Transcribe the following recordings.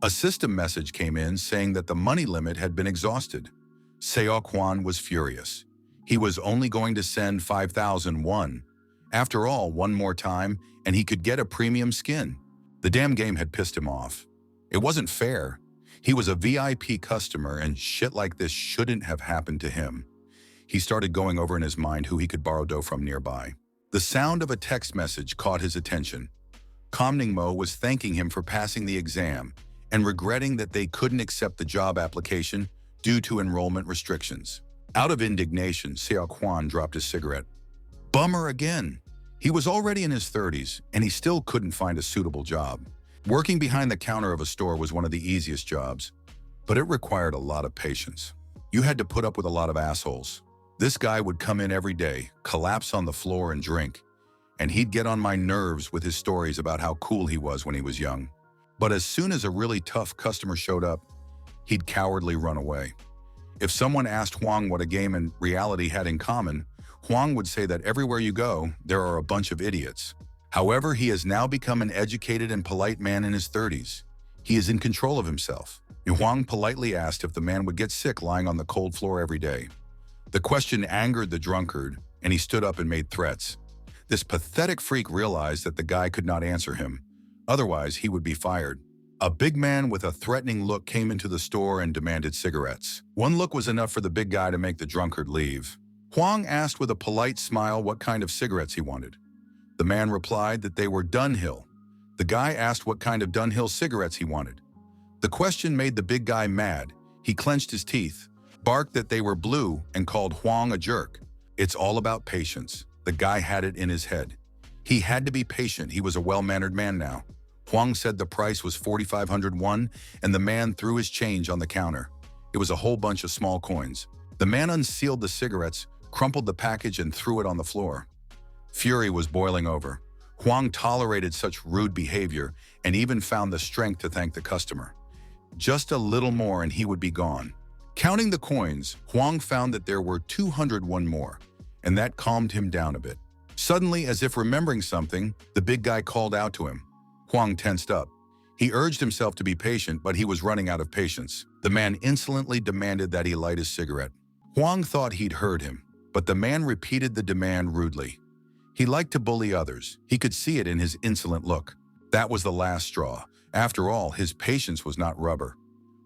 A system message came in saying that the money limit had been exhausted. Seo Kwan was furious. He was only going to send 5,001. After all, one more time, and he could get a premium skin. The damn game had pissed him off. It wasn't fair. He was a VIP customer, and shit like this shouldn't have happened to him. He started going over in his mind who he could borrow dough from nearby. The sound of a text message caught his attention. Mo was thanking him for passing the exam and regretting that they couldn't accept the job application due to enrollment restrictions. Out of indignation, Seo Kwan dropped his cigarette. Bummer again. He was already in his 30s, and he still couldn't find a suitable job. Working behind the counter of a store was one of the easiest jobs, but it required a lot of patience. You had to put up with a lot of assholes. This guy would come in every day, collapse on the floor and drink, and he'd get on my nerves with his stories about how cool he was when he was young. But as soon as a really tough customer showed up, he'd cowardly run away. If someone asked Huang what a game and reality had in common, Huang would say that everywhere you go, there are a bunch of idiots. However, he has now become an educated and polite man in his 30s. He is in control of himself. Huang politely asked if the man would get sick lying on the cold floor every day. The question angered the drunkard, and he stood up and made threats. This pathetic freak realized that the guy could not answer him. Otherwise, he would be fired. A big man with a threatening look came into the store and demanded cigarettes. One look was enough for the big guy to make the drunkard leave. Huang asked with a polite smile what kind of cigarettes he wanted. The man replied that they were Dunhill. The guy asked what kind of Dunhill cigarettes he wanted. The question made the big guy mad. He clenched his teeth, barked that they were blue, and called Huang a jerk. It's all about patience. The guy had it in his head. He had to be patient. He was a well-mannered man now. Huang said the price was 4,501, and the man threw his change on the counter. It was a whole bunch of small coins. The man unsealed the cigarettes, crumpled the package, and threw it on the floor. Fury was boiling over. Huang tolerated such rude behavior and even found the strength to thank the customer. Just a little more and he would be gone. Counting the coins, Huang found that there were 201 more, and that calmed him down a bit. Suddenly, as if remembering something, the big guy called out to him. Huang tensed up. He urged himself to be patient, but he was running out of patience. The man insolently demanded that he light his cigarette. Huang thought he'd heard him, but the man repeated the demand rudely. He liked to bully others. He could see it in his insolent look. That was the last straw. After all, his patience was not rubber.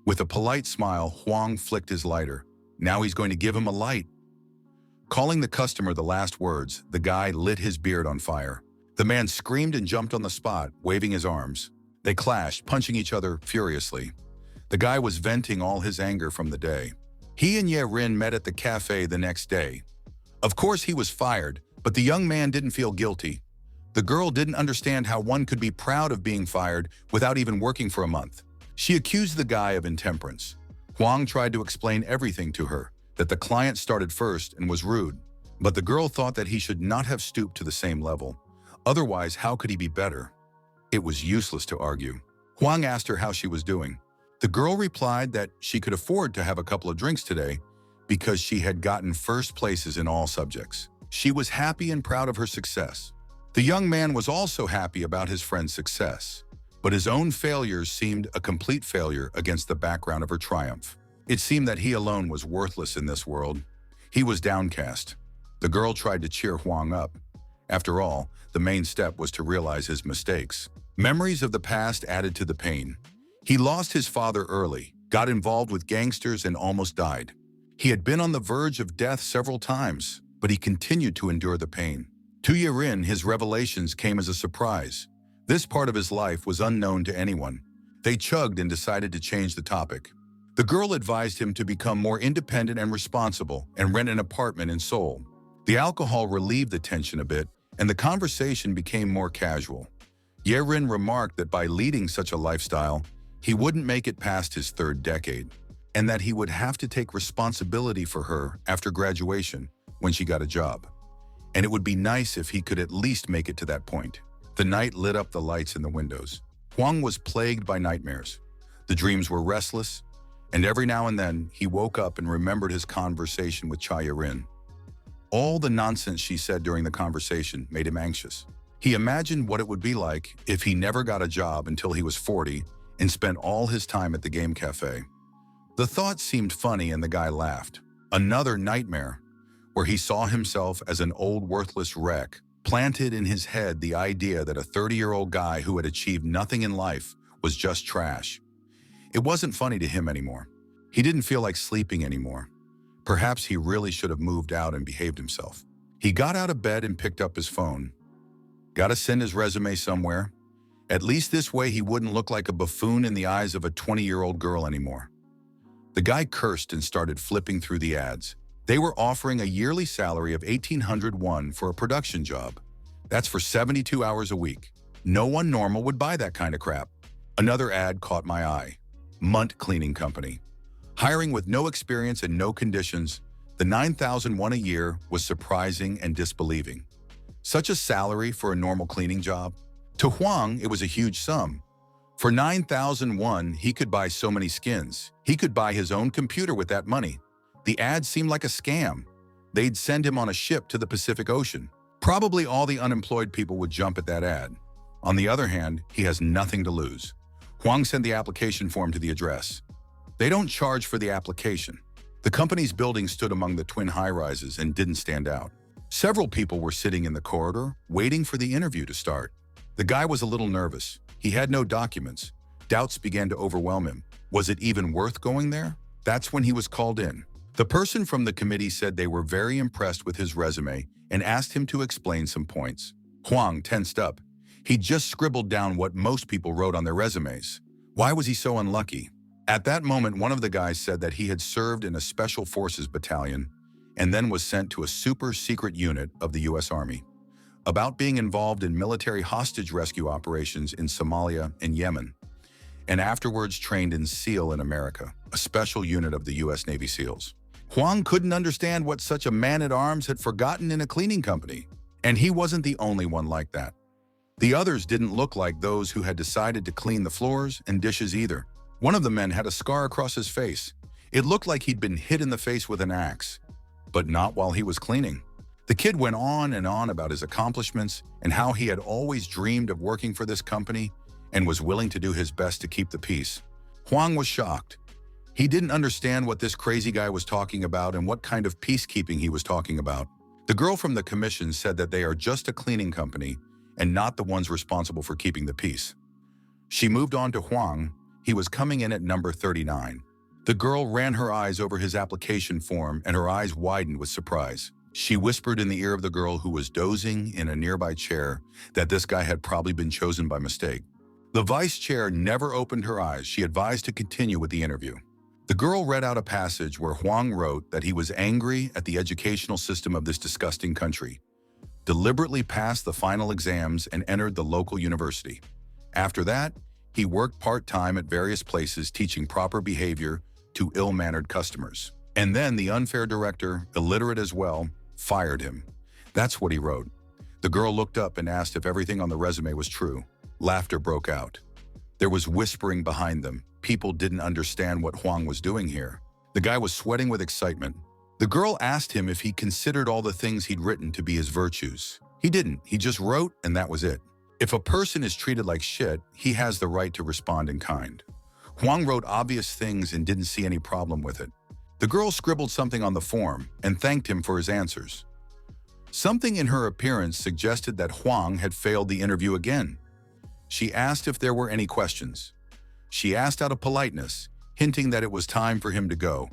With a polite smile, Huang flicked his lighter. Now he's going to give him a light. Calling the customer the last words, the guy lit his beard on fire. The man screamed and jumped on the spot, waving his arms. They clashed, punching each other furiously. The guy was venting all his anger from the day. He and Ye Rin met at the cafe the next day. Of course he was fired, but the young man didn't feel guilty. The girl didn't understand how one could be proud of being fired without even working for a month. She accused the guy of intemperance. Huang tried to explain everything to her, that the client started first and was rude. But the girl thought that he should not have stooped to the same level. Otherwise, how could he be better? It was useless to argue. Huang asked her how she was doing. The girl replied that she could afford to have a couple of drinks today because she had gotten first places in all subjects. She was happy and proud of her success. The young man was also happy about his friend's success, but his own failures seemed a complete failure against the background of her triumph. It seemed that he alone was worthless in this world. He was downcast. The girl tried to cheer Huang up. After all, the main step was to realize his mistakes. Memories of the past added to the pain. He lost his father early, got involved with gangsters, and almost died. He had been on the verge of death several times, but he continued to endure the pain. To Ye Rin, his revelations came as a surprise. This part of his life was unknown to anyone. They chugged and decided to change the topic. The girl advised him to become more independent and responsible and rent an apartment in Seoul. The alcohol relieved the tension a bit, and the conversation became more casual. Ye Rin remarked that by leading such a lifestyle, he wouldn't make it past his third decade, and that he would have to take responsibility for her after graduation when she got a job. And it would be nice if he could at least make it to that point. The night lit up the lights in the windows. Huang was plagued by nightmares. The dreams were restless, and every now and then he woke up and remembered his conversation with Ye Rin. All the nonsense she said during the conversation made him anxious. He imagined what it would be like if he never got a job until he was 40 and spent all his time at the game cafe. The thought seemed funny and the guy laughed. Another nightmare, where he saw himself as an old worthless wreck, planted in his head the idea that a 30-year-old guy who had achieved nothing in life was just trash. It wasn't funny to him anymore. He didn't feel like sleeping anymore. Perhaps he really should have moved out and behaved himself. He got out of bed and picked up his phone. Gotta send his resume somewhere. At least this way he wouldn't look like a buffoon in the eyes of a 20-year-old girl anymore. The guy cursed and started flipping through the ads. They were offering a yearly salary of 1,800 won for a production job. That's for 72 hours a week. No one normal would buy that kind of crap. Another ad caught my eye. Munt Cleaning Company. Hiring with no experience and no conditions, the 9,000 won a year was surprising and disbelieving. Such a salary for a normal cleaning job? To Huang, it was a huge sum. For 9,000 won, he could buy so many skins. He could buy his own computer with that money. The ad seemed like a scam. They'd send him on a ship to the Pacific Ocean. Probably all the unemployed people would jump at that ad. On the other hand, he has nothing to lose. Huang sent the application form to the address. They don't charge for the application. The company's building stood among the twin high-rises and didn't stand out. Several people were sitting in the corridor, waiting for the interview to start. The guy was a little nervous. He had no documents. Doubts began to overwhelm him. Was it even worth going there? That's when he was called in. The person from the committee said they were very impressed with his resume and asked him to explain some points. Huang tensed up. He just scribbled down what most people wrote on their resumes. Why was he so unlucky? At that moment, one of the guys said that he had served in a special forces battalion and then was sent to a super-secret unit of the U.S. Army. About being involved in military hostage rescue operations in Somalia and Yemen, and afterwards trained in SEAL in America, a special unit of the U.S. Navy SEALs. Huang couldn't understand what such a man-at-arms had forgotten in a cleaning company, and he wasn't the only one like that. The others didn't look like those who had decided to clean the floors and dishes either. One of the men had a scar across his face. It looked like he'd been hit in the face with an axe, but not while he was cleaning. The kid went on and on about his accomplishments and how he had always dreamed of working for this company and was willing to do his best to keep the peace. Huang was shocked. He didn't understand what this crazy guy was talking about and what kind of peacekeeping he was talking about. The girl from the commission said that they are just a cleaning company and not the ones responsible for keeping the peace. She moved on to Huang. He was coming in at number 39. The girl ran her eyes over his application form and her eyes widened with surprise. She whispered in the ear of the girl who was dozing in a nearby chair that this guy had probably been chosen by mistake. The vice chair never opened her eyes. She advised to continue with the interview. The girl read out a passage where Huang wrote that he was angry at the educational system of this disgusting country, deliberately passed the final exams and entered the local university. After that, he worked part-time at various places teaching proper behavior to ill-mannered customers. And then the unfair director, illiterate as well, fired him. That's what he wrote. The girl looked up and asked if everything on the resume was true. Laughter broke out. There was whispering behind them. People didn't understand what Huang was doing here. The guy was sweating with excitement. The girl asked him if he considered all the things he'd written to be his virtues. He didn't. He just wrote, and that was it. If a person is treated like shit, he has the right to respond in kind. Huang wrote obvious things and didn't see any problem with it. The girl scribbled something on the form and thanked him for his answers. Something in her appearance suggested that Huang had failed the interview again. She asked if there were any questions. She asked out of politeness, hinting that it was time for him to go.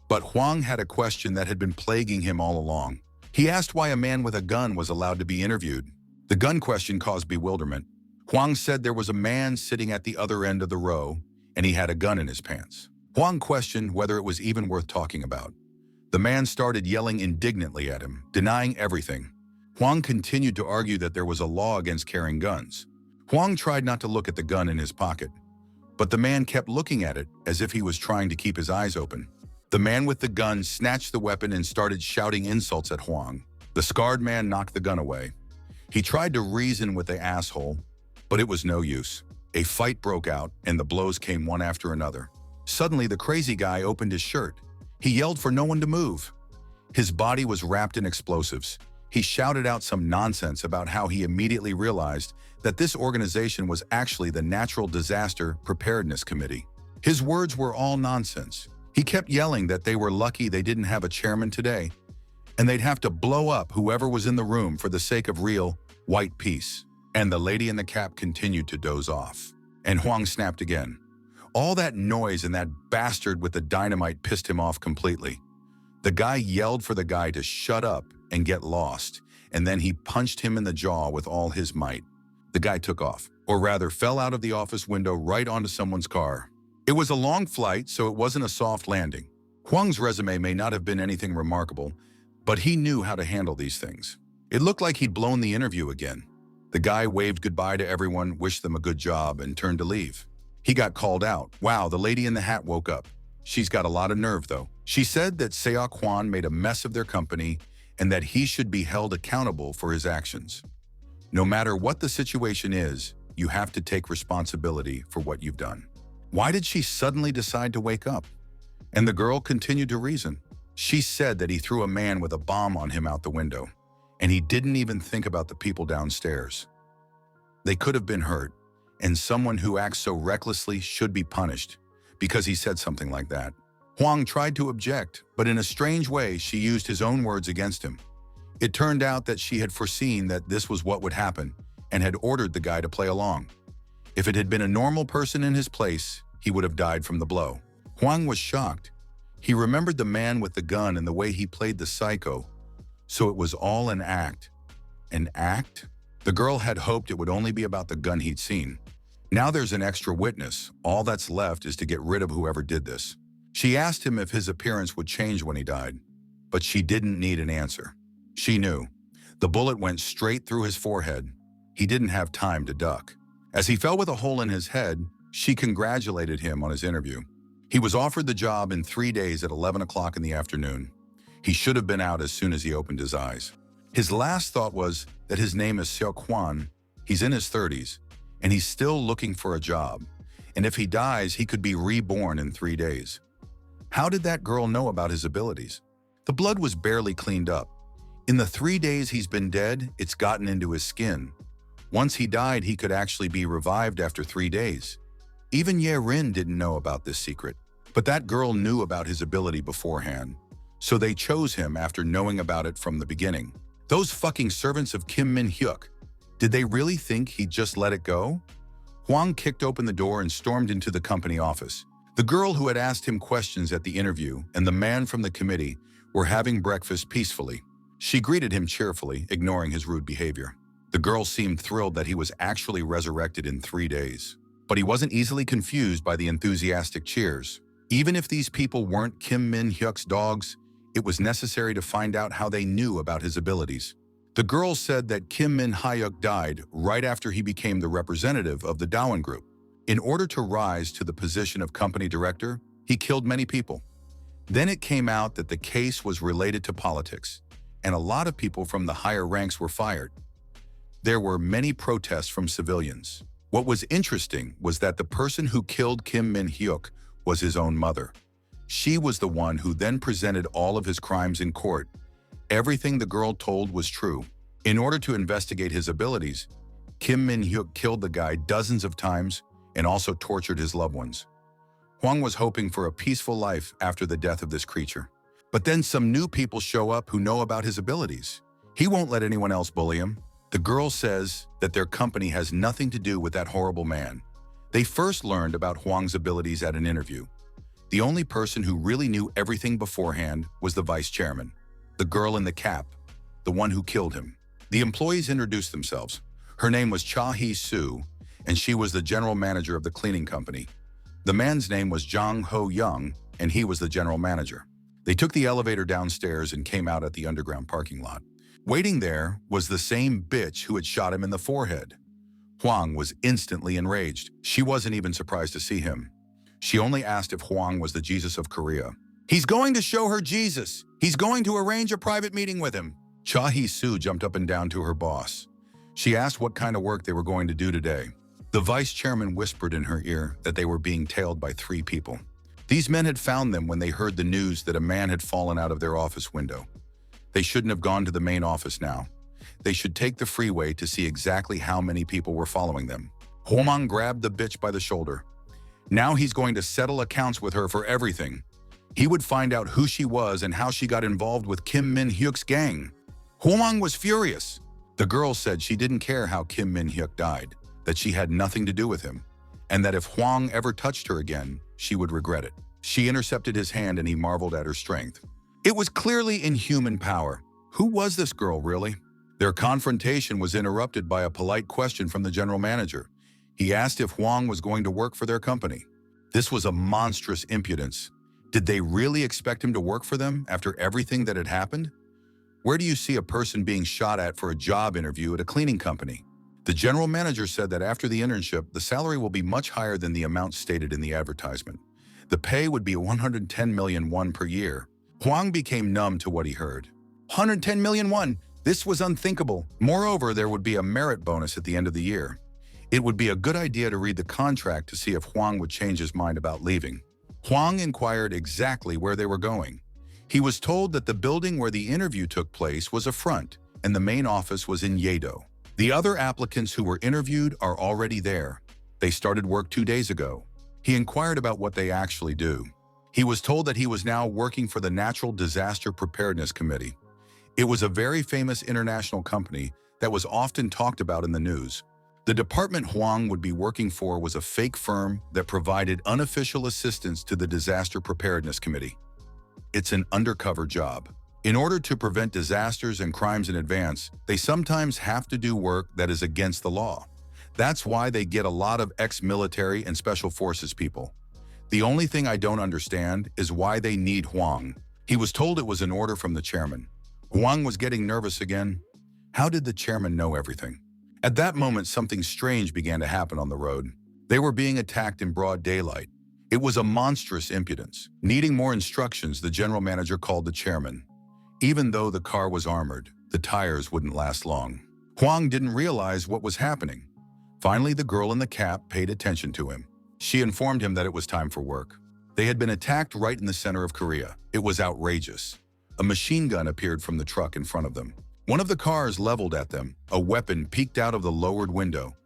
But Huang had a question that had been plaguing him all along. He asked why a man with a gun was allowed to be interviewed. The gun question caused bewilderment. Huang said there was a man sitting at the other end of the row, and he had a gun in his pants. Huang questioned whether it was even worth talking about. The man started yelling indignantly at him, denying everything. Huang continued to argue that there was a law against carrying guns. Huang tried not to look at the gun in his pocket, but the man kept looking at it as if he was trying to keep his eyes open. The man with the gun snatched the weapon and started shouting insults at Huang. The scarred man knocked the gun away. He tried to reason with the asshole, but it was no use. A fight broke out, and the blows came one after another. Suddenly, the crazy guy opened his shirt. He yelled for no one to move. His body was wrapped in explosives. He shouted out some nonsense about how he immediately realized that this organization was actually the Natural Disaster Preparedness Committee. His words were all nonsense. He kept yelling that they were lucky they didn't have a chairman today, and they'd have to blow up whoever was in the room for the sake of real, white peace. And the lady in the cap continued to doze off. And Huang snapped again. All that noise and that bastard with the dynamite pissed him off completely. The guy yelled for the guy to shut up and get lost, and then he punched him in the jaw with all his might. The guy took off, or rather fell out of the office window right onto someone's car. It was a long flight, so it wasn't a soft landing. Huang's resume may not have been anything remarkable, but he knew how to handle these things. It looked like he'd blown the interview again. The guy waved goodbye to everyone, wished them a good job, and turned to leave. He got called out. Wow, the lady in the hat woke up. She's got a lot of nerve, though. She said that Seok-hwan made a mess of their company and that he should be held accountable for his actions. No matter what the situation is, you have to take responsibility for what you've done. Why did she suddenly decide to wake up? And the girl continued to reason. She said that he threw a man with a bomb on him out the window, and he didn't even think about the people downstairs. They could have been hurt, and someone who acts so recklessly should be punished because he said something like that. Huang tried to object, but in a strange way, she used his own words against him. It turned out that she had foreseen that this was what would happen and had ordered the guy to play along. If it had been a normal person in his place, he would have died from the blow. Huang was shocked. He remembered the man with the gun and the way he played the psycho. So it was all an act. An act? The girl had hoped it would only be about the gun he'd seen. Now there's an extra witness. All that's left is to get rid of whoever did this. She asked him if his appearance would change when he died, but she didn't need an answer. She knew. The bullet went straight through his forehead. He didn't have time to duck. As he fell with a hole in his head, she congratulated him on his interview. He was offered the job in 3 days at 11 o'clock in the afternoon. He should have been out as soon as he opened his eyes. His last thought was that his name is Seok-hwan. He's in his 30s, and he's still looking for a job. And if he dies, he could be reborn in 3 days. How did that girl know about his abilities? The blood was barely cleaned up. In the 3 days he's been dead, it's gotten into his skin. Once he died, he could actually be revived after 3 days. Even Ye Rin didn't know about this secret, but that girl knew about his ability beforehand. So they chose him after knowing about it from the beginning. Those fucking servants of Kim Min-hyuk. Did they really think he'd just let it go? Huang kicked open the door and stormed into the company office. The girl who had asked him questions at the interview and the man from the committee were having breakfast peacefully. She greeted him cheerfully, ignoring his rude behavior. The girl seemed thrilled that he was actually resurrected in 3 days. But he wasn't easily confused by the enthusiastic cheers. Even if these people weren't Kim Min-hyuk's dogs, it was necessary to find out how they knew about his abilities. The girl said that Kim Min-hyuk died right after he became the representative of the Daewon Group. In order to rise to the position of company director, he killed many people. Then it came out that the case was related to politics, and a lot of people from the higher ranks were fired. There were many protests from civilians. What was interesting was that the person who killed Kim Min-hyuk was his own mother. She was the one who then presented all of his crimes in court. Everything the girl told was true. In order to investigate his abilities, Kim Min-hyuk killed the guy dozens of times and also tortured his loved ones. Huang was hoping for a peaceful life after the death of this creature. But then some new people show up who know about his abilities. He won't let anyone else bully him. The girl says that their company has nothing to do with that horrible man. They first learned about Huang's abilities at an interview. The only person who really knew everything beforehand was the vice chairman, the girl in the cap, the one who killed him. The employees introduced themselves. Her name was Cha Hee-soo, and she was the general manager of the cleaning company. The man's name was Jang Ho-young, and he was the general manager. They took the elevator downstairs and came out at the underground parking lot. Waiting there was the same bitch who had shot him in the forehead. Huang was instantly enraged. She wasn't even surprised to see him. She only asked if Huang was the Jesus of Korea. He's going to show her Jesus. He's going to arrange a private meeting with him. Cha Hee-soo jumped up and down to her boss. She asked what kind of work they were going to do today. The vice chairman whispered in her ear that they were being tailed by 3 people. These men had found them when they heard the news that a man had fallen out of their office window. They shouldn't have gone to the main office now. They should take the freeway to see exactly how many people were following them. Hwang grabbed the bitch by the shoulder. Now he's going to settle accounts with her for everything. He would find out who she was and how she got involved with Kim Min-hyuk's gang. Hwang was furious. The girl said she didn't care how Kim Min-hyuk died, that she had nothing to do with him, and that if Hwang ever touched her again, she would regret it. She intercepted his hand and he marveled at her strength. It was clearly inhuman power. Who was this girl, really? Their confrontation was interrupted by a polite question from the general manager. He asked if Hwang was going to work for their company. This was a monstrous impudence. Did they really expect him to work for them after everything that had happened? Where do you see a person being shot at for a job interview at a cleaning company? The general manager said that after the internship, the salary will be much higher than the amount stated in the advertisement. The pay would be 110 million won per year. Hwang became numb to what he heard. 110 million won! This was unthinkable. Moreover, there would be a merit bonus at the end of the year. It would be a good idea to read the contract to see if Hwang would change his mind about leaving. Hwang inquired exactly where they were going. He was told that the building where the interview took place was a front, and the main office was in Yedo. The other applicants who were interviewed are already there. They started work 2 days ago. He inquired about what they actually do. He was told that he was now working for the Natural Disaster Preparedness Committee. It was a very famous international company that was often talked about in the news. The department Hwang would be working for was a fake firm that provided unofficial assistance to the Disaster Preparedness Committee. It's an undercover job. In order to prevent disasters and crimes in advance, they sometimes have to do work that is against the law. That's why they get a lot of ex-military and special forces people. The only thing I don't understand is why they need Hwang. He was told it was an order from the chairman. Hwang was getting nervous again. How did the chairman know everything? At that moment, something strange began to happen on the road. They were being attacked in broad daylight. It was a monstrous impudence. Needing more instructions, the general manager called the chairman. Even though the car was armored, the tires wouldn't last long. Hwang didn't realize what was happening. Finally, the girl in the cap paid attention to him. She informed him that it was time for work. They had been attacked right in the center of Korea. It was outrageous. A machine gun appeared from the truck in front of them. One of the cars leveled at them. A weapon peeked out of the lowered window.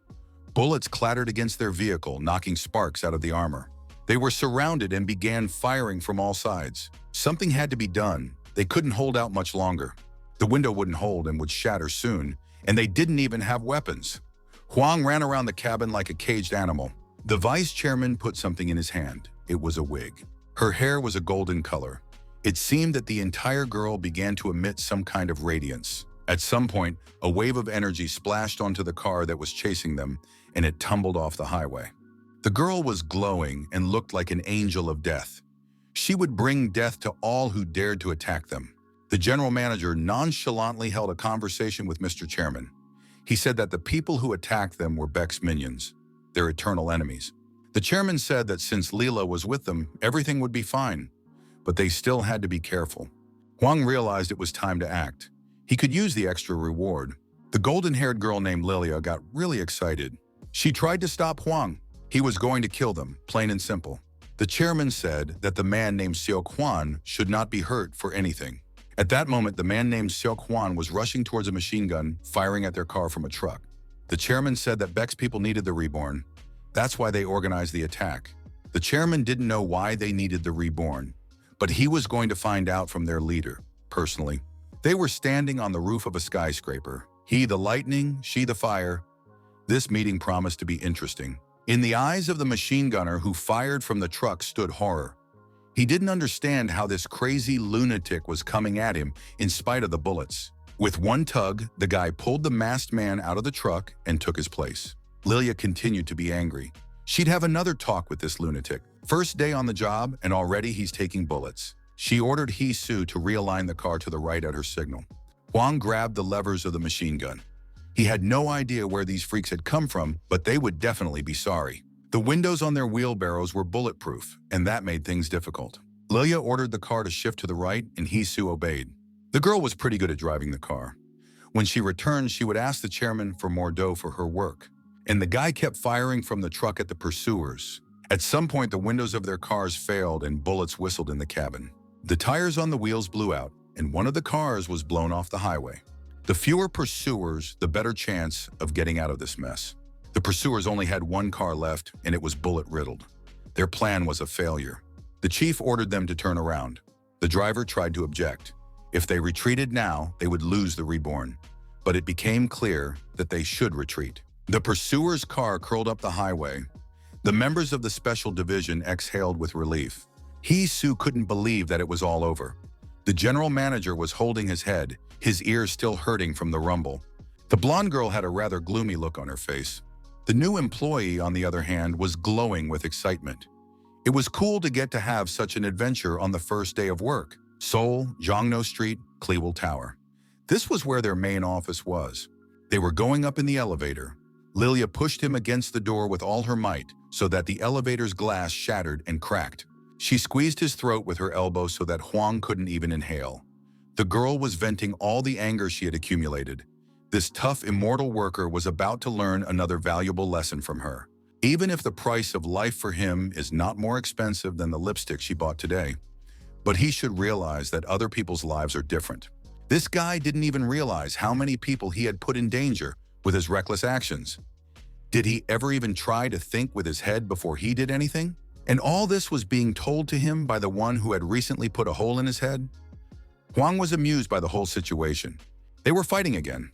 Bullets clattered against their vehicle, knocking sparks out of the armor. They were surrounded and began firing from all sides. Something had to be done. They couldn't hold out much longer. The window wouldn't hold and would shatter soon, and they didn't even have weapons. Hwang ran around the cabin like a caged animal. The vice chairman put something in his hand. It was a wig. Her hair was a golden color. It seemed that the entire girl began to emit some kind of radiance. At some point, a wave of energy splashed onto the car that was chasing them, and it tumbled off the highway. The girl was glowing and looked like an angel of death. She would bring death to all who dared to attack them. The general manager nonchalantly held a conversation with Mr. Chairman. He said that the people who attacked them were Beck's minions, their eternal enemies. The chairman said that since Leela was with them, everything would be fine, but they still had to be careful. Hwang realized it was time to act. He could use the extra reward. The golden-haired girl named Lilia got really excited. She tried to stop Hwang. He was going to kill them, plain and simple. The chairman said that the man named Seok Hwan should not be hurt for anything. At that moment, the man named Seok Hwan was rushing towards a machine gun, firing at their car from a truck. The chairman said that Beck's people needed the reborn. That's why they organized the attack. The chairman didn't know why they needed the reborn, but he was going to find out from their leader, personally. They were standing on the roof of a skyscraper. He the lightning, she the fire. This meeting promised to be interesting. In the eyes of the machine gunner who fired from the truck stood horror. He didn't understand how this crazy lunatic was coming at him in spite of the bullets. With one tug, the guy pulled the masked man out of the truck and took his place. Lilia continued to be angry. She'd have another talk with this lunatic. First day on the job, and already he's taking bullets. She ordered Hee-soo to realign the car to the right at her signal. Hwang grabbed the levers of the machine gun. He had no idea where these freaks had come from, but they would definitely be sorry. The windows on their wheelbarrows were bulletproof, and that made things difficult. Lilia ordered the car to shift to the right, and Hee-soo obeyed. The girl was pretty good at driving the car. When she returned, she would ask the chairman for more dough for her work. And the guy kept firing from the truck at the pursuers. At some point, the windows of their cars failed and bullets whistled in the cabin. The tires on the wheels blew out, and one of the cars was blown off the highway. The fewer pursuers, the better chance of getting out of this mess. The pursuers only had one car left, and it was bullet-riddled. Their plan was a failure. The chief ordered them to turn around. The driver tried to object. If they retreated now, they would lose the Reborn. But it became clear that they should retreat. The pursuer's car curled up the highway. The members of the special division exhaled with relief. Hee-soo couldn't believe that it was all over. The general manager was holding his head, his ears still hurting from the rumble. The blonde girl had a rather gloomy look on her face. The new employee, on the other hand, was glowing with excitement. It was cool to get to have such an adventure on the first day of work. Seoul, Jongno Street, Clewell Tower. This was where their main office was. They were going up in the elevator. Lilia pushed him against the door with all her might so that the elevator's glass shattered and cracked. She squeezed his throat with her elbow so that Hwang couldn't even inhale. The girl was venting all the anger she had accumulated. This tough, immortal worker was about to learn another valuable lesson from her. Even if the price of life for him is not more expensive than the lipstick she bought today, but he should realize that other people's lives are different. This guy didn't even realize how many people he had put in danger with his reckless actions. Did he ever even try to think with his head before he did anything? And all this was being told to him by the one who had recently put a hole in his head? Hwang was amused by the whole situation. They were fighting again.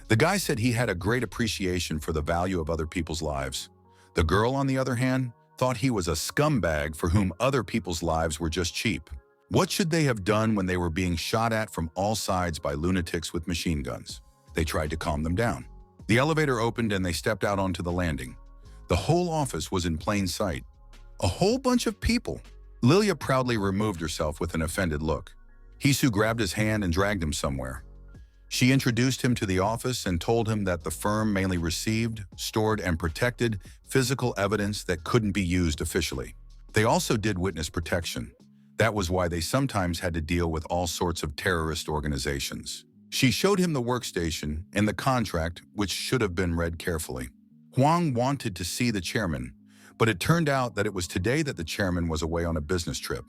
The guy said he had a great appreciation for the value of other people's lives. The girl, on the other hand, thought he was a scumbag for whom other people's lives were just cheap. What should they have done when they were being shot at from all sides by lunatics with machine guns? They tried to calm them down. The elevator opened and they stepped out onto the landing. The whole office was in plain sight. A whole bunch of people. Lilia proudly removed herself with an offended look. Hee-soo grabbed his hand and dragged him somewhere. She introduced him to the office and told him that the firm mainly received, stored, and protected physical evidence that couldn't be used officially. They also did witness protection. That was why they sometimes had to deal with all sorts of terrorist organizations. She showed him the workstation and the contract, which should have been read carefully. Hwang wanted to see the chairman, but it turned out that it was today that the chairman was away on a business trip.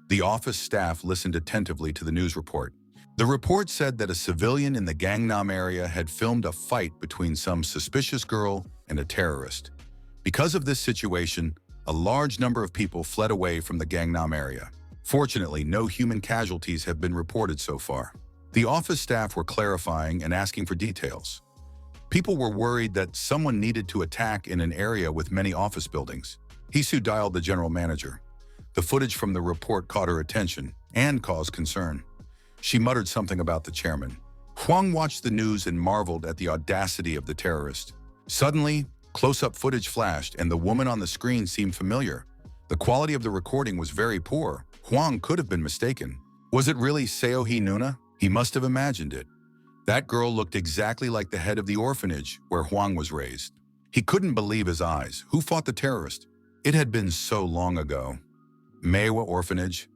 The office staff listened attentively to the news report. The report said that a civilian in the Gangnam area had filmed a fight between some suspicious girl and a terrorist. Because of this situation, a large number of people fled away from the Gangnam area. Fortunately, no human casualties have been reported so far. The office staff were clarifying and asking for details. People were worried that someone needed to attack in an area with many office buildings. Hee-soo dialed the general manager. The footage from the report caught her attention and caused concern. She muttered something about the chairman. Hwang watched the news and marveled at the audacity of the terrorist. Suddenly, close-up footage flashed and the woman on the screen seemed familiar. The quality of the recording was very poor. Hwang could have been mistaken. Was it really Seo Hee-nuna? He must have imagined it. That girl looked exactly like the head of the orphanage where Hwang was raised. He couldn't believe his eyes. Who fought the terrorist? It had been so long ago. Manhwa orphanage.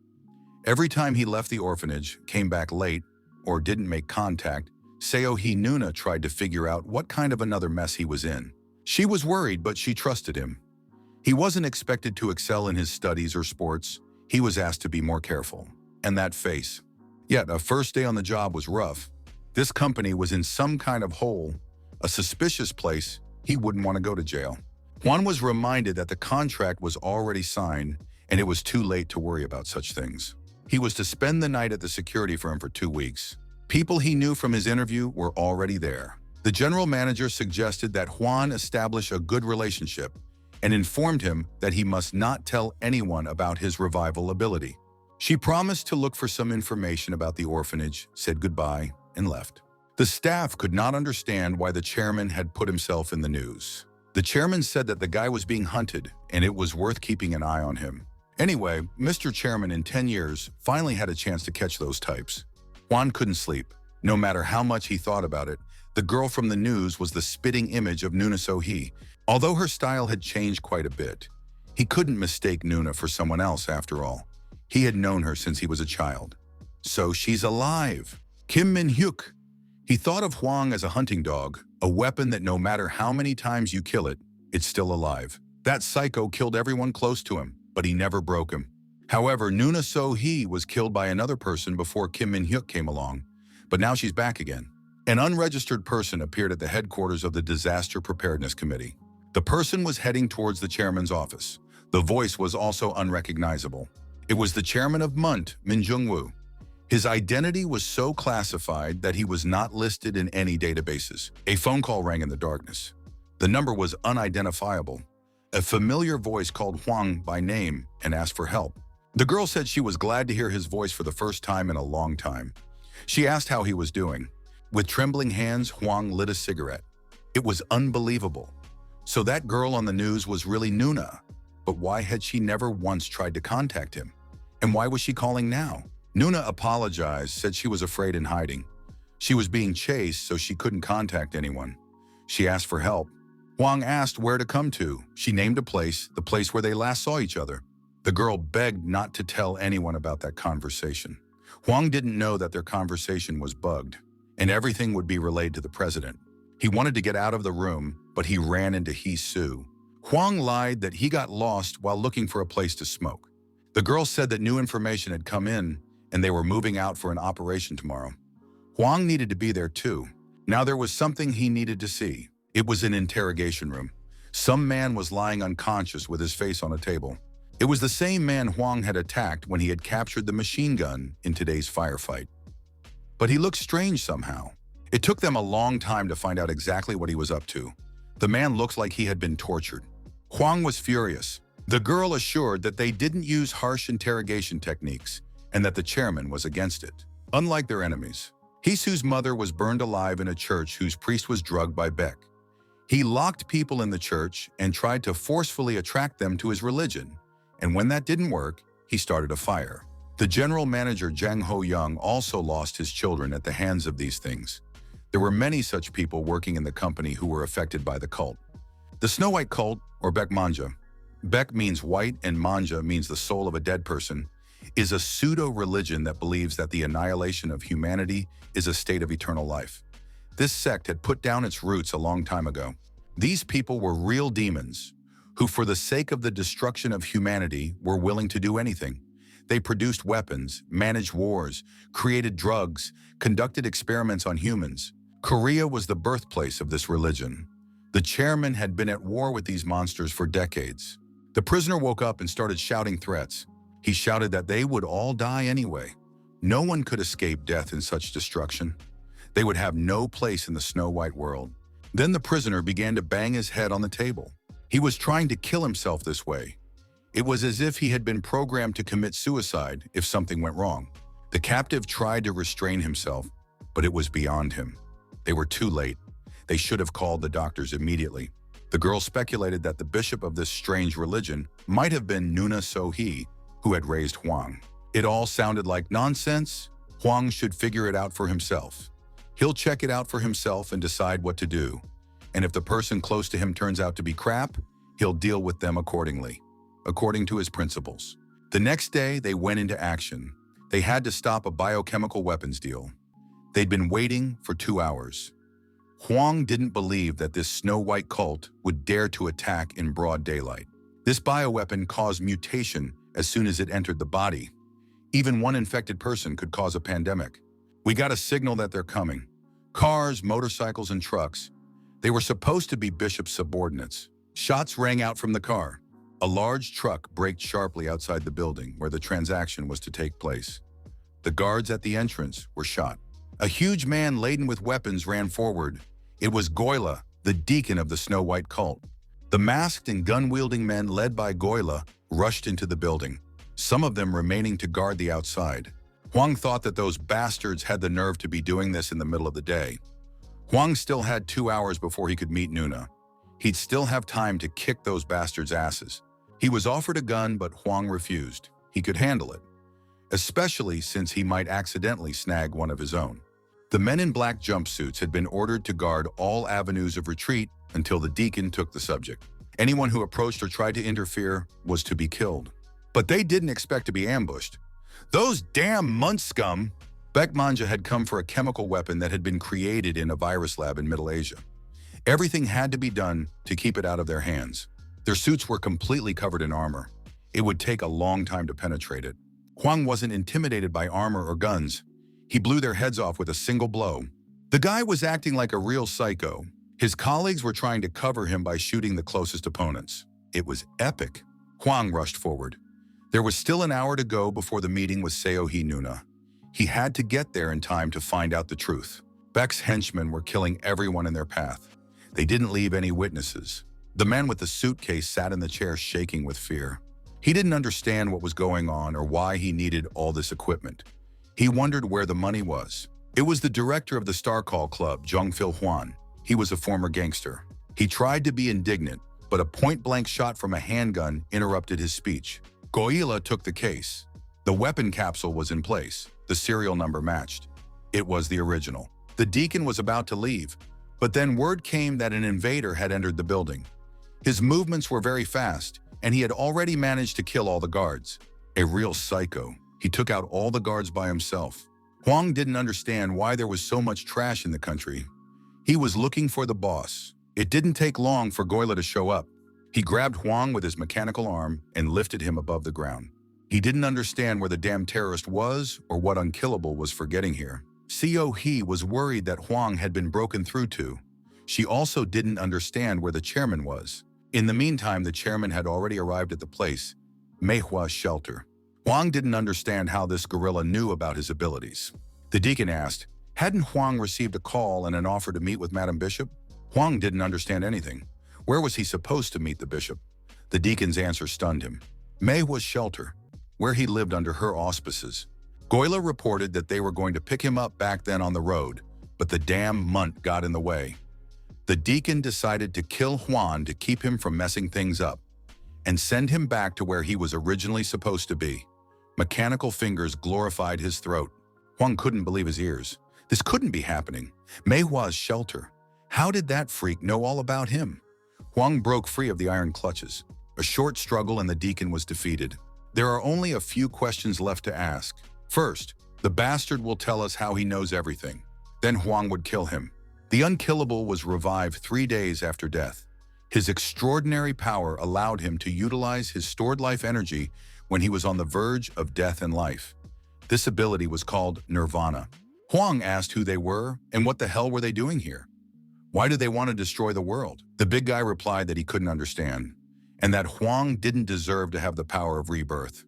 Every time he left the orphanage, came back late, or didn't make contact, Seo Hee-nuna tried to figure out what kind of another mess he was in. She was worried, but she trusted him. He wasn't expected to excel in his studies or sports. He was asked to be more careful. And that face. Yet, a first day on the job was rough. This company was in some kind of hole, a suspicious place. He wouldn't want to go to jail. Hwan was reminded that the contract was already signed, and it was too late to worry about such things. He was to spend the night at the security firm for 2 weeks. People he knew from his interview were already there. The general manager suggested that Hwan establish a good relationship and informed him that he must not tell anyone about his revival ability. She promised to look for some information about the orphanage, said goodbye, and left. The staff could not understand why the chairman had put himself in the news. The chairman said that the guy was being hunted and it was worth keeping an eye on him. Anyway, Mr. Chairman in 10 years finally had a chance to catch those types. Hwan couldn't sleep. No matter how much he thought about it, the girl from the news was the spitting image of Nuna So-hee. Although her style had changed quite a bit, he couldn't mistake Nuna for someone else after all. He had known her since he was a child. So she's alive. Kim Min-hyuk. He thought of Hwang as a hunting dog, a weapon that no matter how many times you kill it, it's still alive. That psycho killed everyone close to him, but he never broke him. However, Nuna So-hee was killed by another person before Kim Min-hyuk came along, but now she's back again. An unregistered person appeared at the headquarters of the Disaster Preparedness Committee. The person was heading towards the chairman's office. The voice was also unrecognizable. It was the chairman of MUNT, Min Jung-woo. His identity was so classified that he was not listed in any databases. A phone call rang in the darkness. The number was unidentifiable. A familiar voice called Hwang by name and asked for help. The girl said she was glad to hear his voice for the first time in a long time. She asked how he was doing. With trembling hands, Hwang lit a cigarette. It was unbelievable. So that girl on the news was really Nuna. But why had she never once tried to contact him? And why was she calling now? Nuna apologized, said she was afraid and hiding. She was being chased, so she couldn't contact anyone. She asked for help. Hwang asked where to come to. She named a place, the place where they last saw each other. The girl begged not to tell anyone about that conversation. Hwang didn't know that their conversation was bugged, and everything would be relayed to the president. He wanted to get out of the room, but he ran into Hee-soo. Hwang lied that he got lost while looking for a place to smoke. The girl said that new information had come in, and they were moving out for an operation tomorrow. Hwang needed to be there too. Now there was something he needed to see. It was an interrogation room. Some man was lying unconscious with his face on a table. It was the same man Hwang had attacked when he had captured the machine gun in today's firefight. But he looked strange somehow. It took them a long time to find out exactly what he was up to. The man looked like he had been tortured. Hwang was furious. The girl assured that they didn't use harsh interrogation techniques and that the chairman was against it. Unlike their enemies, Hee-soo's mother was burned alive in a church whose priest was drugged by Beck. He locked people in the church and tried to forcefully attract them to his religion. And when that didn't work, he started a fire. The general manager Jang Ho-young also lost his children at the hands of these things. There were many such people working in the company who were affected by the cult. The Snow White cult, or Beck Manja, Beck means white and Manja means the soul of a dead person, is a pseudo-religion that believes that the annihilation of humanity is a state of eternal life. This sect had put down its roots a long time ago. These people were real demons, who for the sake of the destruction of humanity were willing to do anything. They produced weapons, managed wars, created drugs, conducted experiments on humans. Korea was the birthplace of this religion. The chairman had been at war with these monsters for decades. The prisoner woke up and started shouting threats. He shouted that they would all die anyway. No one could escape death in such destruction. They would have no place in the Snow White world. Then the prisoner began to bang his head on the table. He was trying to kill himself this way. It was as if he had been programmed to commit suicide if something went wrong. The captive tried to restrain himself, but it was beyond him. They were too late. They should have called the doctors immediately. The girl speculated that the bishop of this strange religion might have been Nuna So-hee, who had raised Hwang. It all sounded like nonsense. Hwang should figure it out for himself. He'll check it out for himself and decide what to do. And if the person close to him turns out to be crap, he'll deal with them accordingly, according to his principles. The next day, they went into action. They had to stop a biochemical weapons deal. They'd been waiting for 2 hours. Hwang didn't believe that this Snow White cult would dare to attack in broad daylight. This bioweapon caused mutation as soon as it entered the body. Even one infected person could cause a pandemic. We got a signal that they're coming. Cars, motorcycles, and trucks. They were supposed to be Bishop's subordinates. Shots rang out from the car. A large truck braked sharply outside the building where the transaction was to take place. The guards at the entrance were shot. A huge man laden with weapons ran forward. It was Goyla, the deacon of the Snow White cult. The masked and gun-wielding men led by Goyla rushed into the building, some of them remaining to guard the outside. Hwang thought that those bastards had the nerve to be doing this in the middle of the day. Hwang still had 2 hours before he could meet Nuna. He'd still have time to kick those bastards' asses. He was offered a gun, but Hwang refused. He could handle it, especially since he might accidentally snag one of his own. The men in black jumpsuits had been ordered to guard all avenues of retreat until the deacon took the subject. Anyone who approached or tried to interfere was to be killed. But they didn't expect to be ambushed. Those damn Munt scum! Beck Manja had come for a chemical weapon that had been created in a virus lab in Middle Asia. Everything had to be done to keep it out of their hands. Their suits were completely covered in armor. It would take a long time to penetrate it. Huang wasn't intimidated by armor or guns. He blew their heads off with a single blow. The guy was acting like a real psycho. His colleagues were trying to cover him by shooting the closest opponents. It was epic. Huang rushed forward. There was still an hour to go before the meeting with Seohee Nuna. He had to get there in time to find out the truth. Beck's henchmen were killing everyone in their path. They didn't leave any witnesses. The man with the suitcase sat in the chair shaking with fear. He didn't understand what was going on or why he needed all this equipment. He wondered where the money was. It was the director of the Star Call Club, Jung-Fil Hwan. He was a former gangster. He tried to be indignant, but a point-blank shot from a handgun interrupted his speech. Goila took the case. The weapon capsule was in place. The serial number matched. It was the original. The deacon was about to leave, but then word came that an invader had entered the building. His movements were very fast, and he had already managed to kill all the guards. A real psycho. He took out all the guards by himself. Huang didn't understand why there was so much trash in the country. He was looking for the boss. It didn't take long for Goila to show up. He grabbed Huang with his mechanical arm and lifted him above the ground. He didn't understand where the damn terrorist was or what Unkillable was for getting here. Seohee was worried that Huang had been broken through to. She also didn't understand where the chairman was. In the meantime, the chairman had already arrived at the place, Manhwa's shelter. Huang didn't understand how this gorilla knew about his abilities. The deacon asked, hadn't Huang received a call and an offer to meet with Madam Bishop? Huang didn't understand anything. Where was he supposed to meet the bishop? The deacon's answer stunned him. Manhwa's shelter, where he lived under her auspices. Goila reported that they were going to pick him up back then on the road, but the damn munt got in the way. The deacon decided to kill Huan to keep him from messing things up and send him back to where he was originally supposed to be. Mechanical fingers glorified his throat. Huang couldn't believe his ears. This couldn't be happening. Manhwa's shelter. How did that freak know all about him? Huang broke free of the iron clutches. A short struggle and the deacon was defeated. There are only a few questions left to ask. First, the bastard will tell us how he knows everything. Then Huang would kill him. The Unkillable was revived 3 days after death. His extraordinary power allowed him to utilize his stored life energy when he was on the verge of death and life. This ability was called Nirvana. Huang asked who they were and what the hell were they doing here? Why did they want to destroy the world? The big guy replied that he couldn't understand, and that Huang didn't deserve to have the power of rebirth.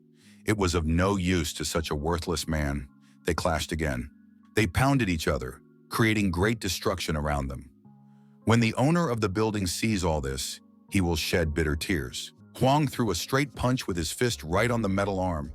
It was of no use to such a worthless man. They clashed again. They pounded each other, creating great destruction around them. When the owner of the building sees all this, he will shed bitter tears. Huang threw a straight punch with his fist right on the metal arm.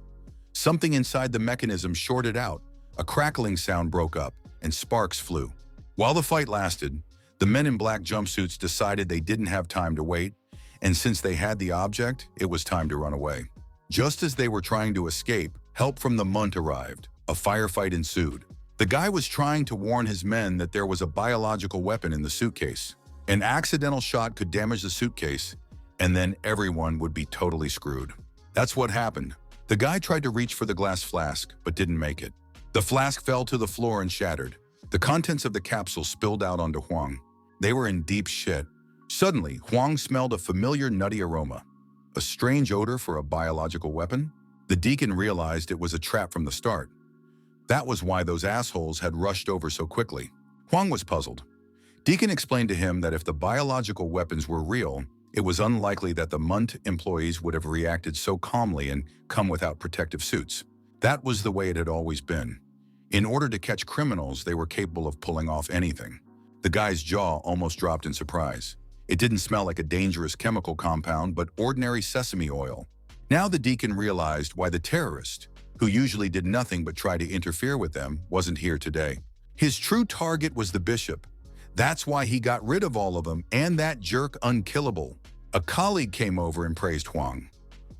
Something inside the mechanism shorted out, a crackling sound broke up, and sparks flew. While the fight lasted, the men in black jumpsuits decided they didn't have time to wait, and since they had the object, it was time to run away. Just as they were trying to escape, help from the Munt arrived. A firefight ensued. The guy was trying to warn his men that there was a biological weapon in the suitcase. An accidental shot could damage the suitcase, and then everyone would be totally screwed. That's what happened. The guy tried to reach for the glass flask, but didn't make it. The flask fell to the floor and shattered. The contents of the capsule spilled out onto Huang. They were in deep shit. Suddenly, Huang smelled a familiar nutty aroma. A strange odor for a biological weapon? The deacon realized it was a trap from the start. That was why those assholes had rushed over so quickly. Huang was puzzled. Deacon explained to him that if the biological weapons were real, it was unlikely that the Munt employees would have reacted so calmly and come without protective suits. That was the way it had always been. In order to catch criminals, they were capable of pulling off anything. The guy's jaw almost dropped in surprise. It didn't smell like a dangerous chemical compound, but ordinary sesame oil. Now the deacon realized why the terrorist, who usually did nothing but try to interfere with them, wasn't here today. His true target was the bishop. That's why he got rid of all of them and that jerk Unkillable. A colleague came over and praised Huang.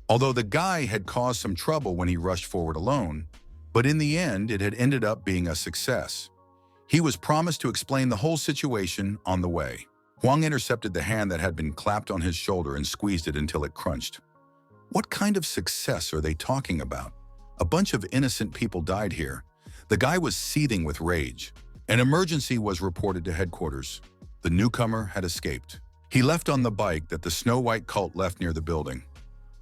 Although the guy had caused some trouble when he rushed forward alone, but in the end it had ended up being a success. He was promised to explain the whole situation on the way. Huang intercepted the hand that had been clapped on his shoulder and squeezed it until it crunched. What kind of success are they talking about? A bunch of innocent people died here. The guy was seething with rage. An emergency was reported to headquarters. The newcomer had escaped. He left on the bike that the Snow White cult left near the building.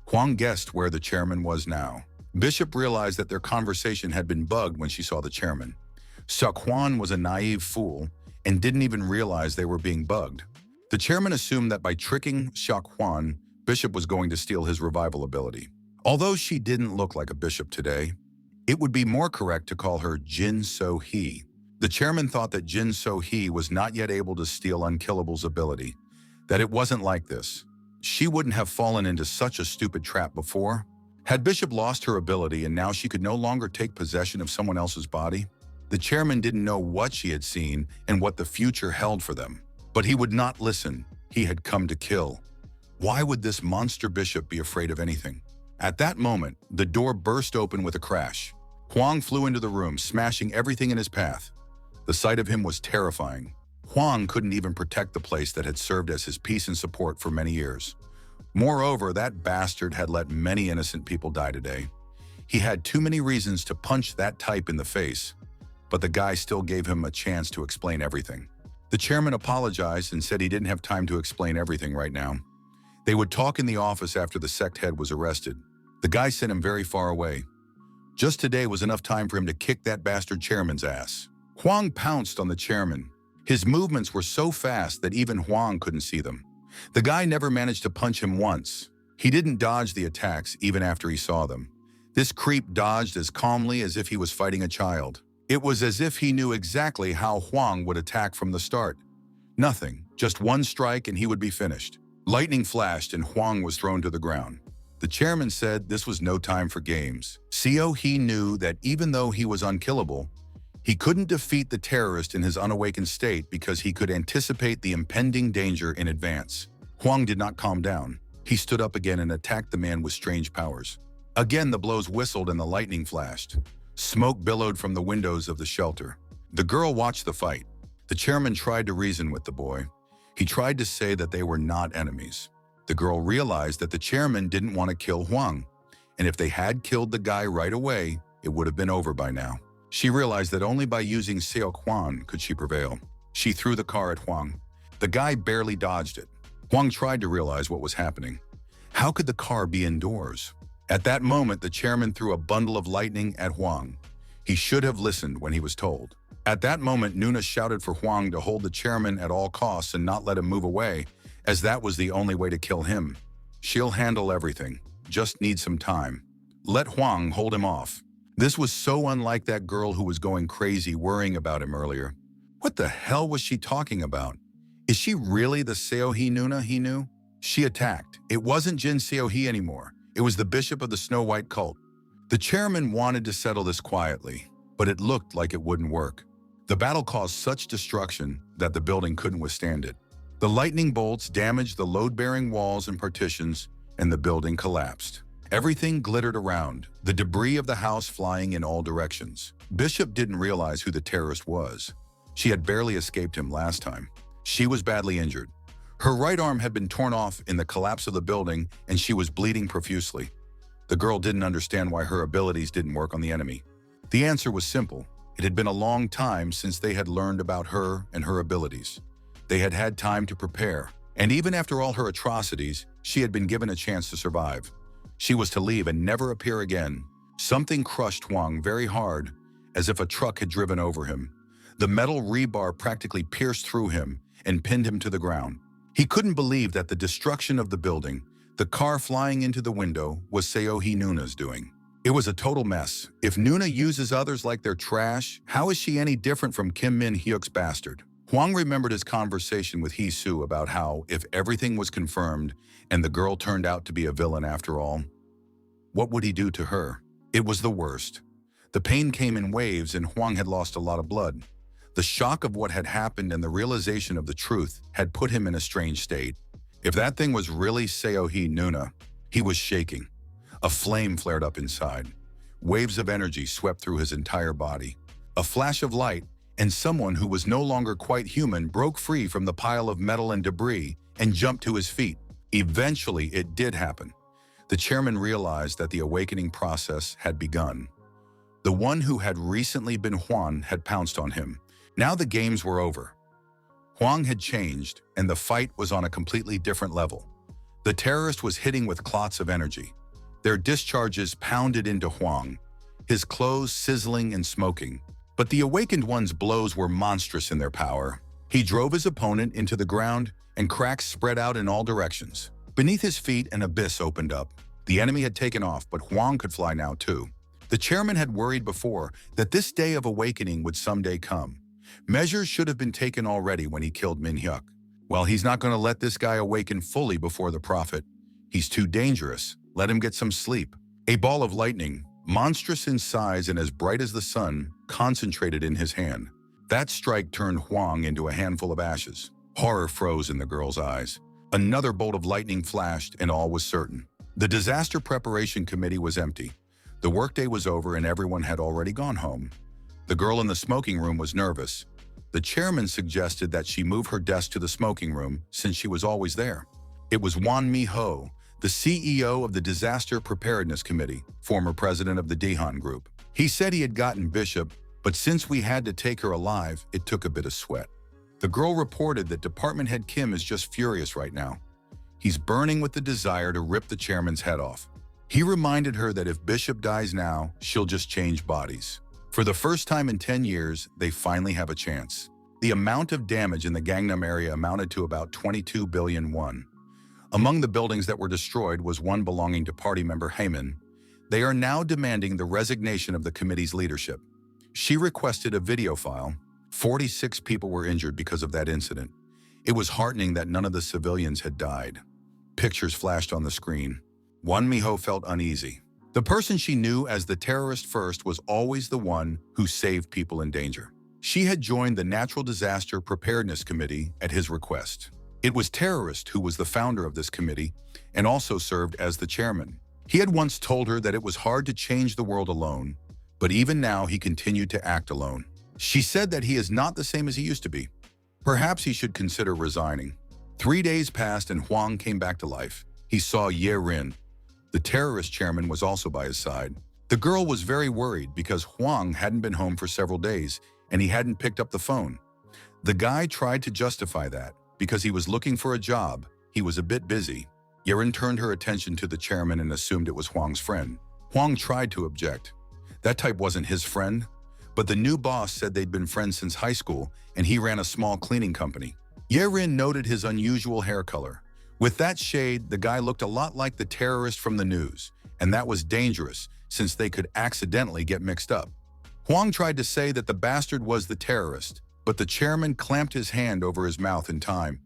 Huang guessed where the chairman was now. Bishop realized that their conversation had been bugged when she saw the chairman. Huan was a naive fool and didn't even realize they were being bugged. The chairman assumed that by tricking Huan, Bishop was going to steal his revival ability. Although she didn't look like a bishop today, it would be more correct to call her Jin So-hee. The chairman thought that Jin So-hee was not yet able to steal Unkillable's ability, that it wasn't like this. She wouldn't have fallen into such a stupid trap before. Had Bishop lost her ability and now she could no longer take possession of someone else's body? The chairman didn't know what she had seen and what the future held for them. But he would not listen. He had come to kill. Why would this monster bishop be afraid of anything? At that moment, the door burst open with a crash. Huang flew into the room, smashing everything in his path. The sight of him was terrifying. Huang couldn't even protect the place that had served as his peace and support for many years. Moreover, that bastard had let many innocent people die today. He had too many reasons to punch that type in the face, but the guy still gave him a chance to explain everything. The chairman apologized and said he didn't have time to explain everything right now. They would talk in the office after the sect head was arrested. The guy sent him very far away. Just today was enough time for him to kick that bastard chairman's ass. Huang pounced on the chairman. His movements were so fast that even Huang couldn't see them. The guy never managed to punch him once. He didn't dodge the attacks even after he saw them. This creep dodged as calmly as if he was fighting a child. It was as if he knew exactly how Huang would attack from the start. Nothing, just one strike and he would be finished. Lightning flashed and Huang was thrown to the ground. The chairman said this was no time for games. He knew that even though he was unkillable, he couldn't defeat the terrorist in his unawakened state because he could anticipate the impending danger in advance. Huang did not calm down. He stood up again and attacked the man with strange powers. Again, the blows whistled and the lightning flashed. Smoke billowed from the windows of the shelter. The girl watched the fight. The chairman tried to reason with the boy. He tried to say that they were not enemies. The girl realized that the chairman didn't want to kill Huang, and if they had killed the guy right away, it would have been over by now. She realized that only by using Huan could she prevail. She threw the car at Huang. The guy barely dodged it. Huang tried to realize what was happening. How could the car be indoors? At that moment, the chairman threw a bundle of lightning at Huang. He should have listened when he was told. At that moment, Nuna shouted for Huang to hold the chairman at all costs and not let him move away, as that was the only way to kill him. She'll handle everything. Just need some time. Let Huang hold him off. This was so unlike that girl who was going crazy worrying about him earlier. What the hell was she talking about? Is she really the Seohee Nuna he knew? She attacked. It wasn't Jin Seohee anymore. It was the bishop of the Snow White cult. The chairman wanted to settle this quietly, but it looked like it wouldn't work. The battle caused such destruction that the building couldn't withstand it. The lightning bolts damaged the load-bearing walls and partitions, and the building collapsed. Everything glittered around, the debris of the house flying in all directions. Bishop didn't realize who the terrorist was. She had barely escaped him last time. She was badly injured. Her right arm had been torn off in the collapse of the building, and she was bleeding profusely. The girl didn't understand why her abilities didn't work on the enemy. The answer was simple. It had been a long time since they had learned about her and her abilities. They had had time to prepare, and even after all her atrocities, she had been given a chance to survive. She was to leave and never appear again. Something crushed Huang very hard, as if a truck had driven over him. The metal rebar practically pierced through him and pinned him to the ground. He couldn't believe that the destruction of the building, the car flying into the window, was Seohee Nuna's doing. It was a total mess. If Nuna uses others like they're trash, how is she any different from Kim Min-hyuk's bastard? Huang remembered his conversation with Hee-soo about how, if everything was confirmed and the girl turned out to be a villain after all, what would he do to her? It was the worst. The pain came in waves and Huang had lost a lot of blood. The shock of what had happened and the realization of the truth had put him in a strange state. If that thing was really Seohee Nuna, he was shaking. A flame flared up inside. Waves of energy swept through his entire body. A flash of light, and someone who was no longer quite human broke free from the pile of metal and debris and jumped to his feet. Eventually, it did happen. The chairman realized that the awakening process had begun. The one who had recently been Huang had pounced on him. Now the games were over. Huang had changed, and the fight was on a completely different level. The terrorist was hitting with clots of energy. Their discharges pounded into Huang, his clothes sizzling and smoking. But the awakened one's blows were monstrous in their power. He drove his opponent into the ground, and cracks spread out in all directions. Beneath his feet, an abyss opened up. The enemy had taken off, but Huang could fly now too. The chairman had worried before that this day of awakening would someday come. Measures should have been taken already when he killed Min Hyuk. Well, he's not going to let this guy awaken fully before the prophet. He's too dangerous. Let him get some sleep. A ball of lightning, monstrous in size and as bright as the sun, concentrated in his hand. That strike turned Huang into a handful of ashes. Horror froze in the girl's eyes. Another bolt of lightning flashed, and all was certain. The disaster preparation committee was empty. The workday was over and everyone had already gone home. The girl in the smoking room was nervous. The chairman suggested that she move her desk to the smoking room since she was always there. It was Won Mi-ho, the CEO of the Disaster Preparedness Committee, former president of the Daehan Group. He said he had gotten Bishop, but since we had to take her alive, it took a bit of sweat. The girl reported that Department Head Kim is just furious right now. He's burning with the desire to rip the chairman's head off. He reminded her that if Bishop dies now, she'll just change bodies. For the first time in 10 years, they finally have a chance. The amount of damage in the Gangnam area amounted to about 22 billion won. Among the buildings that were destroyed was one belonging to party member Heyman. They are now demanding the resignation of the committee's leadership. She requested a video file. 46 people were injured because of that incident. It was heartening that none of the civilians had died. Pictures flashed on the screen. Won Mi-ho felt uneasy. The person she knew as the terrorist first was always the one who saved people in danger. She had joined the Natural Disaster Preparedness Committee at his request. It was Terrorist who was the founder of this committee and also served as the chairman. He had once told her that it was hard to change the world alone, but even now he continued to act alone. She said that he is not the same as he used to be. Perhaps he should consider resigning. 3 days passed and Huang came back to life. He saw Ye Rin. The terrorist chairman was also by his side. The girl was very worried because Huang hadn't been home for several days and he hadn't picked up the phone. The guy tried to justify that because he was looking for a job. He was a bit busy. Ye Rin turned her attention to the chairman and assumed it was Huang's friend. Huang tried to object. That type wasn't his friend, but the new boss said they'd been friends since high school and he ran a small cleaning company. Ye Rin noted his unusual hair color. With that shade, the guy looked a lot like the terrorist from the news, and that was dangerous since they could accidentally get mixed up. Huang tried to say that the bastard was the terrorist, but the chairman clamped his hand over his mouth in time.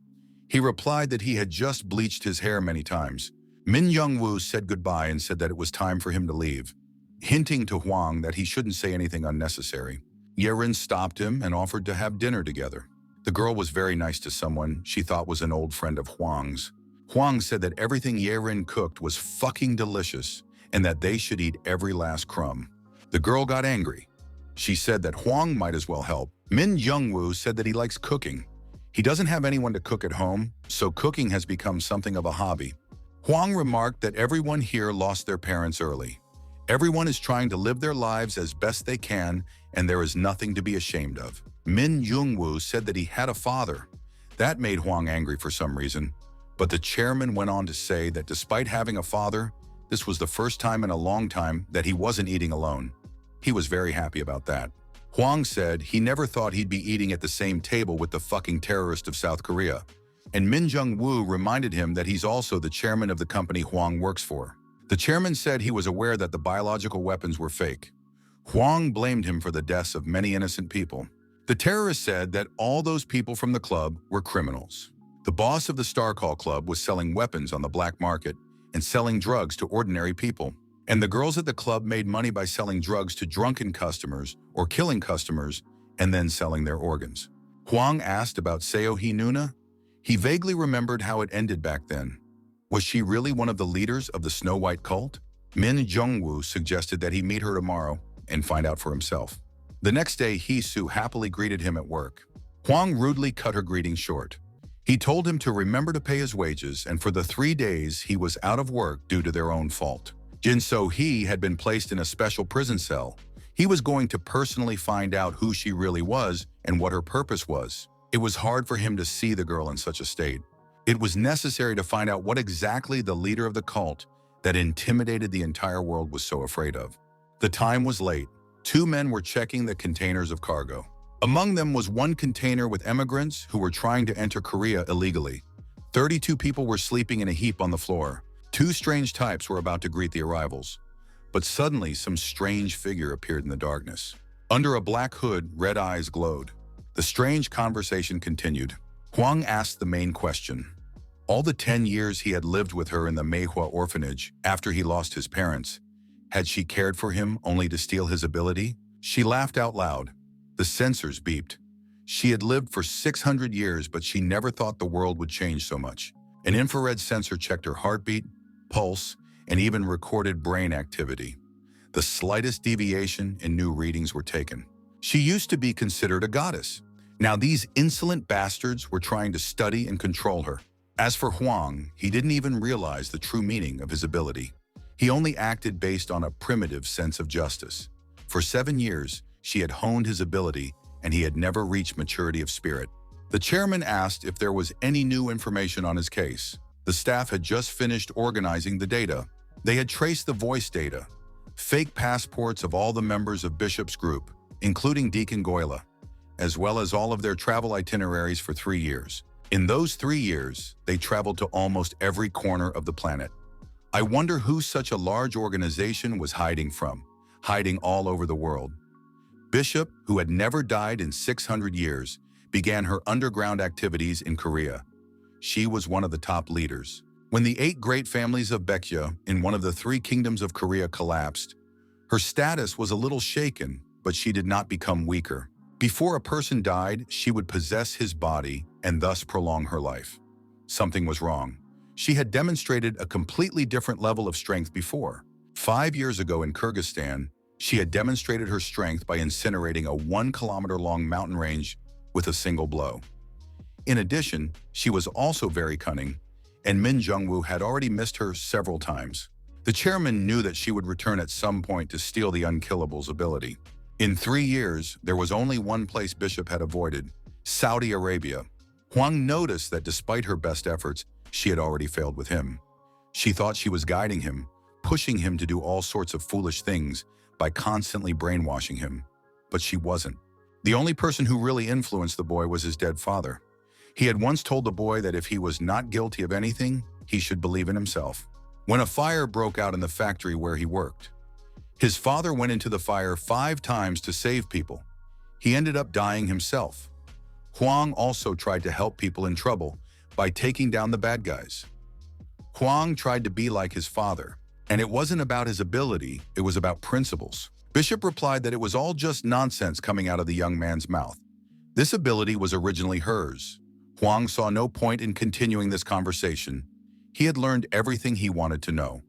He replied that he had just bleached his hair many times. Min Young-woo said goodbye and said that it was time for him to leave, hinting to Huang that he shouldn't say anything unnecessary. Ye Rin stopped him and offered to have dinner together. The girl was very nice to someone she thought was an old friend of Huang's. Huang said that everything Ye Rin cooked was fucking delicious and that they should eat every last crumb. The girl got angry. She said that Huang might as well help. Min Young-woo said that he likes cooking. He doesn't have anyone to cook at home, so cooking has become something of a hobby. Huang remarked that everyone here lost their parents early. Everyone is trying to live their lives as best they can, and there is nothing to be ashamed of. Min Young-woo said that he had a father. That made Huang angry for some reason. But the chairman went on to say that despite having a father, this was the first time in a long time that he wasn't eating alone. He was very happy about that. Huang said he never thought he'd be eating at the same table with the fucking terrorist of South Korea. And Min Jung-woo reminded him that he's also the chairman of the company Huang works for. The chairman said he was aware that the biological weapons were fake. Huang blamed him for the deaths of many innocent people. The terrorist said that all those people from the club were criminals. The boss of the Star Call Club was selling weapons on the black market and selling drugs to ordinary people. And the girls at the club made money by selling drugs to drunken customers or killing customers and then selling their organs. Huang asked about Seo Hee-nuna. He vaguely remembered how it ended back then. Was she really one of the leaders of the Snow White cult? Min Jung-woo suggested that he meet her tomorrow and find out for himself. The next day, Hee-soo happily greeted him at work. Huang rudely cut her greeting short. He told him to remember to pay his wages, and for the 3 days he was out of work due to their own fault. Jin So-hee had been placed in a special prison cell. He was going to personally find out who she really was and what her purpose was. It was hard for him to see the girl in such a state. It was necessary to find out what exactly the leader of the cult that intimidated the entire world was so afraid of. The time was late. Two men were checking the containers of cargo. Among them was one container with immigrants who were trying to enter Korea illegally. 32 people were sleeping in a heap on the floor. Two strange types were about to greet the arrivals. But suddenly, some strange figure appeared in the darkness. Under a black hood, red eyes glowed. The strange conversation continued. Huang asked the main question. All the 10 years he had lived with her in the Manhwa orphanage after he lost his parents, had she cared for him only to steal his ability? She laughed out loud. The sensors beeped. She had lived for 600 years, but she never thought the world would change so much. An infrared sensor checked her heartbeat, pulse, and even recorded brain activity. The slightest deviation and new readings were taken. She used to be considered a goddess. Now these insolent bastards were trying to study and control her. As for Huang, he didn't even realize the true meaning of his ability. He only acted based on a primitive sense of justice. For 7 years, she had honed his ability, and he had never reached maturity of spirit. The chairman asked if there was any new information on his case. The staff had just finished organizing the data. They had traced the voice data, fake passports of all the members of Bishop's group, including Deacon Goyla, as well as all of their travel itineraries for 3 years. In those 3 years, they traveled to almost every corner of the planet. I wonder who such a large organization was hiding from, hiding all over the world. Bishop, who had never died in 600 years, began her underground activities in Korea. She was one of the top leaders. When the 8 great families of Baekje in one of the 3 kingdoms of Korea collapsed, her status was a little shaken, but she did not become weaker. Before a person died, she would possess his body and thus prolong her life. Something was wrong. She had demonstrated a completely different level of strength before. 5 years ago in Kyrgyzstan, she had demonstrated her strength by incinerating a 1-kilometer-long mountain range with a single blow. In addition, she was also very cunning, and Min Jungwoo had already missed her several times. The chairman knew that she would return at some point to steal the Unkillable's ability. In 3 years, there was only one place Bishop had avoided: Saudi Arabia. Huang noticed that despite her best efforts, she had already failed with him. She thought she was guiding him, pushing him to do all sorts of foolish things by constantly brainwashing him. But she wasn't. The only person who really influenced the boy was his dead father. He had once told the boy that if he was not guilty of anything, he should believe in himself. When a fire broke out in the factory where he worked, his father went into the fire 5 times to save people. He ended up dying himself. Huang also tried to help people in trouble by taking down the bad guys. Huang tried to be like his father, and it wasn't about his ability, it was about principles. Bishop replied that it was all just nonsense coming out of the young man's mouth. This ability was originally hers. Huang saw no point in continuing this conversation. He had learned everything he wanted to know.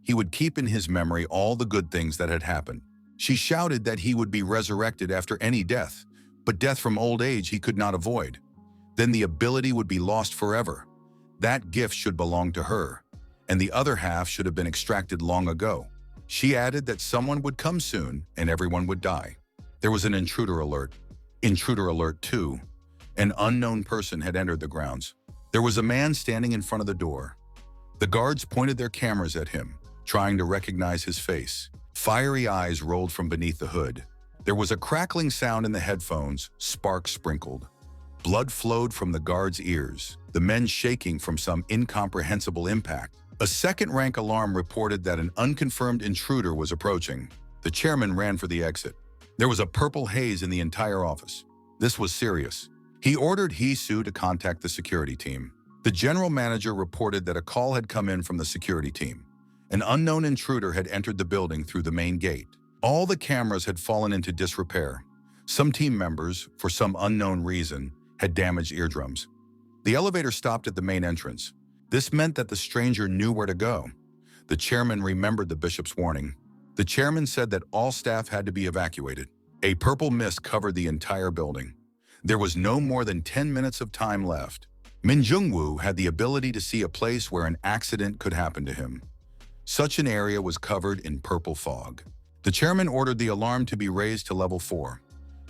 He would keep in his memory all the good things that had happened. She shouted that he would be resurrected after any death, but death from old age he could not avoid. Then the ability would be lost forever. That gift should belong to her, and the other half should have been extracted long ago. She added that someone would come soon and everyone would die. There was an intruder alert. Intruder alert 2. An unknown person had entered the grounds. There was a man standing in front of the door. The guards pointed their cameras at him, trying to recognize his face. Fiery eyes rolled from beneath the hood. There was a crackling sound in the headphones, sparks sprinkled. Blood flowed from the guards' ears, the men shaking from some incomprehensible impact. A second-rank alarm reported that an unconfirmed intruder was approaching. The chairman ran for the exit. There was a purple haze in the entire office. This was serious. He ordered Hee-soo to contact the security team. The general manager reported that a call had come in from the security team. An unknown intruder had entered the building through the main gate. All the cameras had fallen into disrepair. Some team members, for some unknown reason, had damaged eardrums. The elevator stopped at the main entrance. This meant that the stranger knew where to go. The chairman remembered the bishop's warning. The chairman said that all staff had to be evacuated. A purple mist covered the entire building. There was no more than 10 minutes of time left. Min Jungwoo had the ability to see a place where an accident could happen to him. Such an area was covered in purple fog. The chairman ordered the alarm to be raised to level 4.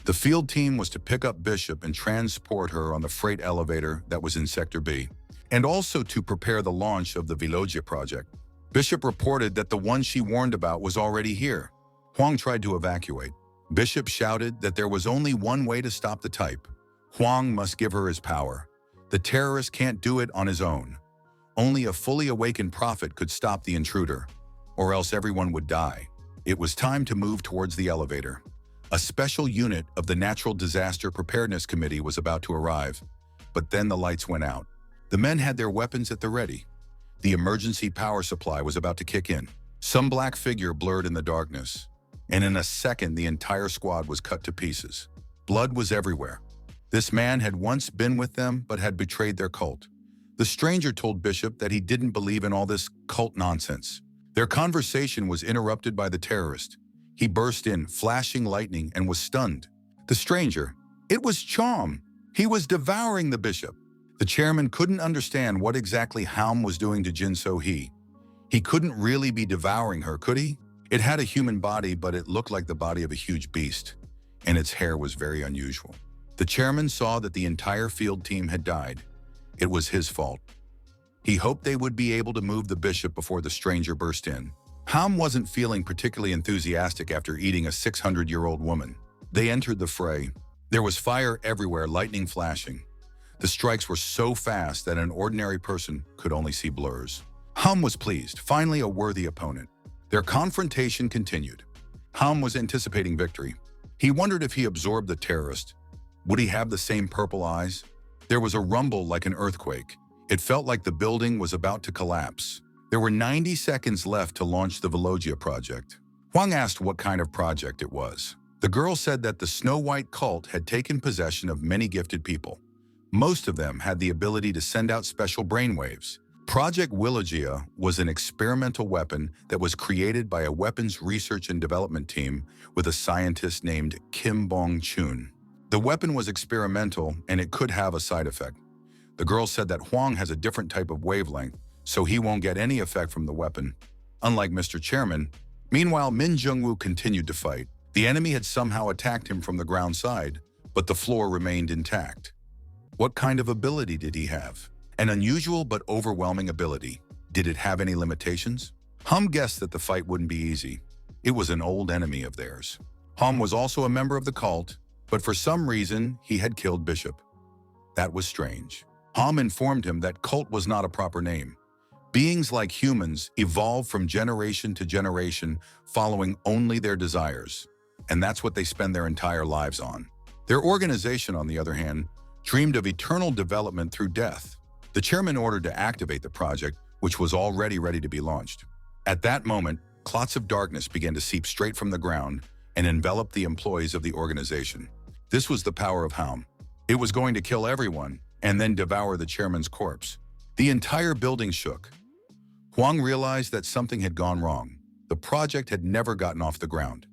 The field team was to pick up Bishop and transport her on the freight elevator that was in Sector B. and also to prepare the launch of the Vilogia project. Bishop reported that the one she warned about was already here. Huang tried to evacuate. Bishop shouted that there was only one way to stop the type. Huang must give her his power. The terrorist can't do it on his own. Only a fully awakened prophet could stop the intruder, or else everyone would die. It was time to move towards the elevator. A special unit of the Natural Disaster Preparedness Committee was about to arrive, but then the lights went out. The men had their weapons at the ready. The emergency power supply was about to kick in. Some black figure blurred in the darkness, and in a second the entire squad was cut to pieces. Blood was everywhere. This man had once been with them but had betrayed their cult. The stranger told Bishop that he didn't believe in all this cult nonsense. Their conversation was interrupted by the terrorist. He burst in, flashing lightning, and was stunned. The stranger, it was Chom. He was devouring the bishop. The chairman couldn't understand what exactly Haum was doing to Jin So-hee. He couldn't really be devouring her, could he? It had a human body, but it looked like the body of a huge beast, and its hair was very unusual. The chairman saw that the entire field team had died. It was his fault. He hoped they would be able to move the bishop before the stranger burst in. Haum wasn't feeling particularly enthusiastic after eating a 600-year-old woman. They entered the fray. There was fire everywhere, lightning flashing. The strikes were so fast that an ordinary person could only see blurs. Haum was pleased, finally a worthy opponent. Their confrontation continued. Haum was anticipating victory. He wondered if he absorbed the terrorist. Would he have the same purple eyes? There was a rumble like an earthquake. It felt like the building was about to collapse. There were 90 seconds left to launch the Vilogia project. Huang asked what kind of project it was. The girl said that the Snow White cult had taken possession of many gifted people. Most of them had the ability to send out special brainwaves. Project Vilogia was an experimental weapon that was created by a weapons research and development team with a scientist named Kim Bong-chun. The weapon was experimental and it could have a side effect. The girl said that Huang has a different type of wavelength, so he won't get any effect from the weapon, unlike Mr. Chairman. Meanwhile, Min Jung-woo continued to fight. The enemy had somehow attacked him from the ground side, but the floor remained intact. What kind of ability did he have? An unusual but overwhelming ability. Did it have any limitations? Hum guessed that the fight wouldn't be easy. It was an old enemy of theirs. Hum was also a member of the cult, but for some reason, he had killed Bishop. That was strange. Hum informed him that cult was not a proper name. Beings like humans evolve from generation to generation, following only their desires. And that's what they spend their entire lives on. Their organization, on the other hand, dreamed of eternal development through death. The chairman ordered to activate the project, which was already ready to be launched. At that moment, clots of darkness began to seep straight from the ground and envelop the employees of the organization. This was the power of Haum. It was going to kill everyone and then devour the chairman's corpse. The entire building shook. Huang realized that something had gone wrong. The project had never gotten off the ground.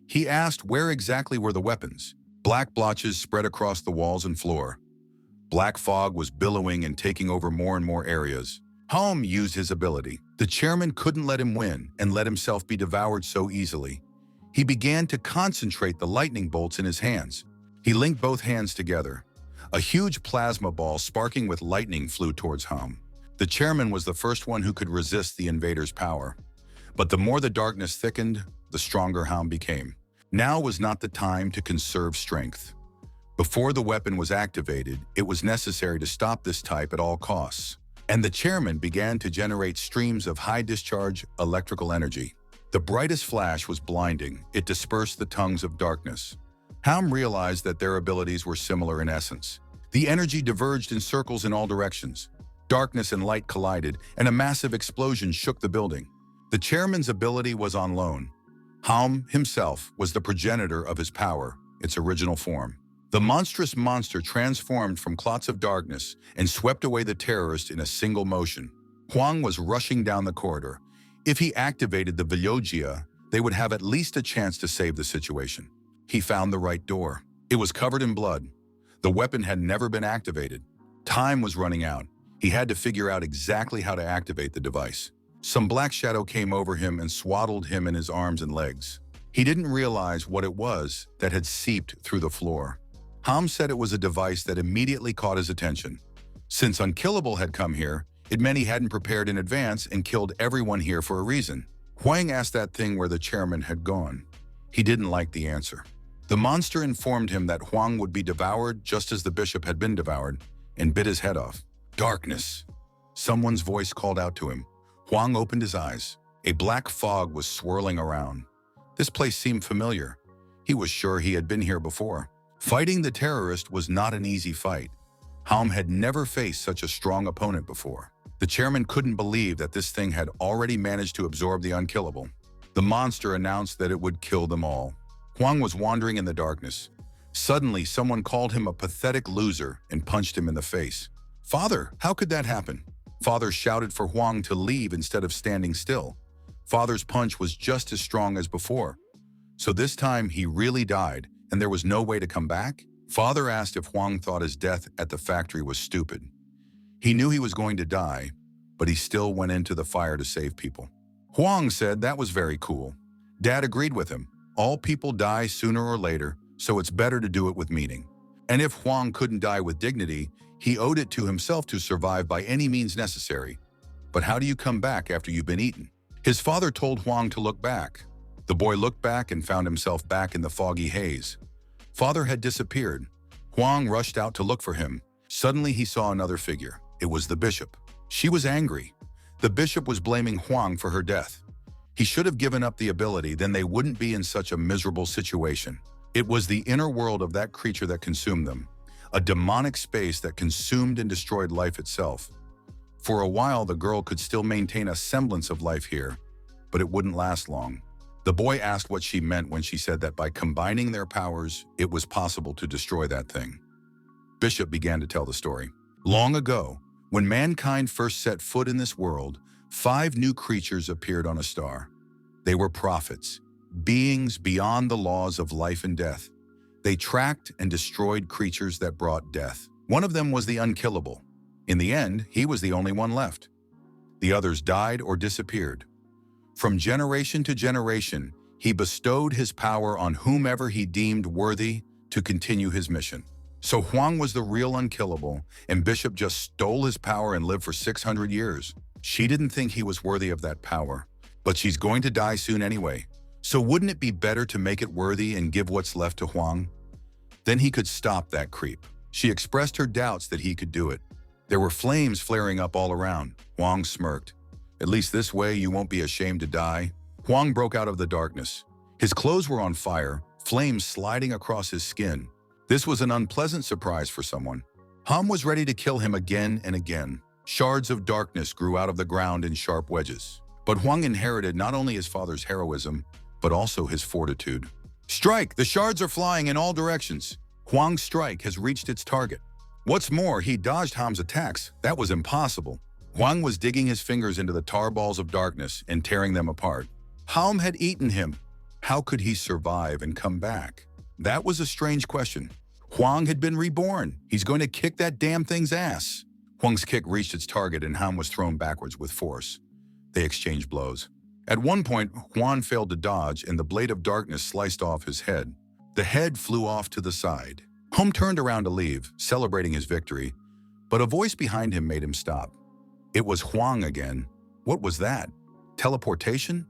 He asked where exactly were the weapons. Black blotches spread across the walls and floor. Black fog was billowing and taking over more and more areas. Haum used his ability. The chairman couldn't let him win and let himself be devoured so easily. He began to concentrate the lightning bolts in his hands. He linked both hands together. A huge plasma ball sparking with lightning flew towards Haum. The chairman was the first one who could resist the invader's power. But the more the darkness thickened, the stronger Haum became. Now was not the time to conserve strength. Before the weapon was activated, it was necessary to stop this type at all costs. And the chairman began to generate streams of high-discharge electrical energy. The brightest flash was blinding. It dispersed the tongues of darkness. Haum realized that their abilities were similar in essence. The energy diverged in circles in all directions. Darkness and light collided, and a massive explosion shook the building. The chairman's ability was on loan. Haum himself was the progenitor of his power, its original form. The monstrous monster transformed from clots of darkness and swept away the terrorist in a single motion. Huang was rushing down the corridor. If he activated the Vilogia, they would have at least a chance to save the situation. He found the right door. It was covered in blood. The weapon had never been activated. Time was running out. He had to figure out exactly how to activate the device. Some black shadow came over him and swaddled him in his arms and legs. He didn't realize what it was that had seeped through the floor. Haum said it was a device that immediately caught his attention. Since Unkillable had come here, it meant he hadn't prepared in advance and killed everyone here for a reason. Huang asked that thing where the chairman had gone. He didn't like the answer. The monster informed him that Huang would be devoured just as the bishop had been devoured, and bit his head off. Darkness. Someone's voice called out to him. Huang opened his eyes. A black fog was swirling around. This place seemed familiar. He was sure he had been here before. Fighting the terrorist was not an easy fight. Haum had never faced such a strong opponent before. The chairman couldn't believe that this thing had already managed to absorb the Unkillable. The monster announced that it would kill them all. Huang was wandering in the darkness. Suddenly, someone called him a pathetic loser and punched him in the face. "Father, how could that happen?" Father shouted for Huang to leave instead of standing still. Father's punch was just as strong as before. So this time he really died, and there was no way to come back? Father asked if Huang thought his death at the factory was stupid. He knew he was going to die, but he still went into the fire to save people. Huang said that was very cool. Dad agreed with him. All people die sooner or later, so it's better to do it with meaning. And if Huang couldn't die with dignity, he owed it to himself to survive by any means necessary. But how do you come back after you've been eaten? His father told Huang to look back. The boy looked back and found himself back in the foggy haze. Father had disappeared. Huang rushed out to look for him. Suddenly he saw another figure. It was the bishop. She was angry. The bishop was blaming Huang for her death. He should have given up the ability, then they wouldn't be in such a miserable situation. It was the inner world of that creature that consumed them, a demonic space that consumed and destroyed life itself. For a while, the girl could still maintain a semblance of life here, but it wouldn't last long. The boy asked what she meant when she said that by combining their powers, it was possible to destroy that thing. Bishop began to tell the story. Long ago, when mankind first set foot in this world, 5 new creatures appeared on a star. They were prophets, beings beyond the laws of life and death. They tracked and destroyed creatures that brought death. One of them was the Unkillable. In the end, he was the only one left. The others died or disappeared. From generation to generation, he bestowed his power on whomever he deemed worthy to continue his mission. So Huang was the real Unkillable, and Bishop just stole his power and lived for 600 years. She didn't think he was worthy of that power, but she's going to die soon anyway. So wouldn't it be better to make it worthy and give what's left to Huang? Then he could stop that creep. She expressed her doubts that he could do it. There were flames flaring up all around. Huang smirked. At least this way you won't be ashamed to die. Huang broke out of the darkness. His clothes were on fire, flames sliding across his skin. This was an unpleasant surprise for someone. Haum was ready to kill him again and again. Shards of darkness grew out of the ground in sharp wedges. But Huang inherited not only his father's heroism, but also his fortitude. Strike! The shards are flying in all directions. Huang's strike has reached its target. What's more, he dodged Haum's attacks. That was impossible. Huang was digging his fingers into the tar balls of darkness and tearing them apart. Haum had eaten him. How could he survive and come back? That was a strange question. Huang had been reborn. He's going to kick that damn thing's ass. Huang's kick reached its target and Haum was thrown backwards with force. They exchanged blows. At one point, Huang failed to dodge and the blade of darkness sliced off his head. The head flew off to the side. Haum turned around to leave, celebrating his victory, but a voice behind him made him stop. It was Huang again. What was that? Teleportation?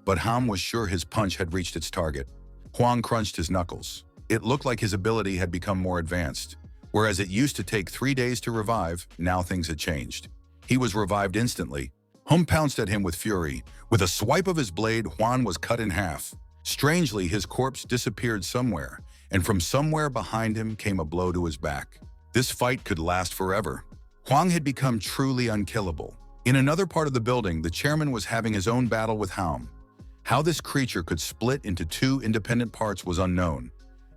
But Haum was sure his punch had reached its target. Huang crunched his knuckles. It looked like his ability had become more advanced. Whereas it used to take 3 days to revive, now things had changed. He was revived instantly. Haum pounced at him with fury. With a swipe of his blade, Huang was cut in half. Strangely, his corpse disappeared somewhere, and from somewhere behind him came a blow to his back. This fight could last forever. Huang had become truly unkillable. In another part of the building, the chairman was having his own battle with Haum. How this creature could split into 2 independent parts was unknown.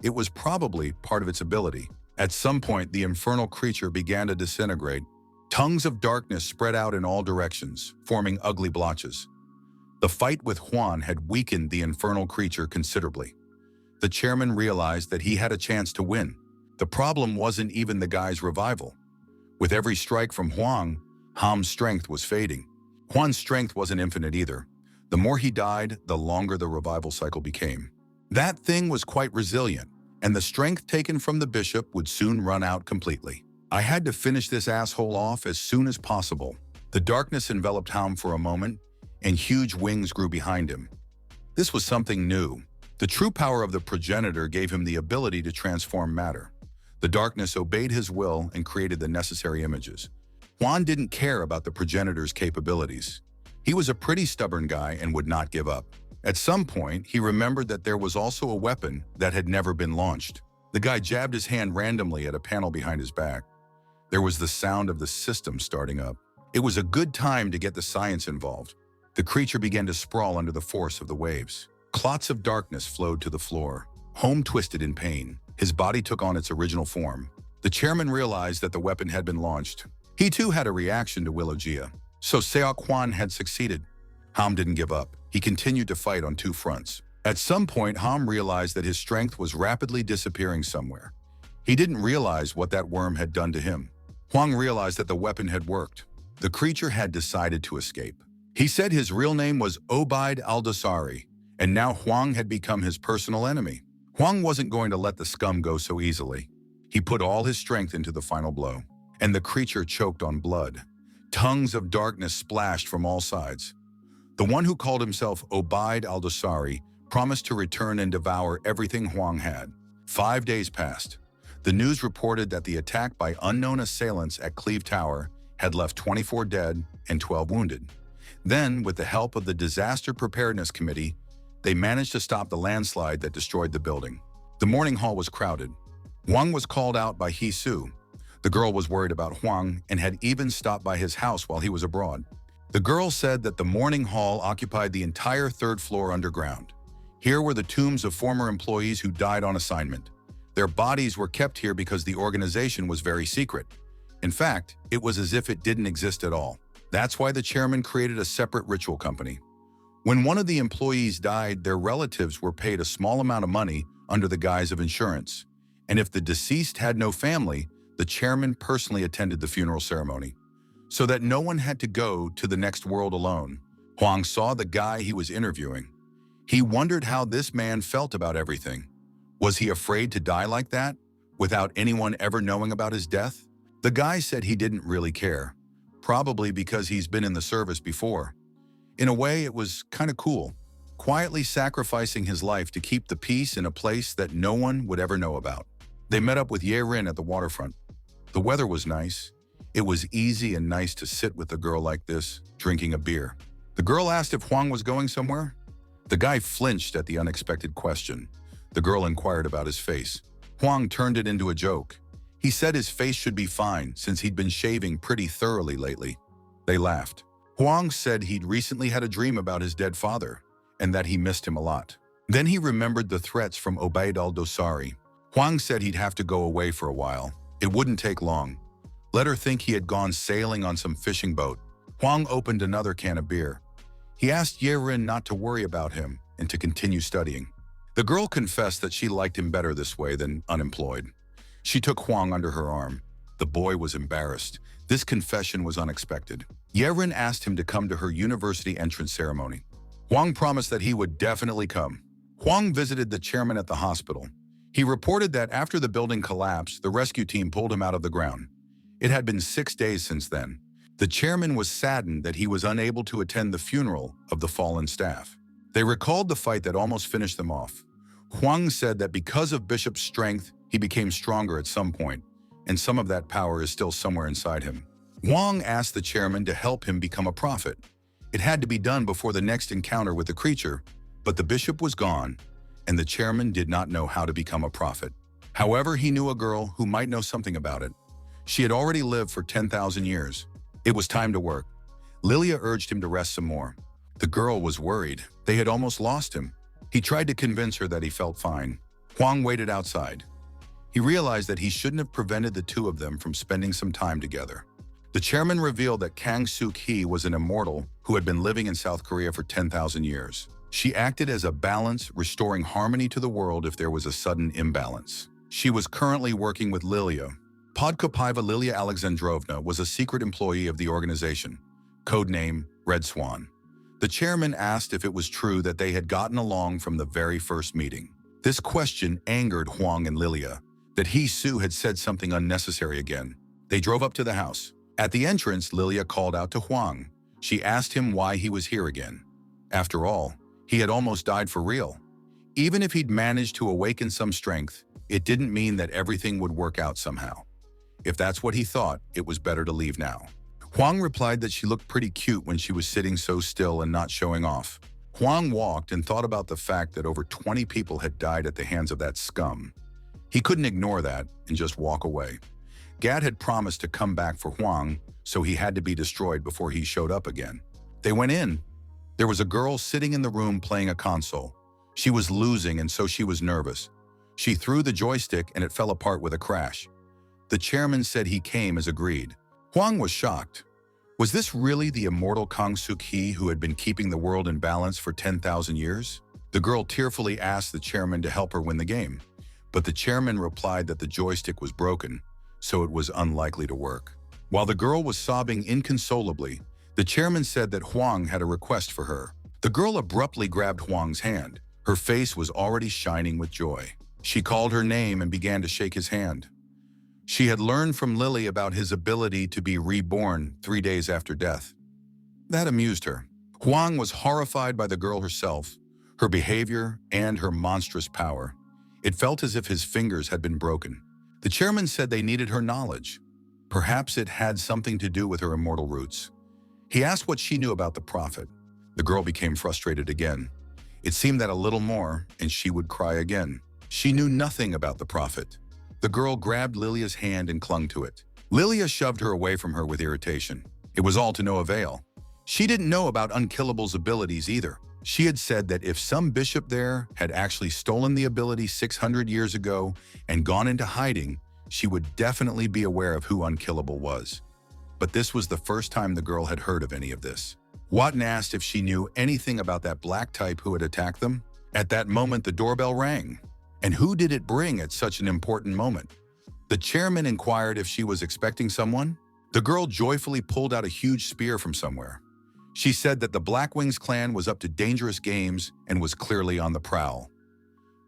It was probably part of its ability. At some point, the infernal creature began to disintegrate. Tongues of darkness spread out in all directions, forming ugly blotches. The fight with Huang had weakened the infernal creature considerably. The chairman realized that he had a chance to win. The problem wasn't even the guy's revival. With every strike from Huang, Haum's strength was fading. Huang's strength wasn't infinite either. The more he died, the longer the revival cycle became. That thing was quite resilient, and the strength taken from the bishop would soon run out completely. I had to finish this asshole off as soon as possible. The darkness enveloped Ham for a moment, and huge wings grew behind him. This was something new. The true power of the progenitor gave him the ability to transform matter. The darkness obeyed his will and created the necessary images. Juan didn't care about the progenitor's capabilities. He was a pretty stubborn guy and would not give up. At some point, he remembered that there was also a weapon that had never been launched. The guy jabbed his hand randomly at a panel behind his back. There was the sound of the system starting up. It was a good time to get the science involved. The creature began to sprawl under the force of the waves. Clots of darkness flowed to the floor. Home twisted in pain. His body took on its original form. The chairman realized that the weapon had been launched. He too had a reaction to Willogia. So Seok Hwan had succeeded. Ham didn't give up. He continued to fight on two fronts. At some point, Ham realized that his strength was rapidly disappearing somewhere. He didn't realize what that worm had done to him. Hwang realized that the weapon had worked. The creature had decided to escape. He said his real name was Obaid al-Dosari, and now Hwang had become his personal enemy. Hwang wasn't going to let the scum go so easily. He put all his strength into the final blow, and the creature choked on blood. Tongues of darkness splashed from all sides. The one who called himself Obaid al-Dosari promised to return and devour everything Hwang had. 5 days passed. The news reported that the attack by unknown assailants at Cleve Tower had left 24 dead and 12 wounded. Then, with the help of the Disaster Preparedness Committee, they managed to stop the landslide that destroyed the building. The morning hall was crowded. Hwang was called out by Hee Soo. The girl was worried about Hwang and had even stopped by his house while he was abroad. The girl said that the morning hall occupied the entire 3rd floor underground. Here were the tombs of former employees who died on assignment. Their bodies were kept here because the organization was very secret. In fact, it was as if it didn't exist at all. That's why the chairman created a separate ritual company. When one of the employees died, their relatives were paid a small amount of money under the guise of insurance. And if the deceased had no family, the chairman personally attended the funeral ceremony, so that no one had to go to the next world alone. Hwang saw the guy he was interviewing. He wondered how this man felt about everything. Was he afraid to die like that, without anyone ever knowing about his death? The guy said he didn't really care, probably because he's been in the service before. In a way, it was kind of cool, quietly sacrificing his life to keep the peace in a place that no one would ever know about. They met up with Ye Rin at the waterfront. The weather was nice. It was easy and nice to sit with a girl like this, drinking a beer. The girl asked if Hwang was going somewhere. The guy flinched at the unexpected question. The girl inquired about his face. Hwang turned it into a joke. He said his face should be fine since he'd been shaving pretty thoroughly lately. They laughed. Hwang said he'd recently had a dream about his dead father and that he missed him a lot. Then he remembered the threats from Obaid al-Dosari. Hwang said he'd have to go away for a while. It wouldn't take long. Let her think he had gone sailing on some fishing boat. Hwang opened another can of beer. He asked Ye Rin not to worry about him and to continue studying. The girl confessed that she liked him better this way than unemployed. She took Hwang under her arm. The boy was embarrassed. This confession was unexpected. Ye Rin asked him to come to her university entrance ceremony. Hwang promised that he would definitely come. Hwang visited the chairman at the hospital. He reported that after the building collapsed, the rescue team pulled him out of the ground. It had been 6 days since then. The chairman was saddened that he was unable to attend the funeral of the fallen staff. They recalled the fight that almost finished them off. Hwang said that because of Bishop's strength, he became stronger at some point, and some of that power is still somewhere inside him. Hwang asked the chairman to help him become a prophet. It had to be done before the next encounter with the creature, but the bishop was gone, and the chairman did not know how to become a prophet. However, he knew a girl who might know something about it. She had already lived for 10,000 years. It was time to work. Lilia urged him to rest some more. The girl was worried. They had almost lost him. He tried to convince her that he felt fine. Hwang waited outside. He realized that he shouldn't have prevented the two of them from spending some time together. The chairman revealed that Kang Suk-hee was an immortal who had been living in South Korea for 10,000 years. She acted as a balance, restoring harmony to the world if there was a sudden imbalance. She was currently working with Lilia. Podkopaiva Lilia Alexandrovna was a secret employee of the organization, codename Red Swan. The chairman asked if it was true that they had gotten along from the very first meeting. This question angered Hwang and Lilia, that Hee Soo had said something unnecessary again. They drove up to the house. At the entrance, Lilia called out to Huang. She asked him why he was here again. After all, he had almost died for real. Even if he'd managed to awaken some strength, it didn't mean that everything would work out somehow. If that's what he thought, it was better to leave now. Huang replied that she looked pretty cute when she was sitting so still and not showing off. Huang walked and thought about the fact that over 20 people had died at the hands of that scum. He couldn't ignore that and just walk away. Gad had promised to come back for Huang, so he had to be destroyed before he showed up again. They went in. There was a girl sitting in the room playing a console. She was losing, and so she was nervous. She threw the joystick and it fell apart with a crash. The chairman said he came as agreed. Huang was shocked. Was this really the immortal Kang Suk-hee who had been keeping the world in balance for 10,000 years? The girl tearfully asked the chairman to help her win the game, but the chairman replied that the joystick was broken, so it was unlikely to work. While the girl was sobbing inconsolably, the chairman said that Huang had a request for her. The girl abruptly grabbed Huang's hand. Her face was already shining with joy. She called her name and began to shake his hand. She had learned from Lily about his ability to be reborn 3 days after death. That amused her. Huang was horrified by the girl herself, her behavior, and her monstrous power. It felt as if his fingers had been broken. The chairman said they needed her knowledge. Perhaps it had something to do with her immortal roots. He asked what she knew about the prophet. The girl became frustrated again. It seemed that a little more, and she would cry again. She knew nothing about the prophet. The girl grabbed Lilia's hand and clung to it. Lilia shoved her away from her with irritation. It was all to no avail. She didn't know about Unkillable's abilities either. She had said that if some bishop there had actually stolen the ability 600 years ago and gone into hiding, she would definitely be aware of who Unkillable was. But this was the first time the girl had heard of any of this. Watton asked if she knew anything about that black type who had attacked them. At that moment, the doorbell rang. And who did it bring at such an important moment? The chairman inquired if she was expecting someone. The girl joyfully pulled out a huge spear from somewhere. She said that the Blackwings clan was up to dangerous games and was clearly on the prowl.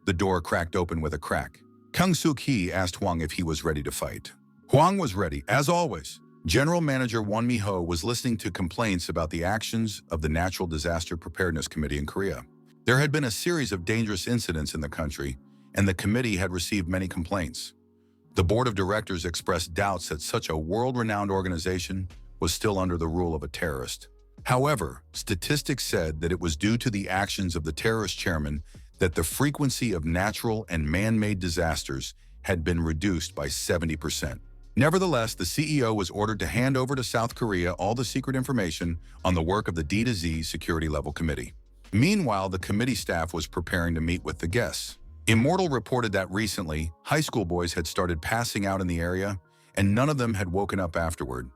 The door cracked open with a crack. Kang Suk-hee asked Huang if he was ready to fight. Huang was ready, as always. General Manager Won Mi-ho was listening to complaints about the actions of the Natural Disaster Preparedness Committee in Korea. There had been a series of dangerous incidents in the country, and the committee had received many complaints. The board of directors expressed doubts that such a world-renowned organization was still under the rule of a terrorist. However, statistics said that it was due to the actions of the terrorist chairman that the frequency of natural and man-made disasters had been reduced by 70%. Nevertheless, the CEO was ordered to hand over to South Korea all the secret information on the work of the D to Z Security Level Committee. Meanwhile, the committee staff was preparing to meet with the guests. Immortal reported that recently, high school boys had started passing out in the area, and none of them had woken up afterward.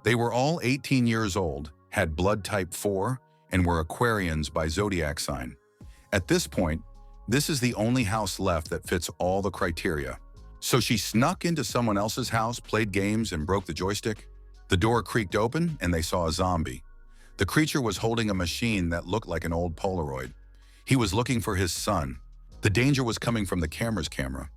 They were all 18 years old, had blood type 4, and were Aquarians by zodiac sign. At this point, this is the only house left that fits all the criteria. So she snuck into someone else's house, played games, and broke the joystick. The door creaked open, and they saw a zombie. The creature was holding a machine that looked like an old Polaroid. He was looking for his son. The danger was coming from the camera's camera.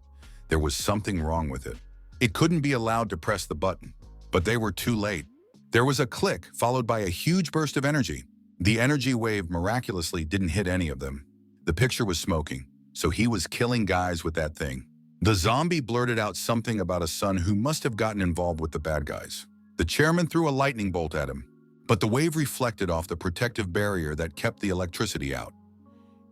There was something wrong with it. It couldn't be allowed to press the button, but they were too late. There was a click, followed by a huge burst of energy. The energy wave miraculously didn't hit any of them. The picture was smoking, so he was killing guys with that thing. The zombie blurted out something about a son who must have gotten involved with the bad guys. The chairman threw a lightning bolt at him, but the wave reflected off the protective barrier that kept the electricity out.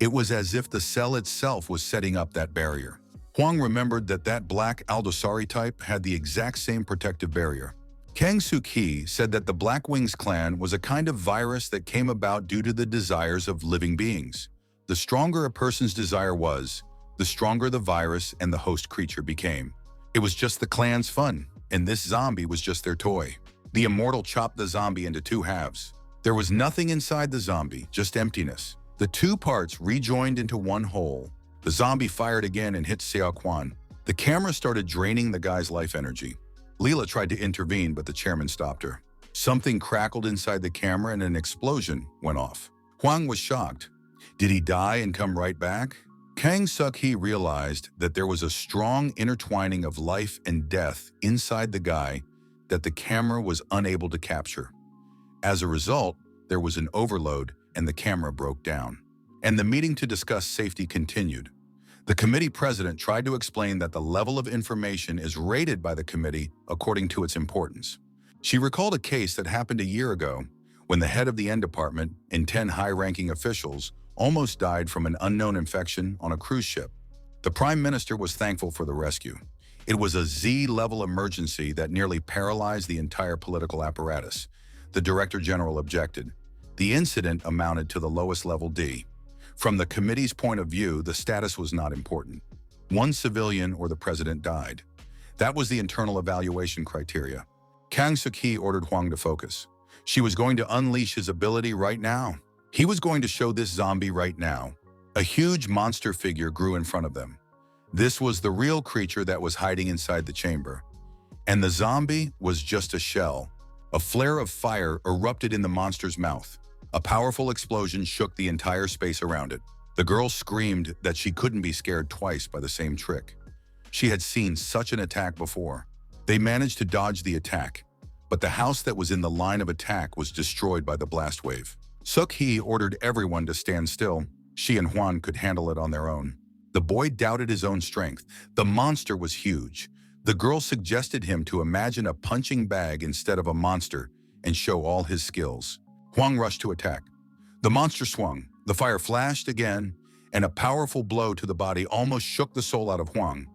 It was as if the cell itself was setting up that barrier. Huang remembered that that black Aldosari type had the exact same protective barrier. Kang Suk-hee said that the Blackwings clan was a kind of virus that came about due to the desires of living beings. The stronger a person's desire was, the stronger the virus and the host creature became. It was just the clan's fun, and this zombie was just their toy. The immortal chopped the zombie into 2 halves. There was nothing inside the zombie, just emptiness. The 2 parts rejoined into one whole. The zombie fired again and hit Seo Kwan. The camera started draining the guy's life energy. Leela tried to intervene, but the chairman stopped her. Something crackled inside the camera and an explosion went off. Huang was shocked. Did he die and come right back? Kang Suk-hee realized that there was a strong intertwining of life and death inside the guy that the camera was unable to capture. As a result, there was an overload and the camera broke down. And the meeting to discuss safety continued. The committee president tried to explain that the level of information is rated by the committee according to its importance. She recalled a case that happened a year ago when the head of the N department and 10 high-ranking officials almost died from an unknown infection on a cruise ship. The prime minister was thankful for the rescue. It was a Z-level emergency that nearly paralyzed the entire political apparatus. The director general objected. The incident amounted to the lowest level D. From the committee's point of view, the status was not important. One civilian or the president died. That was the internal evaluation criteria. Kang Suk-hee ordered Hwang to focus. She was going to unleash his ability right now. He was going to show this zombie right now. A huge monster figure grew in front of them. This was the real creature that was hiding inside the chamber. And the zombie was just a shell. A flare of fire erupted in the monster's mouth. A powerful explosion shook the entire space around it. The girl screamed that she couldn't be scared twice by the same trick. She had seen such an attack before. They managed to dodge the attack, but the house that was in the line of attack was destroyed by the blast wave. Suk-hee ordered everyone to stand still. She and Hwan could handle it on their own. The boy doubted his own strength. The monster was huge. The girl suggested him to imagine a punching bag instead of a monster and show all his skills. Hwang rushed to attack. The monster swung, the fire flashed again, and a powerful blow to the body almost shook the soul out of Hwang.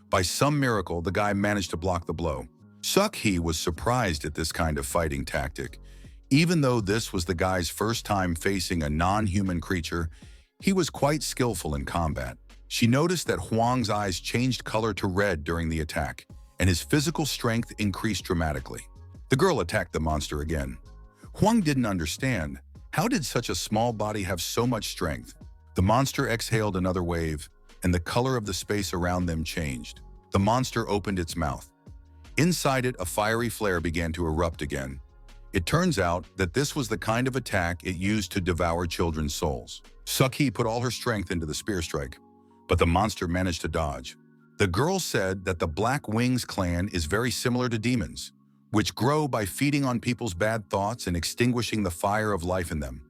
By some miracle, the guy managed to block the blow. Suk-hee was surprised at this kind of fighting tactic. Even though this was the guy's first time facing a non-human creature, he was quite skillful in combat. She noticed that Hwang's eyes changed color to red during the attack, and his physical strength increased dramatically. The girl attacked the monster again. Hwang didn't understand. How did such a small body have so much strength? The monster exhaled another wave, and the color of the space around them changed. The monster opened its mouth. Inside it, a fiery flare began to erupt again. It turns out that this was the kind of attack it used to devour children's souls. Suk-hee put all her strength into the spear strike, but the monster managed to dodge. The girl said that the Black Wings clan is very similar to demons, which grow by feeding on people's bad thoughts and extinguishing the fire of life in them.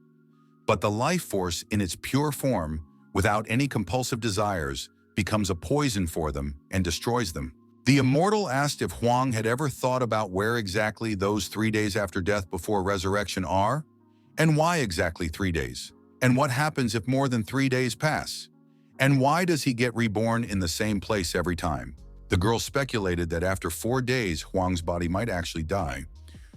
But the life force in its pure form, without any compulsive desires, becomes a poison for them and destroys them. The immortal asked if Hwang had ever thought about where exactly those 3 days after death before resurrection are, and why exactly 3 days, and what happens if more than 3 days pass, and why does he get reborn in the same place every time. The girl speculated that after 4 days, Hwang's body might actually die,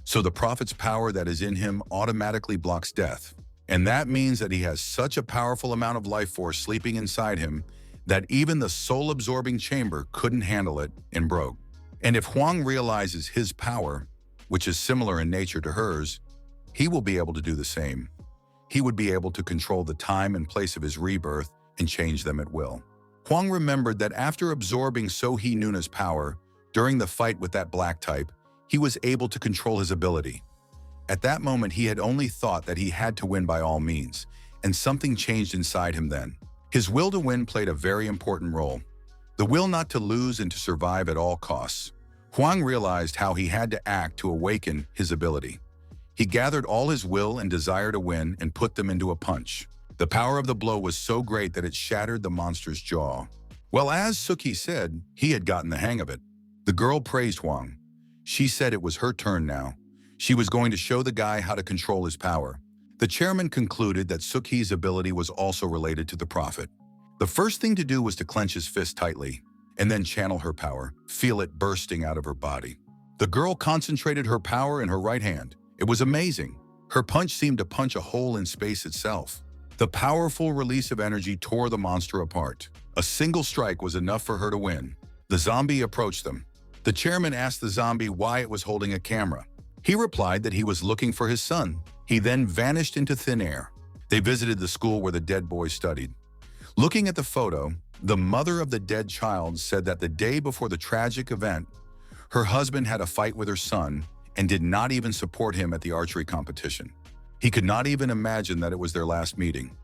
so the prophet's power that is in him automatically blocks death. And that means that he has such a powerful amount of life force sleeping inside him that even the soul-absorbing chamber couldn't handle it and broke. And if Hwang realizes his power, which is similar in nature to hers, he will be able to do the same. He would be able to control the time and place of his rebirth and change them at will. Hwang remembered that after absorbing So-hee Nuna's power, during the fight with that black type, he was able to control his ability. At that moment, he had only thought that he had to win by all means, and something changed inside him then. His will to win played a very important role. The will not to lose and to survive at all costs. Hwang realized how he had to act to awaken his ability. He gathered all his will and desire to win and put them into a punch. The power of the blow was so great that it shattered the monster's jaw. Well, as Suk-hee said, he had gotten the hang of it. The girl praised Hwang. She said it was her turn now. She was going to show the guy how to control his power. The chairman concluded that Suk-hee's ability was also related to the prophet. The first thing to do was to clench his fist tightly, and then channel her power, feel it bursting out of her body. The girl concentrated her power in her right hand. It was amazing. Her punch seemed to punch a hole in space itself. The powerful release of energy tore the monster apart. A single strike was enough for her to win. The zombie approached them. The chairman asked the zombie why it was holding a camera. He replied that he was looking for his son. He then vanished into thin air. They visited the school where the dead boy studied. Looking at the photo, the mother of the dead child said that the day before the tragic event, her husband had a fight with her son and did not even support him at the archery competition. He could not even imagine that it was their last meeting.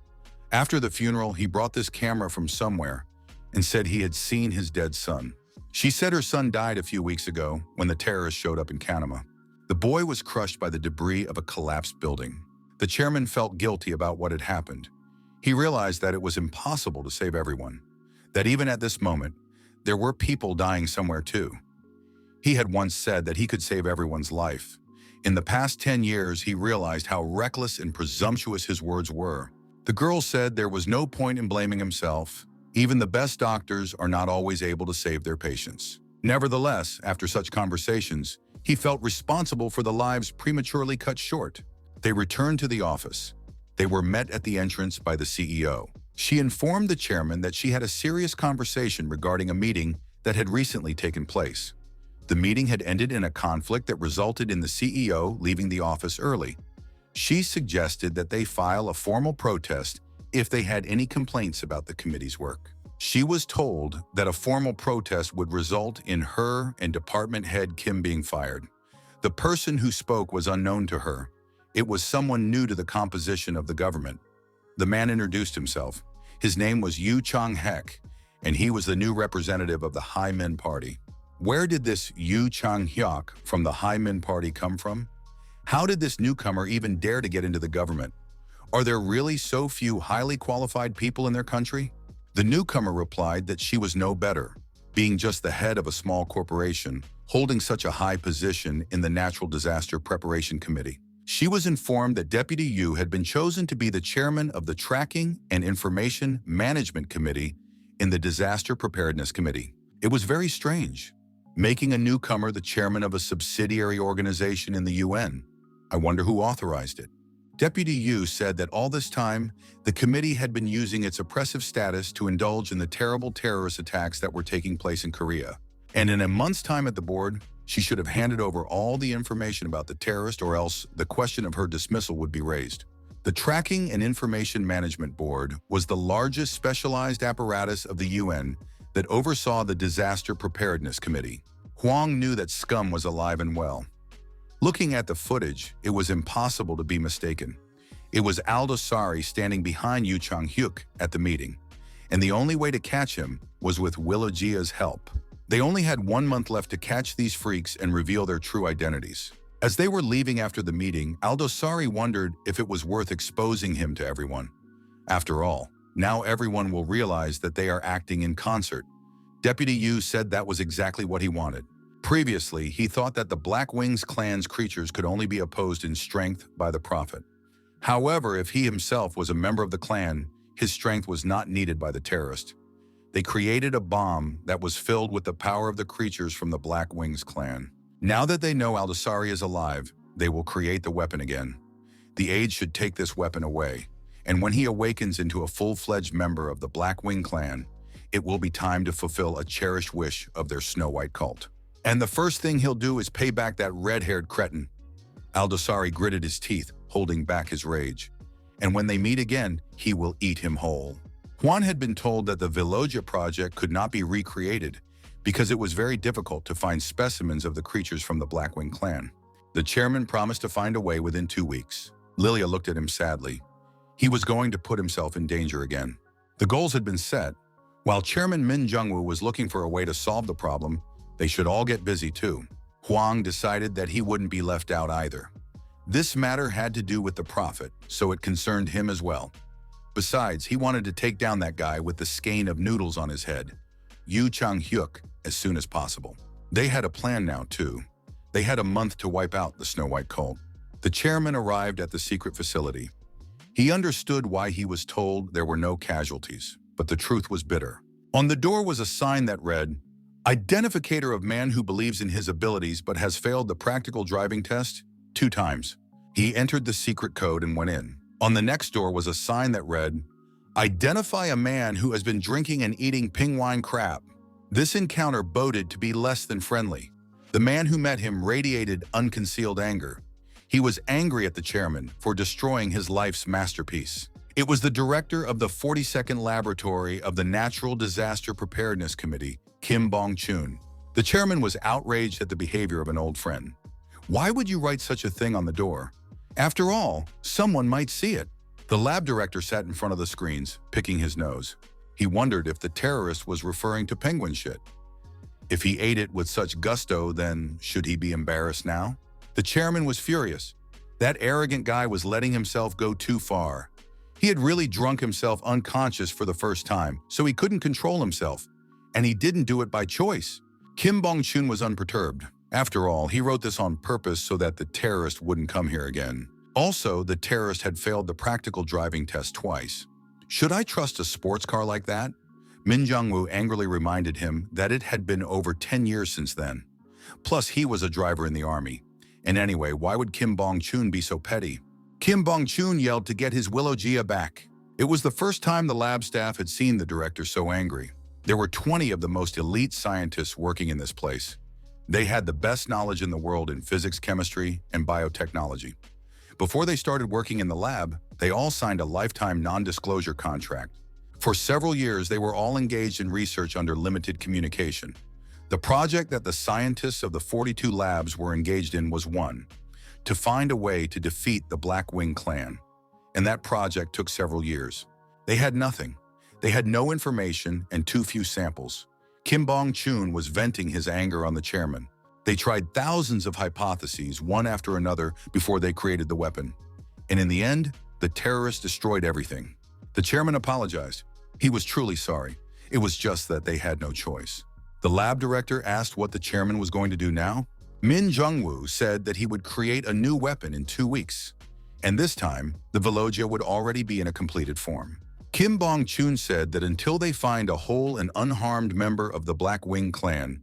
After the funeral, he brought this camera from somewhere and said he had seen his dead son. She said her son died a few weeks ago when the terrorists showed up in Kanama. The boy was crushed by the debris of a collapsed building. The chairman felt guilty about what had happened. He realized that it was impossible to save everyone, that even at this moment, there were people dying somewhere too. He had once said that he could save everyone's life. In the past 10 years, he realized how reckless and presumptuous his words were. The girl said there was no point in blaming himself. Even the best doctors are not always able to save their patients. Nevertheless, after such conversations, he felt responsible for the lives prematurely cut short. They returned to the office. They were met at the entrance by the CEO. She informed the chairman that she had a serious conversation regarding a meeting that had recently taken place. The meeting had ended in a conflict that resulted in the CEO leaving the office early. She suggested that they file a formal protest if they had any complaints about the committee's work. She was told that a formal protest would result in her and department head Kim being fired. The person who spoke was unknown to her. It was someone new to the composition of the government. The man introduced himself. His name was Yu Chang-hek, and he was the new representative of the High Min Party. Where did this Yu Chang-hyuk from the High Min Party come from? How did this newcomer even dare to get into the government? Are there really so few highly qualified people in their country? The newcomer replied that she was no better, being just the head of a small corporation, holding such a high position in the Natural Disaster Preparation Committee. She was informed that Deputy Yu had been chosen to be the chairman of the Tracking and Information Management Committee in the Disaster Preparedness Committee. It was very strange, making a newcomer the chairman of a subsidiary organization in the UN. I wonder who authorized it. Deputy Yu said that all this time, the committee had been using its oppressive status to indulge in the terrible terrorist attacks that were taking place in Korea. And in a month's time at the board, she should have handed over all the information about the terrorist, or else the question of her dismissal would be raised. The Tracking and Information Management Board was the largest specialized apparatus of the UN that oversaw the Disaster Preparedness Committee. Huang knew that scum was alive and well. Looking at the footage, it was impossible to be mistaken. It was Aldosari standing behind Yu Chang-hyuk at the meeting, and the only way to catch him was with Willogia's help. They only had 1 month left to catch these freaks and reveal their true identities. As they were leaving after the meeting, Aldosari wondered if it was worth exposing him to everyone. After all, now everyone will realize that they are acting in concert. Deputy Yu said that was exactly what he wanted. Previously, he thought that the Black Wings clan's creatures could only be opposed in strength by the Prophet. However, if he himself was a member of the clan, his strength was not needed by the terrorist. They created a bomb that was filled with the power of the creatures from the Black Wings clan. Now that they know Aldosari is alive, they will create the weapon again. The Age should take this weapon away, and when he awakens into a full-fledged member of the Black Wing clan, it will be time to fulfill a cherished wish of their Snow White cult. And the first thing he'll do is pay back that red-haired cretin. Aldosari gritted his teeth, holding back his rage. And when they meet again, he will eat him whole. Juan had been told that the Villogia project could not be recreated because it was very difficult to find specimens of the creatures from the Blackwing clan. The chairman promised to find a way within 2 weeks. Lilia looked at him sadly. He was going to put himself in danger again. The goals had been set. While Chairman Min Jungwoo was looking for a way to solve the problem, they should all get busy too. Huang decided that he wouldn't be left out either. This matter had to do with the Prophet, so it concerned him as well. Besides, he wanted to take down that guy with the skein of noodles on his head, Yu Chang-hyuk, as soon as possible. They had a plan now too. They had a month to wipe out the Snow White cult. The chairman arrived at the secret facility. He understood why he was told there were no casualties, but the truth was bitter. On the door was a sign that read, "Identificator of man who believes in his abilities but has failed the practical driving test 2 times. He entered the secret code and went in. On the next door was a sign that read, "Identify a man who has been drinking and eating pingwine crap." This encounter boded to be less than friendly. The man who met him radiated unconcealed anger. He was angry at the chairman for destroying his life's masterpiece. It was the director of the 42nd Laboratory of the Natural Disaster Preparedness Committee, Kim Bong-chun. The chairman was outraged at the behavior of an old friend. Why would you write such a thing on the door? After all, someone might see it. The lab director sat in front of the screens, picking his nose. He wondered if the terrorist was referring to penguin shit. If he ate it with such gusto, then should he be embarrassed now? The chairman was furious. That arrogant guy was letting himself go too far. He had really drunk himself unconscious for the first time, so he couldn't control himself. And he didn't do it by choice. Kim Bong-chun was unperturbed. After all, he wrote this on purpose so that the terrorist wouldn't come here again. Also, the terrorist had failed the practical driving test twice. Should I trust a sports car like that? Min Jong-woo angrily reminded him that it had been over 10 years since then. Plus, he was a driver in the army. And anyway, why would Kim Bong-chun be so petty? Kim Bong-chun yelled to get his Willow Jia back. It was the first time the lab staff had seen the director so angry. There were 20 of the most elite scientists working in this place. They had the best knowledge in the world in physics, chemistry, and biotechnology. Before they started working in the lab, they all signed a lifetime non-disclosure contract. For several years, they were all engaged in research under limited communication. The project that the scientists of the 42 labs were engaged in was one, to find a way to defeat the Black Wing clan. And that project took several years. They had nothing. They had no information and too few samples. Kim Bong-chun was venting his anger on the chairman. They tried thousands of hypotheses, one after another, before they created the weapon. And in the end, the terrorists destroyed everything. The chairman apologized. He was truly sorry. It was just that they had no choice. The lab director asked what the chairman was going to do now. Min Jong-woo said that he would create a new weapon in 2 weeks. And this time, the Velogia would already be in a completed form. Kim Bong-chun said that until they find a whole and unharmed member of the Black Wing clan,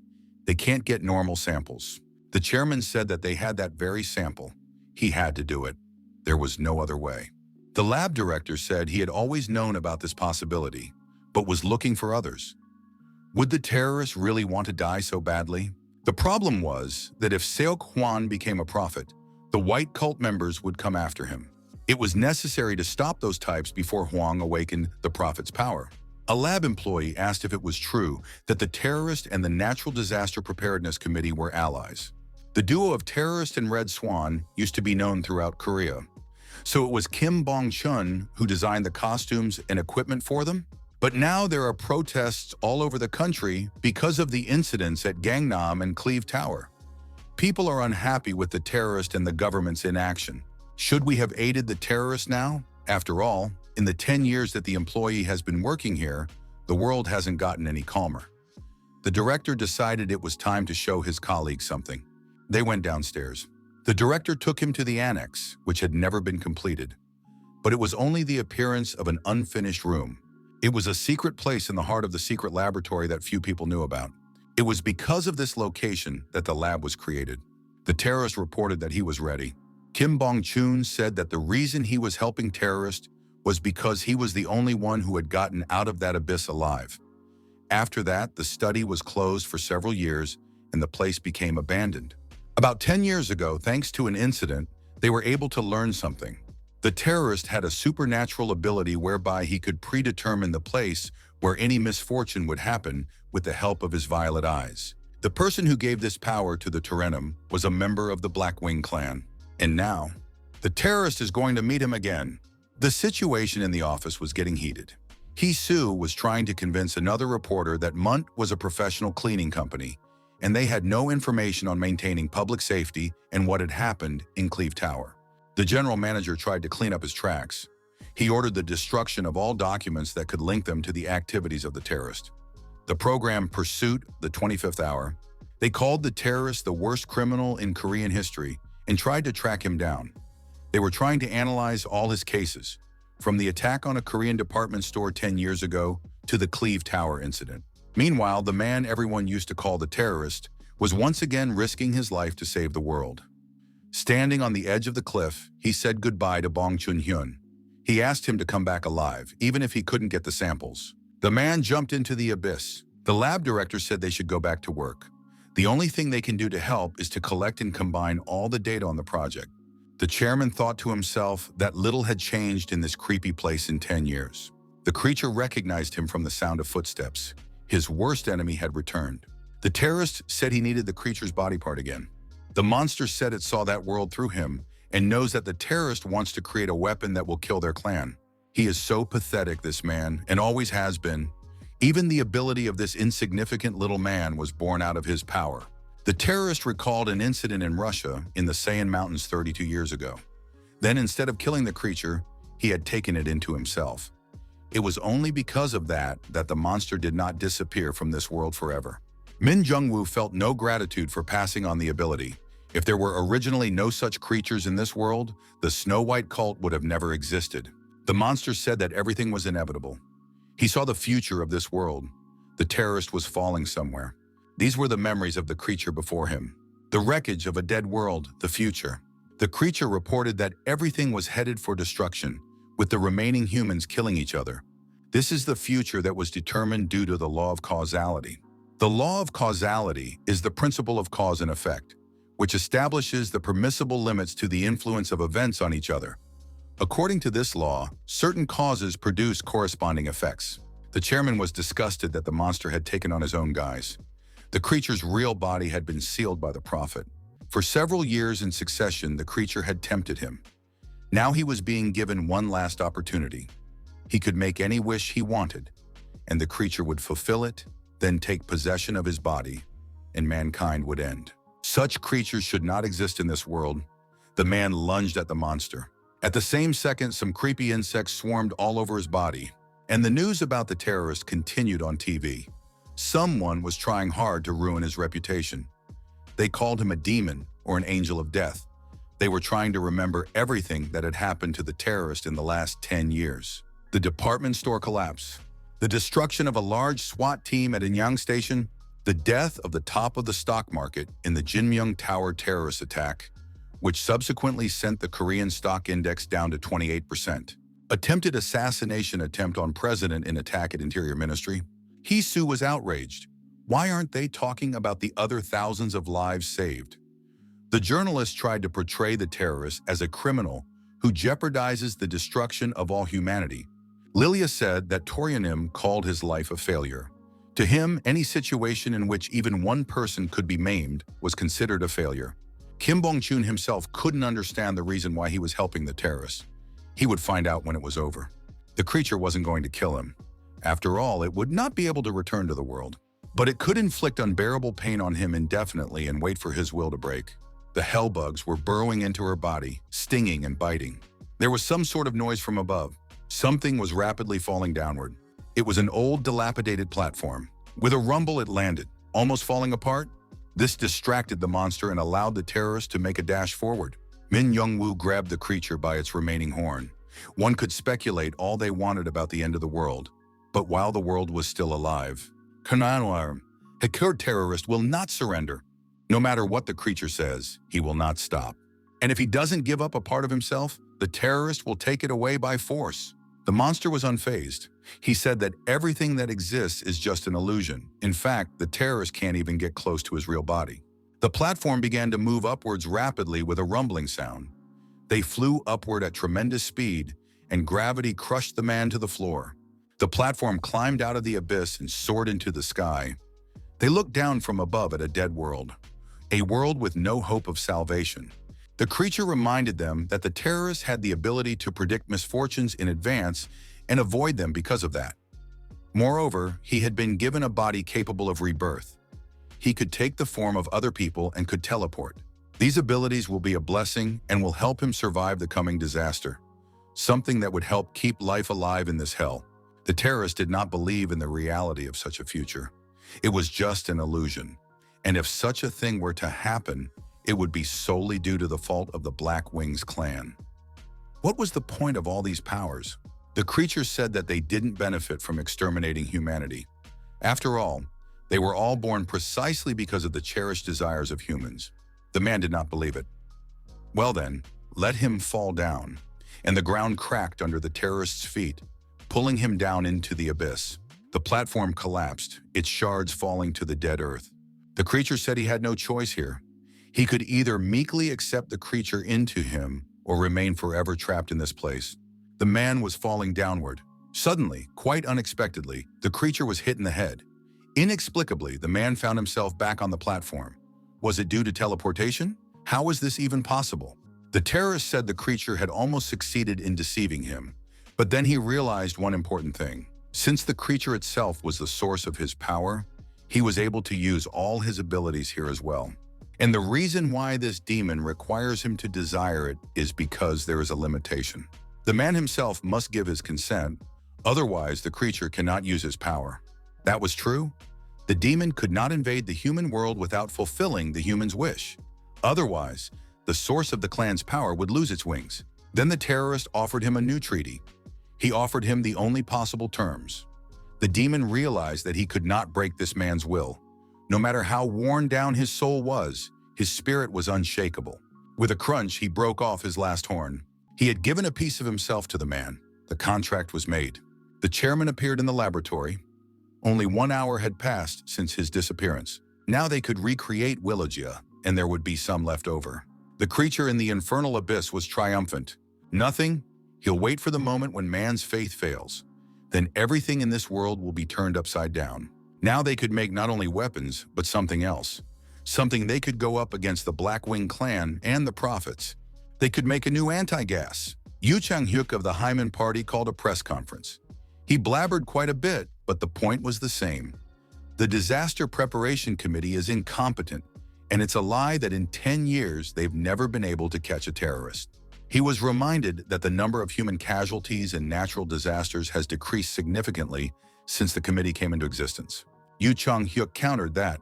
they can't get normal samples. The chairman said that they had that very sample. He had to do it. There was no other way. The lab director said he had always known about this possibility, but was looking for others. Would the terrorists really want to die so badly? The problem was that if Seok Hwan became a prophet, the white cult members would come after him. It was necessary to stop those types before Huang awakened the prophet's power. A lab employee asked if it was true that the terrorist and the Natural Disaster Preparedness Committee were allies. The duo of terrorist and Red Swan used to be known throughout Korea. So it was Kim Bong-chun who designed the costumes and equipment for them? But now there are protests all over the country because of the incidents at Gangnam and Cleve Tower. People are unhappy with the terrorist and the government's inaction. Should we have aided the terrorists now? After all, in the 10 years that the employee has been working here, the world hasn't gotten any calmer. The director decided it was time to show his colleagues something. They went downstairs. The director took him to the annex, which had never been completed. But it was only the appearance of an unfinished room. It was a secret place in the heart of the secret laboratory that few people knew about. It was because of this location that the lab was created. The terrorist reported that he was ready. Kim Bong-chun said that the reason he was helping terrorists was because he was the only one who had gotten out of that abyss alive. After that, the study was closed for several years and the place became abandoned. About 10 years ago, thanks to an incident, they were able to learn something. The terrorist had a supernatural ability whereby he could predetermine the place where any misfortune would happen with the help of his violet eyes. The person who gave this power to the Terenum was a member of the Black Wing clan. And now, the terrorist is going to meet him again. The situation in the office was getting heated. Hee-soo was trying to convince another reporter that Munt was a professional cleaning company, and they had no information on maintaining public safety and what had happened in Cleve Tower. The general manager tried to clean up his tracks. He ordered the destruction of all documents that could link them to the activities of the terrorist. The program Pursuit, the 25th Hour, they called the terrorist the worst criminal in Korean history and tried to track him down. They were trying to analyze all his cases, from the attack on a Korean department store 10 years ago to the Cleve Tower incident. Meanwhile, the man everyone used to call the terrorist was once again risking his life to save the world. Standing on the edge of the cliff, he said goodbye to Bong Chun-hyun. He asked him to come back alive, even if he couldn't get the samples. The man jumped into the abyss. The lab director said they should go back to work. The only thing they can do to help is to collect and combine all the data on the project. The chairman thought to himself that little had changed in this creepy place in 10 years. The creature recognized him from the sound of footsteps. His worst enemy had returned. The terrorist said he needed the creature's body part again. The monster said it saw that world through him and knows that the terrorist wants to create a weapon that will kill their clan. He is so pathetic, this man, and always has been. Even the ability of this insignificant little man was born out of his power. The terrorist recalled an incident in Russia in the Saiyan Mountains 32 years ago. Then, instead of killing the creature, he had taken it into himself. It was only because of that the monster did not disappear from this world forever. Min Jungwoo felt no gratitude for passing on the ability. If there were originally no such creatures in this world, the Snow White cult would have never existed. The monster said that everything was inevitable. He saw the future of this world. The terrorist was falling somewhere. These were the memories of the creature before him. The wreckage of a dead world, the future. The creature reported that everything was headed for destruction, with the remaining humans killing each other. This is the future that was determined due to the law of causality. The law of causality is the principle of cause and effect, which establishes the permissible limits to the influence of events on each other. According to this law, certain causes produce corresponding effects. The chairman was disgusted that the monster had taken on his own guise. The creature's real body had been sealed by the prophet. For several years in succession, the creature had tempted him. Now he was being given one last opportunity. He could make any wish he wanted, and the creature would fulfill it, then take possession of his body, and mankind would end. Such creatures should not exist in this world. The man lunged at the monster. At the same second, some creepy insects swarmed all over his body, and the news about the terrorist continued on TV. Someone was trying hard to ruin his reputation. They called him a demon or an angel of death. They were trying to remember everything that had happened to the terrorist in the last 10 years. The department store collapse, the destruction of a large SWAT team at Anyang Station, the death of the top of the stock market in the Jinmyung Tower terrorist attack, which subsequently sent the Korean stock index down to 28%. Attempted assassination attempt on president in attack at Interior Ministry. Hee Soo was outraged. Why aren't they talking about the other thousands of lives saved? The journalist tried to portray the terrorist as a criminal who jeopardizes the destruction of all humanity. Lilia said that Toryanim called his life a failure. To him, any situation in which even one person could be maimed was considered a failure. Kim Bong-chun himself couldn't understand the reason why he was helping the terrorists. He would find out when it was over. The creature wasn't going to kill him. After all, it would not be able to return to the world. But it could inflict unbearable pain on him indefinitely and wait for his will to break. The hellbugs were burrowing into her body, stinging and biting. There was some sort of noise from above. Something was rapidly falling downward. It was an old, dilapidated platform. With a rumble, it landed, almost falling apart. This distracted the monster and allowed the terrorist to make a dash forward. Min Young-woo grabbed the creature by its remaining horn. One could speculate all they wanted about the end of the world. But while the world was still alive, Kananwar, Hakur terrorist will not surrender. No matter what the creature says, he will not stop. And if he doesn't give up a part of himself, the terrorist will take it away by force. The monster was unfazed. He said that everything that exists is just an illusion. In fact, the terrorist can't even get close to his real body. The platform began to move upwards rapidly with a rumbling sound. They flew upward at tremendous speed, and gravity crushed the man to the floor. The platform climbed out of the abyss and soared into the sky. They looked down from above at a dead world, a world with no hope of salvation. The creature reminded them that the terrorists had the ability to predict misfortunes in advance and avoid them because of that. Moreover, he had been given a body capable of rebirth. He could take the form of other people and could teleport. These abilities will be a blessing and will help him survive the coming disaster, something that would help keep life alive in this hell. The terrorists did not believe in the reality of such a future. It was just an illusion. And if such a thing were to happen, it would be solely due to the fault of the Black Wings clan. What was the point of all these powers? The creatures said that they didn't benefit from exterminating humanity. After all, they were all born precisely because of the cherished desires of humans. The man did not believe it. Well then, let him fall down. And the ground cracked under the terrorist's feet, pulling him down into the abyss. The platform collapsed, its shards falling to the dead earth. The creature said he had no choice here. He could either meekly accept the creature into him or remain forever trapped in this place. The man was falling downward. Suddenly, quite unexpectedly, the creature was hit in the head. Inexplicably, the man found himself back on the platform. Was it due to teleportation? How was this even possible? The terrorist said the creature had almost succeeded in deceiving him. But then he realized one important thing. Since the creature itself was the source of his power, he was able to use all his abilities here as well. And the reason why this demon requires him to desire it is because there is a limitation. The man himself must give his consent, otherwise the creature cannot use his power. That was true. The demon could not invade the human world without fulfilling the human's wish. Otherwise, the source of the clan's power would lose its wings. Then the terrorist offered him a new treaty. He offered him the only possible terms. The demon realized that he could not break this man's will. No matter how worn down his soul was, his spirit was unshakable. With a crunch, he broke off his last horn. He had given a piece of himself to the man. The contract was made. The chairman appeared in the laboratory. Only 1 hour had passed since his disappearance. Now they could recreate Willogia, and there would be some left over. The creature in the infernal abyss was triumphant. Nothing. He'll wait for the moment when man's faith fails. Then everything in this world will be turned upside down. Now they could make not only weapons, but something else. Something they could go up against the Blackwing clan and the prophets. They could make a new anti-gas. Yu Chang-hyuk of the Hyman Party called a press conference. He blabbered quite a bit, but the point was the same. The Disaster Preparation Committee is incompetent, and it's a lie that in 10 years they've never been able to catch a terrorist. He was reminded that the number of human casualties and natural disasters has decreased significantly since the committee came into existence. Yu Chang-hyuk countered that.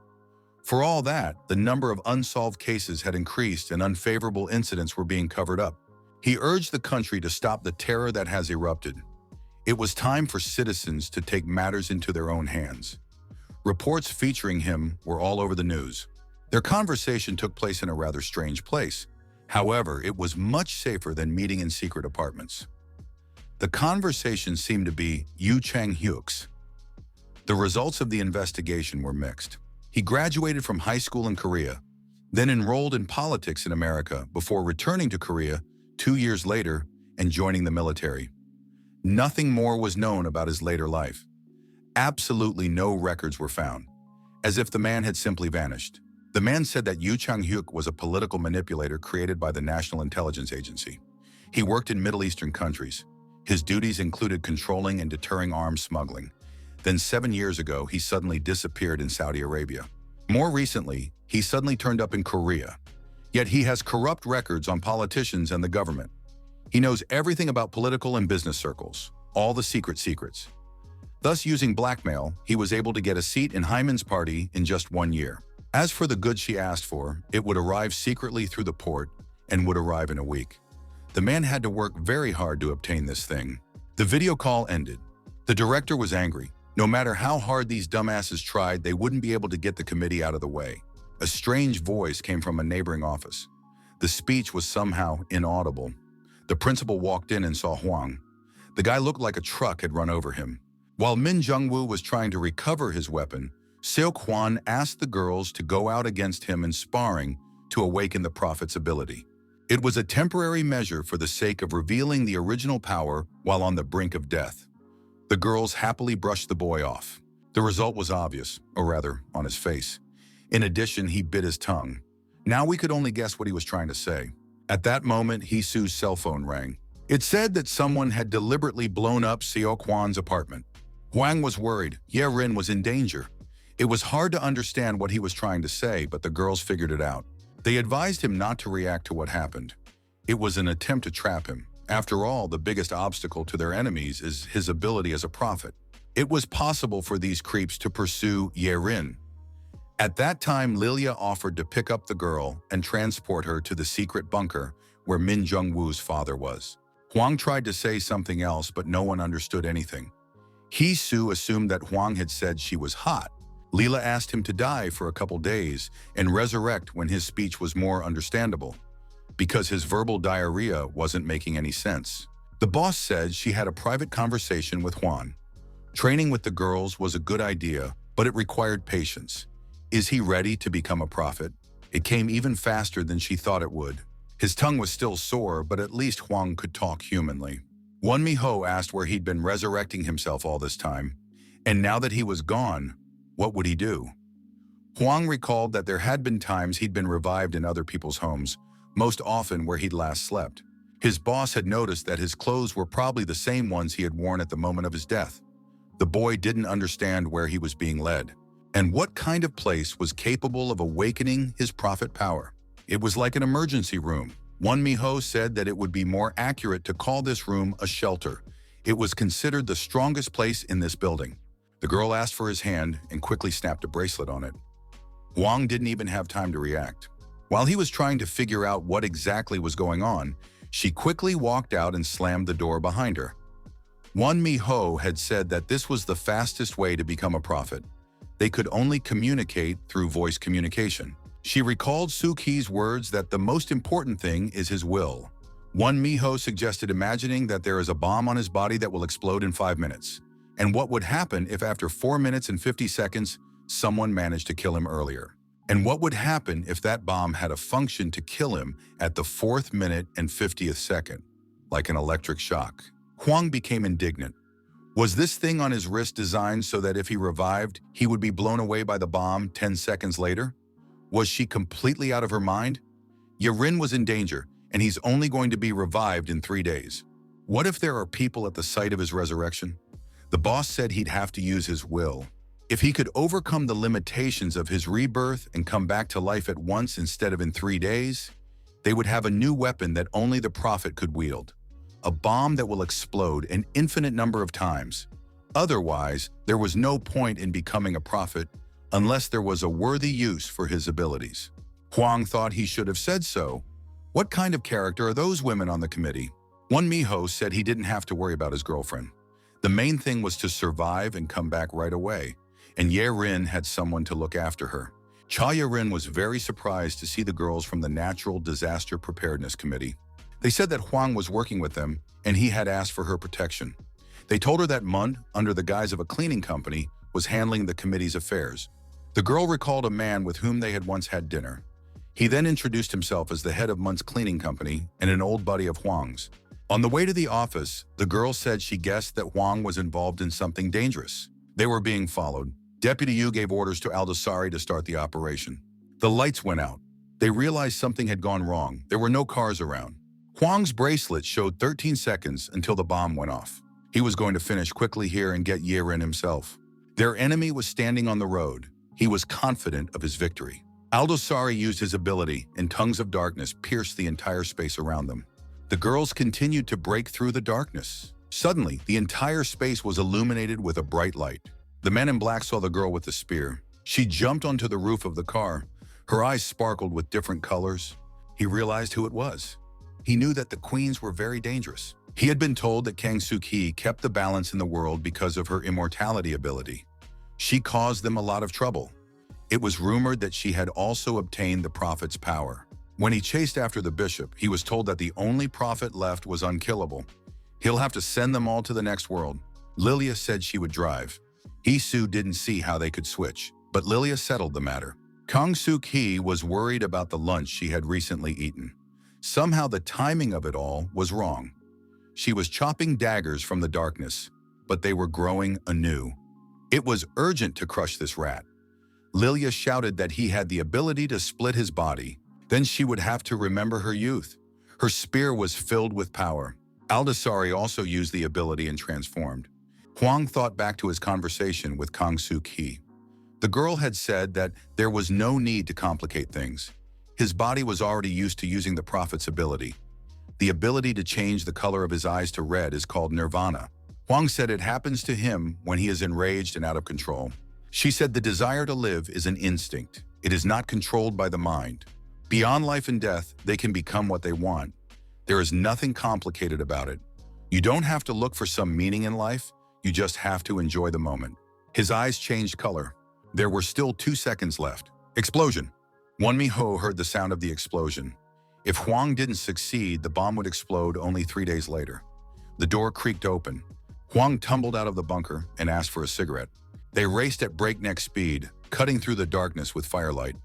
For all that, the number of unsolved cases had increased and unfavorable incidents were being covered up. He urged the country to stop the terror that has erupted. It was time for citizens to take matters into their own hands. Reports featuring him were all over the news. Their conversation took place in a rather strange place. However, it was much safer than meeting in secret apartments. The conversation seemed to be Yu Chang-hyuk's. The results of the investigation were mixed. He graduated from high school in Korea, then enrolled in politics in America before returning to Korea 2 years later and joining the military. Nothing more was known about his later life. Absolutely no records were found, as if the man had simply vanished. The man said that Yu Chang-hyuk was a political manipulator created by the National Intelligence Agency. He worked in Middle Eastern countries. His duties included controlling and deterring arms smuggling. Then 7 years ago, he suddenly disappeared in Saudi Arabia. More recently, he suddenly turned up in Korea. Yet he has corrupt records on politicians and the government. He knows everything about political and business circles, all the secrets. Thus, using blackmail, he was able to get a seat in Hyman's party in just 1 year. As for the goods she asked for, it would arrive secretly through the port and would arrive in a week. The man had to work very hard to obtain this thing. The video call ended. The director was angry. No matter how hard these dumbasses tried, they wouldn't be able to get the committee out of the way. A strange voice came from a neighboring office. The speech was somehow inaudible. The principal walked in and saw Huang. The guy looked like a truck had run over him. While Min Jung-woo was trying to recover his weapon, Seo-kwon asked the girls to go out against him in sparring to awaken the prophet's ability. It was a temporary measure for the sake of revealing the original power while on the brink of death. The girls happily brushed the boy off. The result was obvious, or rather, on his face. In addition, he bit his tongue. Now we could only guess what he was trying to say. At that moment, Hee-soo's cell phone rang. It said that someone had deliberately blown up Seo-kwon's apartment. Huang was worried. Ye-rin was in danger. It was hard to understand what he was trying to say, but the girls figured it out. They advised him not to react to what happened. It was an attempt to trap him. After all, the biggest obstacle to their enemies is his ability as a prophet. It was possible for these creeps to pursue Ye-rin. At that time, Lilia offered to pick up the girl and transport her to the secret bunker where Min Jung-woo's father was. Huang tried to say something else, but no one understood anything. Hee-soo assumed that Huang had said she was hot. Leela asked him to die for a couple days and resurrect when his speech was more understandable, because his verbal diarrhea wasn't making any sense. The boss said she had a private conversation with Huang. Training with the girls was a good idea, but it required patience. Is he ready to become a prophet? It came even faster than she thought it would. His tongue was still sore, but at least Huang could talk humanly. Won Mi-ho asked where he'd been resurrecting himself all this time, and now that he was gone, what would he do? Huang recalled that there had been times he'd been revived in other people's homes, most often where he'd last slept. His boss had noticed that his clothes were probably the same ones he had worn at the moment of his death. The boy didn't understand where he was being led, and what kind of place was capable of awakening his prophet power. It was like an emergency room. One Miho said that it would be more accurate to call this room a shelter. It was considered the strongest place in this building. The girl asked for his hand and quickly snapped a bracelet on it. Huang didn't even have time to react. While he was trying to figure out what exactly was going on, she quickly walked out and slammed the door behind her. One Miho had said that this was the fastest way to become a prophet. They could only communicate through voice communication. She recalled Suki's words that the most important thing is his will. One Miho suggested imagining that there is a bomb on his body that will explode in 5 minutes. And what would happen if after 4 minutes and 50 seconds, someone managed to kill him earlier? And what would happen if that bomb had a function to kill him at the 4th minute and 50th second, like an electric shock? Huang became indignant. Was this thing on his wrist designed so that if he revived, he would be blown away by the bomb 10 seconds later? Was she completely out of her mind? Yarin was in danger, and he's only going to be revived in 3 days. What if there are people at the site of his resurrection? The boss said he'd have to use his will. If he could overcome the limitations of his rebirth and come back to life at once instead of in 3 days, they would have a new weapon that only the prophet could wield. A bomb that will explode an infinite number of times. Otherwise, there was no point in becoming a prophet unless there was a worthy use for his abilities. Huang thought he should have said so. What kind of character are those women on the committee? One Miho said he didn't have to worry about his girlfriend. The main thing was to survive and come back right away, and Yarin had someone to look after her. Cha Yarin was very surprised to see the girls from the Natural Disaster Preparedness Committee. They said that Huang was working with them, and he had asked for her protection. They told her that Mun, under the guise of a cleaning company, was handling the committee's affairs. The girl recalled a man with whom they had once had dinner. He then introduced himself as the head of Mun's cleaning company and an old buddy of Huang's. On the way to the office, the girl said she guessed that Huang was involved in something dangerous. They were being followed. Deputy Yu gave orders to Aldasari to start the operation. The lights went out. They realized something had gone wrong. There were no cars around. Huang's bracelet showed 13 seconds until the bomb went off. He was going to finish quickly here and get Yarin himself. Their enemy was standing on the road. He was confident of his victory. Aldasari used his ability, and tongues of darkness pierced the entire space around them. The girls continued to break through the darkness. Suddenly, the entire space was illuminated with a bright light. The man in black saw the girl with the spear. She jumped onto the roof of the car. Her eyes sparkled with different colors. He realized who it was. He knew that the queens were very dangerous. He had been told that Kang Soo-ki kept the balance in the world because of her immortality ability. She caused them a lot of trouble. It was rumored that she had also obtained the prophet's power. When he chased after the bishop, he was told that the only prophet left was unkillable. He'll have to send them all to the next world. Lilia said she would drive. Hisu didn't see how they could switch, but Lilia settled the matter. Kang Soo-ki was worried about the lunch she had recently eaten. Somehow the timing of it all was wrong. She was chopping daggers from the darkness, but they were growing anew. It was urgent to crush this rat. Lilia shouted that he had the ability to split his body. Then she would have to remember her youth. Her spear was filled with power. Aldasari also used the ability and transformed. Huang thought back to his conversation with Kang Soo-ki. The girl had said that there was no need to complicate things. His body was already used to using the prophet's ability. The ability to change the color of his eyes to red is called nirvana. Huang said it happens to him when he is enraged and out of control. She said the desire to live is an instinct. It is not controlled by the mind. Beyond life and death, they can become what they want. There is nothing complicated about it. You don't have to look for some meaning in life. You just have to enjoy the moment. His eyes changed color. There were still 2 seconds left. Explosion. One Miho heard the sound of the explosion. If Huang didn't succeed, the bomb would explode only 3 days later. The door creaked open. Huang tumbled out of the bunker and asked for a cigarette. They raced at breakneck speed, cutting through the darkness with firelight.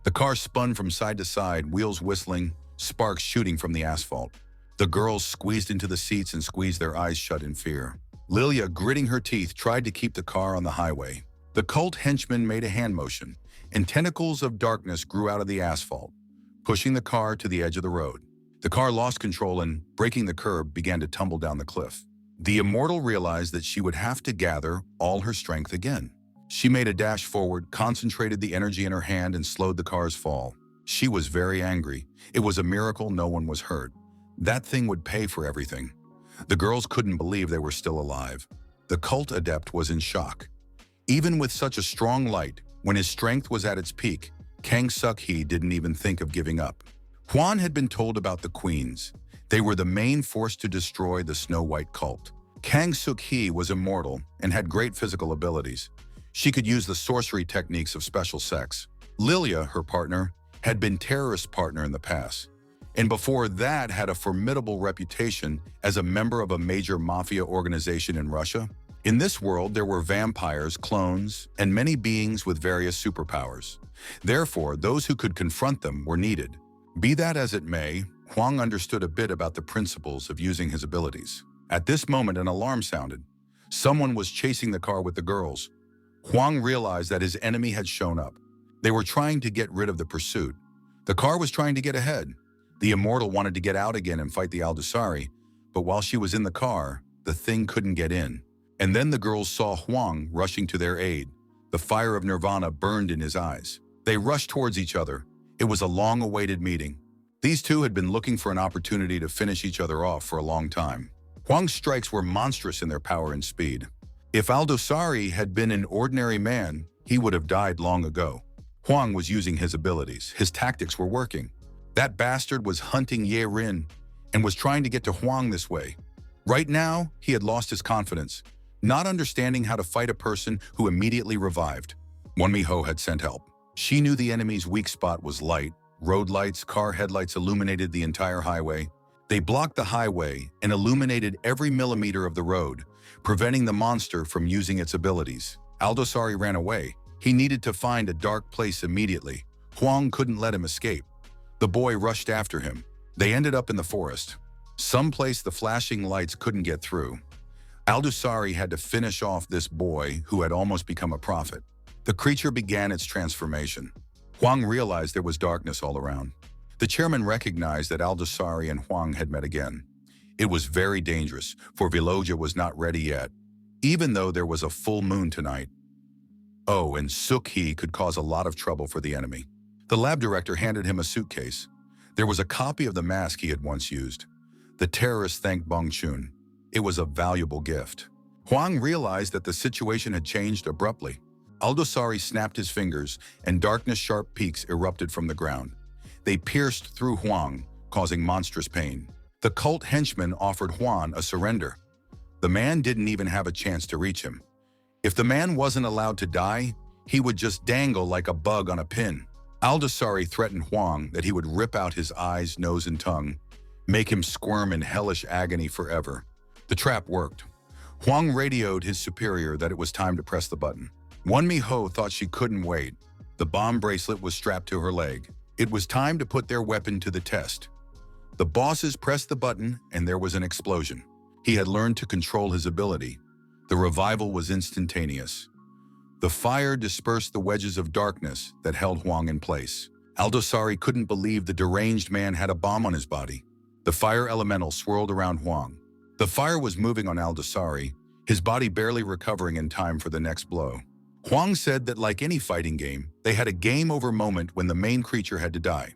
The car spun from side to side, wheels whistling, sparks shooting from the asphalt. The girls squeezed into the seats and squeezed their eyes shut in fear. Lilia, gritting her teeth, tried to keep the car on the highway. The cult henchman made a hand motion, and tentacles of darkness grew out of the asphalt, pushing the car to the edge of the road. The car lost control and, breaking the curb, began to tumble down the cliff. The immortal realized that she would have to gather all her strength again. She made a dash forward, concentrated the energy in her hand, and slowed the car's fall. She was very angry. It was a miracle no one was hurt. That thing would pay for everything. The girls couldn't believe they were still alive. The cult adept was in shock. Even with such a strong light, when his strength was at its peak, Kang Suk-hee didn't even think of giving up. Hwan had been told about the queens. They were the main force to destroy the Snow White cult. Kang Suk-hee was immortal and had great physical abilities. She could use the sorcery techniques of special sex. Lilia, her partner, had been terrorist partner in the past, and before that had a formidable reputation as a member of a major mafia organization in Russia. In this world, there were vampires, clones, and many beings with various superpowers. Therefore, those who could confront them were needed. Be that as it may, Hwang understood a bit about the principles of using his abilities. At this moment, an alarm sounded. Someone was chasing the car with the girls. Hwang realized that his enemy had shown up. They were trying to get rid of the pursuit. The car was trying to get ahead. The immortal wanted to get out again and fight the Aldosari, but while she was in the car, the thing couldn't get in. And then the girls saw Hwang rushing to their aid. The fire of nirvana burned in his eyes. They rushed towards each other. It was a long-awaited meeting. These two had been looking for an opportunity to finish each other off for a long time. Hwang's strikes were monstrous in their power and speed. If Aldosari had been an ordinary man, he would have died long ago. Hwang was using his abilities. His tactics were working. That bastard was hunting Ye Rin and was trying to get to Hwang this way. Right now, he had lost his confidence, not understanding how to fight a person who immediately revived. Wonmi-ho had sent help. She knew the enemy's weak spot was light. Road lights, car headlights illuminated the entire highway. They blocked the highway and illuminated every millimeter of the road, preventing the monster from using its abilities. Aldosari ran away. He needed to find a dark place immediately. Hwang couldn't let him escape. The boy rushed after him. They ended up in the forest. Someplace the flashing lights couldn't get through. Aldosari had to finish off this boy who had almost become a prophet. The creature began its transformation. Hwang realized there was darkness all around. The chairman recognized that Aldosari and Hwang had met again. It was very dangerous, for Viloja was not ready yet, even though there was a full moon tonight. Oh, and Suk-hee could cause a lot of trouble for the enemy. The lab director handed him a suitcase. There was a copy of the mask he had once used. The terrorist thanked Bong-chun. It was a valuable gift. Hwang realized that the situation had changed abruptly. Aldosari snapped his fingers, and darkness-sharp peaks erupted from the ground. They pierced through Hwang, causing monstrous pain. The cult henchman offered Hwang a surrender. The man didn't even have a chance to reach him. If the man wasn't allowed to die, he would just dangle like a bug on a pin. Aldosari threatened Hwang that he would rip out his eyes, nose, and tongue, make him squirm in hellish agony forever. The trap worked. Hwang radioed his superior that it was time to press the button. Wonmi-ho thought she couldn't wait. The bomb bracelet was strapped to her leg. It was time to put their weapon to the test. The bosses pressed the button, and there was an explosion. He had learned to control his ability. The revival was instantaneous. The fire dispersed the wedges of darkness that held Hwang in place. Aldosari couldn't believe the deranged man had a bomb on his body. The fire elemental swirled around Hwang. The fire was moving on Aldosari, his body barely recovering in time for the next blow. Hwang said that like any fighting game, they had a game-over moment when the main creature had to die.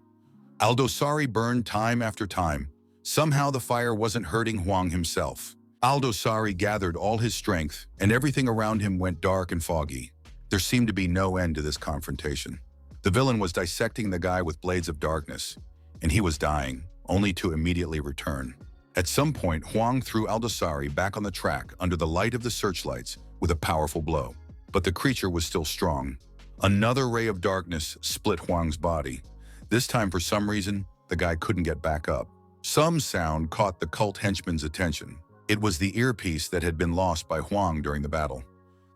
Aldosari burned time after time. Somehow the fire wasn't hurting Hwang himself. Aldosari gathered all his strength, and everything around him went dark and foggy. There seemed to be no end to this confrontation. The villain was dissecting the guy with blades of darkness, and he was dying, only to immediately return. At some point, Hwang threw Aldosari back on the track under the light of the searchlights with a powerful blow. But the creature was still strong. Another ray of darkness split Hwang's body. This time, for some reason, the guy couldn't get back up. Some sound caught the cult henchman's attention. It was the earpiece that had been lost by Hwang during the battle.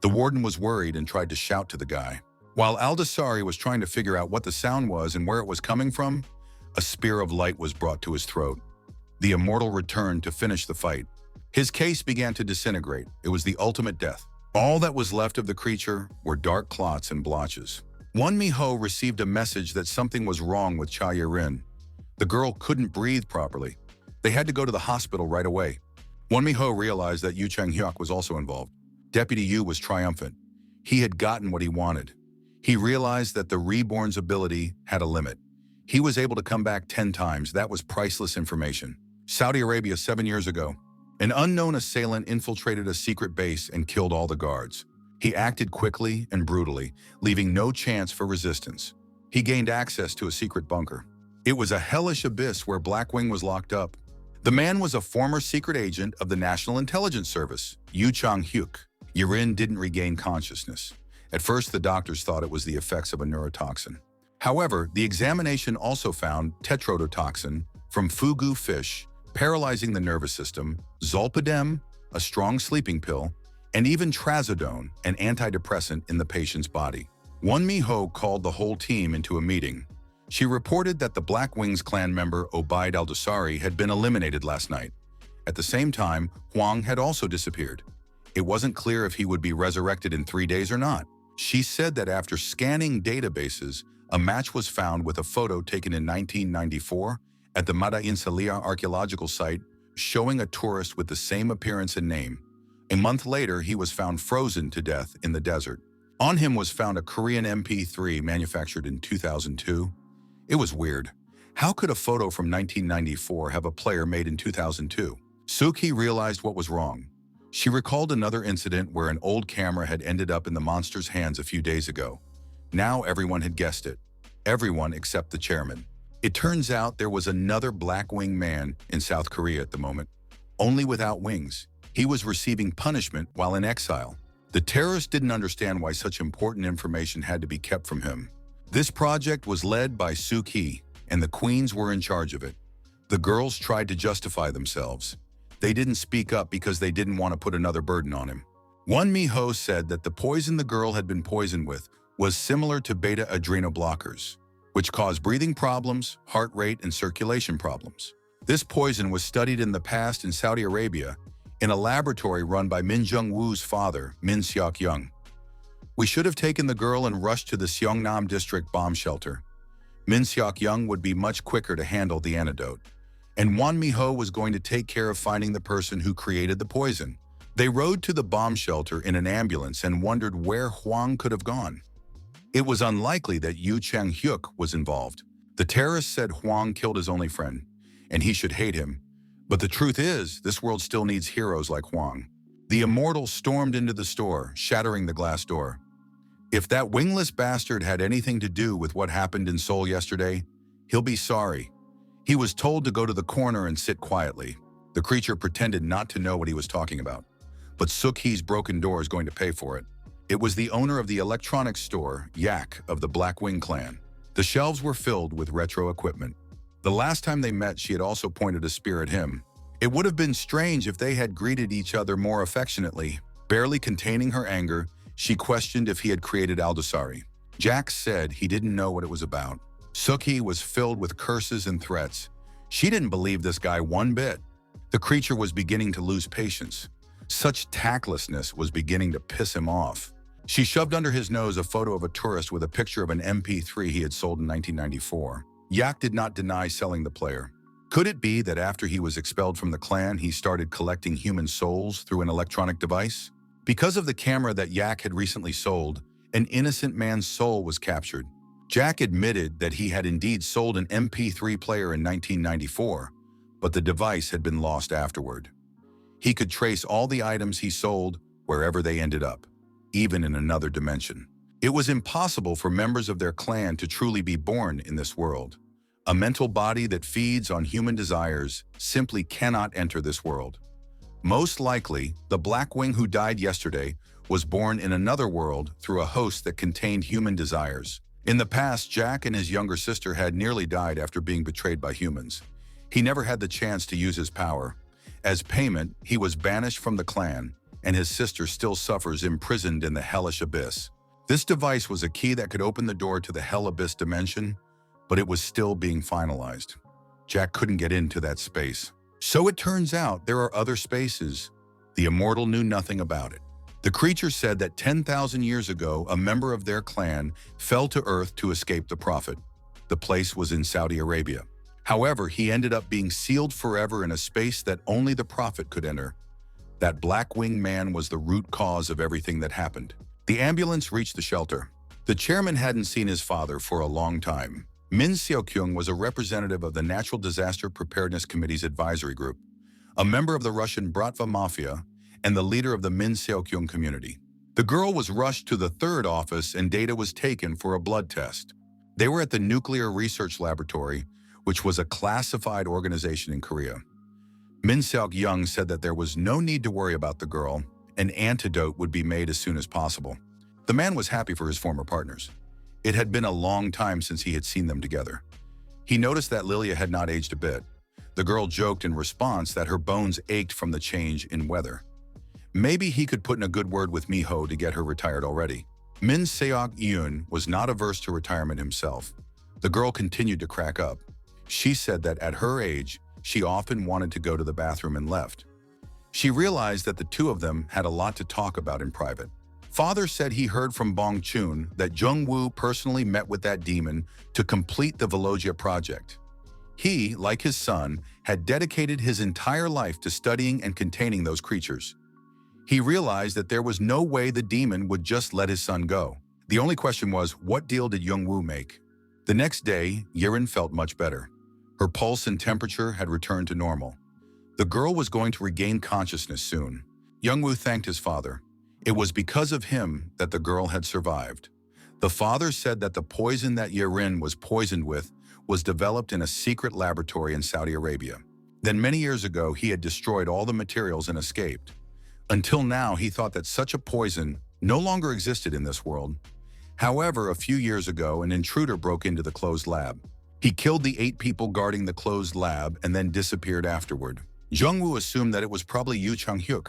The warden was worried and tried to shout to the guy. While Aldosari was trying to figure out what the sound was and where it was coming from, a spear of light was brought to his throat. The immortal returned to finish the fight. His case began to disintegrate. It was the ultimate death. All that was left of the creature were dark clots and blotches. Wonmi-ho received a message that something was wrong with Cha Ye-rin. The girl couldn't breathe properly. They had to go to the hospital right away. Won Mi-ho realized that Yu Chang-hyuk was also involved. Deputy Yu was triumphant. He had gotten what he wanted. He realized that the Reborn's ability had a limit. He was able to come back 10 times. That was priceless information. Saudi Arabia 7 years ago. An unknown assailant infiltrated a secret base and killed all the guards. He acted quickly and brutally, leaving no chance for resistance. He gained access to a secret bunker. It was a hellish abyss where Blackwing was locked up. The man was a former secret agent of the National Intelligence Service, Yu Chang-hyuk. Yirin didn't regain consciousness. At first, the doctors thought it was the effects of a neurotoxin. However, the examination also found tetrodotoxin from fugu fish, paralyzing the nervous system, zolpidem, a strong sleeping pill, and even trazodone, an antidepressant in the patient's body. Won Mi-ho called the whole team into a meeting. She reported that the Black Wings clan member Obaid al-Dosari had been eliminated last night. At the same time, Huang had also disappeared. It wasn't clear if he would be resurrected in 3 days or not. She said that after scanning databases, a match was found with a photo taken in 1994 at the Madain Salia archaeological site showing a tourist with the same appearance and name. A month later, he was found frozen to death in the desert. On him was found a Korean MP3 manufactured in 2002. It was weird. How could a photo from 1994 have a player made in 2002? Suk-hee realized what was wrong. She recalled another incident where an old camera had ended up in the monster's hands a few days ago. Now everyone had guessed it. Everyone except the chairman. It turns out there was another Blackwing man in South Korea at the moment, only without wings. He was receiving punishment while in exile. The terrorist didn't understand why such important information had to be kept from him. This project was led by Suk-hee, and the queens were in charge of it. The girls tried to justify themselves. They didn't speak up because they didn't want to put another burden on him. Won Mi-ho said that the poison the girl had been poisoned with was similar to beta-adrenoblockers, which caused breathing problems, heart rate, and circulation problems. This poison was studied in the past in Saudi Arabia in a laboratory run by Min Jung-woo's father, Min Seok-young. We should have taken the girl and rushed to the Seongnam district bomb shelter. Min Seok-young would be much quicker to handle the antidote. And Won Mi-ho was going to take care of finding the person who created the poison. They rode to the bomb shelter in an ambulance and wondered where Huang could have gone. It was unlikely that Yu Chang-hyuk was involved. The terrorist said Huang killed his only friend, and he should hate him. But the truth is, this world still needs heroes like Huang. The immortal stormed into the store, shattering the glass door. If that wingless bastard had anything to do with what happened in Seoul yesterday, he'll be sorry. He was told to go to the corner and sit quietly. The creature pretended not to know what he was talking about. But Suk-hee's broken door is going to pay for it. It was the owner of the electronics store, Yak, of the Blackwing clan. The shelves were filled with retro equipment. The last time they met, she had also pointed a spear at him. It would have been strange if they had greeted each other more affectionately. Barely containing her anger, she questioned if he had created Al-Dosari. Jack said he didn't know what it was about. Suk-hee was filled with curses and threats. She didn't believe this guy one bit. The creature was beginning to lose patience. Such tactlessness was beginning to piss him off. She shoved under his nose a photo of a tourist with a picture of an MP3 he had sold in 1994. Yak did not deny selling the player. Could it be that after he was expelled from the clan, he started collecting human souls through an electronic device? Because of the camera that Yak had recently sold, an innocent man's soul was captured. Jack admitted that he had indeed sold an MP3 player in 1994, but the device had been lost afterward. He could trace all the items he sold wherever they ended up, even in another dimension. It was impossible for members of their clan to truly be born in this world. A mental body that feeds on human desires simply cannot enter this world. Most likely, the Blackwing who died yesterday was born in another world through a host that contained human desires. In the past, Jack and his younger sister had nearly died after being betrayed by humans. He never had the chance to use his power. As payment, he was banished from the clan, and his sister still suffers imprisoned in the hellish abyss. This device was a key that could open the door to the Hell Abyss dimension, but it was still being finalized. Jack couldn't get into that space. So it turns out there are other spaces. The immortal knew nothing about it. The creature said that 10,000 years ago, a member of their clan fell to Earth to escape the Prophet. The place was in Saudi Arabia. However, he ended up being sealed forever in a space that only the prophet could enter. That black-winged man was the root cause of everything that happened. The ambulance reached the shelter. The chairman hadn't seen his father for a long time. Min Seok-kyung was a representative of the Natural Disaster Preparedness Committee's advisory group, a member of the Russian Bratva Mafia, and the leader of the Min Seok-kyung community. The girl was rushed to the third office and data was taken for a blood test. They were at the Nuclear Research Laboratory, which was a classified organization in Korea. Min Seok-kyung said that there was no need to worry about the girl. An antidote would be made as soon as possible. The man was happy for his former partners. It had been a long time since he had seen them together. He noticed that Lilia had not aged a bit. The girl joked in response that her bones ached from the change in weather. Maybe he could put in a good word with Miho to get her retired already. Min Seok-kyung was not averse to retirement himself. The girl continued to crack up. She said that at her age, she often wanted to go to the bathroom and left. She realized that the two of them had a lot to talk about in private. Father said he heard from Bong Chun that Jung-woo personally met with that demon to complete the Velogia project. He, like his son, had dedicated his entire life to studying and containing those creatures. He realized that there was no way the demon would just let his son go. The only question was, what deal did Jung-woo make? The next day, Yirin felt much better. Her pulse and temperature had returned to normal. The girl was going to regain consciousness soon. Jung-woo thanked his father. It was because of him that the girl had survived. The father said that the poison that Yirin was poisoned with was developed in a secret laboratory in Saudi Arabia. Then many years ago, he had destroyed all the materials and escaped. Until now, he thought that such a poison no longer existed in this world. However, a few years ago, an intruder broke into the closed lab. He killed the 8 people guarding the closed lab and then disappeared afterward. Jung-woo assumed that it was probably Yoo Chang-hyuk.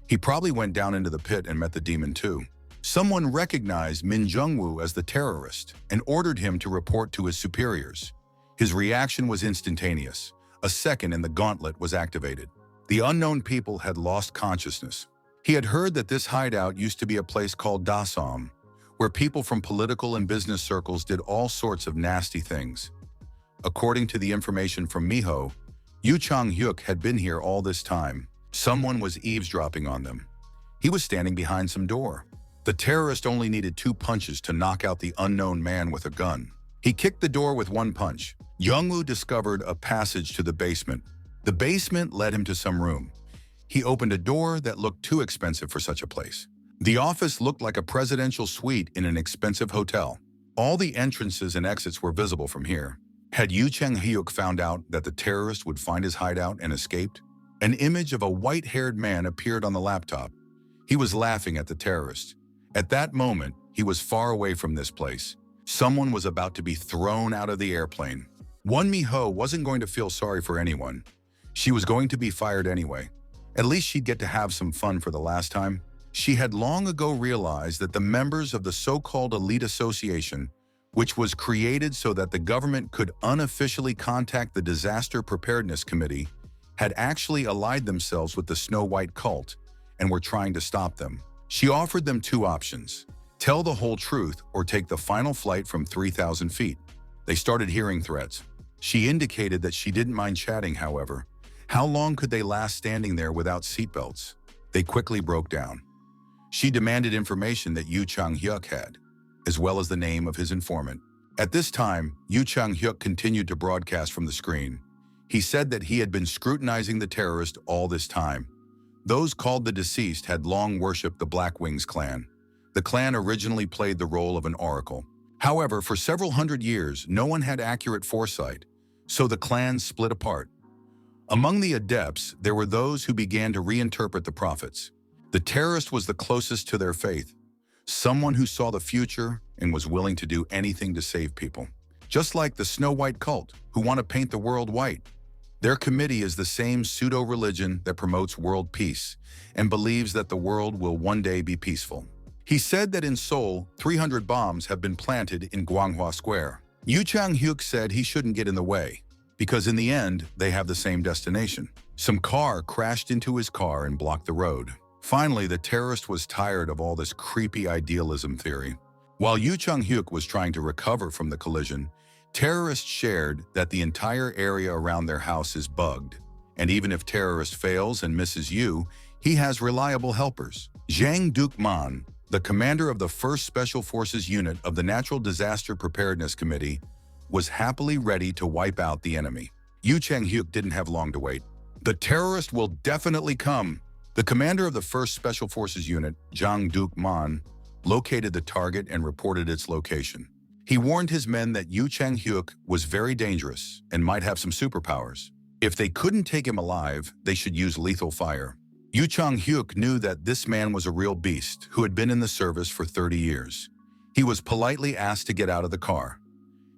He probably went down into the pit and met the demon too. Someone recognized Min Jung-woo as the terrorist and ordered him to report to his superiors. His reaction was instantaneous. A second and the gauntlet was activated. The unknown people had lost consciousness. He had heard that this hideout used to be a place called Dasom, where people from political and business circles did all sorts of nasty things. According to the information from Miho, Yoo Chang-hyuk had been here all this time. Someone was eavesdropping on them. He was standing behind some door. The terrorist only needed 2 punches to knock out the unknown man with a gun. He kicked the door with 1 punch. Jung-woo discovered a passage to the basement. The basement led him to some room. He opened a door that looked too expensive for such a place. The office looked like a presidential suite in an expensive hotel. All the entrances and exits were visible from here. Had Yoo Chang-hyuk found out that the terrorist would find his hideout and escaped? An image of a white-haired man appeared on the laptop. He was laughing at the terrorist. At that moment, he was far away from this place. Someone was about to be thrown out of the airplane. Won Mi-ho wasn't going to feel sorry for anyone. She was going to be fired anyway. At least she'd get to have some fun for the last time. She had long ago realized that the members of the so-called elite association, which was created so that the government could unofficially contact the Disaster Preparedness Committee, had actually allied themselves with the Snow White cult and were trying to stop them. She offered them 2 options: tell the whole truth or take the final flight from 3,000 feet. They started hearing threats. She indicated that she didn't mind chatting, however. How long could they last standing there without seatbelts? They quickly broke down. She demanded information that Yoo Chang-hyuk had, as well as the name of his informant. At this time, Yoo Chang-hyuk continued to broadcast from the screen. He said that he had been scrutinizing the terrorist all this time. Those called the deceased had long worshipped the Black Wings clan. The clan originally played the role of an oracle. However, for several hundred years, no one had accurate foresight, so the clan split apart. Among the adepts, there were those who began to reinterpret the prophets. The terrorist was the closest to their faith, someone who saw the future and was willing to do anything to save people. Just like the Snow White cult, who want to paint the world white. Their committee is the same pseudo-religion that promotes world peace and believes that the world will one day be peaceful. He said that in Seoul, 300 bombs have been planted in Gwanghwa Square. Yoo Chang-hyuk said he shouldn't get in the way, because in the end, they have the same destination. Some car crashed into his car and blocked the road. Finally, the terrorist was tired of all this creepy idealism theory. While Yoo Chang-hyuk was trying to recover from the collision, Terrorists shared that the entire area around their house is bugged, and even if terrorist fails and misses you, he has reliable helpers. Zhang Dukman, the commander of the 1st Special Forces Unit of the Natural Disaster Preparedness Committee, was happily ready to wipe out the enemy. Yu Chang-hyuk didn't have long to wait. The terrorist will definitely come. The commander of the 1st Special Forces Unit, Zhang Dukman, located the target and reported its location. He warned his men that Yu Chang-hyuk was very dangerous and might have some superpowers. If they couldn't take him alive, they should use lethal fire. Yu Chang-hyuk knew that this man was a real beast who had been in the service for 30 years. He was politely asked to get out of the car.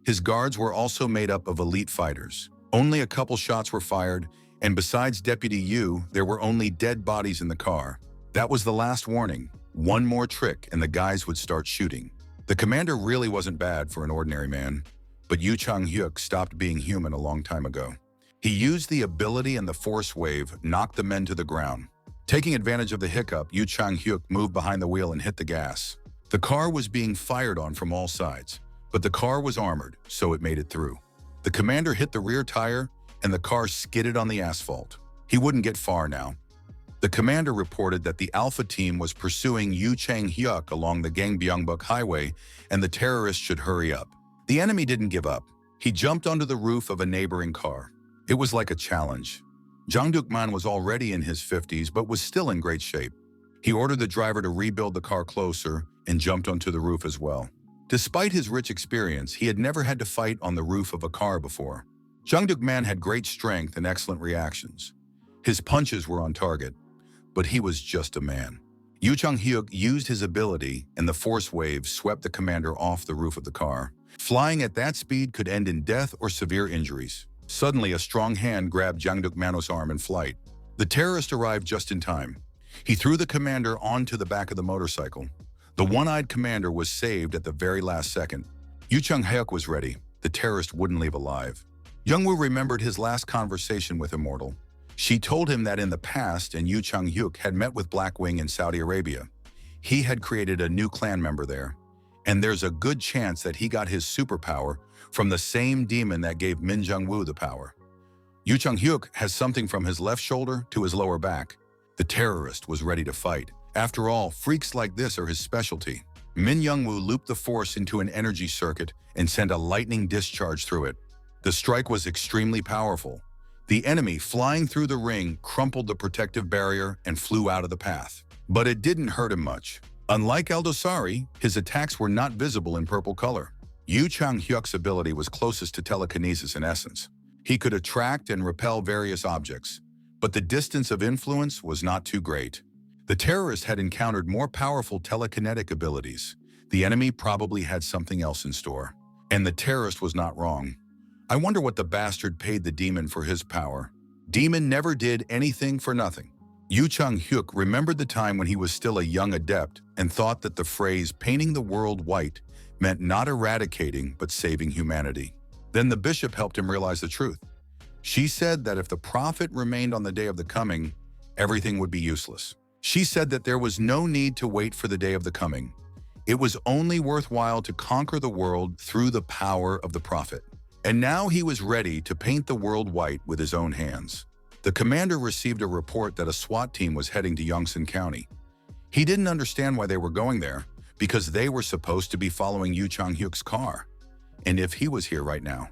His guards were also made up of elite fighters. Only a couple shots were fired, and besides Deputy Yu, there were only dead bodies in the car. That was the last warning. One more trick and the guys would start shooting. The commander really wasn't bad for an ordinary man, but Yu Chang-hyuk stopped being human a long time ago. He used the ability and the force wave knocked the men to the ground. Taking advantage of the hiccup, Yu Chang-hyuk moved behind the wheel and hit the gas. The car was being fired on from all sides, but the car was armored, so it made it through. The commander hit the rear tire, and the car skidded on the asphalt. He wouldn't get far now. The commander reported that the Alpha team was pursuing Yu Chang-hyuk along the Gangbyongbuk highway, and the terrorists should hurry up. The enemy didn't give up. He jumped onto the roof of a neighboring car. It was like a challenge. Zhang Dukman was already in his 50s, but was still in great shape. He ordered the driver to rebuild the car closer and jumped onto the roof as well. Despite his rich experience, he had never had to fight on the roof of a car before. Zhang Dukman had great strength and excellent reactions. His punches were on target, but he was just a man. Yu Chang-hyuk used his ability, and the force wave swept the commander off the roof of the car. Flying at that speed could end in death or severe injuries. Suddenly, a strong hand grabbed Zhang Dukman's arm in flight. The terrorist arrived just in time. He threw the commander onto the back of the motorcycle. The one-eyed commander was saved at the very last second. Yu Chang-hyuk was ready. The terrorist wouldn't leave alive. Youngwoo remembered his last conversation with Immortal. She told him that in the past, Yu Chang-hyuk had met with Blackwing in Saudi Arabia. He had created a new clan member there, and there's a good chance that he got his superpower from the same demon that gave Min Jung-woo the power. Yu Chang-hyuk has something from his left shoulder to his lower back. The terrorist was ready to fight. After all, freaks like this are his specialty. Min Jung-woo looped the force into an energy circuit and sent a lightning discharge through it. The strike was extremely powerful. The enemy, flying through the ring, crumpled the protective barrier and flew out of the path. But it didn't hurt him much. Unlike Aldosari, his attacks were not visible in purple color. Yu Chang-hyuk's ability was closest to telekinesis in essence. He could attract and repel various objects, but the distance of influence was not too great. The terrorist had encountered more powerful telekinetic abilities. The enemy probably had something else in store. And the terrorist was not wrong. I wonder what the bastard paid the demon for his power. Demon never did anything for nothing. Yu Chang-hyuk remembered the time when he was still a young adept and thought that the phrase painting the world white meant not eradicating but saving humanity. Then the bishop helped him realize the truth. She said that if the prophet remained on the day of the coming, everything would be useless. She said that there was no need to wait for the day of the coming. It was only worthwhile to conquer the world through the power of the prophet. And now he was ready to paint the world white with his own hands. The commander received a report that a SWAT team was heading to Yongsan County. He didn't understand why they were going there, because they were supposed to be following Yu Chang-hyuk's car. And if he was here right now,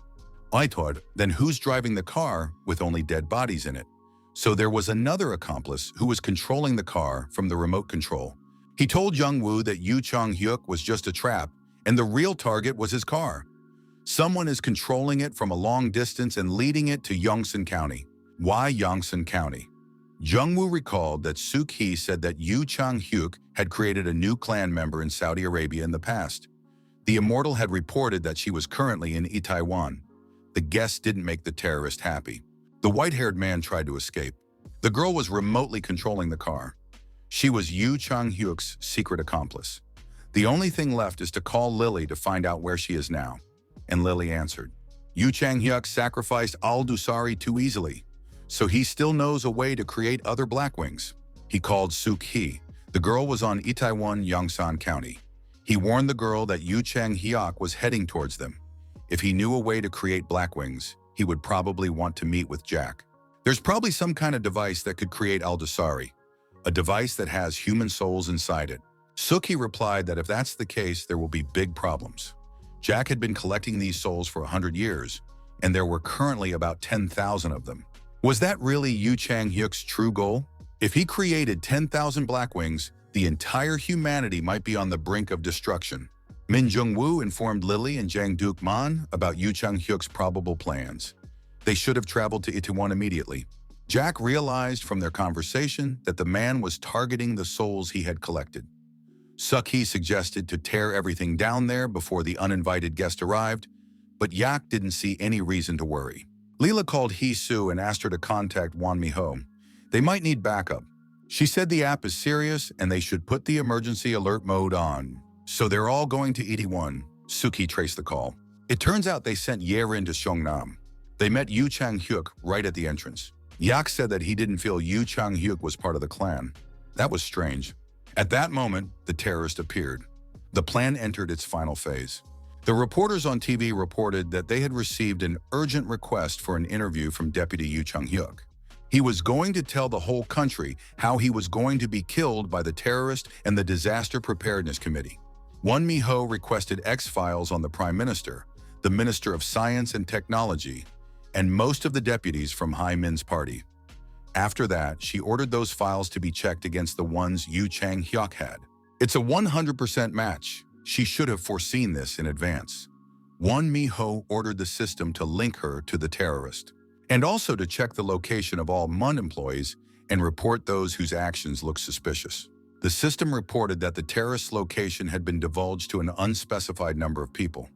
I thought, then who's driving the car with only dead bodies in it? So there was another accomplice who was controlling the car from the remote control. He told Jung-woo that Yu Chang-hyuk was just a trap, and the real target was his car. Someone is controlling it from a long distance and leading it to Yongsan County. Why Yongsan County? Jung-woo recalled that Suk-hee said that Yu Chang-hyuk had created a new clan member in Saudi Arabia in the past. The Immortal had reported that she was currently in Itaewon. The guest didn't make the terrorist happy. The white-haired man tried to escape. The girl was remotely controlling the car. She was Yu Chang-hyuk's secret accomplice. The only thing left is to call Lily to find out where she is now. And Lily answered. Yu Chang-hyuk sacrificed Al-Dusari too easily, so he still knows a way to create other Blackwings. He called Suk-hee. The girl was on Itaewon, Yongsan County. He warned the girl that Yu Chang-hyuk was heading towards them. If he knew a way to create Blackwings, he would probably want to meet with Jack. There's probably some kind of device that could create Aldasari, a device that has human souls inside it. Suki replied that if that's the case, there will be big problems. Jack had been collecting these souls for 100 years, and there were currently about 10,000 of them. Was that really Yu Chang-hyuk's true goal? If he created 10,000 Blackwings, the entire humanity might be on the brink of destruction. Min Jung-woo informed Lily and Jang Duk-man about Yu Chang-hyuk's probable plans. They should have traveled to Itaewon immediately. Jack realized from their conversation that the man was targeting the souls he had collected. Suki suggested to tear everything down there before the uninvited guest arrived, but Yak didn't see any reason to worry. Leela called Hee-soo and asked her to contact Won Mi-ho. They might need backup. She said the app is serious and they should put the emergency alert mode on. So they're all going to Itaewon. Suki traced the call. It turns out they sent Yerin to Seongnam. They met Yu Chang-hyuk right at the entrance. Yak said that he didn't feel Yu Chang-hyuk was part of the clan. That was strange. At that moment, the terrorist appeared. The plan entered its final phase. The reporters on TV reported that they had received an urgent request for an interview from Deputy Yu Chang-hyuk. He was going to tell the whole country how he was going to be killed by the terrorist and the Disaster Preparedness Committee. Won Mi-ho requested X-files on the Prime Minister, the Minister of Science and Technology, and most of the deputies from Hai Min's party. After that, she ordered those files to be checked against the ones Yu Chang-hyuk had. It's a 100% match. She should have foreseen this in advance. Won Mi-ho ordered the system to link her to the terrorist, and also to check the location of all MUN employees and report those whose actions looked suspicious. The system reported that the terrorist's location had been divulged to an unspecified number of people.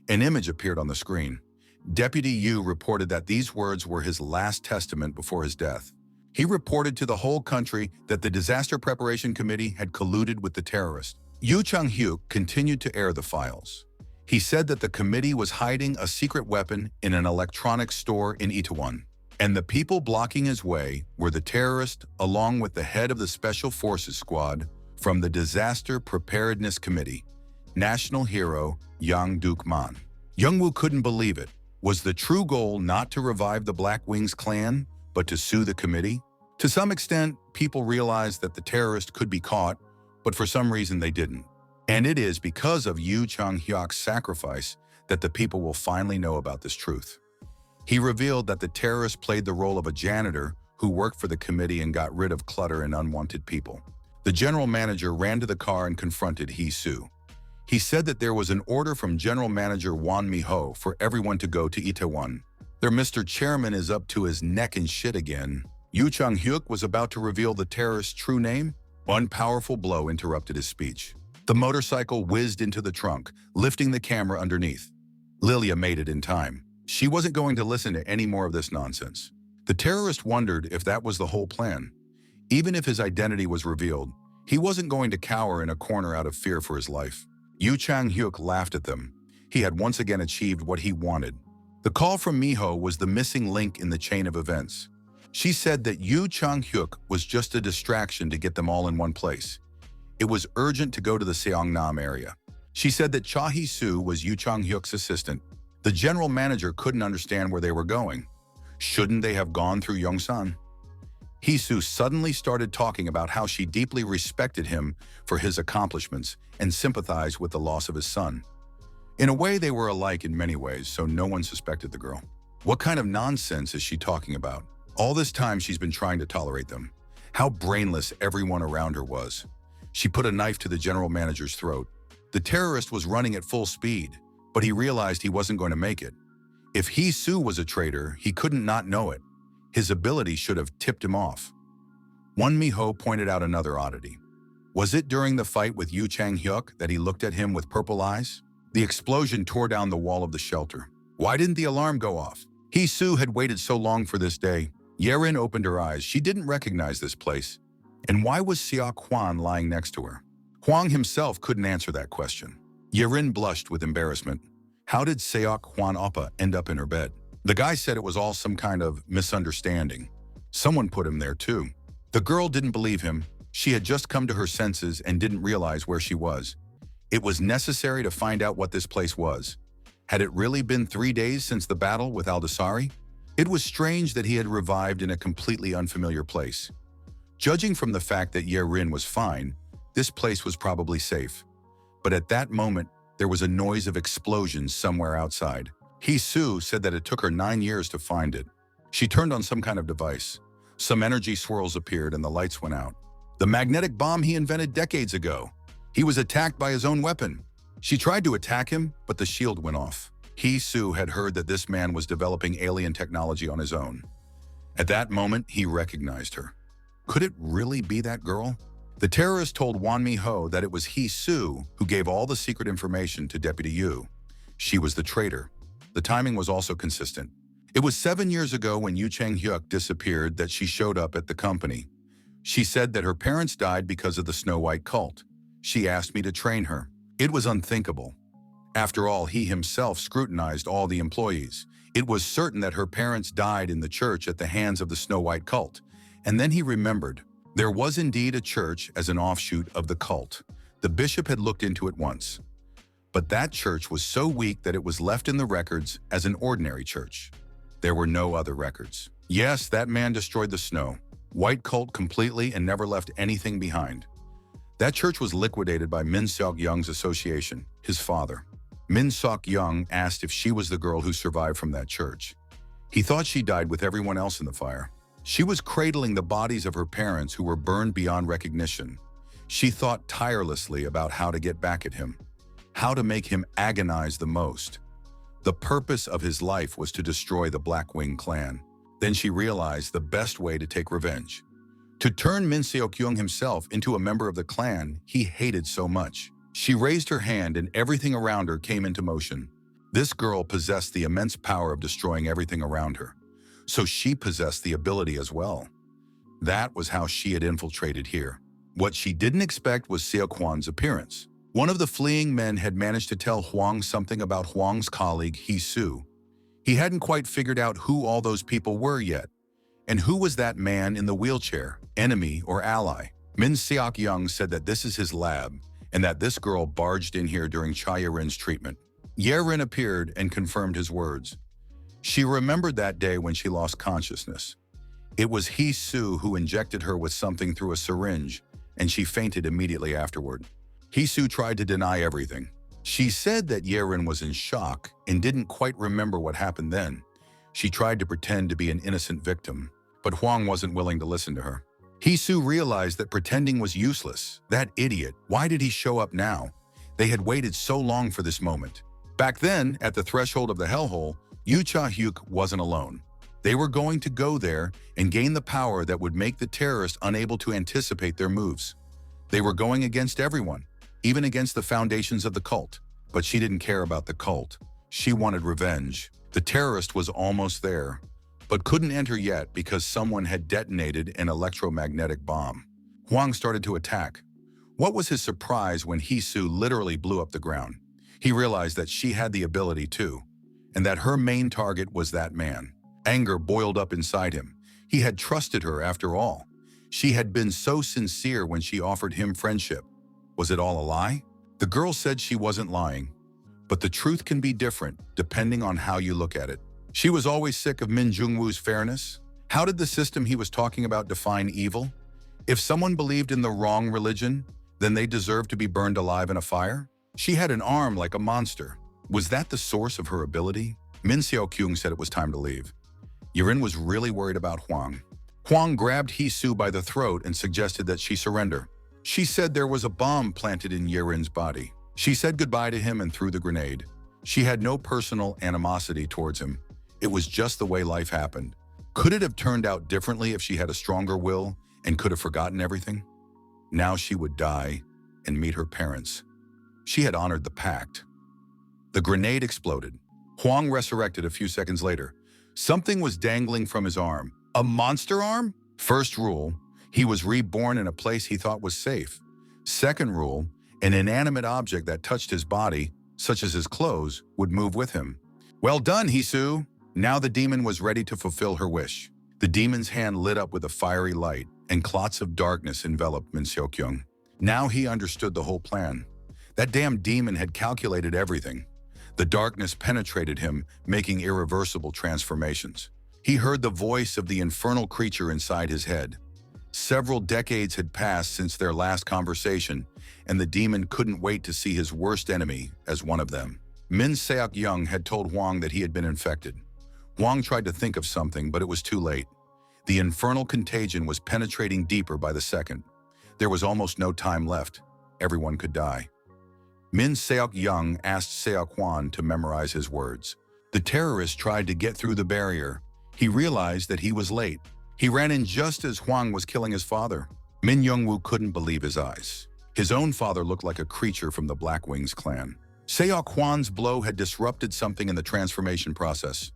An image appeared on the screen. Deputy Yu reported that these words were his last testament before his death. He reported to the whole country that the Disaster Preparation Committee had colluded with the terrorist. Yu Chang-hyuk continued to air the files. He said that the committee was hiding a secret weapon in an electronics store in Itaewon, and the people blocking his way were the terrorist along with the head of the Special Forces Squad from the Disaster Preparedness Committee, national hero Yang Duk-man. Youngwoo couldn't believe it. Was the true goal not to revive the Black Wings clan, but to sue the committee? To some extent, people realized that the terrorist could be caught, but for some reason they didn't. And it is because of Yu Chang-hyuk's sacrifice that the people will finally know about this truth. He revealed that the terrorist played the role of a janitor who worked for the committee and got rid of clutter and unwanted people. The general manager ran to the car and confronted Hee-soo. He said that there was an order from General Manager Won Mi-ho for everyone to go to Itaewon. Their Mr. Chairman is up to his neck in shit again. Yu Chang-hyuk was about to reveal the terrorist's true name. One powerful blow interrupted his speech. The motorcycle whizzed into the trunk, lifting the camera underneath. Lilia made it in time. She wasn't going to listen to any more of this nonsense. The terrorist wondered if that was the whole plan. Even if his identity was revealed, he wasn't going to cower in a corner out of fear for his life. Yu Chang-hyuk laughed at them. He had once again achieved what he wanted. The call from Mi-ho was the missing link in the chain of events. She said that Yu Chang-hyuk was just a distraction to get them all in one place. It was urgent to go to the Seongnam area. She said that Cha Hee-soo was Yu Chang-hyuk's assistant. The general manager couldn't understand where they were going. Shouldn't they have gone through Yongsan? Hee-soo suddenly started talking about how she deeply respected him for his accomplishments and sympathized with the loss of his son. In a way, they were alike in many ways, so no one suspected the girl. What kind of nonsense is she talking about? All this time she's been trying to tolerate them. How brainless everyone around her was. She put a knife to the general manager's throat. The terrorist was running at full speed, but he realized he wasn't going to make it. If Hee-soo was a traitor, he couldn't not know it. His ability should have tipped him off. Won Mi-ho pointed out another oddity. Was it during the fight with Yu Chang-hyuk that he looked at him with purple eyes? The explosion tore down the wall of the shelter. Why didn't the alarm go off? Hee-soo had waited so long for this day. Yerin opened her eyes. She didn't recognize this place. And why was Seok Hwan lying next to her? Hwang himself couldn't answer that question. Yerin blushed with embarrassment. How did Seok Hwan Oppa end up in her bed? The guy said it was all some kind of misunderstanding. Someone put him there too. The girl didn't believe him. She had just come to her senses and didn't realize where she was. It was necessary to find out what this place was. Had it really been 3 days since the battle with Aldasari? It was strange that he had revived in a completely unfamiliar place. Judging from the fact that Ye-rin was fine, this place was probably safe. But at that moment, there was a noise of explosions somewhere outside. Hee-soo said that it took her 9 years to find it. She turned on some kind of device. Some energy swirls appeared and the lights went out. The magnetic bomb he invented decades ago. He was attacked by his own weapon. She tried to attack him, but the shield went off. Hee-soo had heard that this man was developing alien technology on his own. At that moment, he recognized her. Could it really be that girl? The terrorist told Won Mi-ho that it was Hee-soo who gave all the secret information to Deputy Yu. She was the traitor. The timing was also consistent. It was 7 years ago when Yu Chang-hyuk disappeared that she showed up at the company. She said that her parents died because of the Snow White cult. She asked me to train her. It was unthinkable. After all, he himself scrutinized all the employees. It was certain that her parents died in the church at the hands of the Snow White cult. And then he remembered. There was indeed a church as an offshoot of the cult. The bishop had looked into it once. But that church was so weak that it was left in the records as an ordinary church. There were no other records. Yes, that man destroyed the Snow White cult completely and never left anything behind. That church was liquidated by Min Seok-young's association, his father. Min Seok-young asked if she was the girl who survived from that church. He thought she died with everyone else in the fire. She was cradling the bodies of her parents who were burned beyond recognition. She thought tirelessly about how to get back at him, how to make him agonize the most. The purpose of his life was to destroy the Blackwing clan. Then she realized the best way to take revenge. To turn Min Seok-young himself into a member of the clan he hated so much. She raised her hand and everything around her came into motion. This girl possessed the immense power of destroying everything around her. So she possessed the ability as well. That was how she had infiltrated here. What she didn't expect was Seo-kwan's appearance. One of the fleeing men had managed to tell Hwang something about Hwang's colleague, Hee-soo. He hadn't quite figured out who all those people were yet. And who was that man in the wheelchair, enemy or ally? Min Seok-young said that this is his lab, and that this girl barged in here during Cha Ye-rin's treatment. Ye-rin appeared and confirmed his words. She remembered that day when she lost consciousness. It was Hee-soo who injected her with something through a syringe, and she fainted immediately afterward. Hee-soo tried to deny everything. She said that Ye-rin was in shock and didn't quite remember what happened then. She tried to pretend to be an innocent victim, but Hwang wasn't willing to listen to her. Hee-soo realized that pretending was useless. That idiot, why did he show up now? They had waited so long for this moment. Back then, at the threshold of the hellhole, Yu Cha-hyuk wasn't alone. They were going to go there and gain the power that would make the terrorists unable to anticipate their moves. They were going against everyone, even against the foundations of the cult. But she didn't care about the cult. She wanted revenge. The terrorist was almost there, but couldn't enter yet because someone had detonated an electromagnetic bomb. Hwang started to attack. What was his surprise when Hee-soo literally blew up the ground? He realized that she had the ability too, and that her main target was that man. Anger boiled up inside him. He had trusted her after all. She had been so sincere when she offered him friendship. Was it all a lie? The girl said she wasn't lying, but the truth can be different depending on how you look at it. She was always sick of Min Jung-woo's fairness. How did the system he was talking about define evil? If someone believed in the wrong religion, then they deserved to be burned alive in a fire? She had an arm like a monster. Was that the source of her ability? Min Seok-young said it was time to leave. Ye-rin was really worried about Hwang. Hwang grabbed Hee-soo by the throat and suggested that she surrender. She said there was a bomb planted in Ye-rin's body. She said goodbye to him and threw the grenade. She had no personal animosity towards him. It was just the way life happened. Could it have turned out differently if she had a stronger will and could have forgotten everything? Now she would die and meet her parents. She had honored the pact. The grenade exploded. Hwang resurrected a few seconds later. Something was dangling from his arm. A monster arm? First rule, he was reborn in a place he thought was safe. Second rule, an inanimate object that touched his body, such as his clothes, would move with him. Well done, Hee-soo. Now the demon was ready to fulfill her wish. The demon's hand lit up with a fiery light, and clots of darkness enveloped Min Seok-young. Now he understood the whole plan. That damn demon had calculated everything. The darkness penetrated him, making irreversible transformations. He heard the voice of the infernal creature inside his head. Several decades had passed since their last conversation, and the demon couldn't wait to see his worst enemy as one of them. Min Seok-young had told Hwang that he had been infected. Hwang tried to think of something, but it was too late. The infernal contagion was penetrating deeper by the second. There was almost no time left. Everyone could die. Min Seok-young asked Seok-hwan to memorize his words. The terrorist tried to get through the barrier. He realized that he was late. He ran in just as Hwang was killing his father. Min Young-woo couldn't believe his eyes. His own father looked like a creature from the Black Wings clan. Seok-hwan's blow had disrupted something in the transformation process,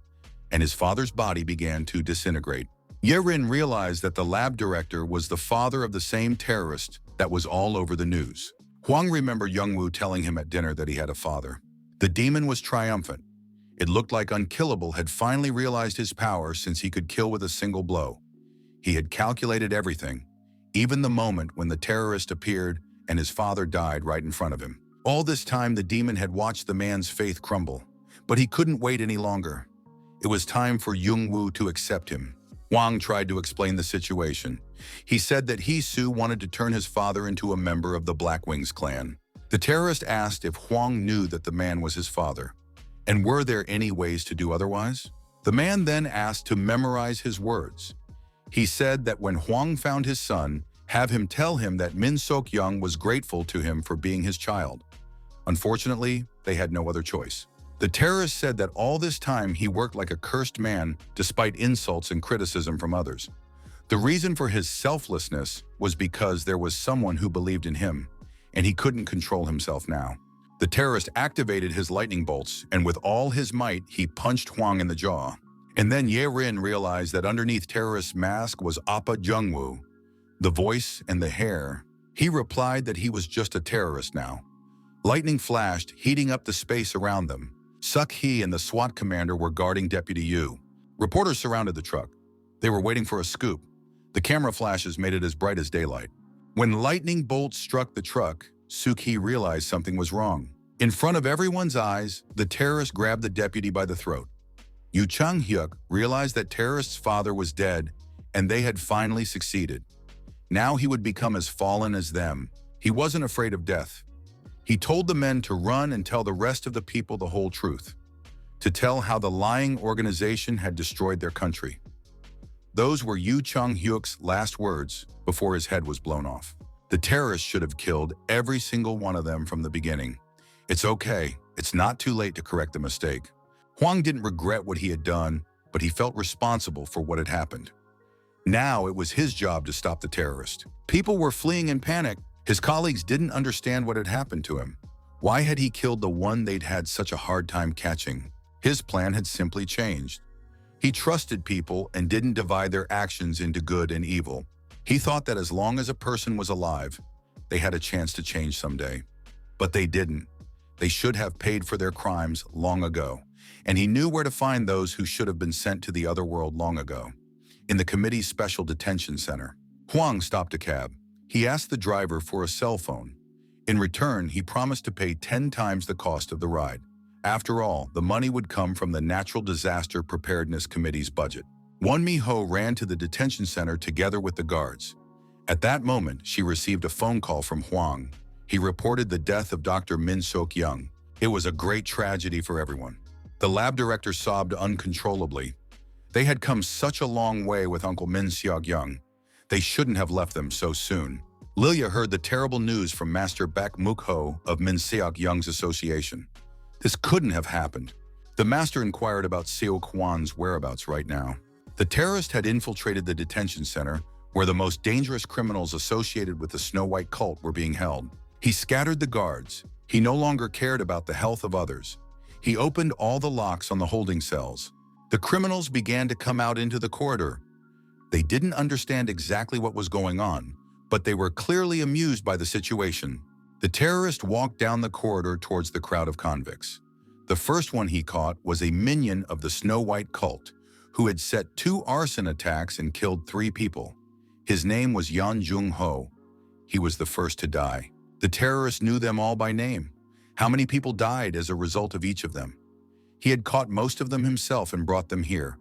and his father's body began to disintegrate. Ye-rin realized that the lab director was the father of the same terrorist that was all over the news. Hwang remembered Young-woo telling him at dinner that he had a father. The demon was triumphant. It looked like Unkillable had finally realized his power since he could kill with a single blow. He had calculated everything, even the moment when the terrorist appeared and his father died right in front of him. All this time, the demon had watched the man's faith crumble, but he couldn't wait any longer. It was time for Young-woo to accept him. Hwang tried to explain the situation. He said that Hee-soo wanted to turn his father into a member of the Black Wings clan. The terrorist asked if Hwang knew that the man was his father, and were there any ways to do otherwise? The man then asked to memorize his words. He said that when Hwang found his son, have him tell him that Min Seok-young was grateful to him for being his child. Unfortunately, they had no other choice. The terrorist said that all this time he worked like a cursed man despite insults and criticism from others. The reason for his selflessness was because there was someone who believed in him, and he couldn't control himself now. The terrorist activated his lightning bolts, and with all his might, he punched Hwang in the jaw. And then Ye-rin realized that underneath terrorist's mask was Appa Jung-woo, the voice and the hair. He replied that he was just a terrorist now. Lightning flashed, heating up the space around them. Suk-hee and the SWAT commander were guarding Deputy Yu. Reporters surrounded the truck. They were waiting for a scoop. The camera flashes made it as bright as daylight. When lightning bolts struck the truck, Suk-hee realized something was wrong. In front of everyone's eyes, the terrorist grabbed the deputy by the throat. Yu Chang-hyuk realized that terrorist's father was dead, and they had finally succeeded. Now he would become as fallen as them. He wasn't afraid of death. He told the men to run and tell the rest of the people the whole truth, to tell how the lying organization had destroyed their country. Those were Yu Chang-hyuk's last words before his head was blown off. The terrorists should have killed every single one of them from the beginning. It's okay. It's not too late to correct the mistake. Hwang didn't regret what he had done, but he felt responsible for what had happened. Now it was his job to stop the terrorist. People were fleeing in panic. His colleagues didn't understand what had happened to him. Why had he killed the one they'd had such a hard time catching? His plan had simply changed. He trusted people and didn't divide their actions into good and evil. He thought that as long as a person was alive, they had a chance to change someday. But they didn't. They should have paid for their crimes long ago. And he knew where to find those who should have been sent to the other world long ago. In the committee's special detention center, Hwang stopped a cab. He asked the driver for a cell phone. In return, he promised to pay 10 times the cost of the ride. After all, the money would come from the Natural Disaster Preparedness Committee's budget. Won Mi-ho ran to the detention center together with the guards. At that moment, she received a phone call from Hwang. He reported the death of Dr. Min Seok-young. It was a great tragedy for everyone. The lab director sobbed uncontrollably. They had come such a long way with Uncle Min Seok-young. They shouldn't have left them so soon. Lilia heard the terrible news from Master Baek Muk-ho of Min Seok-young's association. This couldn't have happened. The master inquired about Seok-hwan's whereabouts right now. The terrorist had infiltrated the detention center, where the most dangerous criminals associated with the Snow White cult were being held. He scattered the guards. He no longer cared about the health of others. He opened all the locks on the holding cells. The criminals began to come out into the corridor. They didn't understand exactly what was going on, but they were clearly amused by the situation. The terrorist walked down the corridor towards the crowd of convicts. The first one he caught was a minion of the Snow White cult, who had set 2 arson attacks and killed 3 people. His name was Yeon Jung-ho. He was the first to die. The terrorist knew them all by name. How many people died as a result of each of them? He had caught most of them himself and brought them here,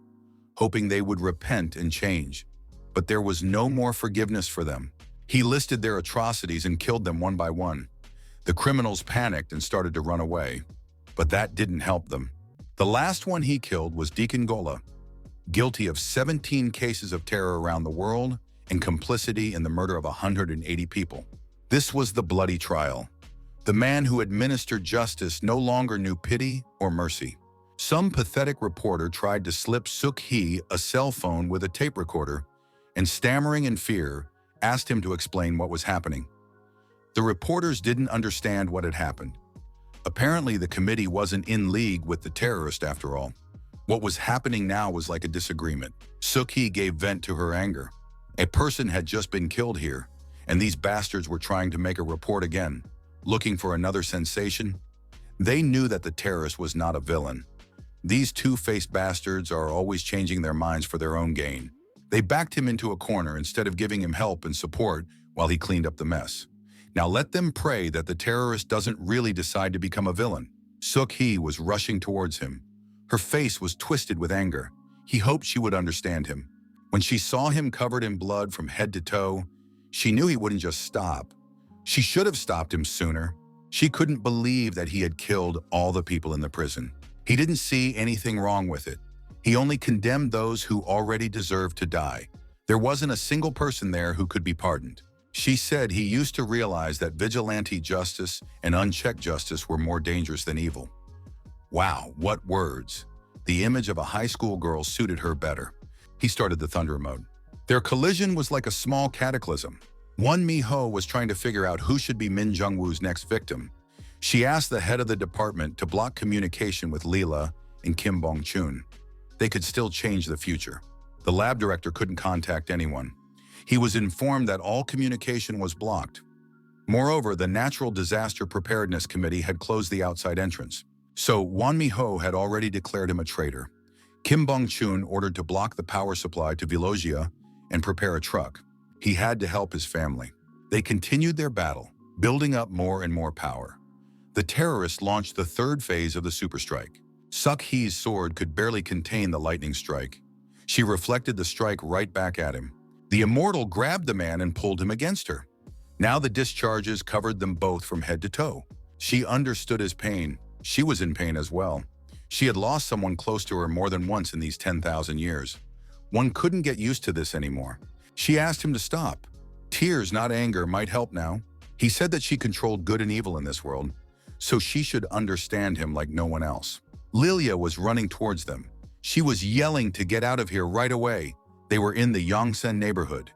hoping they would repent and change. But there was no more forgiveness for them. He listed their atrocities and killed them one by one. The criminals panicked and started to run away, but that didn't help them. The last one he killed was Deacon Gola, guilty of 17 cases of terror around the world and complicity in the murder of 180 people. This was the bloody trial. The man who administered justice no longer knew pity or mercy. Some pathetic reporter tried to slip Suk-hee a cell phone with a tape recorder and, stammering in fear, asked him to explain what was happening. The reporters didn't understand what had happened. Apparently, the committee wasn't in league with the terrorist after all. What was happening now was like a disagreement. Suk-hee gave vent to her anger. A person had just been killed here, and these bastards were trying to make a report again, looking for another sensation. They knew that the terrorist was not a villain. These two-faced bastards are always changing their minds for their own gain. They backed him into a corner instead of giving him help and support while he cleaned up the mess. Now let them pray that the terrorist doesn't really decide to become a villain. Suk-hee was rushing towards him. Her face was twisted with anger. He hoped she would understand him. When she saw him covered in blood from head to toe, she knew he wouldn't just stop. She should have stopped him sooner. She couldn't believe that he had killed all the people in the prison. He didn't see anything wrong with it. He only condemned those who already deserved to die. There wasn't a single person there who could be pardoned. She said he used to realize that vigilante justice and unchecked justice were more dangerous than evil. Wow, what words. The image of a high school girl suited her better. He started the thunder mode. Their collision was like a small cataclysm. Won Mi-ho was trying to figure out who should be Min Jung-woo's next victim. She asked the head of the department to block communication with Leela and Kim Bong-chun. They could still change the future. The lab director couldn't contact anyone. He was informed that all communication was blocked. Moreover, the Natural Disaster Preparedness Committee had closed the outside entrance. So Won Mi-ho had already declared him a traitor. Kim Bong-chun ordered to block the power supply to Vilogia and prepare a truck. He had to help his family. They continued their battle, building up more and more power. The terrorists launched the third phase of the super strike. Suk-hee's sword could barely contain the lightning strike. She reflected the strike right back at him. The immortal grabbed the man and pulled him against her. Now the discharges covered them both from head to toe. She understood his pain. She was in pain as well. She had lost someone close to her more than once in these 10,000 years. One couldn't get used to this anymore. She asked him to stop. Tears, not anger, might help now. He said that she controlled good and evil in this world, so she should understand him like no one else. Lilia was running towards them. She was yelling to get out of here right away. They were in the Yongsen neighborhood.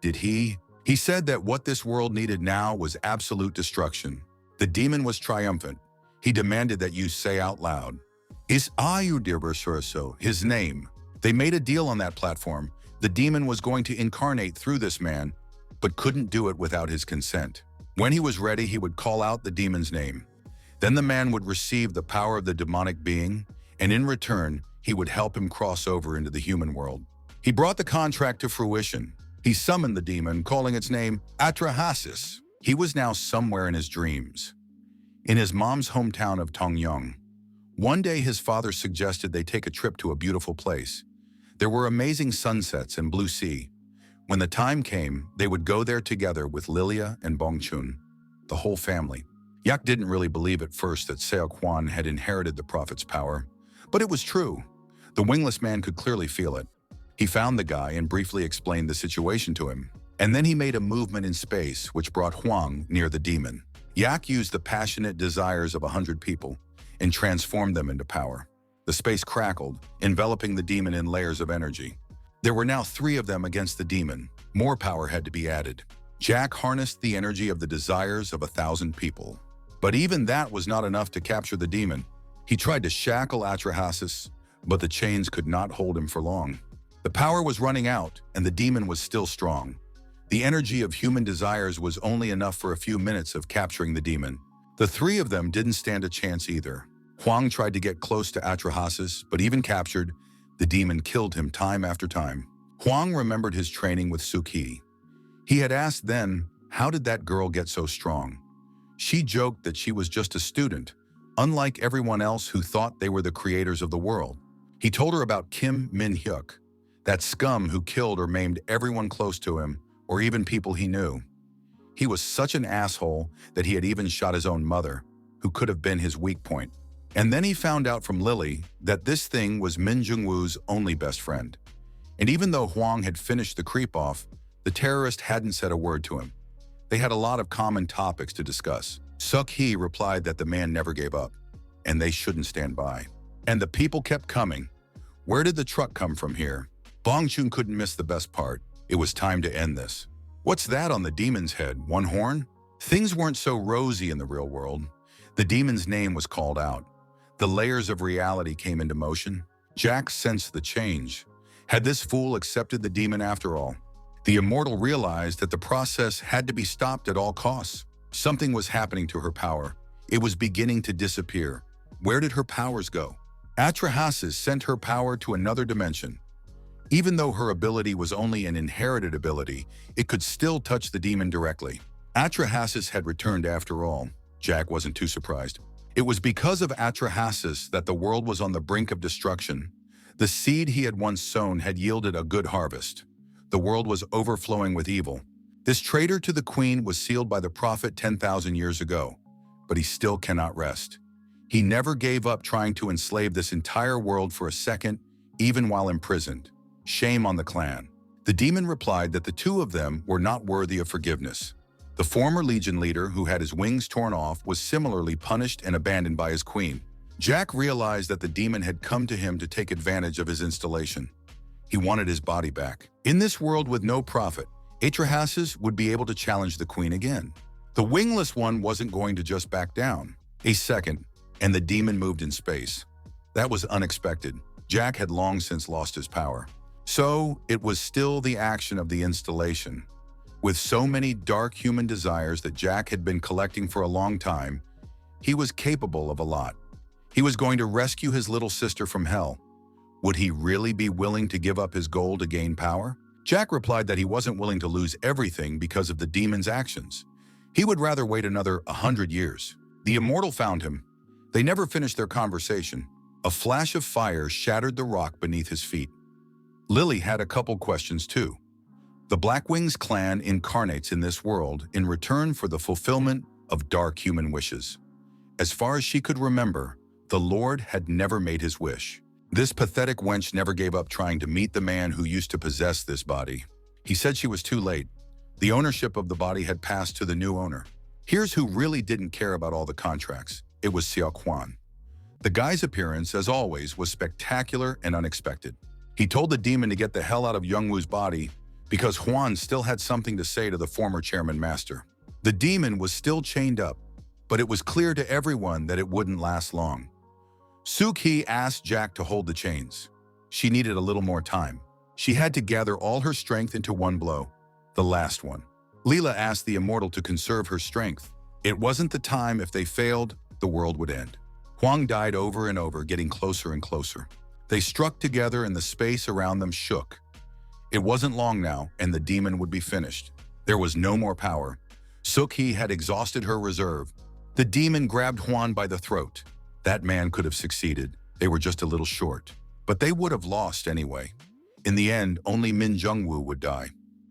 Did he? He said that what this world needed now was absolute destruction. The demon was triumphant. He demanded that you say out loud, "Is Ayudirbersurso," his name. They made a deal on that platform. The demon was going to incarnate through this man, but couldn't do it without his consent. When he was ready, he would call out the demon's name. Then the man would receive the power of the demonic being, and in return, he would help him cross over into the human world. He brought the contract to fruition. He summoned the demon, calling its name Atrahasis. He was now somewhere in his dreams, in his mom's hometown of Tongyong. One day, his father suggested they take a trip to a beautiful place. There were amazing sunsets and blue sea. When the time came, they would go there together with Lilia and Bong-chun, the whole family. Yak didn't really believe at first that Seo-kwan had inherited the prophet's power, but it was true. The wingless man could clearly feel it. He found the guy and briefly explained the situation to him. And then he made a movement in space which brought Huang near the demon. Yak used the passionate desires of 100 people and transformed them into power. The space crackled, enveloping the demon in layers of energy. There were now 3 of them against the demon. More power had to be added. Jack harnessed the energy of the desires of 1,000 people. But even that was not enough to capture the demon. He tried to shackle Atrahasis, but the chains could not hold him for long. The power was running out, and the demon was still strong. The energy of human desires was only enough for a few minutes of capturing the demon. The 3 of them didn't stand a chance either. Huang tried to get close to Atrahasis, but even captured, the demon killed him time after time. Huang remembered his training with Suk-hee. He had asked then, how did that girl get so strong? She joked that she was just a student, unlike everyone else who thought they were the creators of the world. He told her about Kim Min-hyuk, that scum who killed or maimed everyone close to him, or even people he knew. He was such an asshole that he had even shot his own mother, who could have been his weak point. And then he found out from Lily that this thing was Min Jung-woo's only best friend. And even though Hwang had finished the creep-off, the terrorist hadn't said a word to him. They had a lot of common topics to discuss. Suk-hee replied that the man never gave up, and they shouldn't stand by. And the people kept coming. Where did the truck come from here? Bong-chun couldn't miss the best part. It was time to end this. What's that on the demon's head? One horn? Things weren't so rosy in the real world. The demon's name was called out. The layers of reality came into motion. Jack sensed the change. Had this fool accepted the demon after all? The immortal realized that the process had to be stopped at all costs. Something was happening to her power. It was beginning to disappear. Where did her powers go? Atrahasis sent her power to another dimension. Even though her ability was only an inherited ability, it could still touch the demon directly. Atrahasis had returned after all. Jack wasn't too surprised. It was because of Atrahasis that the world was on the brink of destruction. The seed he had once sown had yielded a good harvest. The world was overflowing with evil. This traitor to the queen was sealed by the prophet 10,000 years ago, but he still cannot rest. He never gave up trying to enslave this entire world for a second, even while imprisoned. Shame on the clan. The demon replied that the two of them were not worthy of forgiveness. The former Legion leader, who had his wings torn off, was similarly punished and abandoned by his queen. Jack realized that the demon had come to him to take advantage of his installation. He wanted his body back. In this world with no prophet, Atrahasis would be able to challenge the queen again. The wingless one wasn't going to just back down. A second, and the demon moved in space. That was unexpected. Jack had long since lost his power. So, it was still the action of the installation. With so many dark human desires that Jack had been collecting for a long time, he was capable of a lot. He was going to rescue his little sister from hell. Would he really be willing to give up his goal to gain power? Jack replied that he wasn't willing to lose everything because of the demon's actions. He would rather wait another 100 years. The immortal found him. They never finished their conversation. A flash of fire shattered the rock beneath his feet. Lily had a couple questions too. The Blackwings clan incarnates in this world in return for the fulfillment of dark human wishes. As far as she could remember, the Lord had never made his wish. This pathetic wench never gave up trying to meet the man who used to possess this body. He said she was too late. The ownership of the body had passed to the new owner. Here's who really didn't care about all the contracts. It was Seok-hwan. The guy's appearance, as always, was spectacular and unexpected. He told the demon to get the hell out of Youngwoo's body because Hwan still had something to say to the former chairman master. The demon was still chained up, but it was clear to everyone that it wouldn't last long. Suk-hee asked Jack to hold the chains. She needed a little more time. She had to gather all her strength into one blow, the last one. Leela asked the immortal to conserve her strength. It wasn't the time. If they failed, the world would end. Hwang died over and over, getting closer and closer. They struck together and the space around them shook. It wasn't long now, and the demon would be finished. There was no more power. Suk-hee had exhausted her reserve. The demon grabbed Hwan by the throat. That man could have succeeded. They were just a little short. But they would have lost anyway. In the end, only Min Jung-woo would die.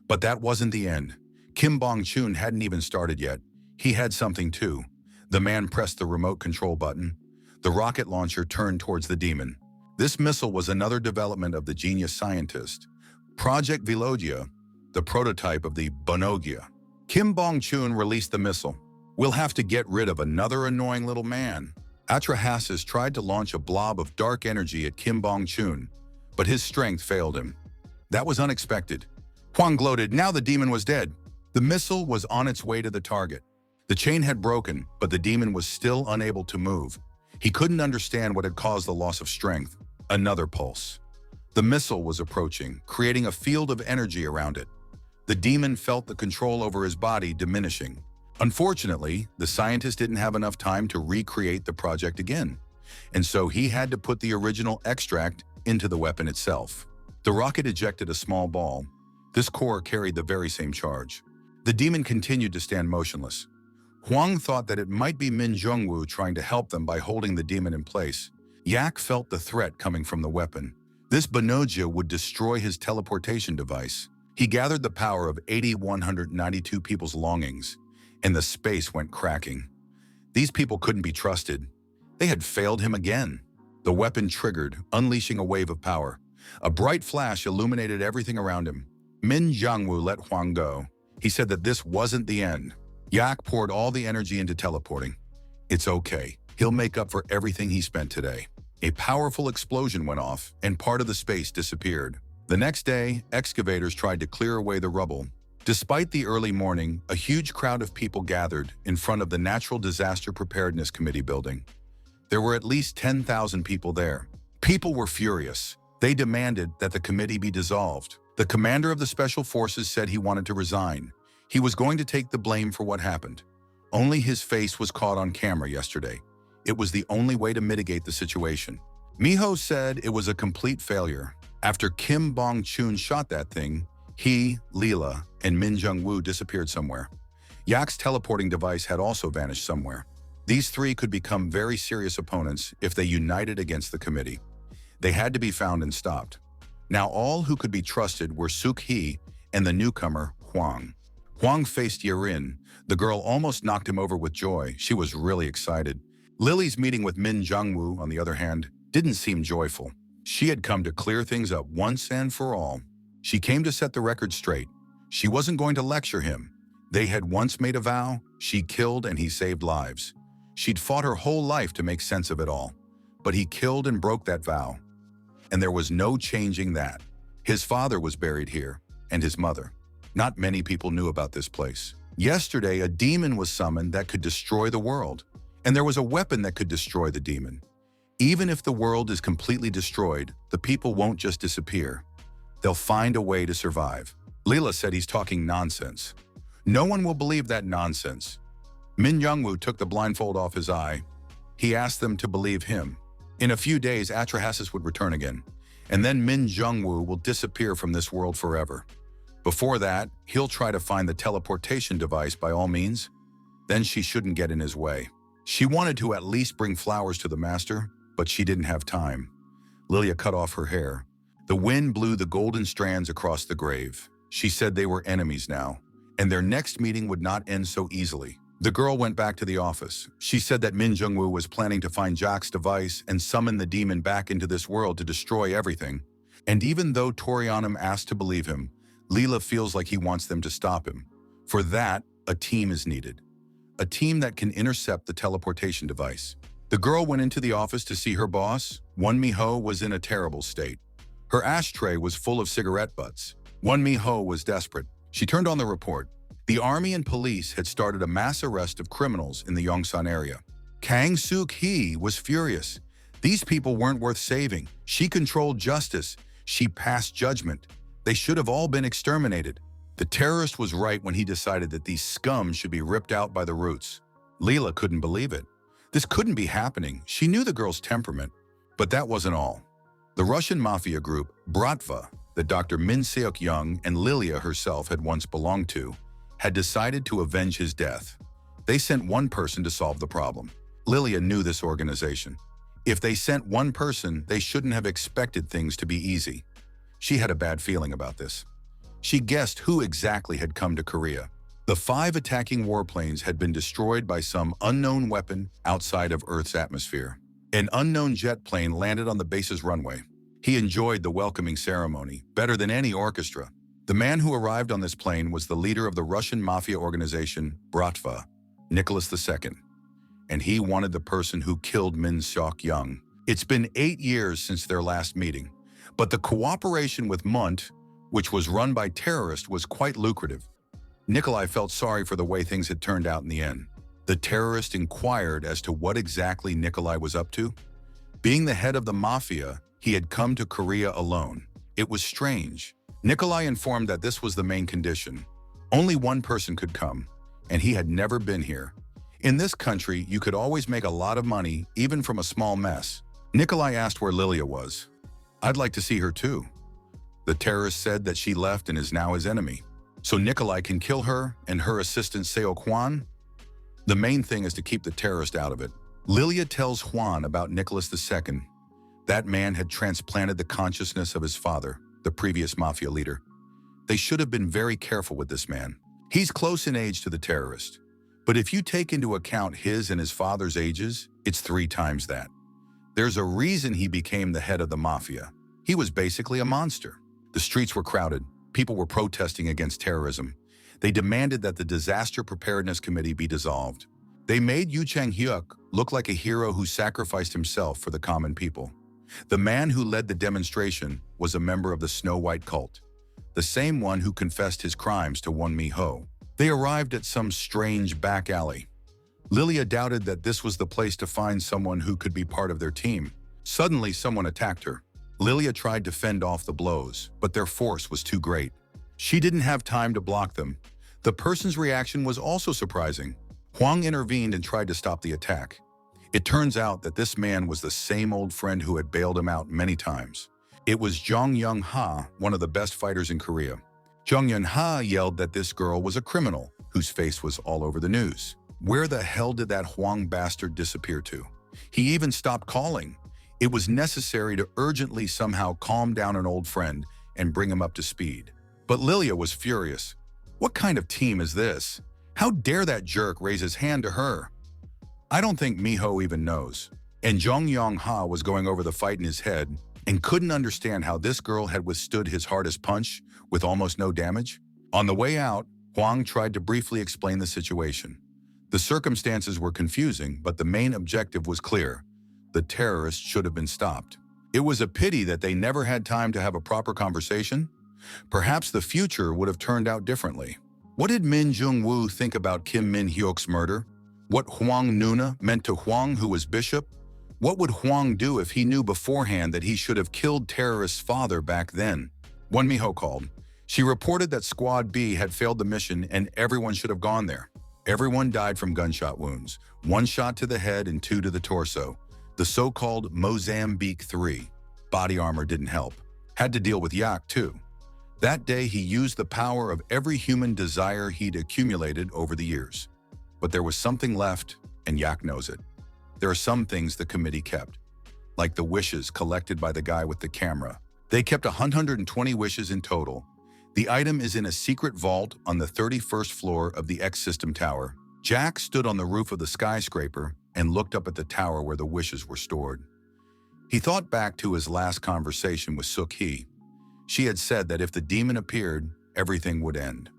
But that wasn't the end. Kim Bong-chun hadn't even started yet. He had something too. The man pressed the remote control button. The rocket launcher turned towards the demon. This missile was another development of the genius scientist. Project Velogia, the prototype of the Bonogia. Kim Bong-chun released the missile. We'll have to get rid of another annoying little man. Atrahasis tried to launch a blob of dark energy at Kim Bong-chun, but his strength failed him. That was unexpected. Hwang gloated. Now the demon was dead. The missile was on its way to the target. The chain had broken, but the demon was still unable to move. He couldn't understand what had caused the loss of strength. Another pulse. The missile was approaching, creating a field of energy around it. The demon felt the control over his body diminishing. Unfortunately, the scientist didn't have enough time to recreate the project again, and so he had to put the original extract into the weapon itself. The rocket ejected a small ball. This core carried the very same charge. The demon continued to stand motionless. Huang thought that it might be Min Jungwoo trying to help them by holding the demon in place. Yak felt the threat coming from the weapon. This Banoja would destroy his teleportation device. He gathered the power of 8,192 people's longings, and the space went cracking. These people couldn't be trusted. They had failed him again. The weapon triggered, unleashing a wave of power. A bright flash illuminated everything around him. Min Jungwoo let Huang go. He said that this wasn't the end. Yak poured all the energy into teleporting. It's okay. He'll make up for everything he spent today. A powerful explosion went off, and part of the space disappeared. The next day, excavators tried to clear away the rubble. Despite the early morning, a huge crowd of people gathered in front of the Natural Disaster Preparedness Committee building. There were at least 10,000 people there. People were furious. They demanded that the committee be dissolved. The commander of the Special Forces said he wanted to resign. He was going to take the blame for what happened. Only his face was caught on camera yesterday. It was the only way to mitigate the situation. Miho said it was a complete failure. After Kim Bong-chun shot that thing, he, Leela, and Min Jungwoo disappeared somewhere. Yak's teleporting device had also vanished somewhere. These three could become very serious opponents if they united against the committee. They had to be found and stopped. Now all who could be trusted were Suk-hee and the newcomer, Huang. Huang faced Yerin. The girl almost knocked him over with joy. She was really excited. Lily's meeting with Min Jungwoo, on the other hand, didn't seem joyful. She had come to clear things up once and for all. She came to set the record straight. She wasn't going to lecture him. They had once made a vow. She killed and he saved lives. She'd fought her whole life to make sense of it all. But he killed and broke that vow. And there was no changing that. His father was buried here, and his mother. Not many people knew about this place. Yesterday, a demon was summoned that could destroy the world. And there was a weapon that could destroy the demon. Even if the world is completely destroyed, the people won't just disappear. They'll find a way to survive. Leela said he's talking nonsense. No one will believe that nonsense. Min Jungwoo took the blindfold off his eye. He asked them to believe him. In a few days, Atrahasis would return again, and then Min Jungwoo will disappear from this world forever. Before that, he'll try to find the teleportation device by all means. Then she shouldn't get in his way. She wanted to at least bring flowers to the master, but she didn't have time. Lilia cut off her hair. The wind blew the golden strands across the grave. She said they were enemies now, and their next meeting would not end so easily. The girl went back to the office. She said that Min Jungwoo was planning to find Jack's device and summon the demon back into this world to destroy everything. And even though Torianum asked to believe him, Leela feels like he wants them to stop him. For that, a team is needed. A team that can intercept the teleportation device. The girl went into the office to see her boss. Won Mi-ho was in a terrible state. Her ashtray was full of cigarette butts. Won Mi-ho was desperate. She turned on the report. The army and police had started a mass arrest of criminals in the Yongsan area. Kang Suk-hee was furious. These people weren't worth saving. She controlled justice. She passed judgment. They should have all been exterminated. The terrorist was right when he decided that these scum should be ripped out by the roots. Leela couldn't believe it. This couldn't be happening. She knew the girl's temperament. But that wasn't all. The Russian mafia group, Bratva, that Dr. Min Seok-young and Lilia herself had once belonged to, had decided to avenge his death. They sent one person to solve the problem. Lilia knew this organization. If they sent one person, they shouldn't have expected things to be easy. She had a bad feeling about this. She guessed who exactly had come to Korea. The 5 attacking warplanes had been destroyed by some unknown weapon outside of Earth's atmosphere. An unknown jet plane landed on the base's runway. He enjoyed the welcoming ceremony, better than any orchestra. The man who arrived on this plane was the leader of the Russian mafia organization, Bratva, Nicholas II. And he wanted the person who killed Min Seok-young. It's been 8 years since their last meeting, but the cooperation with Munt, which was run by terrorists, was quite lucrative. Nikolai felt sorry for the way things had turned out in the end. The terrorist inquired as to what exactly Nikolai was up to. Being the head of the mafia, he had come to Korea alone. It was strange. Nikolai informed that this was the main condition. Only one person could come, and he had never been here. In this country, you could always make a lot of money, even from a small mess. Nikolai asked where Lilia was. I'd like to see her too. The terrorist said that she left and is now his enemy. So Nikolai can kill her and her assistant Seo Kwan? The main thing is to keep the terrorist out of it. Lilia tells Juan about Nicholas II. That man had transplanted the consciousness of his father, the previous mafia leader. They should have been very careful with this man. He's close in age to the terrorist. But if you take into account his and his father's ages, it's 3 times that. There's a reason he became the head of the mafia. He was basically a monster. The streets were crowded. People were protesting against terrorism. They demanded that the Disaster Preparedness Committee be dissolved. They made Yu Chang-hyuk look like a hero who sacrificed himself for the common people. The man who led the demonstration was a member of the Snow White cult, the same one who confessed his crimes to Won Mi-ho. They arrived at some strange back alley. Lilia doubted that this was the place to find someone who could be part of their team. Suddenly, someone attacked her. Lilia tried to fend off the blows, but their force was too great. She didn't have time to block them. The person's reaction was also surprising. Huang intervened and tried to stop the attack. It turns out that this man was the same old friend who had bailed him out many times. It was Jong Young-ha, one of the best fighters in Korea. Jong Young-ha yelled that this girl was a criminal, whose face was all over the news. Where the hell did that Huang bastard disappear to? He even stopped calling. It was necessary to urgently somehow calm down an old friend and bring him up to speed. But Lilia was furious. What kind of team is this? How dare that jerk raise his hand to her? I don't think Mi-ho even knows. And Jong Young-ha was going over the fight in his head and couldn't understand how this girl had withstood his hardest punch with almost no damage. On the way out, Huang tried to briefly explain the situation. The circumstances were confusing, but the main objective was clear. The terrorists should have been stopped. It was a pity that they never had time to have a proper conversation. Perhaps the future would have turned out differently. What did Min Jung-woo think about Kim Min-hyuk's murder? What Hwang Nuna meant to Hwang, who was bishop? What would Hwang do if he knew beforehand that he should have killed terrorist's father back then? Won Mi-ho called. She reported that Squad B had failed the mission and everyone should have gone there. Everyone died from gunshot wounds, 1 shot to the head and 2 to the torso. The so-called Mozambique 3. Body armor didn't help. Had to deal with Yak too. That day he used the power of every human desire he'd accumulated over the years. But there was something left, and Yak knows it. There are some things the committee kept, like the wishes collected by the guy with the camera. They kept 120 wishes in total. The item is in a secret vault on the 31st floor of the X-System Tower. Jack stood on the roof of the skyscraper and looked up at the tower where the wishes were stored. He thought back to his last conversation with Suk-hee. She had said that if the demon appeared, everything would end.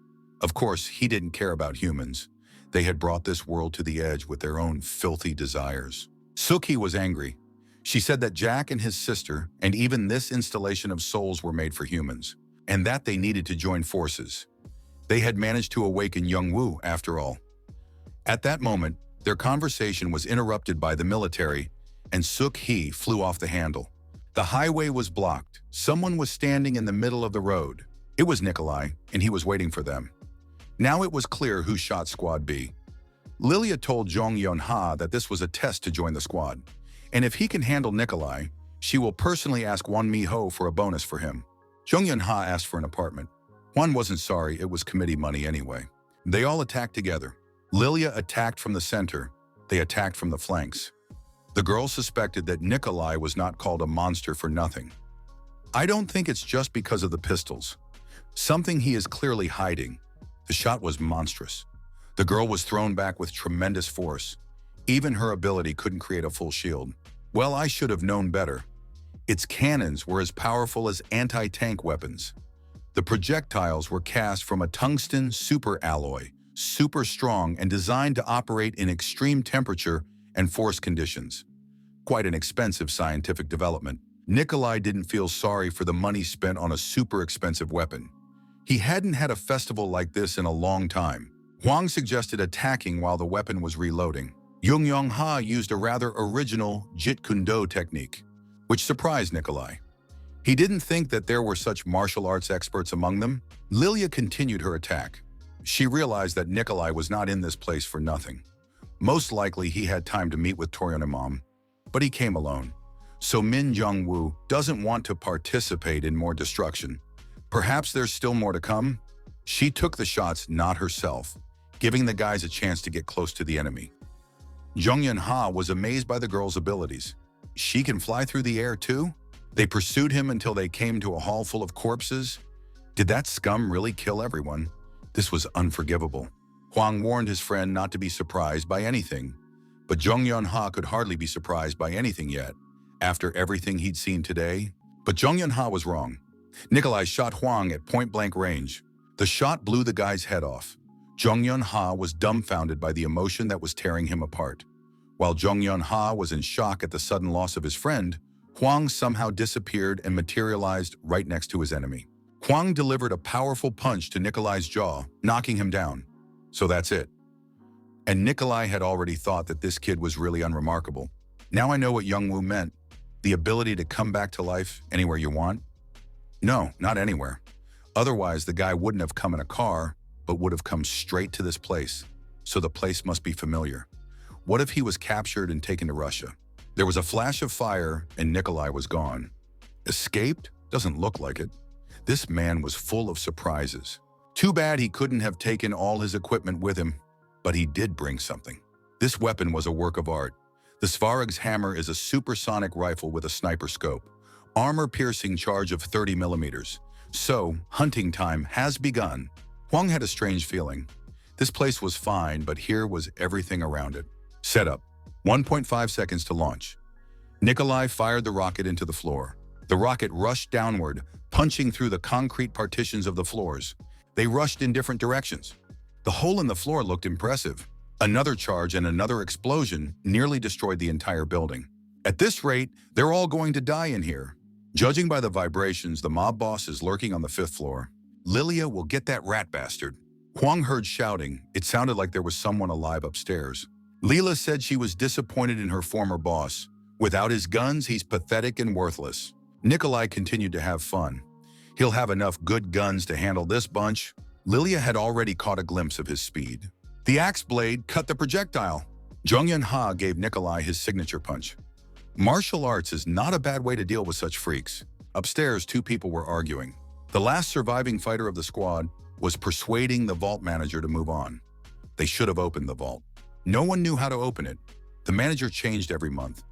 Of course, he didn't care about humans. They had brought this world to the edge with their own filthy desires. Suk-hee was angry. She said that Jack and his sister, and even this installation of souls were made for humans, and that they needed to join forces. They had managed to awaken Young-woo, after all. At that moment, their conversation was interrupted by the military, and Suk-hee flew off the handle. The highway was blocked. Someone was standing in the middle of the road. It was Nikolai, and he was waiting for them. Now it was clear who shot Squad B. Lilia told Jong Young-ha that this was a test to join the squad, and if he can handle Nikolai, she will personally ask Won Mi-ho for a bonus for him. Jong Young-ha asked for an apartment. Juan wasn't sorry, it was committee money anyway. They all attacked together. Lilia attacked from the center. They attacked from the flanks. The girls suspected that Nikolai was not called a monster for nothing. I don't think it's just because of the pistols. Something he is clearly hiding. The shot was monstrous. The girl was thrown back with tremendous force. Even her ability couldn't create a full shield. Well, I should have known better. Its cannons were as powerful as anti-tank weapons. The projectiles were cast from a tungsten super alloy, super strong and designed to operate in extreme temperature and force conditions. Quite an expensive scientific development. Nikolai didn't feel sorry for the money spent on a super expensive weapon. He hadn't had a festival like this in a long time. Huang suggested attacking while the weapon was reloading. Jung Young-ha used a rather original Jeet Kune Do technique, which surprised Nikolai. He didn't think that there were such martial arts experts among them. Lilia continued her attack. She realized that Nikolai was not in this place for nothing. Most likely he had time to meet with Toryonemom, but he came alone. So Min Jung-woo doesn't want to participate in more destruction. Perhaps there's still more to come? She took the shots not herself. giving the guys a chance to get close to the enemy. Jung-Yun-ha was amazed by the girl's abilities. She can fly through the air too? They pursued him until they came to a hall full of corpses. Did that scum really kill everyone? This was unforgivable. Hwang warned his friend not to be surprised by anything, but Jung-Yun-ha could hardly be surprised by anything yet, after everything he'd seen today. But Jung-Yun-ha was wrong. Nikolai shot Hwang at point-blank range. The shot blew the guy's head off. Jung-Yun-ha was dumbfounded by the emotion that was tearing him apart. While Jung-Yun-ha was in shock at the sudden loss of his friend, Hwang somehow disappeared and materialized right next to his enemy. Hwang delivered a powerful punch to Nikolai's jaw, knocking him down. So that's it. And Nikolai had already thought that this kid was really unremarkable. Now I know what Youngwoo meant. The ability to come back to life anywhere you want? No, not anywhere. Otherwise, the guy wouldn't have come in a car, but would have come straight to this place. So the place must be familiar. What if he was captured and taken to Russia? There was a flash of fire and Nikolai was gone. Escaped? Doesn't look like it. This man was full of surprises. Too bad he couldn't have taken all his equipment with him, but he did bring something. This weapon was a work of art. The Svarog's hammer is a supersonic rifle with a sniper scope, armor-piercing charge of 30 millimeters. So, hunting time has begun. Hwang had a strange feeling. This place was fine, but here was everything around it. Setup. 1.5 seconds to launch. Nikolai fired the rocket into the floor. The rocket rushed downward, punching through the concrete partitions of the floors. They rushed in different directions. The hole in the floor looked impressive. Another charge and another explosion nearly destroyed the entire building. At this rate, they're all going to die in here. Judging by the vibrations, the mob boss is lurking on the 5th floor. Lilia will get that rat bastard. Hwang heard shouting. It sounded like there was someone alive upstairs. Leela said she was disappointed in her former boss. Without his guns, he's pathetic and worthless. Nikolai continued to have fun. He'll have enough good guns to handle this bunch. Lilia had already caught a glimpse of his speed. The axe blade cut the projectile. Jung-Yun-ha gave Nikolai his signature punch. Martial arts is not a bad way to deal with such freaks. Upstairs, 2 people were arguing. The last surviving fighter of the squad was persuading the vault manager to move on. They should have opened the vault. No one knew how to open it. The manager changed every month.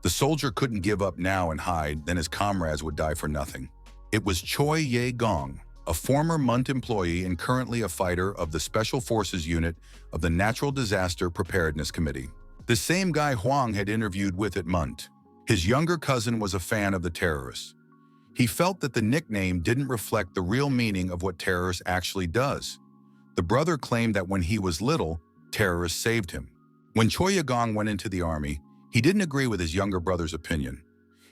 The soldier couldn't give up now and hide, then his comrades would die for nothing. It was Choi Ye-gong, a former MUNT employee and currently a fighter of the Special Forces Unit of the Natural Disaster Preparedness Committee. The same guy Hwang had interviewed with at MUNT. His younger cousin was a fan of the terrorists. He felt that the nickname didn't reflect the real meaning of what terrorists actually does. The brother claimed that when he was little, terrorists saved him. When Choi Ye-gong went into the army, he didn't agree with his younger brother's opinion.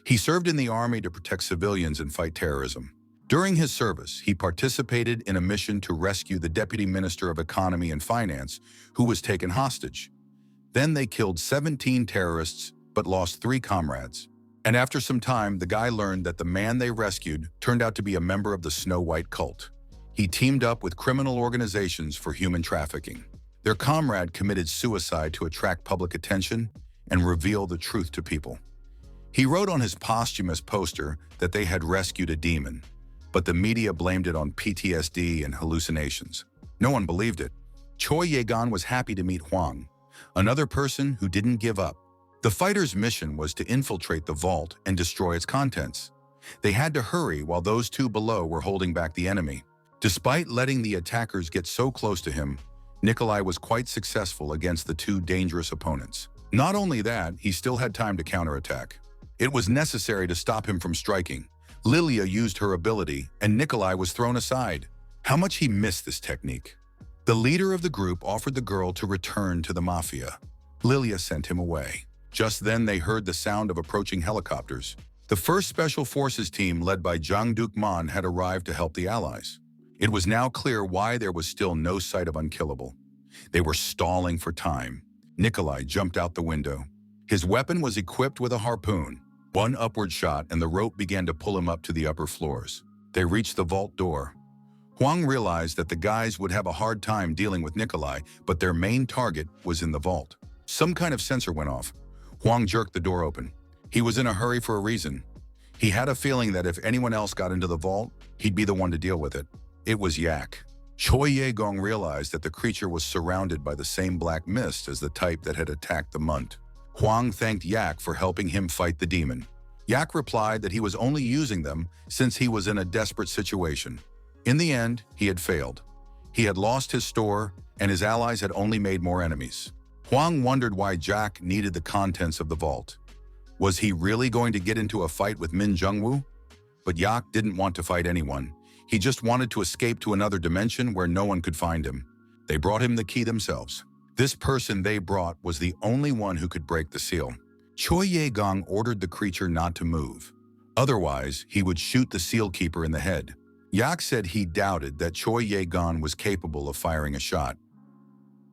He served in the army to protect civilians and fight terrorism. During his service, he participated in a mission to rescue the Deputy Minister of Economy and Finance, who was taken hostage. Then they killed 17 terrorists, but lost 3 comrades. And after some time, the guy learned that the man they rescued turned out to be a member of the Snow White cult. He teamed up with criminal organizations for human trafficking. Their comrade committed suicide to attract public attention and reveal the truth to people. He wrote on his posthumous poster that they had rescued a demon, but the media blamed it on PTSD and hallucinations. No one believed it. Choi Ye-gong was happy to meet Hwang, another person who didn't give up. The fighters' mission was to infiltrate the vault and destroy its contents. They had to hurry while those 2 below were holding back the enemy. Despite letting the attackers get so close to him, Nikolai was quite successful against the 2 dangerous opponents. Not only that, he still had time to counterattack. It was necessary to stop him from striking. Lilia used her ability, and Nikolai was thrown aside. How much he missed this technique. The leader of the group offered the girl to return to the mafia. Lilia sent him away. Just then, they heard the sound of approaching helicopters. The 1st Special Forces team, led by Jang Duk-man, had arrived to help the Allies. It was now clear why there was still no sight of Unkillable. They were stalling for time. Nikolai jumped out the window. His weapon was equipped with a harpoon. One upward shot and the rope began to pull him up to the upper floors. They reached the vault door. Hwang realized that the guys would have a hard time dealing with Nikolai, but their main target was in the vault. Some kind of sensor went off. Hwang jerked the door open. He was in a hurry for a reason. He had a feeling that if anyone else got into the vault, he'd be the one to deal with it. It was Yak. Choi Ye-gong realized that the creature was surrounded by the same black mist as the type that had attacked the Munt. Huang thanked Yak for helping him fight the demon. Yak replied that he was only using them since he was in a desperate situation. In the end, he had failed. He had lost his store, and his allies had only made more enemies. Huang wondered why Jack needed the contents of the vault. Was he really going to get into a fight with Min Jungwoo? But Yak didn't want to fight anyone. He just wanted to escape to another dimension where no one could find him. They brought him the key themselves. This person they brought was the only one who could break the seal. Choi Ye-gong ordered the creature not to move. Otherwise, he would shoot the seal keeper in the head. Yak said he doubted that Choi Ye-gong was capable of firing a shot.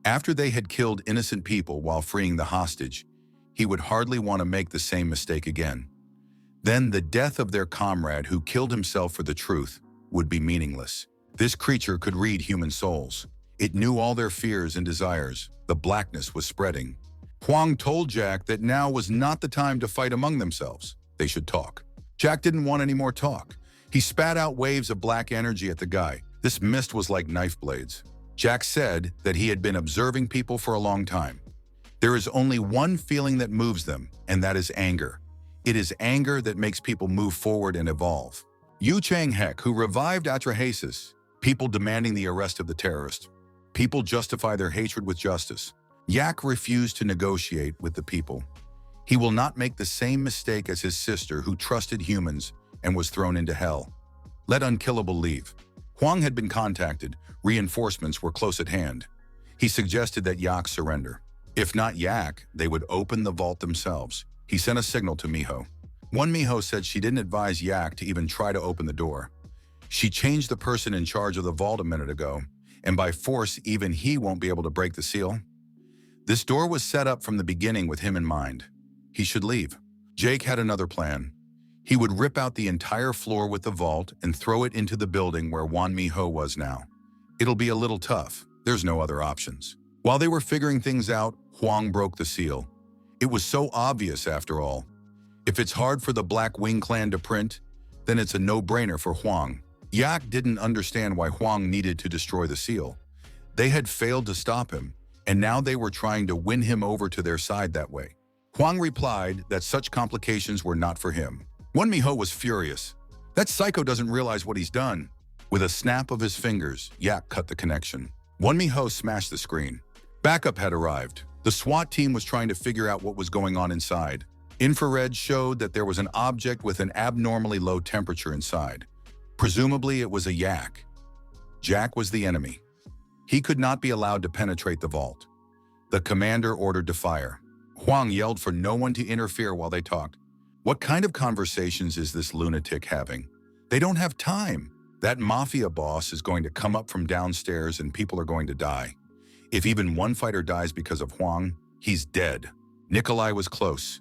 After they had killed innocent people while freeing the hostage, he would hardly want to make the same mistake again. Then the death of their comrade who killed himself for the truth would be meaningless. This creature could read human souls. It knew all their fears and desires. The blackness was spreading. Huang told Jack that now was not the time to fight among themselves. They should talk. Jack didn't want any more talk. He spat out waves of black energy at the guy. This mist was like knife blades. Jack said that he had been observing people for a long time. There is only one feeling that moves them, and that is anger. It is anger that makes people move forward and evolve. Yu Chang-hek, who revived Atrahasis, people demanding the arrest of the terrorist. People justify their hatred with justice. Yak refused to negotiate with the people. He will not make the same mistake as his sister who trusted humans and was thrown into hell. Let Unkillable leave. Huang had been contacted. Reinforcements were close at hand. He suggested that Yak surrender. If not Yak, they would open the vault themselves. He sent a signal to Miho. One Miho said she didn't advise Yak to even try to open the door. She changed the person in charge of the vault a minute ago, and by force even he won't be able to break the seal. This door was set up from the beginning with him in mind. He should leave. Jake had another plan. He would rip out the entire floor with the vault and throw it into the building where Wan Miho was now. It'll be a little tough. There's no other options. While they were figuring things out, Huang broke the seal. It was so obvious after all. If it's hard for the Black Wing clan to print, then it's a no-brainer for Huang. Yak didn't understand why Huang needed to destroy the seal. They had failed to stop him, and now they were trying to win him over to their side that way. Huang replied that such complications were not for him. One Miho was furious. That psycho doesn't realize what he's done. With a snap of his fingers, Yak cut the connection. One Miho smashed the screen. Backup had arrived. The SWAT team was trying to figure out what was going on inside. Infrared showed that there was an object with an abnormally low temperature inside. Presumably it was a yak. Jack was the enemy. He could not be allowed to penetrate the vault. The commander ordered to fire. Huang yelled for no one to interfere while they talked. What kind of conversations is this lunatic having? They don't have time. That mafia boss is going to come up from downstairs and people are going to die. If even one fighter dies because of Huang, he's dead. Nikolai was close.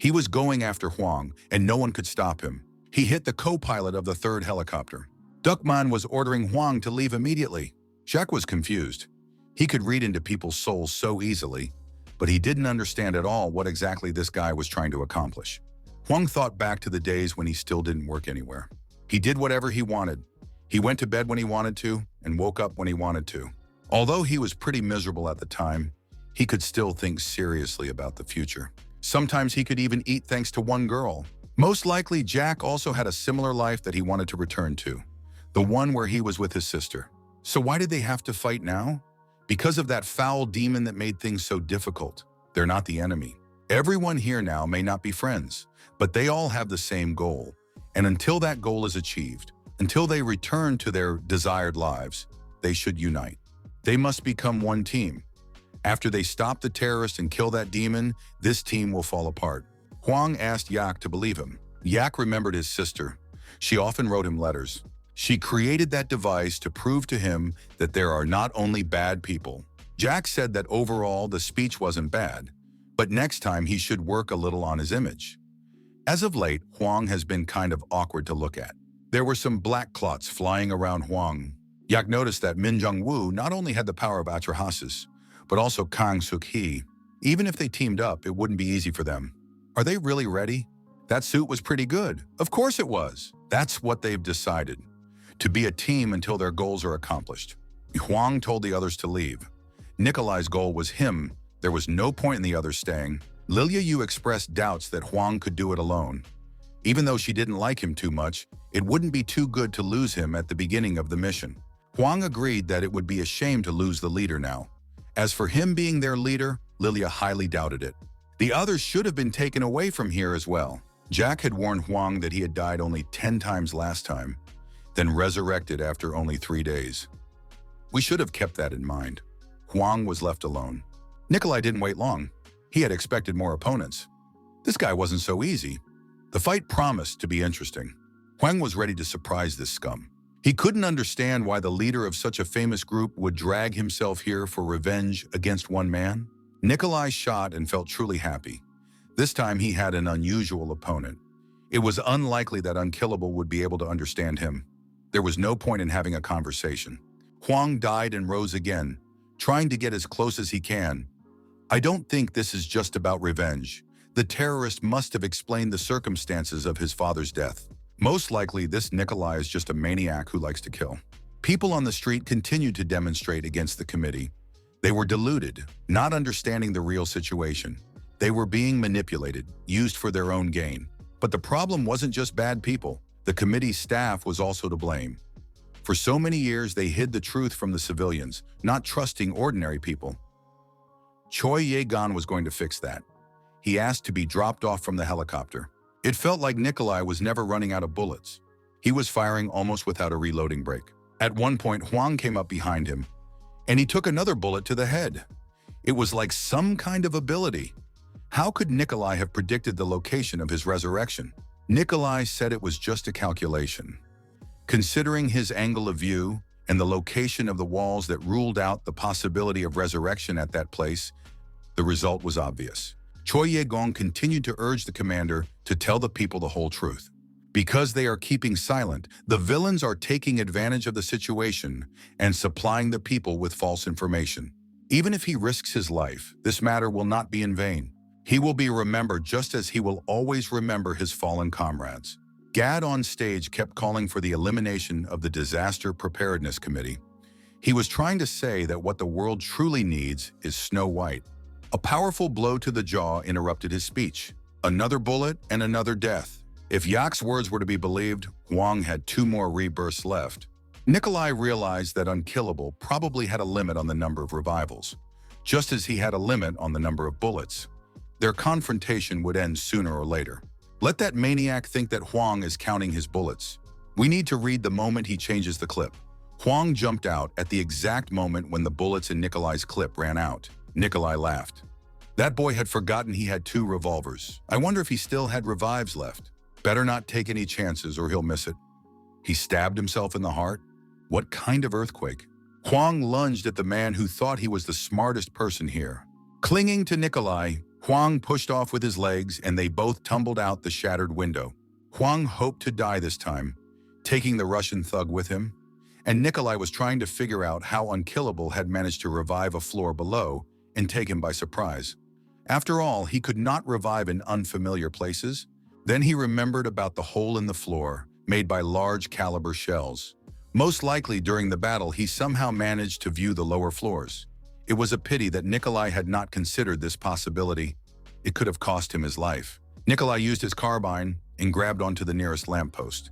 He was going after Huang, and no one could stop him. He hit the co-pilot of the third helicopter. Duckman was ordering Huang to leave immediately. Jack was confused. He could read into people's souls so easily, but he didn't understand at all what exactly this guy was trying to accomplish. Huang thought back to the days when he still didn't work anywhere. He did whatever he wanted. He went to bed when he wanted to and woke up when he wanted to. Although he was pretty miserable at the time, he could still think seriously about the future. Sometimes he could even eat thanks to one girl. Most likely, Jack also had a similar life that he wanted to return to, the one where he was with his sister. So why did they have to fight now? Because of that foul demon that made things so difficult. They're not the enemy. Everyone here now may not be friends, but they all have the same goal. And until that goal is achieved, until they return to their desired lives, they should unite. They must become one team. After they stop the terrorist and kill that demon, this team will fall apart. Huang asked Yak to believe him. Yak remembered his sister. She often wrote him letters. She created that device to prove to him that there are not only bad people. Jack said that overall the speech wasn't bad, but next time he should work a little on his image. As of late, Huang has been kind of awkward to look at. There were some black clots flying around Huang. Yak noticed that Min Jungwoo not only had the power of Atrahasis, but also Kang Suk-hee. Even if they teamed up, it wouldn't be easy for them. Are they really ready? That suit was pretty good. Of course it was. That's what they've decided. To be a team until their goals are accomplished. Huang told the others to leave. Nikolai's goal was him. There was no point in the others staying. Lilia Yu expressed doubts that Huang could do it alone. Even though she didn't like him too much, it wouldn't be too good to lose him at the beginning of the mission. Huang agreed that it would be a shame to lose the leader now. As for him being their leader, Lilia highly doubted it. The others should have been taken away from here as well. Jack had warned Huang that he had died only 10 times last time, then resurrected after only 3 days. We should have kept that in mind. Huang was left alone. Nikolai didn't wait long. He had expected more opponents. This guy wasn't so easy. The fight promised to be interesting. Huang was ready to surprise this scum. He couldn't understand why the leader of such a famous group would drag himself here for revenge against one man. Nikolai shot and felt truly happy. This time he had an unusual opponent. It was unlikely that Unkillable would be able to understand him. There was no point in having a conversation. Huang died and rose again, trying to get as close as he can. I don't think this is just about revenge. The terrorist must have explained the circumstances of his father's death. Most likely, this Nikolai is just a maniac who likes to kill. People on the street continued to demonstrate against the committee. They were deluded, not understanding the real situation. They were being manipulated, used for their own gain. But the problem wasn't just bad people. The committee's staff was also to blame. For so many years, they hid the truth from the civilians, not trusting ordinary people. Choi Ye-gon was going to fix that. He asked to be dropped off from the helicopter. It felt like Nikolai was never running out of bullets. He was firing almost without a reloading break. At one point, Huang came up behind him, and he took another bullet to the head. It was like some kind of ability. How could Nikolai have predicted the location of his resurrection? Nikolai said it was just a calculation. Considering his angle of view and the location of the walls that ruled out the possibility of resurrection at that place, the result was obvious. Choi Ye-gong continued to urge the commander to tell the people the whole truth. Because they are keeping silent, the villains are taking advantage of the situation and supplying the people with false information. Even if he risks his life, this matter will not be in vain. He will be remembered just as he will always remember his fallen comrades. Gad on stage kept calling for the elimination of the Disaster Preparedness Committee. He was trying to say that what the world truly needs is Snow White. A powerful blow to the jaw interrupted his speech. Another bullet and another death. If Yak's words were to be believed, Huang had 2 more rebirths left. Nikolai realized that Unkillable probably had a limit on the number of revivals, just as he had a limit on the number of bullets. Their confrontation would end sooner or later. Let that maniac think that Huang is counting his bullets. We need to read the moment he changes the clip. Huang jumped out at the exact moment when the bullets in Nikolai's clip ran out. Nikolai laughed. That boy had forgotten he had 2 revolvers. I wonder if he still had revives left. Better not take any chances or he'll miss it. He stabbed himself in the heart? What kind of earthquake? Huang lunged at the man who thought he was the smartest person here. Clinging to Nikolai, Huang pushed off with his legs and they both tumbled out the shattered window. Huang hoped to die this time, taking the Russian thug with him, and Nikolai was trying to figure out how Unkillable had managed to revive a floor below and take him by surprise. After all, he could not revive in unfamiliar places. Then he remembered about the hole in the floor, made by large caliber shells. Most likely during the battle, he somehow managed to view the lower floors. It was a pity that Nikolai had not considered this possibility. It could have cost him his life. Nikolai used his carbine and grabbed onto the nearest lamppost.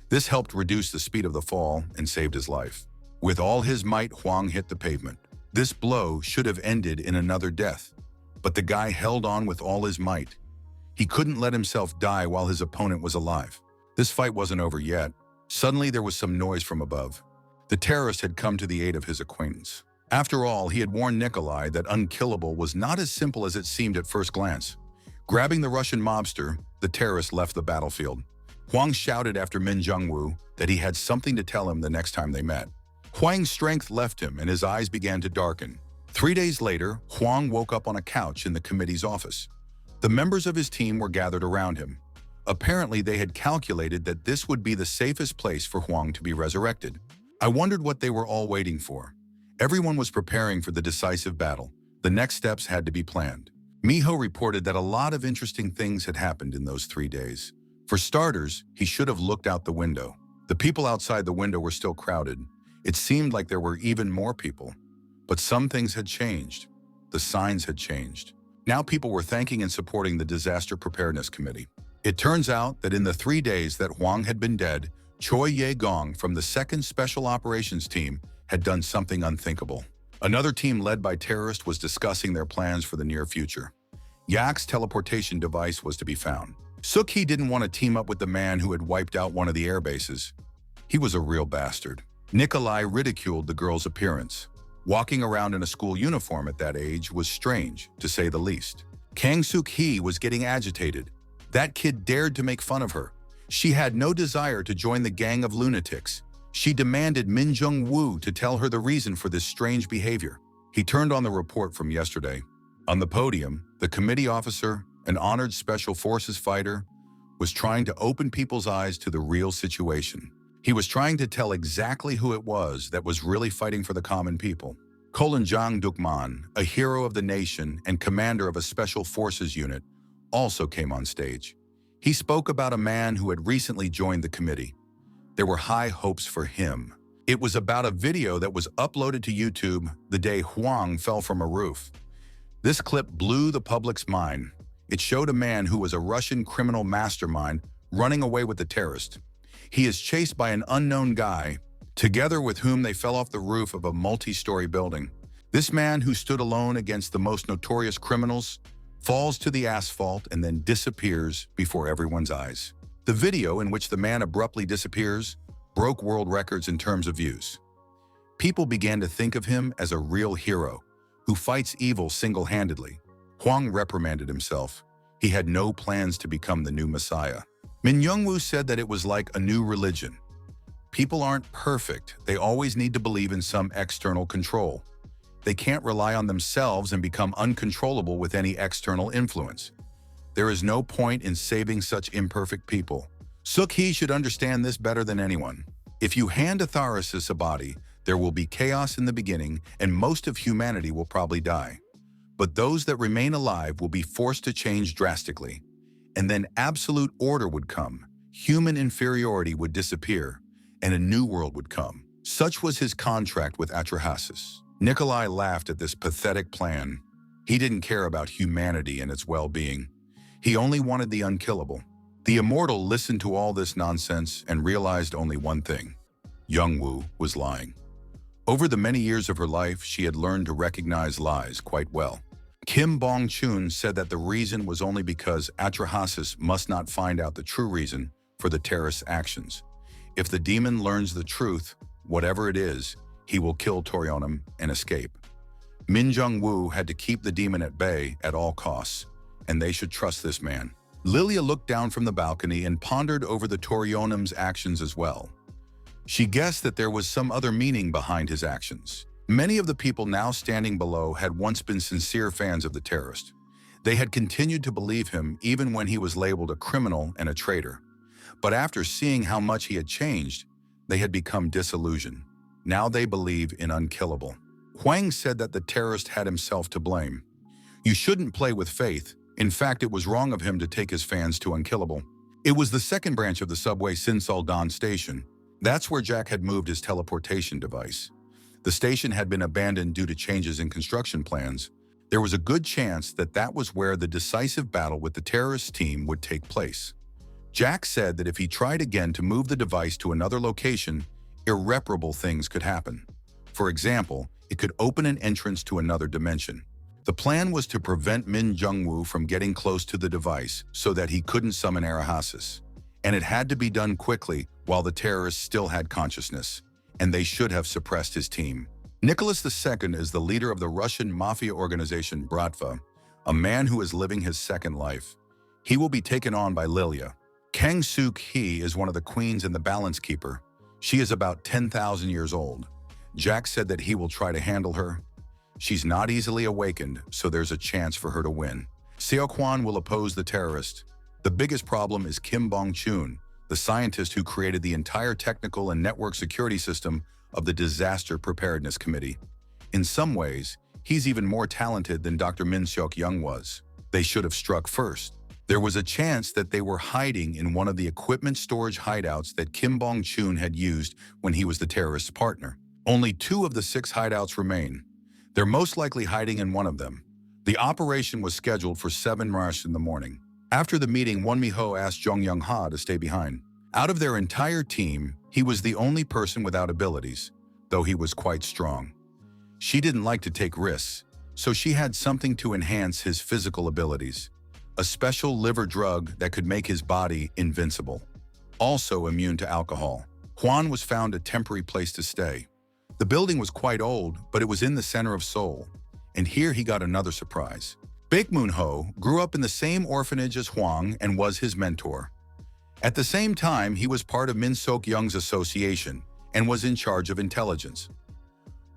This helped reduce the speed of the fall and saved his life. With all his might, Huang hit the pavement. This blow should have ended in another death, but the guy held on with all his might. He couldn't let himself die while his opponent was alive. This fight wasn't over yet. Suddenly there was some noise from above. The terrorist had come to the aid of his acquaintance. After all, he had warned Nikolai that Unkillable was not as simple as it seemed at first glance. Grabbing the Russian mobster, the terrorist left the battlefield. Huang shouted after Min Jungwoo that he had something to tell him the next time they met. Huang's strength left him and his eyes began to darken. 3 days later, Huang woke up on a couch in the committee's office. The members of his team were gathered around him. Apparently, they had calculated that this would be the safest place for Huang to be resurrected. I wondered what they were all waiting for. Everyone was preparing for the decisive battle. The next steps had to be planned. Miho reported that a lot of interesting things had happened in those 3 days. For starters, he should have looked out the window. The people outside the window were still crowded. It seemed like there were even more people. But some things had changed. The signs had changed. Now people were thanking and supporting the Disaster Preparedness Committee. It turns out that in the 3 days that Huang had been dead, Choi Ye-gong from the 2nd Special Operations Team had done something unthinkable. Another team led by terrorists was discussing their plans for the near future. Yak's teleportation device was to be found. Suk-hee didn't want to team up with the man who had wiped out one of the air bases. He was a real bastard. Nikolai ridiculed the girl's appearance. Walking around in a school uniform at that age was strange, to say the least. Kang Suk-hee was getting agitated. That kid dared to make fun of her. She had no desire to join the gang of lunatics. She demanded Min Jung-woo to tell her the reason for this strange behavior. He turned on the report from yesterday. On the podium, the committee officer, an honored Special Forces fighter, was trying to open people's eyes to the real situation. He was trying to tell exactly who it was that was really fighting for the common people. Colin Jang Dukman, a hero of the nation and commander of a Special Forces unit, also came on stage. He spoke about a man who had recently joined the committee. There were high hopes for him. It was about a video that was uploaded to YouTube the day Huang fell from a roof. This clip blew the public's mind. It showed a man who was a Russian criminal mastermind running away with the terrorist. He is chased by an unknown guy, together with whom they fell off the roof of a multi-story building. This man, who stood alone against the most notorious criminals, falls to the asphalt and then disappears before everyone's eyes. The video, in which the man abruptly disappears, broke world records in terms of views. People began to think of him as a real hero who fights evil single-handedly. Huang reprimanded himself. He had no plans to become the new Messiah. Min Young-woo said that it was like a new religion. People aren't perfect. They always need to believe in some external control. They can't rely on themselves and become uncontrollable with any external influence. There is no point in saving such imperfect people. Suk-hee should understand this better than anyone. If you hand Atharis a body, there will be chaos in the beginning and most of humanity will probably die. But those that remain alive will be forced to change drastically. And then absolute order would come, human inferiority would disappear, and a new world would come. Such was his contract with Atrahasis. Nikolai laughed at this pathetic plan. He didn't care about humanity and its well-being. He only wanted the unkillable. The immortal listened to all this nonsense and realized only one thing. Young-woo was lying. Over the many years of her life, she had learned to recognize lies quite well. Kim Bong-chun said that the reason was only because Atrahasis must not find out the true reason for the terrorist's actions. If the demon learns the truth, whatever it is, he will kill Torionum and escape. Min Jung-woo had to keep the demon at bay at all costs, and they should trust this man. Lilia looked down from the balcony and pondered over the Torionum's actions as well. She guessed that there was some other meaning behind his actions. Many of the people now standing below had once been sincere fans of the terrorist. They had continued to believe him even when he was labeled a criminal and a traitor. But after seeing how much he had changed, they had become disillusioned. Now they believe in unkillable. Huang said that the terrorist had himself to blame. You shouldn't play with faith. In fact, it was wrong of him to take his fans to unkillable. It was the second branch of the subway Sinsuldan station. That's where Jack had moved his teleportation device. The station had been abandoned due to changes in construction plans. There was a good chance that that was where the decisive battle with the terrorist team would take place. Jack said that if he tried again to move the device to another location, irreparable things could happen. For example, it could open an entrance to another dimension. The plan was to prevent Min Jung-woo from getting close to the device so that he couldn't summon Arahasis. And it had to be done quickly while the terrorists still had consciousness, and they should have suppressed his team. Nicholas II is the leader of the Russian mafia organization Bratva, a man who is living his second life. He will be taken on by Lilia. Kang Suk-hee is one of the queens and the balance keeper. She is about 10,000 years old. Jack said that he will try to handle her. She's not easily awakened, so there's a chance for her to win. Seo-kwan will oppose the terrorist. The biggest problem is Kim Bong-chun, the scientist who created the entire technical and network security system of the Disaster Preparedness Committee. In some ways, he's even more talented than Dr. Min Seok-young was. They should have struck first. There was a chance that they were hiding in one of the equipment storage hideouts that Kim Bong-chun had used when he was the terrorist's partner. Only 2 of the 6 hideouts remain. They're most likely hiding in one of them. The operation was scheduled for 7 in the morning. After the meeting, Won Mi-ho asked Jung Young-ha to stay behind. Out of their entire team, he was the only person without abilities, though he was quite strong. She didn't like to take risks, so she had something to enhance his physical abilities. A special liver drug that could make his body invincible. Also immune to alcohol. Hwan was found a temporary place to stay. The building was quite old, but it was in the center of Seoul. And here he got another surprise. Baek Moon-ho grew up in the same orphanage as Hwang and was his mentor. At the same time, he was part of Min Sok-young's association and was in charge of intelligence.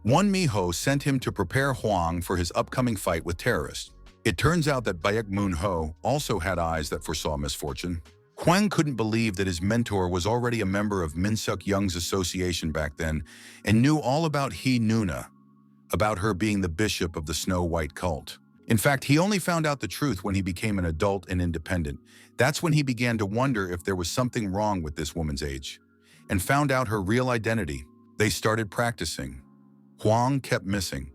Won Mi-ho sent him to prepare Hwang for his upcoming fight with terrorists. It turns out that Baek Moon-ho also had eyes that foresaw misfortune. Hwang couldn't believe that his mentor was already a member of Min Sok-young's association back then and knew all about Hee Nuna, about her being the bishop of the Snow White cult. In fact, he only found out the truth when he became an adult and independent. That's when he began to wonder if there was something wrong with this woman's age, and found out her real identity. They started practicing. Hwang kept missing.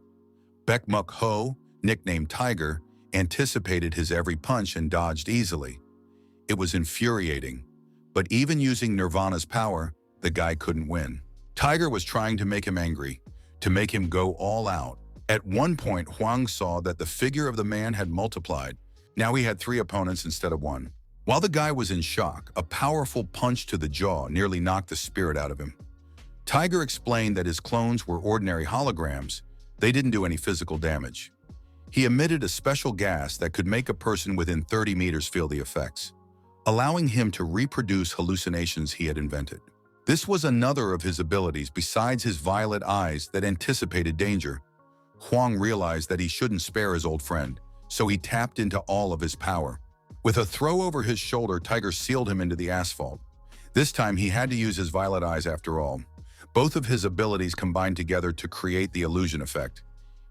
Baek Muk-ho, nicknamed Tiger, anticipated his every punch and dodged easily. It was infuriating, but even using Nirvana's power, the guy couldn't win. Tiger was trying to make him angry, to make him go all out. At one point, Hwang saw that the figure of the man had multiplied. Now he had 3 opponents instead of 1. While the guy was in shock, a powerful punch to the jaw nearly knocked the spirit out of him. Tiger explained that his clones were ordinary holograms. They didn't do any physical damage. He emitted a special gas that could make a person within 30 meters feel the effects, allowing him to reproduce hallucinations he had invented. This was another of his abilities besides his violet eyes that anticipated danger. Hwang realized that he shouldn't spare his old friend, so he tapped into all of his power. With a throw over his shoulder, Tiger sealed him into the asphalt. This time he had to use his violet eyes after all. Both of his abilities combined together to create the illusion effect.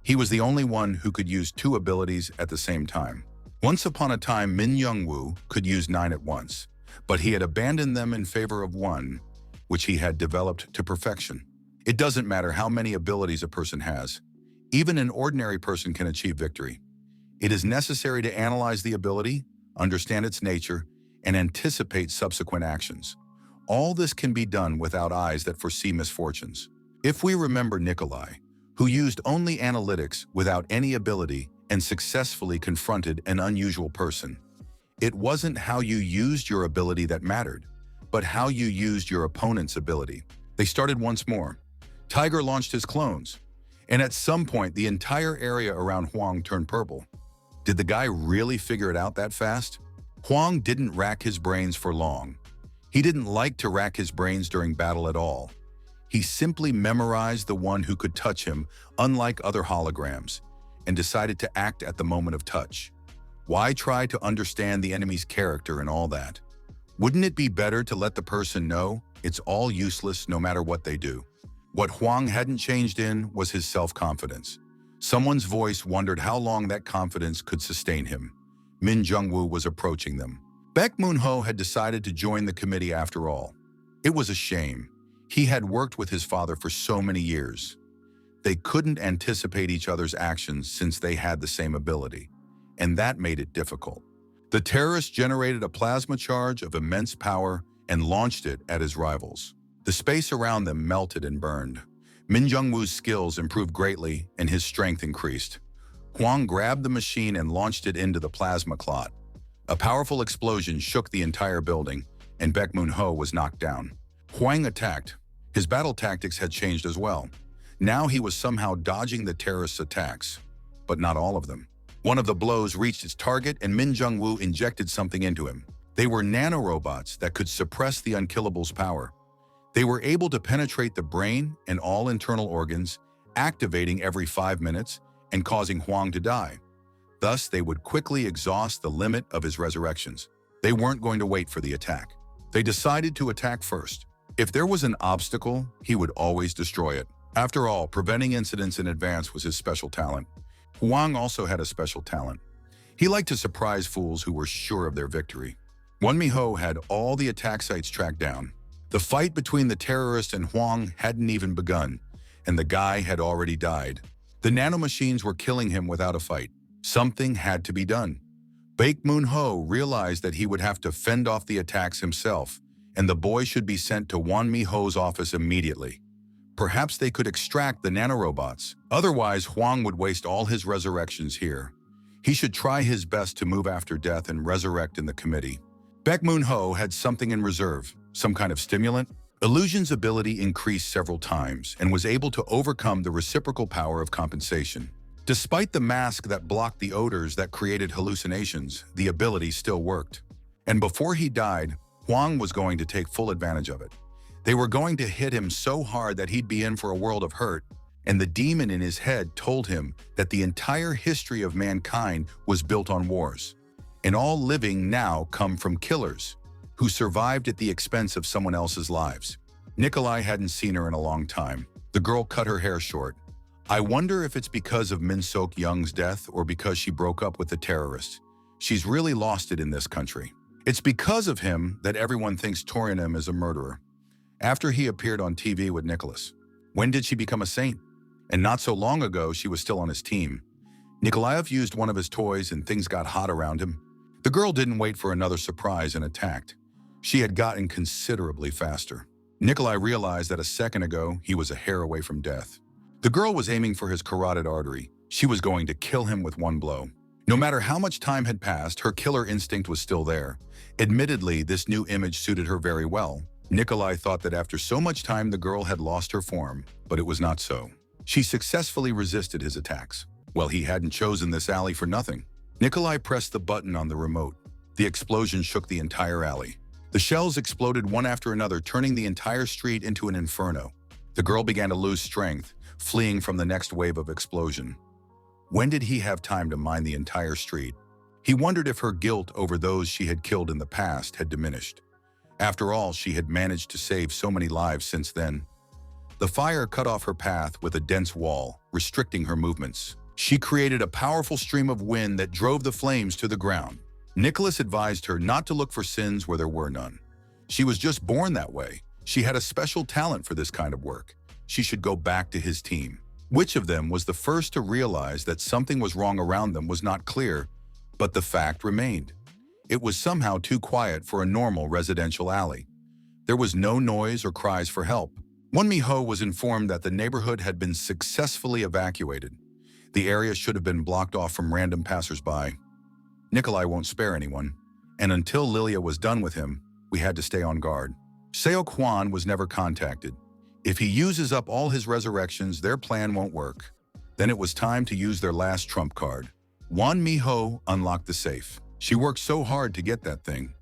He was the only one who could use 2 abilities at the same time. Once upon a time, Min Young-woo could use 9 at once, but he had abandoned them in favor of 1, which he had developed to perfection. It doesn't matter how many abilities a person has. Even an ordinary person can achieve victory. It is necessary to analyze the ability, understand its nature, and anticipate subsequent actions. All this can be done without eyes that foresee misfortunes. If we remember Nikolai, who used only analytics without any ability and successfully confronted an unusual person, it wasn't how you used your ability that mattered, but how you used your opponent's ability. They started once more. Tiger launched his clones, and at some point the entire area around Hwang turned purple. Did the guy really figure it out that fast? Hwang didn't rack his brains for long. He didn't like to rack his brains during battle at all. He simply memorized the one who could touch him, unlike other holograms, and decided to act at the moment of touch. Why try to understand the enemy's character and all that? Wouldn't it be better to let the person know it's all useless no matter what they do? What Hwang hadn't changed in was his self-confidence. Someone's voice wondered how long that confidence could sustain him. Min Jung-woo was approaching them. Baek Moon-ho had decided to join the committee after all. It was a shame. He had worked with his father for so many years. They couldn't anticipate each other's actions since they had the same ability, and that made it difficult. The terrorists generated a plasma charge of immense power and launched it at his rivals. The space around them melted and burned. Min Jung-woo's skills improved greatly and his strength increased. Hwang grabbed the machine and launched it into the plasma clot. A powerful explosion shook the entire building, and Baek Moon-ho was knocked down. Hwang attacked. His battle tactics had changed as well. Now he was somehow dodging the terrorists' attacks, but not all of them. One of the blows reached its target and Min Jung-woo injected something into him. They were nanorobots that could suppress the unkillable's power. They were able to penetrate the brain and all internal organs, activating every 5 minutes and causing Hwang to die. Thus, they would quickly exhaust the limit of his resurrections. They weren't going to wait for the attack. They decided to attack first. If there was an obstacle, he would always destroy it. After all, preventing incidents in advance was his special talent. Hwang also had a special talent. He liked to surprise fools who were sure of their victory. Won Mi-ho had all the attack sites tracked down. The fight between the terrorist and Hwang hadn't even begun. and the guy had already died. The nanomachines were killing him without a fight. Something had to be done. Baek Moon-ho realized that he would have to fend off the attacks himself, and the boy should be sent to Won Mi-ho's office immediately. Perhaps they could extract the nanorobots. Otherwise, Hwang would waste all his resurrections here. He should try his best to move after death and resurrect in the committee. Baek Moon-ho had something in reserve, some kind of stimulant. Illusion's ability increased several times and was able to overcome the reciprocal power of compensation. Despite the mask that blocked the odors that created hallucinations, the ability still worked. And before he died, Hwang was going to take full advantage of it. They were going to hit him so hard that he'd be in for a world of hurt, and the demon in his head told him that the entire history of mankind was built on wars. And all living now come from killers who survived at the expense of someone else's lives. Nikolai hadn't seen her in a long time. The girl cut her hair short. I wonder if it's because of Min Sok-young's death or because she broke up with the terrorists. She's really lost it in this country. It's because of him that everyone thinks Torianim is a murderer. After he appeared on TV with Nicholas. When did she become a saint? And not so long ago, she was still on his team. Nikolaev used one of his toys and things got hot around him. The girl didn't wait for another surprise and attacked. She had gotten considerably faster. Nikolai realized that a second ago, he was a hair away from death. The girl was aiming for his carotid artery. She was going to kill him with one blow. No matter how much time had passed, her killer instinct was still there. Admittedly, this new image suited her very well. Nikolai thought that after so much time, the girl had lost her form, but it was not so. She successfully resisted his attacks. Well, he hadn't chosen this alley for nothing. Nikolai pressed the button on the remote. The explosion shook the entire alley. The shells exploded one after another, turning the entire street into an inferno. The girl began to lose strength, fleeing from the next wave of explosion. When did he have time to mine the entire street? He wondered if her guilt over those she had killed in the past had diminished. After all, she had managed to save so many lives since then. The fire cut off her path with a dense wall, restricting her movements. She created a powerful stream of wind that drove the flames to the ground. Nicholas advised her not to look for sins where there were none. She was just born that way. She had a special talent for this kind of work. She should go back to his team. Which of them was the first to realize that something was wrong around them was not clear, but the fact remained. It was somehow too quiet for a normal residential alley. There was no noise or cries for help. Won Mi-ho was informed that the neighborhood had been successfully evacuated. The area should have been blocked off from random passersby. Nikolai won't spare anyone, and until Lilia was done with him, we had to stay on guard. Seo Kwon was never contacted. If he uses up all his resurrections, their plan won't work. Then it was time to use their last trump card. Won Mi-ho unlocked the safe. She worked so hard to get that thing.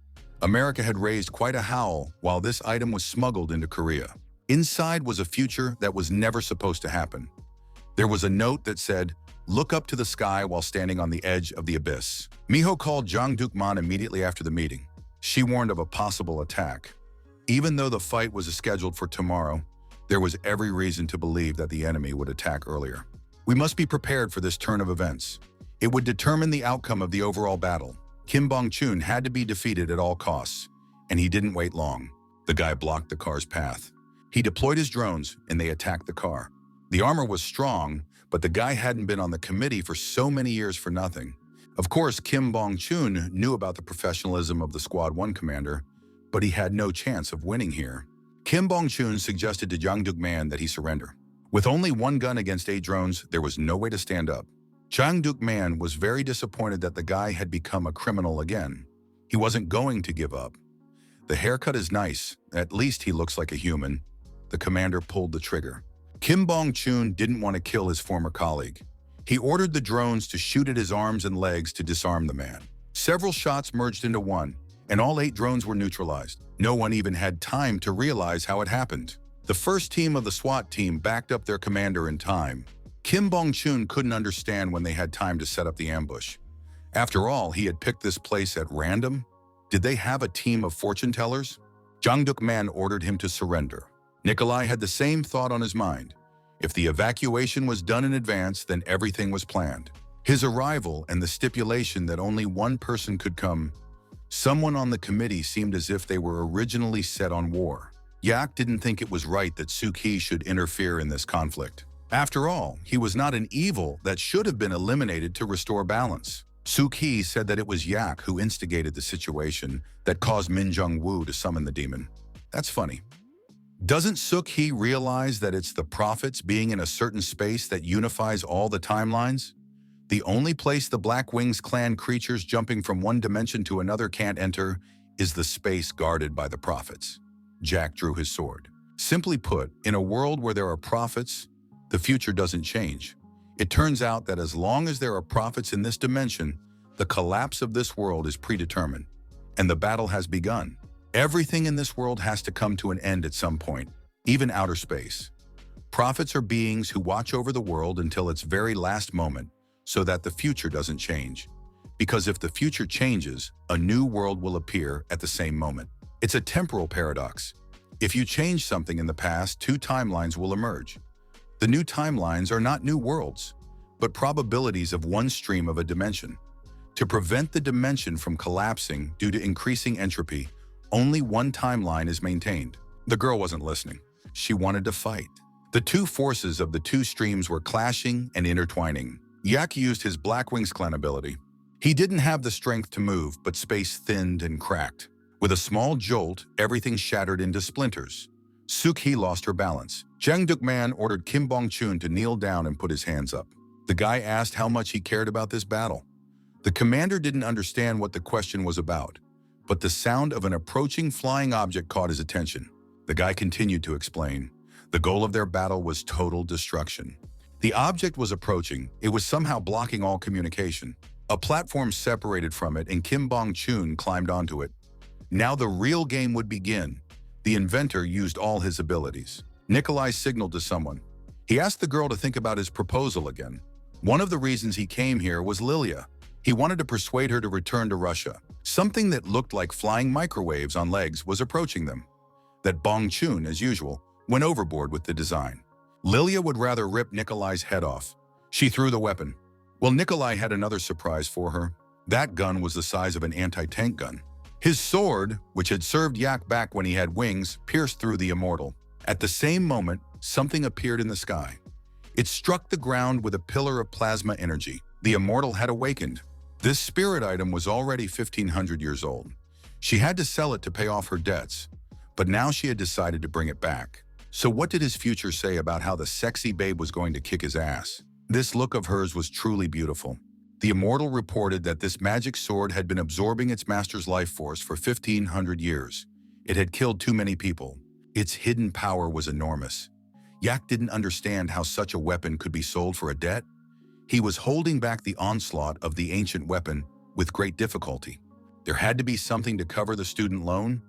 America had raised quite a howl while this item was smuggled into Korea. Inside was a future that was never supposed to happen. There was a note that said, "Look up to the sky while standing on the edge of the abyss." Mi-ho called Jang Duk-man immediately after the meeting. She warned of a possible attack. Even though the fight was scheduled for tomorrow, there was every reason to believe that the enemy would attack earlier. We must be prepared for this turn of events. It would determine the outcome of the overall battle. Kim Bong-chun had to be defeated at all costs, and he didn't wait long. The guy blocked the car's path. He deployed his drones, and they attacked the car. The armor was strong, but the guy hadn't been on the committee for so many years for nothing. Of course, Kim Bong-chun knew about the professionalism of the Squad 1 commander, but he had no chance of winning here. Kim Bong-chun suggested to Jang Duk-man that he surrender. With only one gun against 8 drones, there was no way to stand up. Jang Duk-man was very disappointed that the guy had become a criminal again. He wasn't going to give up. The haircut is nice. At least he looks like a human. The commander pulled the trigger. Kim Bong-chun didn't want to kill his former colleague. He ordered the drones to shoot at his arms and legs to disarm the man. Several shots merged into one, and all 8 drones were neutralized. No one even had time to realize how it happened. The first team of the SWAT team backed up their commander in time. Kim Bong-chun couldn't understand when they had time to set up the ambush. After all, he had picked this place at random. Did they have a team of fortune tellers? Jang Duk-man ordered him to surrender. Nikolai had the same thought on his mind. If the evacuation was done in advance, then everything was planned. His arrival and the stipulation that only one person could come. Someone on the committee seemed as if they were originally set on war. Yak didn't think it was right that Suki should interfere in this conflict. After all, he was not an evil that should have been eliminated to restore balance. Suki said that it was Yak who instigated the situation that caused Min Jung-woo to summon the demon. That's funny. Doesn't Suki realize that it's the prophets being in a certain space that unifies all the timelines? The only place the Black Wings clan creatures jumping from one dimension to another can't enter is the space guarded by the prophets. Jack drew his sword. Simply put, in a world where there are prophets, the future doesn't change. It turns out that as long as there are prophets in this dimension, the collapse of this world is predetermined, and the battle has begun. Everything in this world has to come to an end at some point, even outer space. Prophets are beings who watch over the world until its very last moment, so that the future doesn't change. Because if the future changes, a new world will appear at the same moment. It's a temporal paradox. If you change something in the past, two timelines will emerge. The new timelines are not new worlds, but probabilities of one stream of a dimension. To prevent the dimension from collapsing due to increasing entropy, only one timeline is maintained. The girl wasn't listening. She wanted to fight. The two forces of the two streams were clashing and intertwining. Yak used his Black Wings clan ability. He didn't have the strength to move, but space thinned and cracked. With a small jolt, everything shattered into splinters. Suki lost her balance. Jang Duk-man ordered Kim Bong-chun to kneel down and put his hands up. The guy asked how much he cared about this battle. The commander didn't understand what the question was about, but the sound of an approaching flying object caught his attention. The guy continued to explain. The goal of their battle was total destruction. The object was approaching. It was somehow blocking all communication. A platform separated from it, and Kim Bong-chun climbed onto it. Now the real game would begin. The inventor used all his abilities. Nikolai signaled to someone. He asked the girl to think about his proposal again. One of the reasons he came here was Lilia. He wanted to persuade her to return to Russia. Something that looked like flying microwaves on legs was approaching them. That Bong-chun, as usual, went overboard with the design. Lilia would rather rip Nikolai's head off. She threw the weapon. Well, Nikolai had another surprise for her. That gun was the size of an anti-tank gun. His sword, which had served Yak back when he had wings, pierced through the immortal. At the same moment, something appeared in the sky. It struck the ground with a pillar of plasma energy. The immortal had awakened. This spirit item was already 1,500 years old. She had to sell it to pay off her debts, but now she had decided to bring it back. So what did his future say about how the sexy babe was going to kick his ass? This look of hers was truly beautiful. The immortal reported that this magic sword had been absorbing its master's life force for 1,500 years. It had killed too many people. Its hidden power was enormous. Yak didn't understand how such a weapon could be sold for a debt. He was holding back the onslaught of the ancient weapon with great difficulty. There had to be something to cover the student loan.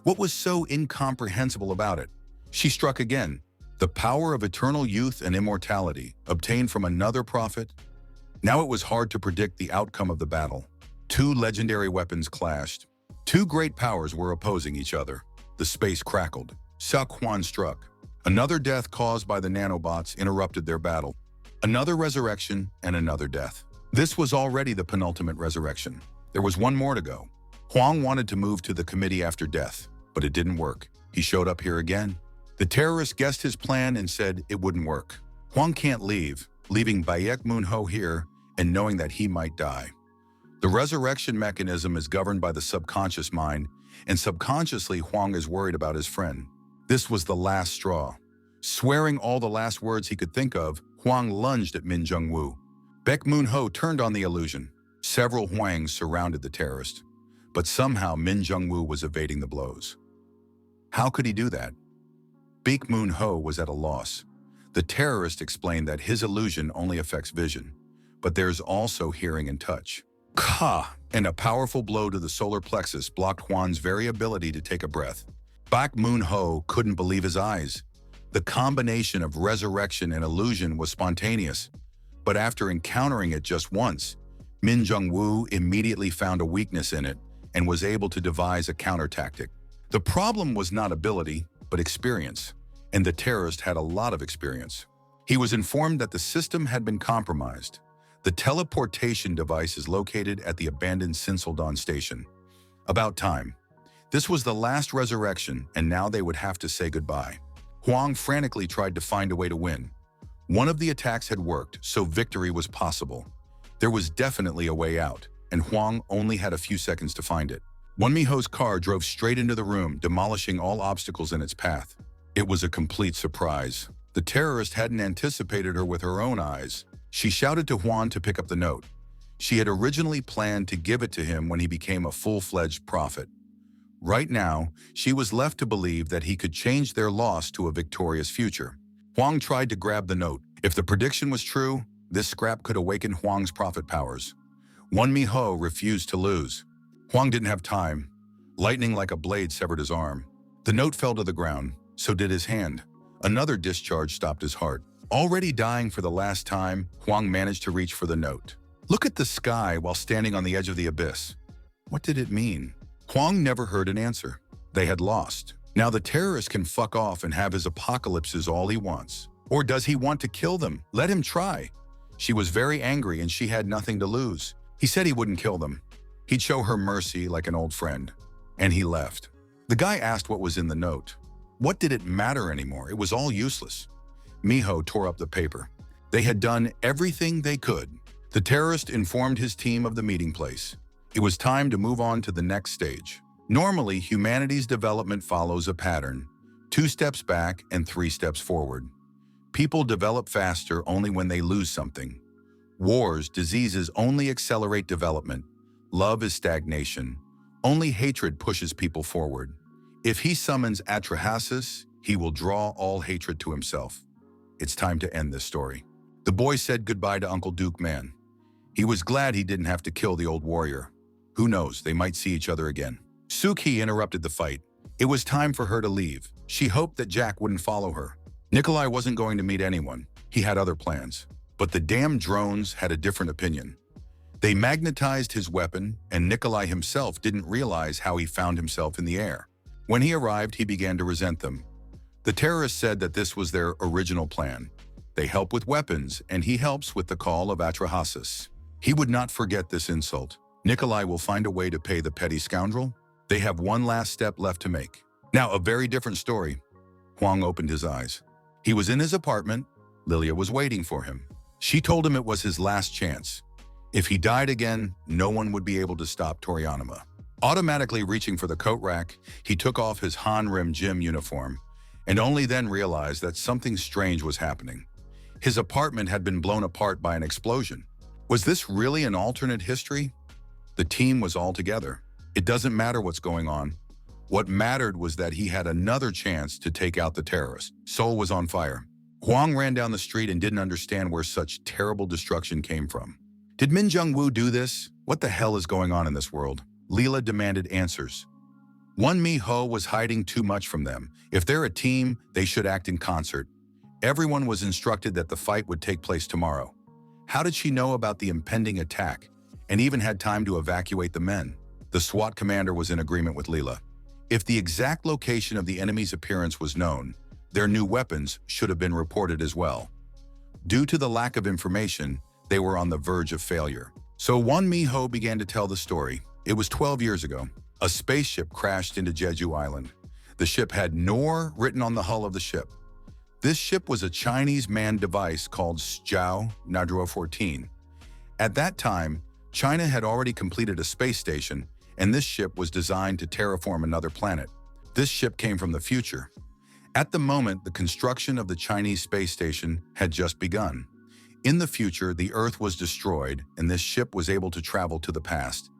What was so incomprehensible about it? She struck again. The power of eternal youth and immortality, obtained from another prophet. Now it was hard to predict the outcome of the battle. Two legendary weapons clashed. Two great powers were opposing each other. The space crackled. Seok-hwan struck. Another death caused by the nanobots interrupted their battle. Another resurrection and another death. This was already the penultimate resurrection. There was one more to go. Hwang wanted to move to the committee after death, but it didn't work. He showed up here again. The terrorist guessed his plan and said it wouldn't work. Hwang can't leave, leaving Baek Moon-ho here and knowing that he might die. The resurrection mechanism is governed by the subconscious mind, and subconsciously Hwang is worried about his friend. This was the last straw. Swearing all the last words he could think of, Hwang lunged at Min Jung-woo. Baek Moon-ho turned on the illusion. Several Hwangs surrounded the terrorist, but somehow Min Jung-woo was evading the blows. How could he do that? Baek Moon-ho was at a loss. The terrorist explained that his illusion only affects vision, but there's also hearing and touch. Ka! And a powerful blow to the solar plexus blocked Hwan's very ability to take a breath. Baek Moon-ho couldn't believe his eyes. The combination of resurrection and illusion was spontaneous, but after encountering it just once, Min Jung-woo immediately found a weakness in it and was able to devise a counter tactic. The problem was not ability, but experience, and the terrorist had a lot of experience. He was informed that the system had been compromised. The teleportation device is located at the abandoned Sinseldon station. About time. This was the last resurrection, and now they would have to say goodbye. Huang frantically tried to find a way to win. One of the attacks had worked, so victory was possible. There was definitely a way out, and Huang only had a few seconds to find it. Wonmiho's car drove straight into the room, demolishing all obstacles in its path. It was a complete surprise. The terrorist hadn't anticipated her with her own eyes. She shouted to Huang to pick up the note. She had originally planned to give it to him when he became a full-fledged prophet. Right now, she was left to believe that he could change their loss to a victorious future. Huang tried to grab the note. If the prediction was true, this scrap could awaken Huang's prophet powers. Wonmiho refused to lose. Huang didn't have time. Lightning like a blade severed his arm. The note fell to the ground, so did his hand. Another discharge stopped his heart. Already dying for the last time, Huang managed to reach for the note. Look at the sky while standing on the edge of the abyss. What did it mean? Huang never heard an answer. They had lost. Now the terrorist can fuck off and have his apocalypses all he wants. Or does he want to kill them? Let him try. She was very angry and she had nothing to lose. He said he wouldn't kill them. He'd show her mercy like an old friend. And he left. The guy asked what was in the note. What did it matter anymore? It was all useless. Miho tore up the paper. They had done everything they could. The terrorist informed his team of the meeting place. It was time to move on to the next stage. Normally, humanity's development follows a pattern: 2 steps back and 3 steps forward. People develop faster only when they lose something. Wars, diseases only accelerate development. Love is stagnation. Only hatred pushes people forward. If he summons Atrahasis, he will draw all hatred to himself. It's time to end this story. The boy said goodbye to Uncle Duke Man. He was glad he didn't have to kill the old warrior. Who knows, they might see each other again. Suki interrupted the fight. It was time for her to leave. She hoped that Jack wouldn't follow her. Nikolai wasn't going to meet anyone. He had other plans. But the damn drones had a different opinion. They magnetized his weapon, and Nikolai himself didn't realize how he found himself in the air. When he arrived, he began to resent them. The terrorists said that this was their original plan. They help with weapons, and he helps with the call of Atrahasis. He would not forget this insult. Nikolai will find a way to pay the petty scoundrel. They have one last step left to make. Now, a very different story. Huang opened his eyes. He was in his apartment. Lilia was waiting for him. She told him it was his last chance. If he died again, no one would be able to stop Torianima. Automatically reaching for the coat rack, he took off his Hanrim gym uniform, and only then realized that something strange was happening. His apartment had been blown apart by an explosion. Was this really an alternate history? The team was all together. It doesn't matter what's going on. What mattered was that he had another chance to take out the terrorists. Seoul was on fire. Huang ran down the street and didn't understand where such terrible destruction came from. Did Min Jung-woo do this? What the hell is going on in this world? Leela demanded answers. Wonmiho was hiding too much from them. If they're a team, they should act in concert. Everyone was instructed that the fight would take place tomorrow. How did she know about the impending attack and even had time to evacuate the men? The SWAT commander was in agreement with Leela. If the exact location of the enemy's appearance was known, their new weapons should have been reported as well. Due to the lack of information, they were on the verge of failure. So Wonmiho began to tell the story. It was 12 years ago. A spaceship crashed into Jeju Island. The ship had Nor written on the hull of the ship. This ship was a Chinese manned device called Zhao Nadruo 14. At that time, China had already completed a space station, and this ship was designed to terraform another planet. This ship came from the future. At the moment, the construction of the Chinese space station had just begun. In the future, the Earth was destroyed, and this ship was able to travel to the past.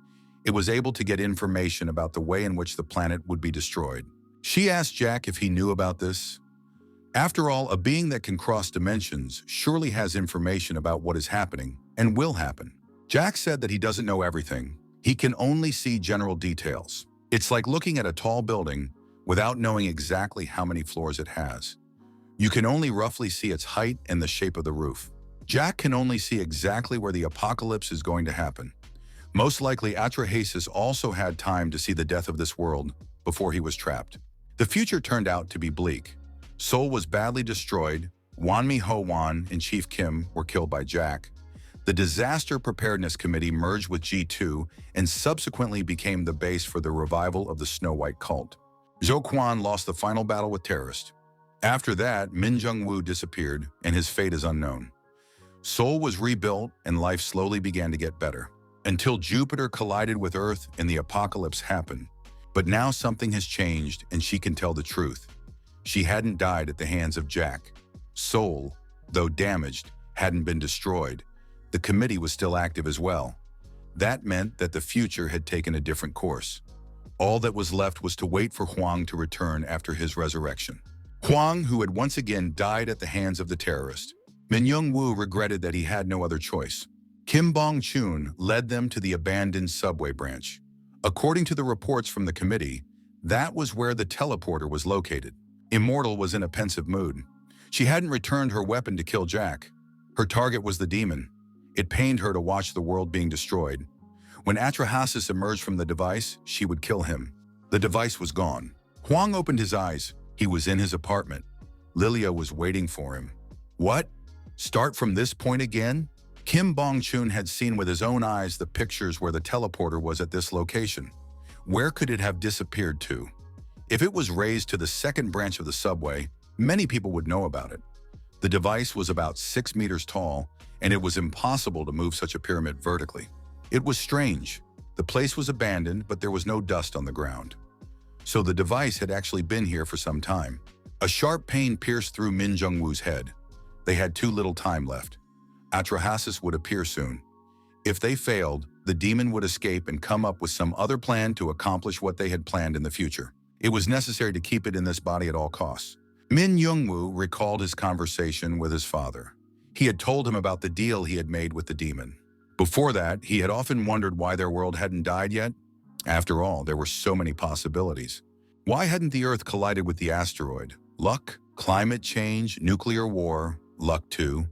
It was able to get information about the way in which the planet would be destroyed. She asked Jack if he knew about this. After all, a being that can cross dimensions surely has information about what is happening and will happen. Jack said that he doesn't know everything. He can only see general details. It's like looking at a tall building without knowing exactly how many floors it has. You can only roughly see its height and the shape of the roof. Jack can only see exactly where the apocalypse is going to happen. Most likely, Atrahasis also had time to see the death of this world before he was trapped. The future turned out to be bleak. Seoul was badly destroyed. Wonmiho Wan and Chief Kim were killed by Jack. The Disaster Preparedness Committee merged with G2 and subsequently became the base for the revival of the Snow White cult. Zhou Quan lost the final battle with terrorists. After that, Min Jung-woo disappeared, and his fate is unknown. Seoul was rebuilt, and life slowly began to get better, until Jupiter collided with Earth and the apocalypse happened. But now something has changed, and she can tell the truth. She hadn't died at the hands of Jack. Seoul, though damaged, hadn't been destroyed. The committee was still active as well. That meant that the future had taken a different course. All that was left was to wait for Huang to return after his resurrection. Huang, who had once again died at the hands of the terrorist. Min Young-woo regretted that he had no other choice. Kim Bong-chun led them to the abandoned subway branch. According to the reports from the committee, that was where the teleporter was located. Immortal was in a pensive mood. She hadn't returned her weapon to kill Jack. Her target was the demon. It pained her to watch the world being destroyed. When Atrahasis emerged from the device, she would kill him. The device was gone. Huang opened his eyes. He was in his apartment. Lilia was waiting for him. What? Start from this point again? Kim Bong-chun had seen with his own eyes the pictures where the teleporter was at this location. Where could it have disappeared to? If it was raised to the second branch of the subway, many people would know about it. The device was about 6 meters tall, and it was impossible to move such a pyramid vertically. It was strange. The place was abandoned, but there was no dust on the ground. So the device had actually been here for some time. A sharp pain pierced through Min Jung-woo's head. They had too little time left. Atrahasis would appear soon. If they failed, the demon would escape and come up with some other plan to accomplish what they had planned in the future. It was necessary to keep it in this body at all costs. Min Young-woo recalled his conversation with his father. He had told him about the deal he had made with the demon. Before that, he had often wondered why their world hadn't died yet. After all, there were so many possibilities. Why hadn't the Earth collided with the asteroid? Luck? Climate change? Nuclear war? Luck too?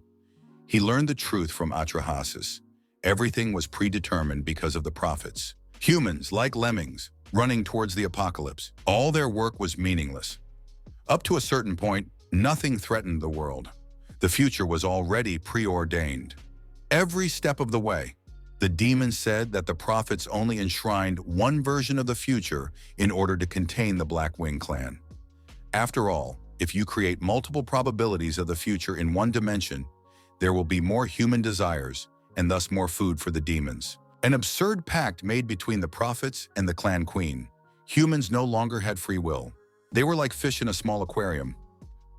He learned the truth from Atrahasis. Everything was predetermined because of the prophets. Humans, like lemmings, running towards the apocalypse. All their work was meaningless. Up to a certain point, nothing threatened the world. The future was already preordained. Every step of the way, the demon said that the prophets only enshrined one version of the future in order to contain the Black Wing clan. After all, if you create multiple probabilities of the future in one dimension, there will be more human desires and thus more food for the demons. An absurd pact made between the prophets and the clan queen. Humans no longer had free will. They were like fish in a small aquarium.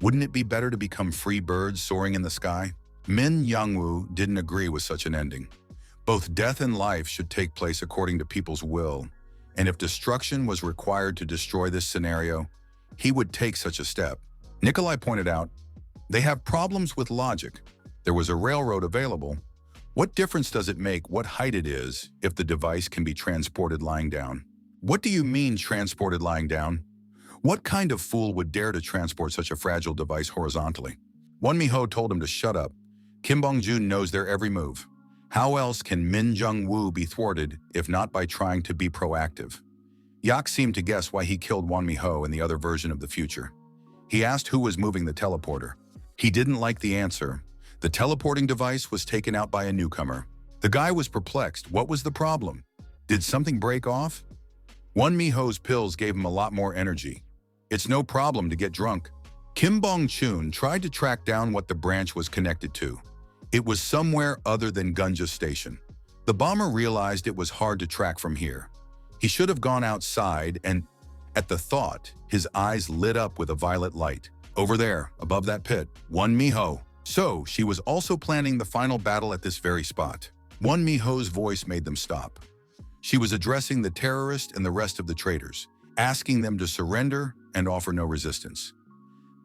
Wouldn't it be better to become free birds soaring in the sky? Min Young-woo didn't agree with such an ending. Both death and life should take place according to people's will, and if destruction was required to destroy this scenario, he would take such a step. Nikolai pointed out, they have problems with logic. There was a railroad available. What difference does it make what height it is if the device can be transported lying down? What do you mean transported lying down? What kind of fool would dare to transport such a fragile device horizontally? Won Mi-ho told him to shut up. Kim Bong-jun knows their every move. How else can Min Jung-woo be thwarted if not by trying to be proactive? Yak seemed to guess why he killed Won Mi-ho in the other version of the future. He asked who was moving the teleporter. He didn't like the answer. The teleporting device was taken out by a newcomer. The guy was perplexed. What was the problem? Did something break off? Won Mi-ho's pills gave him a lot more energy. It's no problem to get drunk. Kim Bong-chun tried to track down what the branch was connected to. It was somewhere other than Gunja Station. The bomber realized it was hard to track from here. He should have gone outside and, at the thought, his eyes lit up with a violet light. Over there, above that pit, Won Mi-ho. So, she was also planning the final battle at this very spot. Won Mi-ho's voice made them stop. She was addressing the terrorist and the rest of the traitors, asking them to surrender and offer no resistance.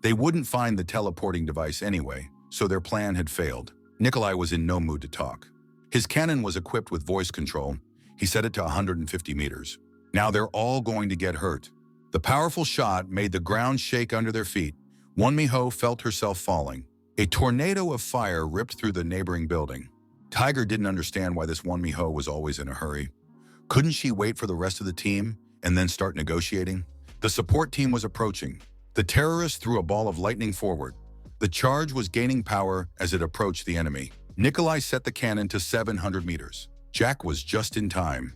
They wouldn't find the teleporting device anyway, so their plan had failed. Nikolai was in no mood to talk. His cannon was equipped with voice control. He set it to 150 meters. Now they're all going to get hurt. The powerful shot made the ground shake under their feet. Won Mi-ho felt herself falling. A tornado of fire ripped through the neighboring building. Tiger didn't understand why this Won Mi-ho was always in a hurry. Couldn't she wait for the rest of the team and then start negotiating? The support team was approaching. The terrorist threw a ball of lightning forward. The charge was gaining power as it approached the enemy. Nikolai set the cannon to 700 meters. Jack was just in time.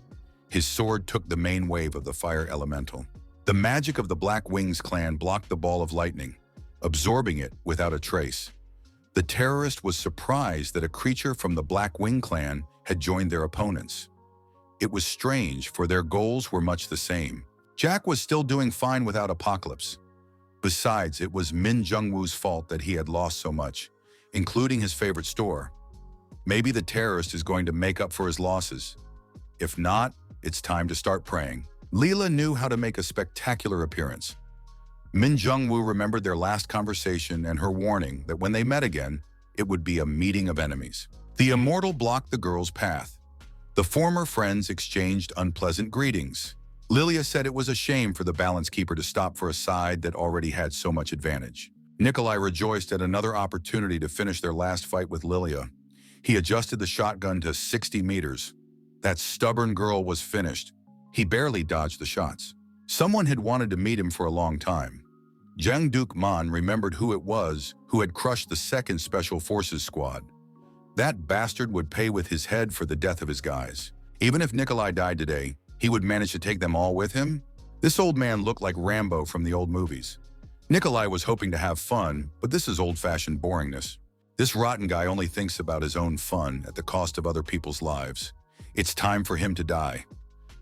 His sword took the main wave of the fire elemental. The magic of the Black Wings clan blocked the ball of lightning, absorbing it without a trace. The terrorist was surprised that a creature from the Black Wing clan had joined their opponents. It was strange, for their goals were much the same. Jack was still doing fine without Apocalypse. Besides, it was Min Jungwoo's fault that he had lost so much, including his favorite store. Maybe the terrorist is going to make up for his losses. If not, it's time to start praying. Leela knew how to make a spectacular appearance. Min Jungwoo remembered their last conversation and her warning that when they met again, it would be a meeting of enemies. The immortal blocked the girl's path. The former friends exchanged unpleasant greetings. Lilia said it was a shame for the balance keeper to stop for a side that already had so much advantage. Nikolai rejoiced at another opportunity to finish their last fight with Lilia. He adjusted the shotgun to 60 meters. That stubborn girl was finished. He barely dodged the shots. Someone had wanted to meet him for a long time. Jang Duk Man remembered who it was who had crushed the 2nd Special Forces Squad. That bastard would pay with his head for the death of his guys. Even if Nikolai died today, he would manage to take them all with him? This old man looked like Rambo from the old movies. Nikolai was hoping to have fun, but this is old-fashioned boringness. This rotten guy only thinks about his own fun at the cost of other people's lives. It's time for him to die.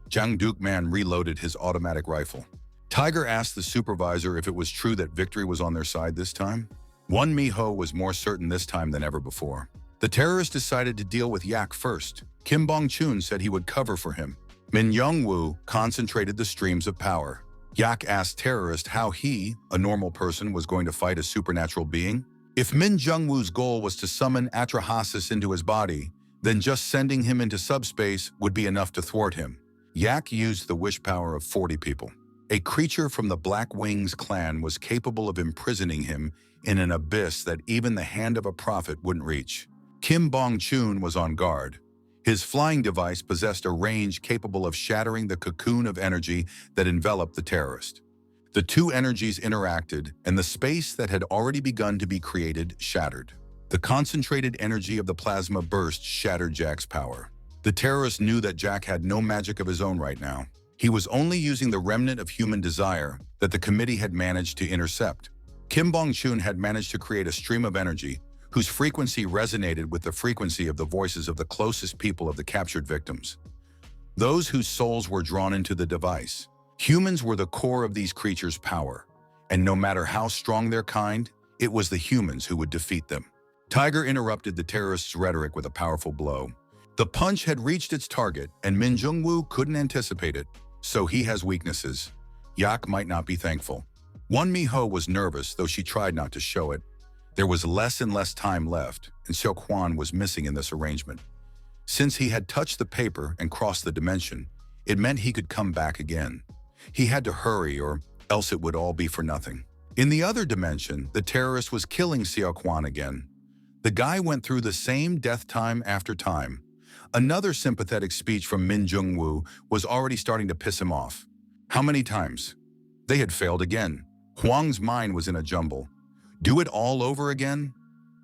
Jang Duk Man reloaded his automatic rifle. Tiger asked the supervisor if it was true that victory was on their side this time. Won Mi-ho was more certain this time than ever before. The terrorist decided to deal with Yak first. Kim Bong-chun said he would cover for him. Min Young-woo concentrated the streams of power. Yak asked terrorist how he, a normal person, was going to fight a supernatural being. If Min Jung-woo's goal was to summon Atrahasis into his body, then just sending him into subspace would be enough to thwart him. Yak used the wish power of 40 people. A creature from the Black Wings clan was capable of imprisoning him in an abyss that even the hand of a prophet wouldn't reach. Kim Bong-chun was on guard. His flying device possessed a range capable of shattering the cocoon of energy that enveloped the terrorist. The two energies interacted, and the space that had already begun to be created shattered. The concentrated energy of the plasma burst shattered Jack's power. The terrorist knew that Jack had no magic of his own right now. He was only using the remnant of human desire that the committee had managed to intercept. Kim Bong-chun had managed to create a stream of energy whose frequency resonated with the frequency of the voices of the closest people of the captured victims. Those whose souls were drawn into the device. Humans were the core of these creatures' power, and no matter how strong their kind, it was the humans who would defeat them. Tiger interrupted the terrorist's rhetoric with a powerful blow. The punch had reached its target, and Min Jung-woo couldn't anticipate it, so he has weaknesses. Yak might not be thankful. Won Mi-ho was nervous, though she tried not to show it. There was less and less time left, and Seok-hwan was missing in this arrangement. Since he had touched the paper and crossed the dimension, it meant he could come back again. He had to hurry, or else it would all be for nothing. In the other dimension, the terrorist was killing Seok-hwan again. The guy went through the same death time after time. Another sympathetic speech from Min Jung-woo was already starting to piss him off. How many times? They had failed again. Hwang's mind was in a jumble. Do it all over again?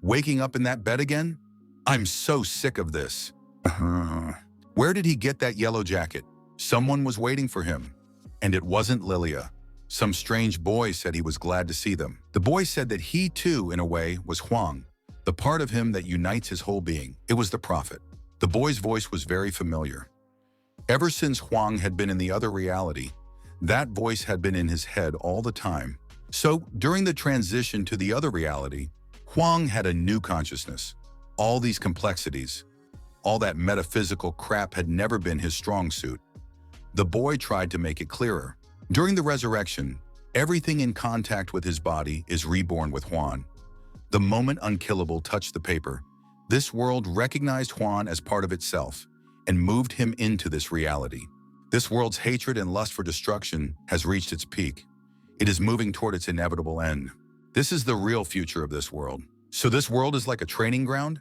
Waking up in that bed again? I'm so sick of this. Where did he get that yellow jacket? Someone was waiting for him. And it wasn't Lilia. Some strange boy said he was glad to see them. The boy said that he too, in a way, was Hwang, the part of him that unites his whole being. It was the prophet. The boy's voice was very familiar. Ever since Hwang had been in the other reality, that voice had been in his head all the time. So, during the transition to the other reality, Hwang had a new consciousness. All these complexities, all that metaphysical crap had never been his strong suit. The boy tried to make it clearer. During the resurrection, everything in contact with his body is reborn with Hwan. The moment Unkillable touched the paper, this world recognized Hwan as part of itself and moved him into this reality. This world's hatred and lust for destruction has reached its peak. It is moving toward its inevitable end. This is the real future of this world. So this world is like a training ground?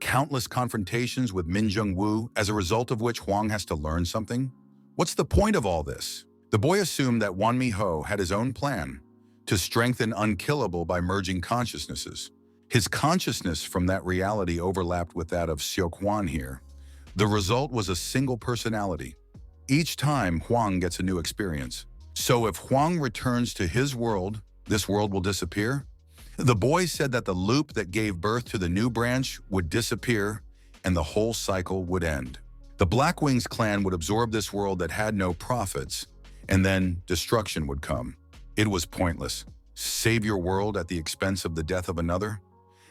Countless confrontations with Min Jung-woo, as a result of which Hwang has to learn something? What's the point of all this? The boy assumed that Won Mi-ho had his own plan to strengthen Unkillable by merging consciousnesses. His consciousness from that reality overlapped with that of Xiao here. The result was a single personality. Each time, Huang gets a new experience. So if Huang returns to his world, this world will disappear? The boy said that the loop that gave birth to the new branch would disappear and the whole cycle would end. The Black Wings clan would absorb this world that had no prophets, and then destruction would come. It was pointless. Save your world at the expense of the death of another?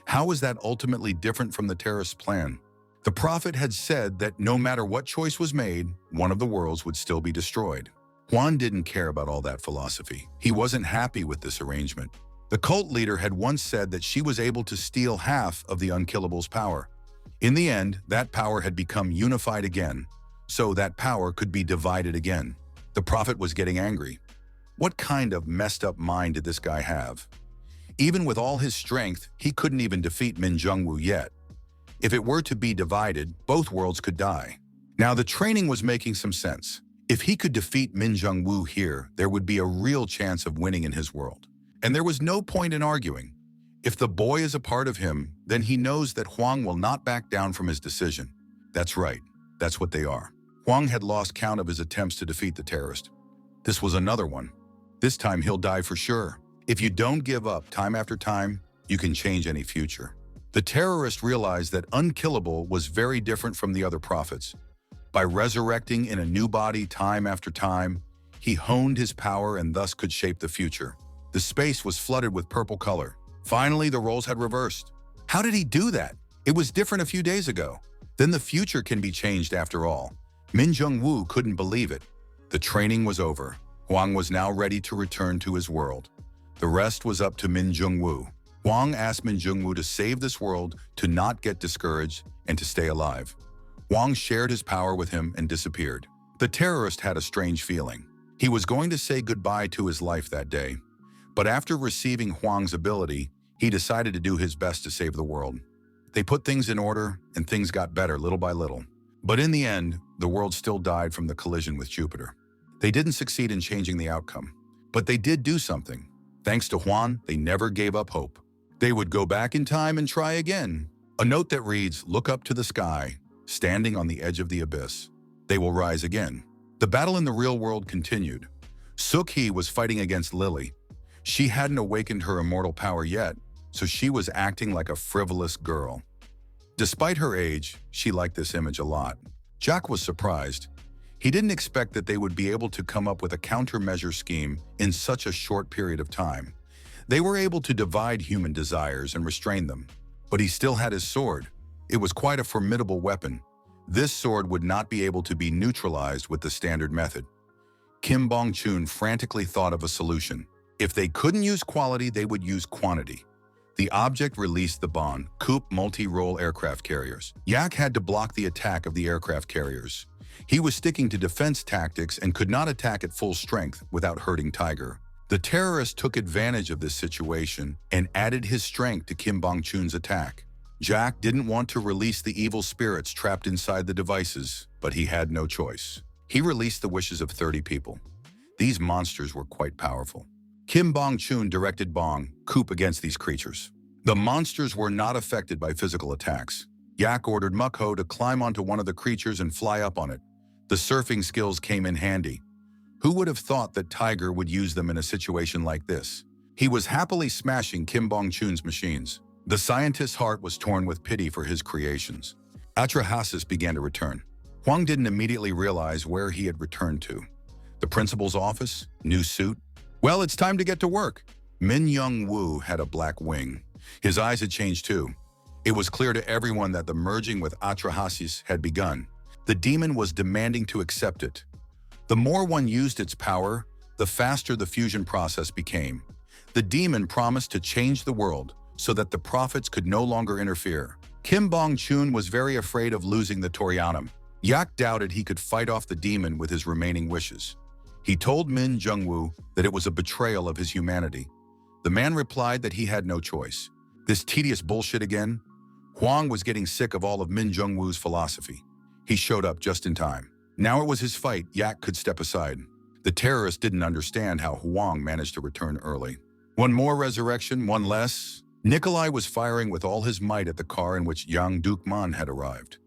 How was that ultimately different from the terrorist plan? The prophet had said that no matter what choice was made, one of the worlds would still be destroyed. Juan didn't care about all that philosophy. He wasn't happy with this arrangement. The cult leader had once said that she was able to steal half of the Unkillable's power. In the end, that power had become unified again, so that power could be divided again. The prophet was getting angry. What kind of messed up mind did this guy have? Even with all his strength, he couldn't even defeat Min Jungwoo yet. If it were to be divided, both worlds could die. Now the training was making some sense. If he could defeat Min Jungwoo here, there would be a real chance of winning in his world. And there was no point in arguing. If the boy is a part of him, then he knows that Huang will not back down from his decision. That's right. That's what they are. Huang had lost count of his attempts to defeat the terrorist. This was another one. This time he'll die for sure. If you don't give up time after time, you can change any future. The terrorist realized that Unkillable was very different from the other prophets. By resurrecting in a new body time after time, he honed his power and thus could shape the future. The space was flooded with purple color. Finally, the roles had reversed. How did he do that? It was different a few days ago. Then the future can be changed after all. Min Jungwoo couldn't believe it. The training was over. Huang was now ready to return to his world. The rest was up to Min Jungwoo. Huang asked Min Jungwoo to save this world, to not get discouraged, and to stay alive. Huang shared his power with him and disappeared. The terrorist had a strange feeling. He was going to say goodbye to his life that day. But after receiving Huang's ability, he decided to do his best to save the world. They put things in order, and things got better little by little. But in the end, the world still died from the collision with Jupiter. They didn't succeed in changing the outcome. But they did do something. Thanks to Huan, they never gave up hope. They would go back in time and try again. A note that reads, "Look up to the sky, standing on the edge of the abyss. They will rise again." The battle in the real world continued. Suk-hee was fighting against Lily. She hadn't awakened her immortal power yet, so she was acting like a frivolous girl. Despite her age, she liked this image a lot. Jack was surprised. He didn't expect that they would be able to come up with a countermeasure scheme in such a short period of time. They were able to divide human desires and restrain them. But he still had his sword. It was quite a formidable weapon. This sword would not be able to be neutralized with the standard method. Kim Bong-chun frantically thought of a solution. If they couldn't use quality, they would use quantity. The object released the Bond, Coupe multi-role aircraft carriers. Yak had to block the attack of the aircraft carriers. He was sticking to defense tactics and could not attack at full strength without hurting Tiger. The terrorist took advantage of this situation and added his strength to Kim Bong-chun's attack. Jack didn't want to release the evil spirits trapped inside the devices, but he had no choice. He released the wishes of 30 people. These monsters were quite powerful. Kim Bong-chun directed Bong, Coupe against these creatures. The monsters were not affected by physical attacks. Yak ordered Mukho to climb onto one of the creatures and fly up on it. The surfing skills came in handy. Who would have thought that Tiger would use them in a situation like this? He was happily smashing Kim Bong-chun's machines. The scientist's heart was torn with pity for his creations. Atrahasis began to return. Huang didn't immediately realize where he had returned to. The principal's office? New suit? Well, it's time to get to work. Min Young-woo had a black wing. His eyes had changed too. It was clear to everyone that the merging with Atrahasis had begun. The demon was demanding to accept it. The more one used its power, the faster the fusion process became. The demon promised to change the world so that the prophets could no longer interfere. Kim Bong-chun was very afraid of losing the Torianum. Yak doubted he could fight off the demon with his remaining wishes. He told Min Jungwoo that it was a betrayal of his humanity. The man replied that he had no choice. This tedious bullshit again? Huang was getting sick of all of Min Jungwoo's philosophy. He showed up just in time. Now it was his fight. Yak could step aside. The terrorist didn't understand how Huang managed to return early. One more resurrection, one less. Nikolai was firing with all his might at the car in which Yang Dukman had arrived.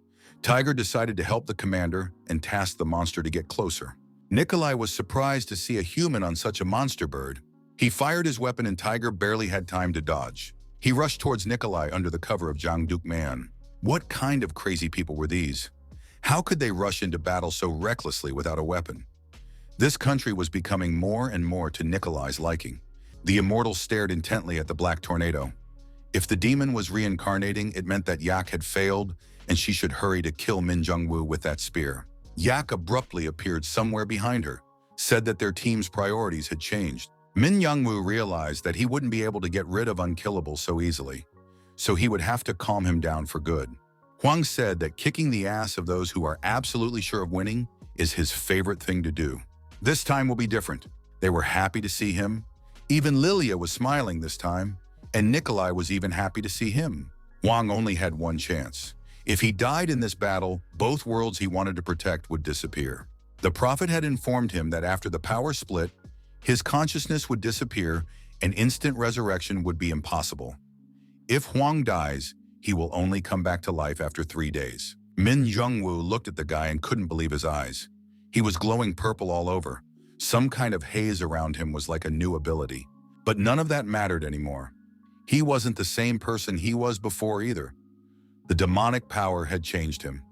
Tiger decided to help the commander and tasked the monster to get closer. Nikolai was surprised to see a human on such a monster bird. He fired his weapon and Tiger barely had time to dodge. He rushed towards Nikolai under the cover of Yang Dukman. What kind of crazy people were these? How could they rush into battle so recklessly without a weapon? This country was becoming more and more to Nikolai's liking. The immortal stared intently at the black tornado. If the demon was reincarnating, it meant that Yak had failed and she should hurry to kill Min Jungwoo with that spear. Yak abruptly appeared somewhere behind her, said that their team's priorities had changed. Min Jungwoo realized that he wouldn't be able to get rid of Unkillable so easily, so he would have to calm him down for good. Huang said that kicking the ass of those who are absolutely sure of winning is his favorite thing to do. This time will be different. They were happy to see him. Even Lilia was smiling this time, and Nikolai was even happy to see him. Huang only had one chance. If he died in this battle, both worlds he wanted to protect would disappear. The prophet had informed him that after the power split, his consciousness would disappear and instant resurrection would be impossible. If Huang dies, he will only come back to life after 3 days. Min Jungwoo looked at the guy and couldn't believe his eyes. He was glowing purple all over. Some kind of haze around him was like a new ability. But none of that mattered anymore. He wasn't the same person he was before either. The demonic power had changed him.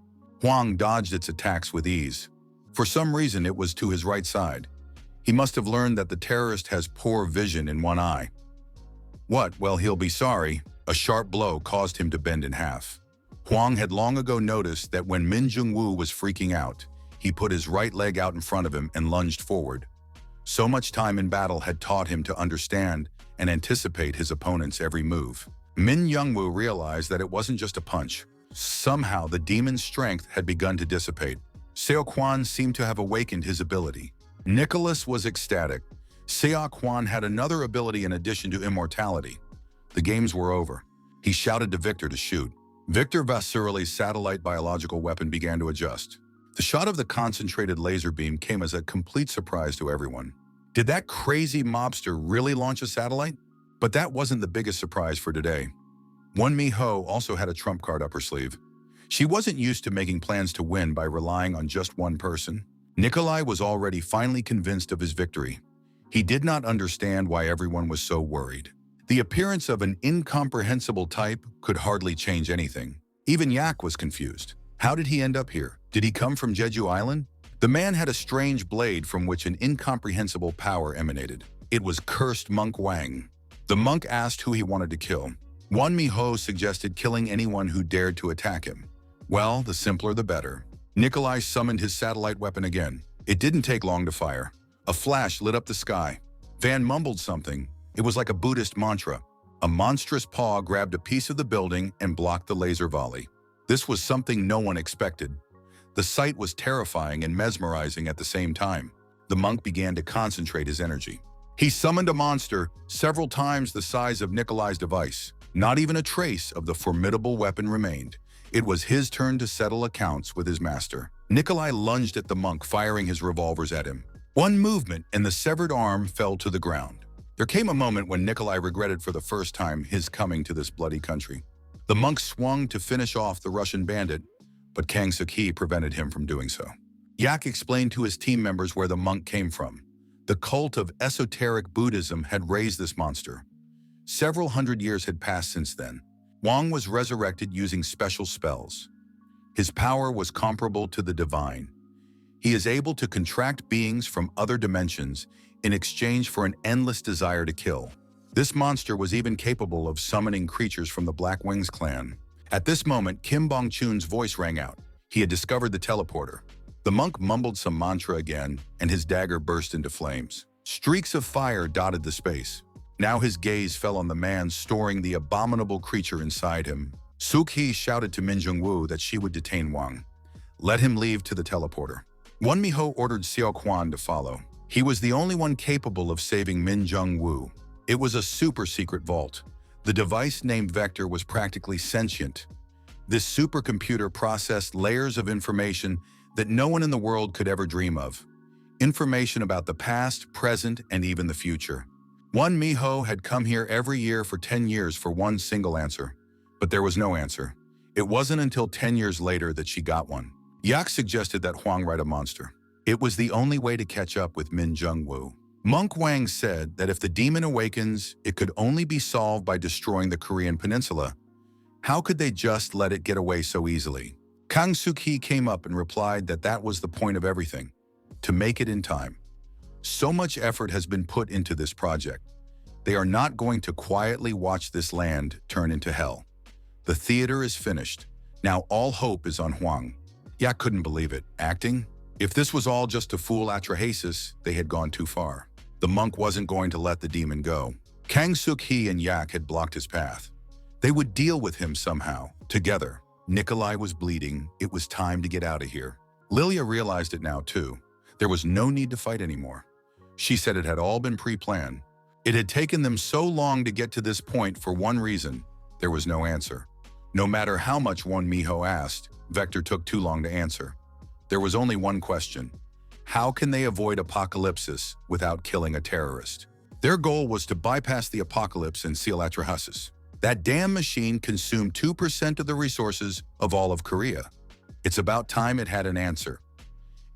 Huang dodged its attacks with ease. For some reason, it was to his right side. He must have learned that the terrorist has poor vision in one eye. What? Well, he'll be sorry. A sharp blow caused him to bend in half. Huang had long ago noticed that when Min Jungwoo was freaking out, he put his right leg out in front of him and lunged forward. So much time in battle had taught him to understand and anticipate his opponent's every move. Min Jungwoo realized that it wasn't just a punch. Somehow, the demon's strength had begun to dissipate. Seo Kwan seemed to have awakened his ability. Nicholas was ecstatic. Seo Kwan had another ability in addition to immortality. The games were over. He shouted to Victor to shoot. Victor Vasuri's satellite biological weapon began to adjust. The shot of the concentrated laser beam came as a complete surprise to everyone. Did that crazy mobster really launch a satellite? But that wasn't the biggest surprise for today. Won Mi-ho also had a trump card up her sleeve. She wasn't used to making plans to win by relying on just one person. Nikolai was already finally convinced of his victory. He did not understand why everyone was so worried. The appearance of an incomprehensible type could hardly change anything. Even Yak was confused. How did he end up here? Did he come from Jeju Island? The man had a strange blade from which an incomprehensible power emanated. It was cursed Monk Wang. The monk asked who he wanted to kill. Won Mi-ho suggested killing anyone who dared to attack him. Well, the simpler the better. Nikolai summoned his satellite weapon again. It didn't take long to fire. A flash lit up the sky. Van mumbled something. It was like a Buddhist mantra. A monstrous paw grabbed a piece of the building and blocked the laser volley. This was something no one expected. The sight was terrifying and mesmerizing at the same time. The monk began to concentrate his energy. He summoned a monster several times the size of Nikolai's device. Not even a trace of the formidable weapon remained. It was his turn to settle accounts with his master. Nikolai lunged at the monk, firing his revolvers at him. One movement and the severed arm fell to the ground. There came a moment when Nikolai regretted for the first time his coming to this bloody country. The monk swung to finish off the Russian bandit, but Kang Suk-hee prevented him from doing so. Yak explained to his team members where the monk came from. The cult of esoteric Buddhism had raised this monster. Several hundred years had passed since then. Wang was resurrected using special spells. His power was comparable to the divine. He is able to contract beings from other dimensions in exchange for an endless desire to kill. This monster was even capable of summoning creatures from the Black Wings clan. At this moment, Kim Bong-chun's voice rang out. He had discovered the teleporter. The monk mumbled some mantra again, and his dagger burst into flames. Streaks of fire dotted the space. Now his gaze fell on the man storing the abominable creature inside him. Suk-hee shouted to Min Jungwoo that she would detain Wang. Let him leave to the teleporter. Won Mi-ho ordered Seo Kwan to follow. He was the only one capable of saving Min Jungwoo. It was a super-secret vault. The device named Vector was practically sentient. This supercomputer processed layers of information that no one in the world could ever dream of. Information about the past, present, and even the future. One Miho had come here every year for 10 years for one single answer, but there was no answer. It wasn't until 10 years later that she got one. Yak suggested that Huang write a monster. It was the only way to catch up with Min Jung-woo. Monk Wang said that if the demon awakens, it could only be solved by destroying the Korean peninsula. How could they just let it get away so easily? Kang Suk-hee came up and replied that that was the point of everything, to make it in time. So much effort has been put into this project. They are not going to quietly watch this land turn into hell. The theater is finished. Now all hope is on Huang. Yak couldn't believe it. Acting? If this was all just to fool Atrahasis, they had gone too far. The monk wasn't going to let the demon go. Kang Suk-hee and Yak had blocked his path. They would deal with him somehow, together. Nikolai was bleeding. It was time to get out of here. Lilia realized it now too. There was no need to fight anymore. She said it had all been pre-planned. It had taken them so long to get to this point for one reason. There was no answer. No matter how much one Miho asked, Vector took too long to answer. There was only one question. How can they avoid apocalypsis without killing a terrorist? Their goal was to bypass the apocalypse and seal Atrahasis. That damn machine consumed 2% of the resources of all of Korea. It's about time it had an answer.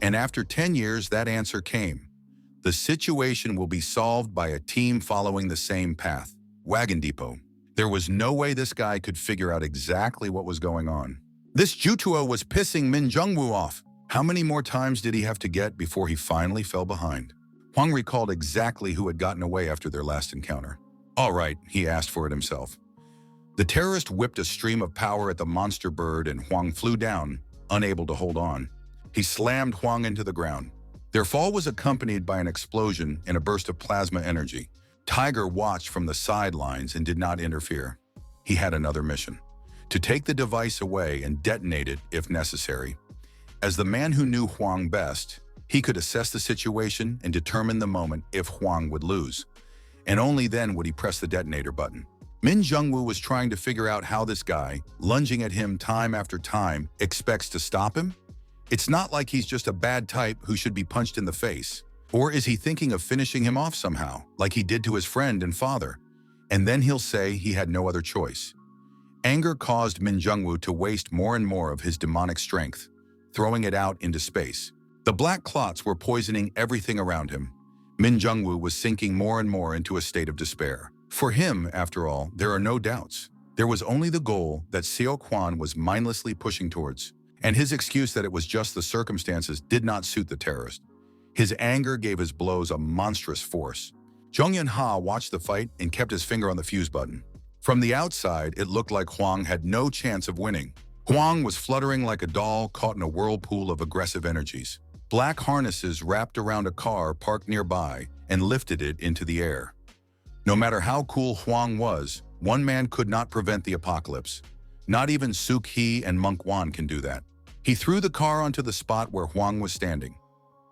And after 10 years, that answer came. The situation will be solved by a team following the same path. Wagon Depot. There was no way this guy could figure out exactly what was going on. This Jutuo was pissing Min Jung-woo off. How many more times did he have to get before he finally fell behind? Huang recalled exactly who had gotten away after their last encounter. All right, he asked for it himself. The terrorist whipped a stream of power at the monster bird and Huang flew down, unable to hold on. He slammed Huang into the ground. Their fall was accompanied by an explosion and a burst of plasma energy. Tiger watched from the sidelines and did not interfere. He had another mission: to take the device away and detonate it if necessary. As the man who knew Huang best, he could assess the situation and determine the moment if Huang would lose. And only then would he press the detonator button. Min Jung-woo was trying to figure out how this guy, lunging at him time after time, expects to stop him. It's not like he's just a bad type who should be punched in the face. Or is he thinking of finishing him off somehow, like he did to his friend and father? And then he'll say he had no other choice. Anger caused Min Jung-woo to waste more and more of his demonic strength, throwing it out into space. The black clots were poisoning everything around him. Min Jung-woo was sinking more and more into a state of despair. For him, after all, there are no doubts. There was only the goal that Seo Kwan was mindlessly pushing towards, and his excuse that it was just the circumstances did not suit the terrorist. His anger gave his blows a monstrous force. Jung Yun-ha watched the fight and kept his finger on the fuse button. From the outside, it looked like Huang had no chance of winning. Huang was fluttering like a doll caught in a whirlpool of aggressive energies. Black harnesses wrapped around a car parked nearby and lifted it into the air. No matter how cool Huang was, one man could not prevent the apocalypse. Not even Suk-hee and Monk Wan can do that. He threw the car onto the spot where Huang was standing.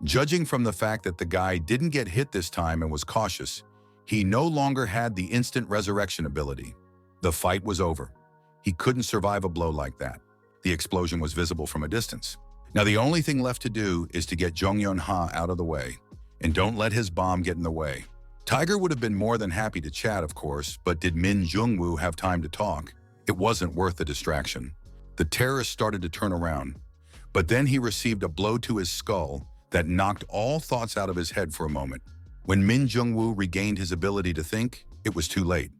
Judging from the fact that the guy didn't get hit this time and was cautious, he no longer had the instant resurrection ability. The fight was over. He couldn't survive a blow like that. The explosion was visible from a distance. Now the only thing left to do is to get Jung Yun-ha out of the way. And don't let his bomb get in the way. Tiger would have been more than happy to chat, of course, but did Min Jung-woo have time to talk? It wasn't worth the distraction. The terrorist started to turn around, but then he received a blow to his skull that knocked all thoughts out of his head for a moment. When Min Jung-woo regained his ability to think, it was too late.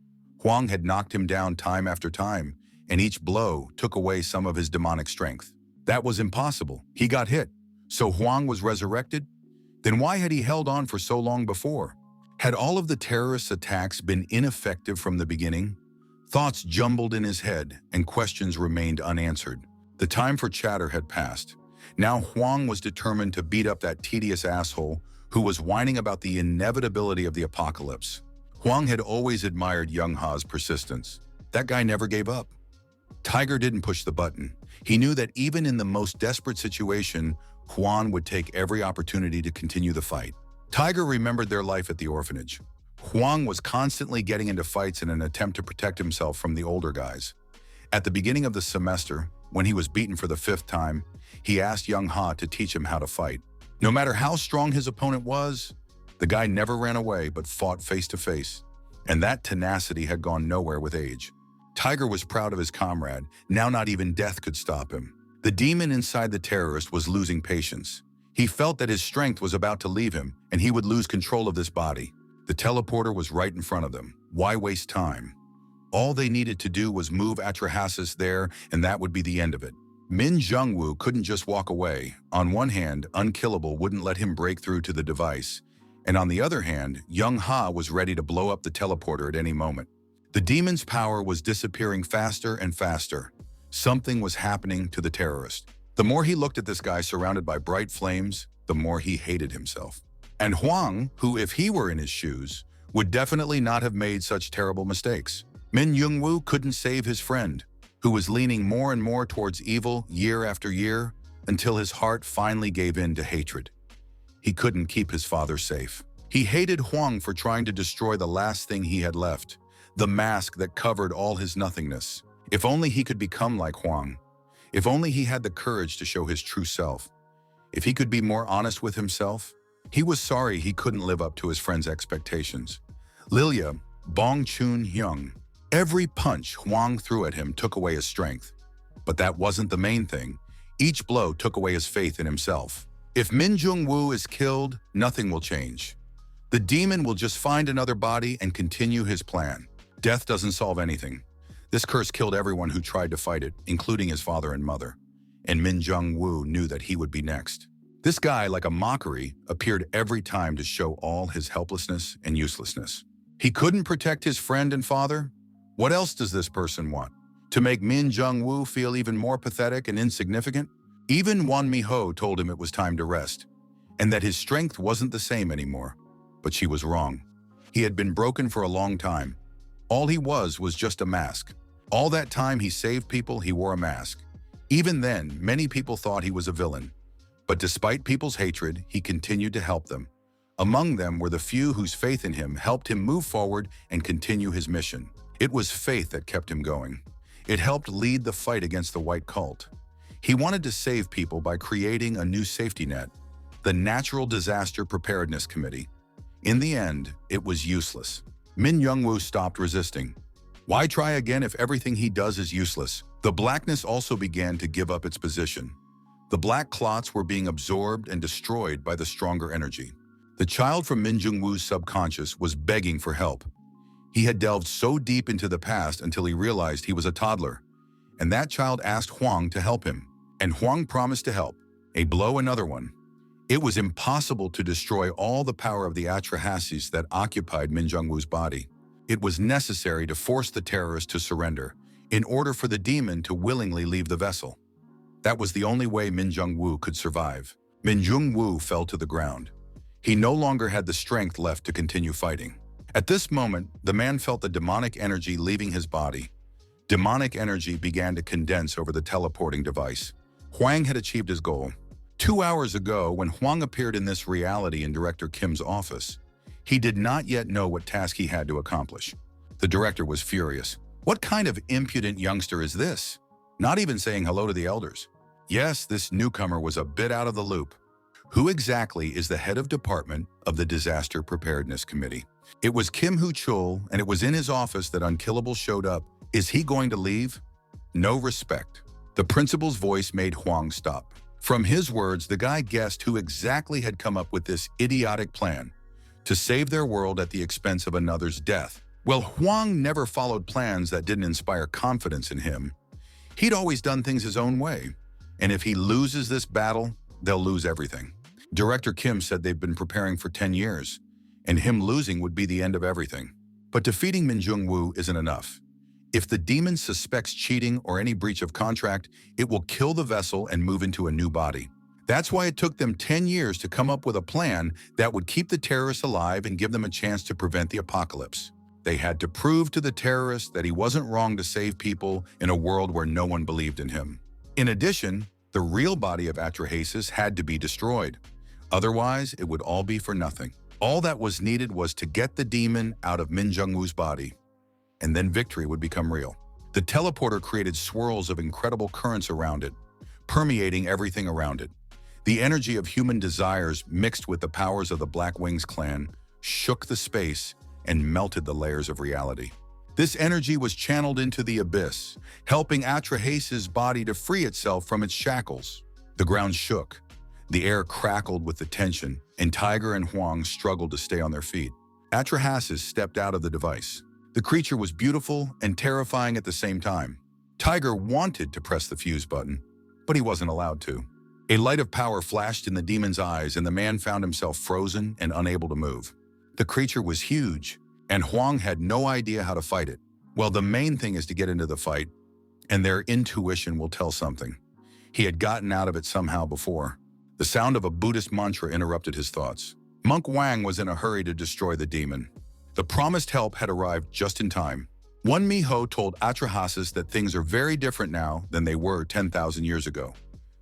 Huang had knocked him down time after time, and each blow took away some of his demonic strength. That was impossible. He got hit. So Huang was resurrected? Then why had he held on for so long before? Had all of the terrorists' attacks been ineffective from the beginning? Thoughts jumbled in his head, and questions remained unanswered. The time for chatter had passed. Now Huang was determined to beat up that tedious asshole who was whining about the inevitability of the apocalypse. Huang had always admired Young-ha's persistence. That guy never gave up. Tiger didn't push the button. He knew that even in the most desperate situation, Huang would take every opportunity to continue the fight. Tiger remembered their life at the orphanage. Huang was constantly getting into fights in an attempt to protect himself from the older guys. At the beginning of the semester, when he was beaten for the 5th time, he asked Young-ha to teach him how to fight. No matter how strong his opponent was, The guy never ran away but fought face to face. And that tenacity had gone nowhere with age. Tiger was proud of his comrade. Now not even death could stop him. The demon inside the terrorist was losing patience. He felt that his strength was about to leave him, and he would lose control of this body. The teleporter was right in front of them. Why waste time? All they needed to do was move Atrahasis there, and that would be the end of it. Min Jungwoo couldn't just walk away. On one hand, Unkillable wouldn't let him break through to the device. And on the other hand, Young Ha was ready to blow up the teleporter at any moment. The demon's power was disappearing faster and faster. Something was happening to the terrorist. The more he looked at this guy surrounded by bright flames, the more he hated himself. And Huang, who if he were in his shoes, would definitely not have made such terrible mistakes. Min Jungwoo couldn't save his friend, who was leaning more and more towards evil year after year until his heart finally gave in to hatred. He couldn't keep his father safe. He hated Huang for trying to destroy the last thing he had left, the mask that covered all his nothingness. If only he could become like Huang. If only he had the courage to show his true self. If he could be more honest with himself. He was sorry he couldn't live up to his friend's expectations. Lilia, Bong Chun-hyung. Every punch Huang threw at him took away his strength. But that wasn't the main thing. Each blow took away his faith in himself. If Min Jungwoo is killed, nothing will change. The demon will just find another body and continue his plan. Death doesn't solve anything. This curse killed everyone who tried to fight it, including his father and mother. And Min Jungwoo knew that he would be next. This guy, like a mockery, appeared every time to show all his helplessness and uselessness. He couldn't protect his friend and father? What else does this person want? To make Min Jungwoo feel even more pathetic and insignificant? Even Won Mi-ho told him it was time to rest, and that his strength wasn't the same anymore. But she was wrong. He had been broken for a long time. All he was just a mask. All that time he saved people, he wore a mask. Even then, many people thought he was a villain. But despite people's hatred, he continued to help them. Among them were the few whose faith in him helped him move forward and continue his mission. It was faith that kept him going. It helped lead the fight against the white cult. He wanted to save people by creating a new safety net, the Natural Disaster Preparedness Committee. In the end, it was useless. Min Jungwoo stopped resisting. Why try again if everything he does is useless? The blackness also began to give up its position. The black clots were being absorbed and destroyed by the stronger energy. The child from Min Jungwoo's subconscious was begging for help. He had delved so deep into the past until he realized he was a toddler. And that child asked Huang to help him. And Huang promised to help. A blow, another one. It was impossible to destroy all the power of the Atrahasis that occupied Min Jungwoo's body. It was necessary to force the terrorist to surrender in order for the demon to willingly leave the vessel. That was the only way Min Jungwoo could survive. Min Jungwoo fell to the ground. He no longer had the strength left to continue fighting. At this moment, the man felt the demonic energy leaving his body. Demonic energy began to condense over the teleporting device. Huang had achieved his goal. 2 hours ago, when Huang appeared in this reality in Director Kim's office, he did not yet know what task he had to accomplish. The director was furious. What kind of impudent youngster is this? Not even saying hello to the elders. Yes, this newcomer was a bit out of the loop. Who exactly is the head of department of the Disaster Preparedness Committee? It was Kim Hoo-chul, and it was in his office that Unkillable showed up. Is he going to leave? No respect. The principal's voice made Huang stop. From his words, the guy guessed who exactly had come up with this idiotic plan to save their world at the expense of another's death. Well, Huang never followed plans that didn't inspire confidence in him. He'd always done things his own way. And if he loses this battle, they'll lose everything. Director Kim said they've been preparing for 10 years, and him losing would be the end of everything. But defeating Min Jungwoo isn't enough. If the demon suspects cheating or any breach of contract, it will kill the vessel and move into a new body. That's why it took them 10 years to come up with a plan that would keep the terrorists alive and give them a chance to prevent the apocalypse. They had to prove to the terrorists that he wasn't wrong to save people in a world where no one believed in him. In addition, the real body of Atrahasis had to be destroyed. Otherwise, it would all be for nothing. All that was needed was to get the demon out of Min Jungwoo's body, and then victory would become real. The teleporter created swirls of incredible currents around it, permeating everything around it. The energy of human desires mixed with the powers of the Black Wings clan shook the space and melted the layers of reality. This energy was channeled into the abyss, helping Atrahasis' body to free itself from its shackles. The ground shook, the air crackled with the tension, and Tiger and Huang struggled to stay on their feet. Atrahasis stepped out of the device. The creature was beautiful and terrifying at the same time. Tiger wanted to press the fuse button, but he wasn't allowed to. A light of power flashed in the demon's eyes, and the man found himself frozen and unable to move. The creature was huge, and Huang had no idea how to fight it. Well, the main thing is to get into the fight, and their intuition will tell something. He had gotten out of it somehow before. The sound of a Buddhist mantra interrupted his thoughts. Monk Wang was in a hurry to destroy the demon. The promised help had arrived just in time. One Miho told Atrahasis that things are very different now than they were 10,000 years ago.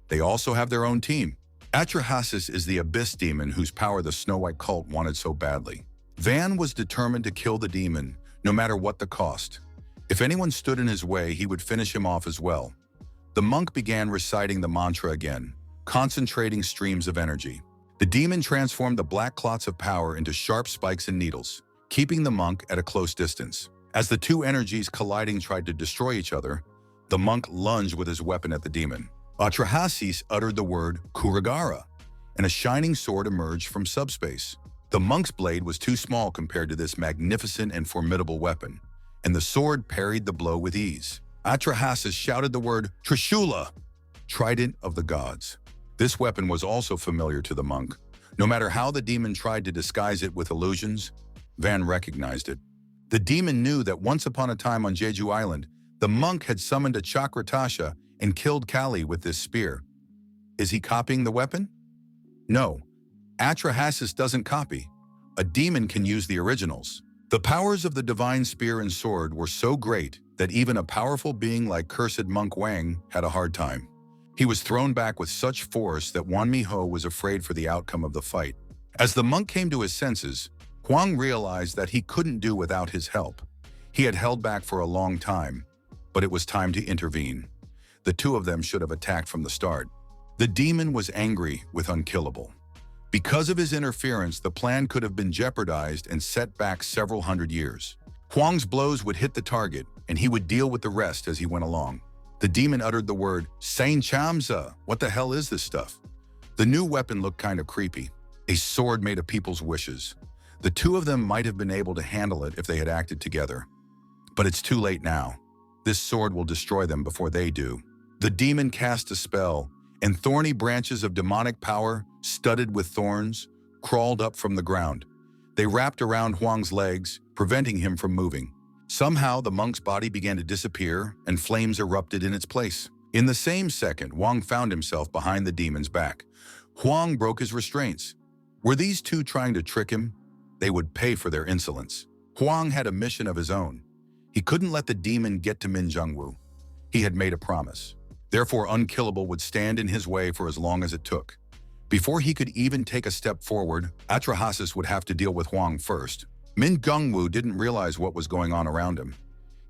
They also have their own team. Atrahasis is the abyss demon whose power the Snow White cult wanted so badly. Van was determined to kill the demon, no matter what the cost. If anyone stood in his way, he would finish him off as well. The monk began reciting the mantra again, concentrating streams of energy. The demon transformed the black clots of power into sharp spikes and needles, keeping the monk at a close distance. As the two energies colliding tried to destroy each other, the monk lunged with his weapon at the demon. Atrahasis uttered the word Kuragara, and a shining sword emerged from subspace. The monk's blade was too small compared to this magnificent and formidable weapon, and the sword parried the blow with ease. Atrahasis shouted the word Trishula, trident of the gods. This weapon was also familiar to the monk. No matter how the demon tried to disguise it with illusions, Van recognized it. The demon knew that once upon a time on Jeju Island, the monk had summoned a Chakratasha and killed Kali with this spear. Is he copying the weapon? No. Atrahasis doesn't copy. A demon can use the originals. The powers of the divine spear and sword were so great that even a powerful being like cursed Monk Wang had a hard time. He was thrown back with such force that Wan Miho was afraid for the outcome of the fight. As the monk came to his senses, Huang realized that he couldn't do without his help. He had held back for a long time, but it was time to intervene. The two of them should have attacked from the start. The demon was angry with Unkillable. Because of his interference, the plan could have been jeopardized and set back several hundred years. Huang's blows would hit the target, and he would deal with the rest as he went along. The demon uttered the word, Sain Chamza, what the hell is this stuff? The new weapon looked kind of creepy, a sword made of people's wishes. The two of them might have been able to handle it if they had acted together. But it's too late now. This sword will destroy them before they do. The demon cast a spell, and thorny branches of demonic power, studded with thorns, crawled up from the ground. They wrapped around Huang's legs, preventing him from moving. Somehow, the monk's body began to disappear, and flames erupted in its place. In the same second, Huang found himself behind the demon's back. Huang broke his restraints. Were these two trying to trick him? They would pay for their insolence. Huang had a mission of his own. He couldn't let the demon get to Min Jungwoo. He had made a promise. Therefore, Unkillable would stand in his way for as long as it took. Before he could even take a step forward, Atrahasis would have to deal with Huang first. Min Jungwoo didn't realize what was going on around him.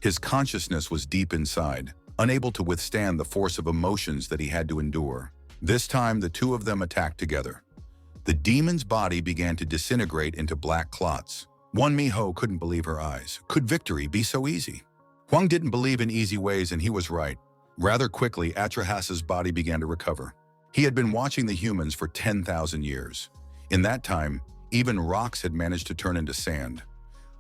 His consciousness was deep inside, unable to withstand the force of emotions that he had to endure. This time, the two of them attacked together. The demon's body began to disintegrate into black clots. Wan Miho couldn't believe her eyes. Could victory be so easy? Huang didn't believe in easy ways, and he was right. Rather quickly, Atrahas's body began to recover. He had been watching the humans for 10,000 years. In that time, even rocks had managed to turn into sand.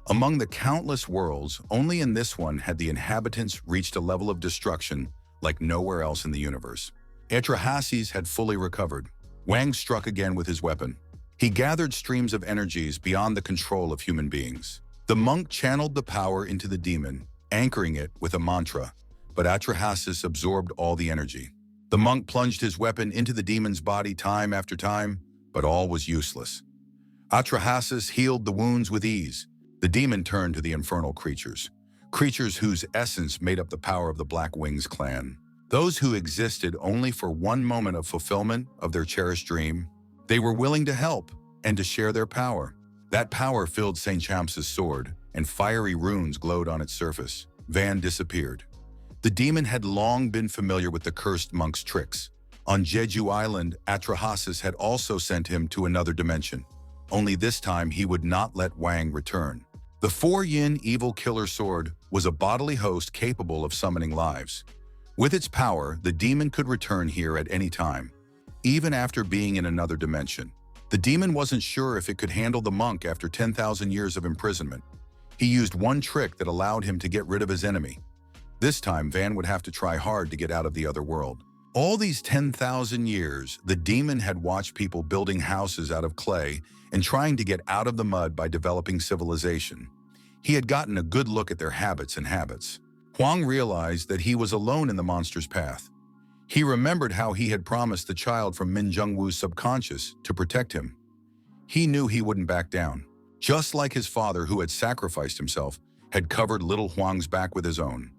Among the countless worlds, only in this one had the inhabitants reached a level of destruction like nowhere else in the universe. Atrahasis had fully recovered. Wang struck again with his weapon. He gathered streams of energies beyond the control of human beings. The monk channeled the power into the demon, anchoring it with a mantra, but Atrahasis absorbed all the energy. The monk plunged his weapon into the demon's body time after time, but all was useless. Atrahasis healed the wounds with ease. The demon turned to the infernal creatures whose essence made up the power of the Black Wings clan. Those who existed only for one moment of fulfillment of their cherished dream. They were willing to help and to share their power. That power filled St. Champs's sword, and fiery runes glowed on its surface. Van disappeared. The demon had long been familiar with the cursed monk's tricks. On Jeju Island, Atrahasis had also sent him to another dimension. Only this time he would not let Wang return. The 4-yin evil killer sword was a bodily host capable of summoning lives. With its power, the demon could return here at any time, even after being in another dimension. The demon wasn't sure if it could handle the monk after 10,000 years of imprisonment. He used one trick that allowed him to get rid of his enemy. This time, Van would have to try hard to get out of the other world. All these 10,000 years, the demon had watched people building houses out of clay and trying to get out of the mud by developing civilization. He had gotten a good look at their habits. Huang realized that he was alone in the monster's path. He remembered how he had promised the child from Min Jungwoo's subconscious to protect him. He knew he wouldn't back down. Just like his father, who had sacrificed himself, had covered little Huang's back with his own.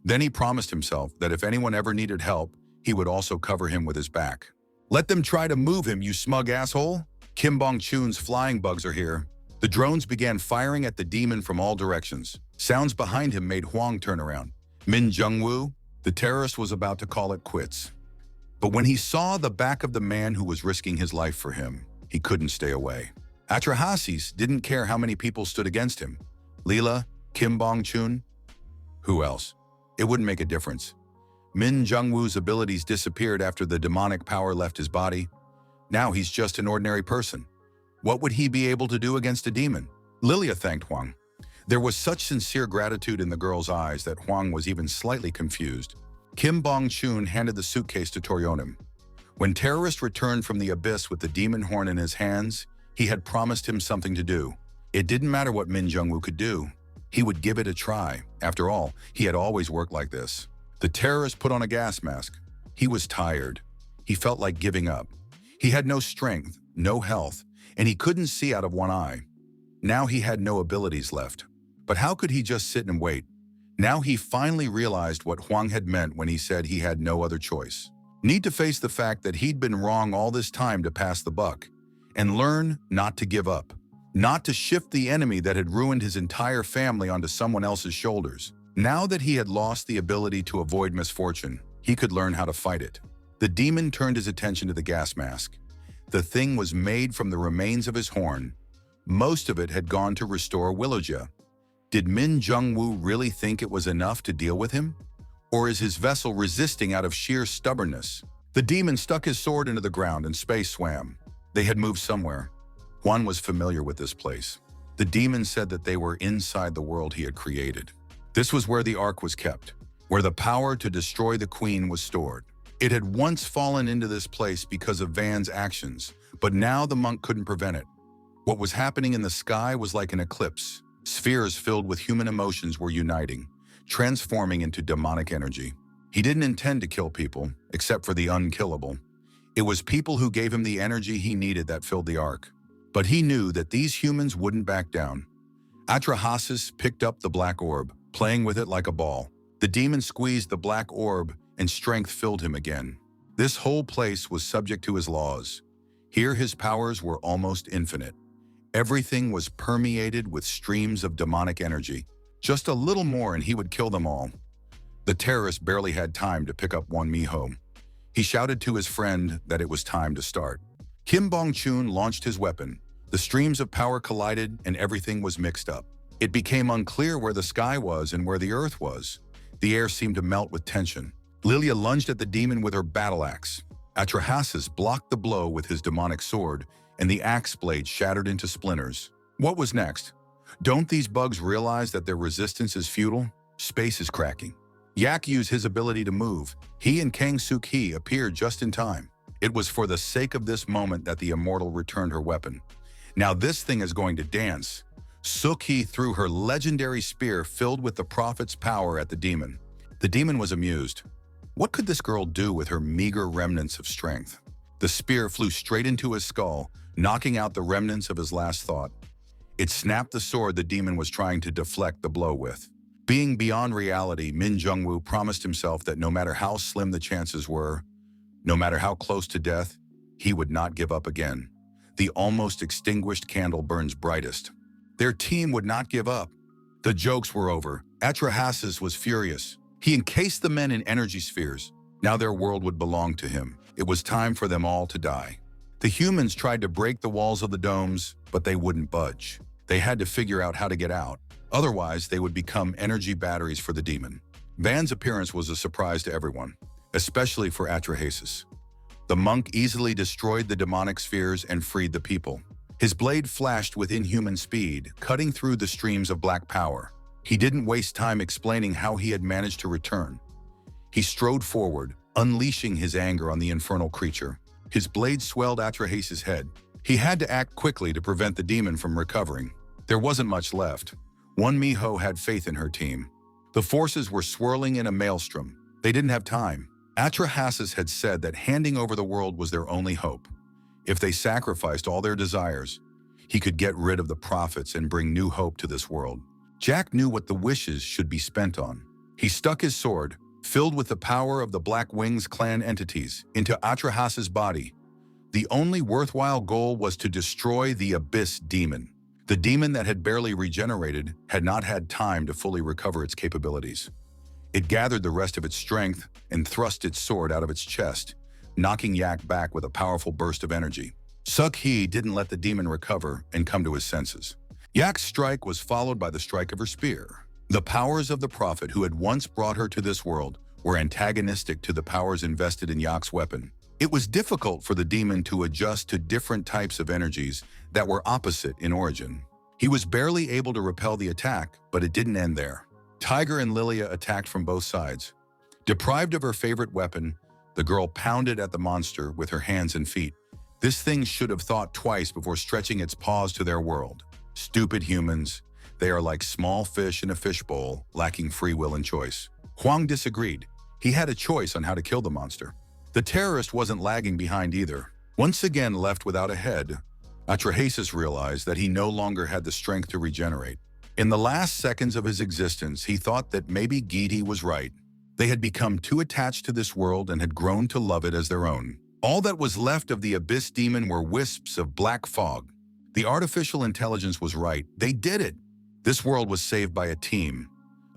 Then he promised himself that if anyone ever needed help, he would also cover him with his back. "Let them try to move him, you smug asshole! Kim Bong-chun's flying bugs are here." The drones began firing at the demon from all directions. Sounds behind him made Huang turn around. Min Jungwoo, the terrorist, was about to call it quits. But when he saw the back of the man who was risking his life for him, he couldn't stay away. Atrahasis didn't care how many people stood against him. Leela, Kim Bong-chun, who else? It wouldn't make a difference. Min Jungwoo's abilities disappeared after the demonic power left his body. Now he's just an ordinary person. What would he be able to do against a demon? Lilia thanked Huang. There was such sincere gratitude in the girl's eyes that Huang was even slightly confused. Kim Bong-chun handed the suitcase to Toryonim. When terrorist returned from the abyss with the demon horn in his hands, he had promised him something to do. It didn't matter what Min Jungwoo could do. He would give it a try. After all, he had always worked like this. The terrorist put on a gas mask. He was tired. He felt like giving up. He had no strength, no health, and he couldn't see out of one eye. Now he had no abilities left. But how could he just sit and wait? Now he finally realized what Huang had meant when he said he had no other choice. Need to face the fact that he'd been wrong all this time to pass the buck, and learn not to give up. Not to shift the enemy that had ruined his entire family onto someone else's shoulders. Now that he had lost the ability to avoid misfortune, he could learn how to fight it. The demon turned his attention to the gas mask. The thing was made from the remains of his horn. Most of it had gone to restore Willowja. Did Min Jungwoo really think it was enough to deal with him? Or is his vessel resisting out of sheer stubbornness? The demon stuck his sword into the ground and space swam. They had moved somewhere. Juan was familiar with this place. The demon said that they were inside the world he had created. This was where the Ark was kept, where the power to destroy the Queen was stored. It had once fallen into this place because of Van's actions, but now the monk couldn't prevent it. What was happening in the sky was like an eclipse. Spheres filled with human emotions were uniting, transforming into demonic energy. He didn't intend to kill people, except for the unkillable. It was people who gave him the energy he needed that filled the Ark. But he knew that these humans wouldn't back down. Atrahasis picked up the black orb, playing with it like a ball. The demon squeezed the black orb and strength filled him again. This whole place was subject to his laws. Here his powers were almost infinite. Everything was permeated with streams of demonic energy. Just a little more and he would kill them all. The terrorist barely had time to pick up one Miho. He shouted to his friend that it was time to start. Kim Bong-chun launched his weapon. The streams of power collided and everything was mixed up. It became unclear where the sky was and where the earth was. The air seemed to melt with tension. Lilia lunged at the demon with her battle axe. Atrahasis blocked the blow with his demonic sword, and the axe blade shattered into splinters. What was next? Don't these bugs realize that their resistance is futile? Space is cracking. Yak used his ability to move. He and Kang Suk-hee appeared just in time. It was for the sake of this moment that the immortal returned her weapon. Now this thing is going to dance. Suk-hee threw her legendary spear filled with the prophet's power at the demon. The demon was amused. What could this girl do with her meager remnants of strength? The spear flew straight into his skull, knocking out the remnants of his last thought. It snapped the sword the demon was trying to deflect the blow with. Being beyond reality, Min Jungwoo promised himself that no matter how slim the chances were, no matter how close to death, he would not give up again. The almost extinguished candle burns brightest. Their team would not give up. The jokes were over. Atrahasis was furious. He encased the men in energy spheres. Now their world would belong to him. It was time for them all to die. The humans tried to break the walls of the domes, but they wouldn't budge. They had to figure out how to get out. Otherwise, they would become energy batteries for the demon. Van's appearance was a surprise to everyone, especially for Atrahasis. The monk easily destroyed the demonic spheres and freed the people. His blade flashed with inhuman speed, cutting through the streams of black power. He didn't waste time explaining how he had managed to return. He strode forward, unleashing his anger on the infernal creature. His blade swelled Atrahasis' head. He had to act quickly to prevent the demon from recovering. There wasn't much left. One Miho had faith in her team. The forces were swirling in a maelstrom. They didn't have time. Atrahasis had said that handing over the world was their only hope. If they sacrificed all their desires, he could get rid of the prophets and bring new hope to this world. Jack knew what the wishes should be spent on. He stuck his sword, filled with the power of the Black Wings clan entities, into Atrahasis' body. The only worthwhile goal was to destroy the Abyss Demon. The demon that had barely regenerated had not had time to fully recover its capabilities. It gathered the rest of its strength and thrust its sword out of its chest, knocking Yak back with a powerful burst of energy. Suk-hee didn't let the demon recover and come to his senses. Yak's strike was followed by the strike of her spear. The powers of the prophet who had once brought her to this world were antagonistic to the powers invested in Yak's weapon. It was difficult for the demon to adjust to different types of energies that were opposite in origin. He was barely able to repel the attack, but it didn't end there. Tiger and Lilia attacked from both sides. Deprived of her favorite weapon, the girl pounded at the monster with her hands and feet. This thing should have thought twice before stretching its paws to their world. Stupid humans. They are like small fish in a fishbowl, lacking free will and choice. Huang disagreed. He had a choice on how to kill the monster. The terrorist wasn't lagging behind either. Once again left without a head, Atrahasis realized that he no longer had the strength to regenerate. In the last seconds of his existence, he thought that maybe Giti was right. They had become too attached to this world and had grown to love it as their own. All that was left of the Abyss Demon were wisps of black fog. The artificial intelligence was right. They did it. This world was saved by a team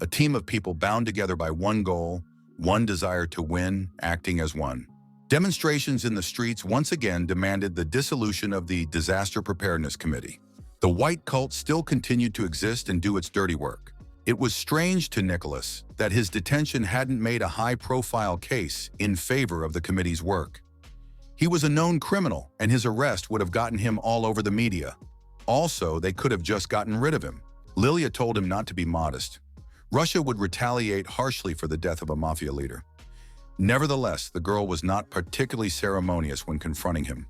of people bound together by one goal, one desire to win, acting as one. Demonstrations in the streets once again demanded the dissolution of the Disaster Preparedness Committee. The white cult still continued to exist and do its dirty work. It was strange to Nicholas that his detention hadn't made a high-profile case in favor of the committee's work. He was a known criminal, and his arrest would have gotten him all over the media. Also, they could have just gotten rid of him. Lilia told him not to be modest. Russia would retaliate harshly for the death of a mafia leader. Nevertheless, the girl was not particularly ceremonious when confronting him.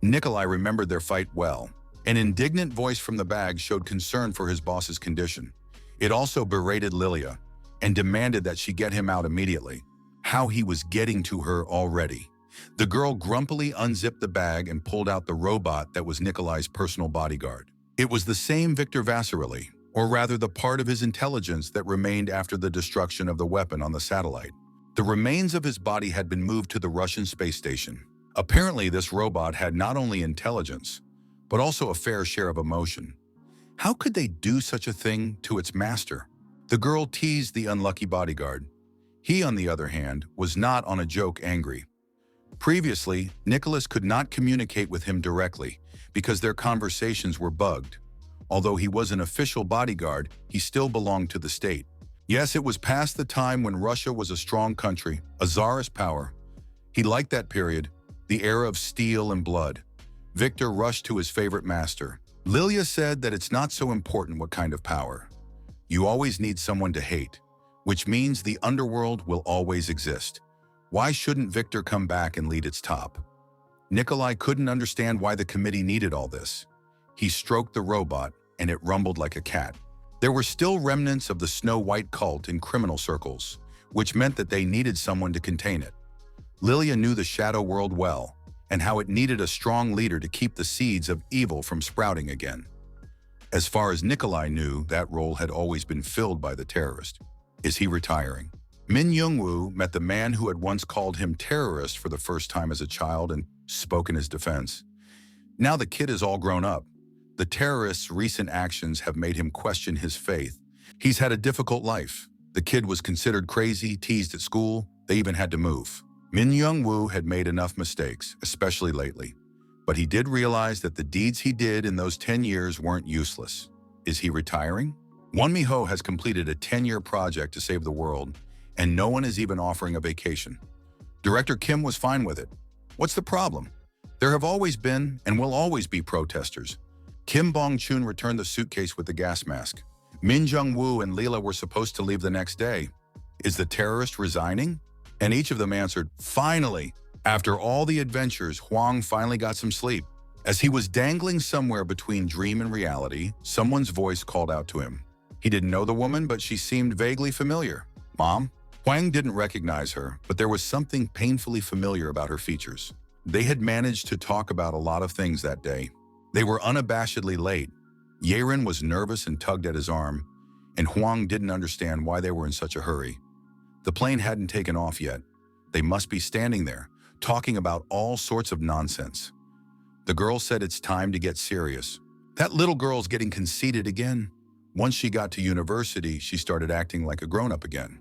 Nikolai remembered their fight well. An indignant voice from the bag showed concern for his boss's condition. It also berated Lilia and demanded that she get him out immediately. How he was getting to her already. The girl grumpily unzipped the bag and pulled out the robot that was Nikolai's personal bodyguard. It was the same Victor Vassarelli, or rather the part of his intelligence that remained after the destruction of the weapon on the satellite. The remains of his body had been moved to the Russian space station. Apparently, this robot had not only intelligence, but also a fair share of emotion. How could they do such a thing to its master? The girl teased the unlucky bodyguard. He, on the other hand, was not on a joke angry. Previously, Nicholas could not communicate with him directly because their conversations were bugged. Although he was an official bodyguard, he still belonged to the state. Yes, it was past the time when Russia was a strong country, a czarist power. He liked that period, the era of steel and blood. Victor rushed to his favorite master. Lilia said that it's not so important what kind of power. You always need someone to hate, which means the underworld will always exist. Why shouldn't Victor come back and lead its top? Nikolai couldn't understand why the committee needed all this. He stroked the robot, and it rumbled like a cat. There were still remnants of the Snow White cult in criminal circles, which meant that they needed someone to contain it. Lilia knew the shadow world well, and how it needed a strong leader to keep the seeds of evil from sprouting again. As far as Nikolai knew, that role had always been filled by the terrorist. Is he retiring? Min Youngwoo met the man who had once called him terrorist for the first time as a child and spoke in his defense. Now the kid is all grown up. The terrorist's recent actions have made him question his faith. He's had a difficult life. The kid was considered crazy, teased at school. They even had to move. Min Young-woo had made enough mistakes, especially lately, but he did realize that the deeds he did in those 10 years weren't useless. Is he retiring? Won Mi-ho has completed a 10-year project to save the world, and no one is even offering a vacation. Director Kim was fine with it. What's the problem? There have always been and will always be protesters. Kim Bong-chun returned the suitcase with the gas mask. Min Jung-woo and Leela were supposed to leave the next day. Is the terrorist resigning? And each of them answered, finally. After all the adventures, Hwang finally got some sleep. As he was dangling somewhere between dream and reality, someone's voice called out to him. He didn't know the woman, but she seemed vaguely familiar. Mom? Hwang didn't recognize her, but there was something painfully familiar about her features. They had managed to talk about a lot of things that day. They were unabashedly late. Yerin was nervous and tugged at his arm, and Hwang didn't understand why they were in such a hurry. The plane hadn't taken off yet. They must be standing there, talking about all sorts of nonsense. The girl said it's time to get serious. That little girl's getting conceited again. Once she got to university, she started acting like a grown-up again.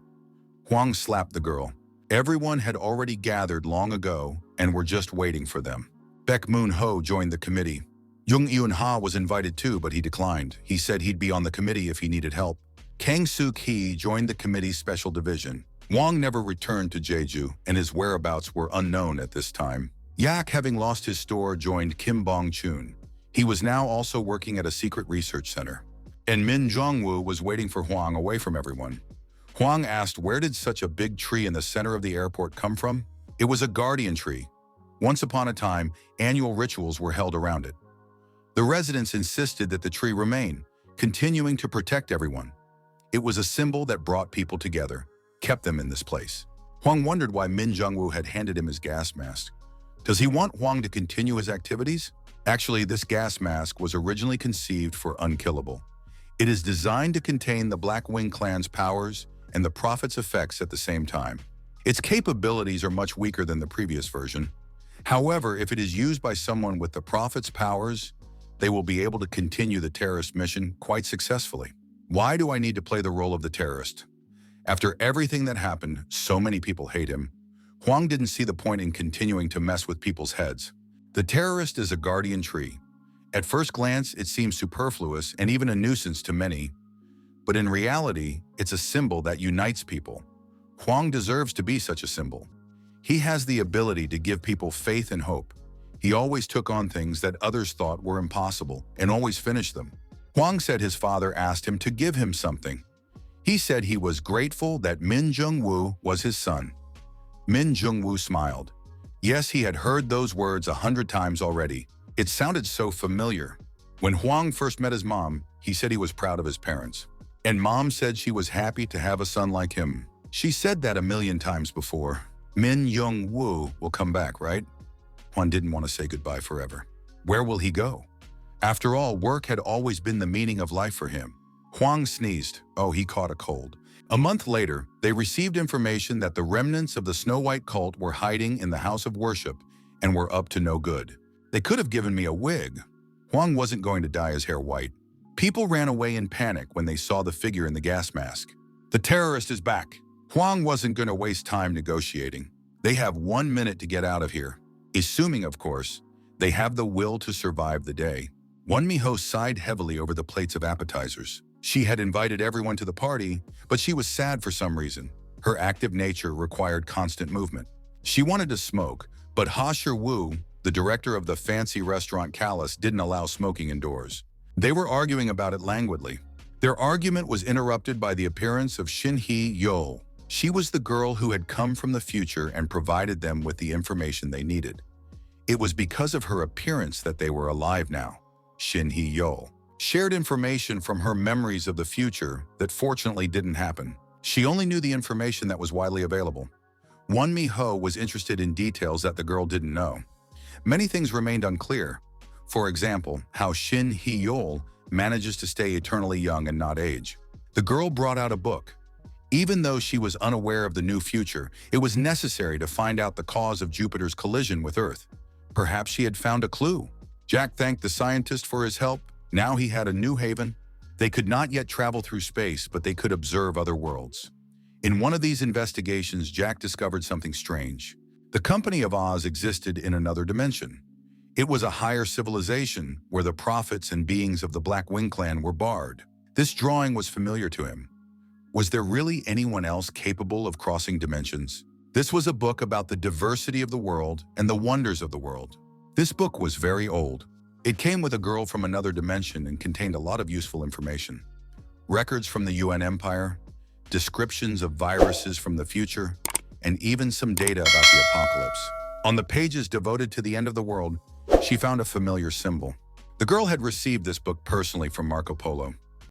Hwang slapped the girl. Everyone had already gathered long ago and were just waiting for them. Baek Moon-ho joined the committee. Jung Eun-ha was invited too, but he declined. He said he'd be on the committee if he needed help. Kang Suk-hee joined the committee's special division. Hwang never returned to Jeju, and his whereabouts were unknown at this time. Yak, having lost his store, joined Kim Bong-chun. He was now also working at a secret research center. And Min Jong-woo was waiting for Hwang away from everyone. Hwang asked, where did such a big tree in the center of the airport come from? It was a guardian tree. Once upon a time, annual rituals were held around it. The residents insisted that the tree remain, continuing to protect everyone. It was a symbol that brought people together, kept them in this place. Hwang wondered why Min Jung-woo had handed him his gas mask. Does he want Hwang to continue his activities? Actually, this gas mask was originally conceived for Unkillable. It is designed to contain the Black Wing clan's powers and the Prophet's effects at the same time. Its capabilities are much weaker than the previous version. However, if it is used by someone with the Prophet's powers, they will be able to continue the terrorist mission quite successfully. Why do I need to play the role of the terrorist? After everything that happened, so many people hate him. Hwang didn't see the point in continuing to mess with people's heads. The terrorist is a guardian tree. At first glance, it seems superfluous and even a nuisance to many. But in reality, it's a symbol that unites people. Hwang deserves to be such a symbol. He has the ability to give people faith and hope. He always took on things that others thought were impossible and always finished them. Hwang said his father asked him to give him something. He said he was grateful that Min Jung-woo was his son. Min Jung-woo smiled. Yes, he had heard those words 100 times already. It sounded so familiar. When Hwang first met his mom, he said he was proud of his parents. And Mom said she was happy to have a son like him. She said that a million times before. Min Jung-woo will come back, right? Hwang didn't want to say goodbye forever. Where will he go? After all, work had always been the meaning of life for him. Hwang sneezed. Oh, he caught a cold. A month later, they received information that the remnants of the Snow White cult were hiding in the house of worship and were up to no good. They could have given me a wig. Hwang wasn't going to dye his hair white. People ran away in panic when they saw the figure in the gas mask. The terrorist is back. Hwang wasn't going to waste time negotiating. They have 1 minute to get out of here. Assuming, of course, they have the will to survive the day. Won Mi-ho sighed heavily over the plates of appetizers. She had invited everyone to the party, but she was sad for some reason. Her active nature required constant movement. She wanted to smoke, but Ha Shir-woo, the director of the fancy restaurant Callus, didn't allow smoking indoors. They were arguing about it languidly. Their argument was interrupted by the appearance of Shin Hee-yeol. She was the girl who had come from the future and provided them with the information they needed. It was because of her appearance that they were alive now. Shin Hee-yeol shared information from her memories of the future that fortunately didn't happen. She only knew the information that was widely available. Won Mi-ho was interested in details that the girl didn't know. Many things remained unclear. For example, how Shin Hee-yeol manages to stay eternally young and not age. The girl brought out a book. Even though she was unaware of the new future, it was necessary to find out the cause of Jupiter's collision with Earth. Perhaps she had found a clue. Jack thanked the scientist for his help. Now he had a new haven. They could not yet travel through space, but they could observe other worlds. In one of these investigations, Jack discovered something strange. The Company of Oz existed in another dimension. It was a higher civilization where the prophets and beings of the Black Wing Clan were barred. This drawing was familiar to him. Was there really anyone else capable of crossing dimensions? This was a book about the diversity of the world and the wonders of the world. This book was very old. It came with a girl from another dimension and contained a lot of useful information. Records from the UN Empire, descriptions of viruses from the future, and even some data about the apocalypse. On the pages devoted to the end of the world, she found a familiar symbol. The girl had received this book personally from Marco Polo.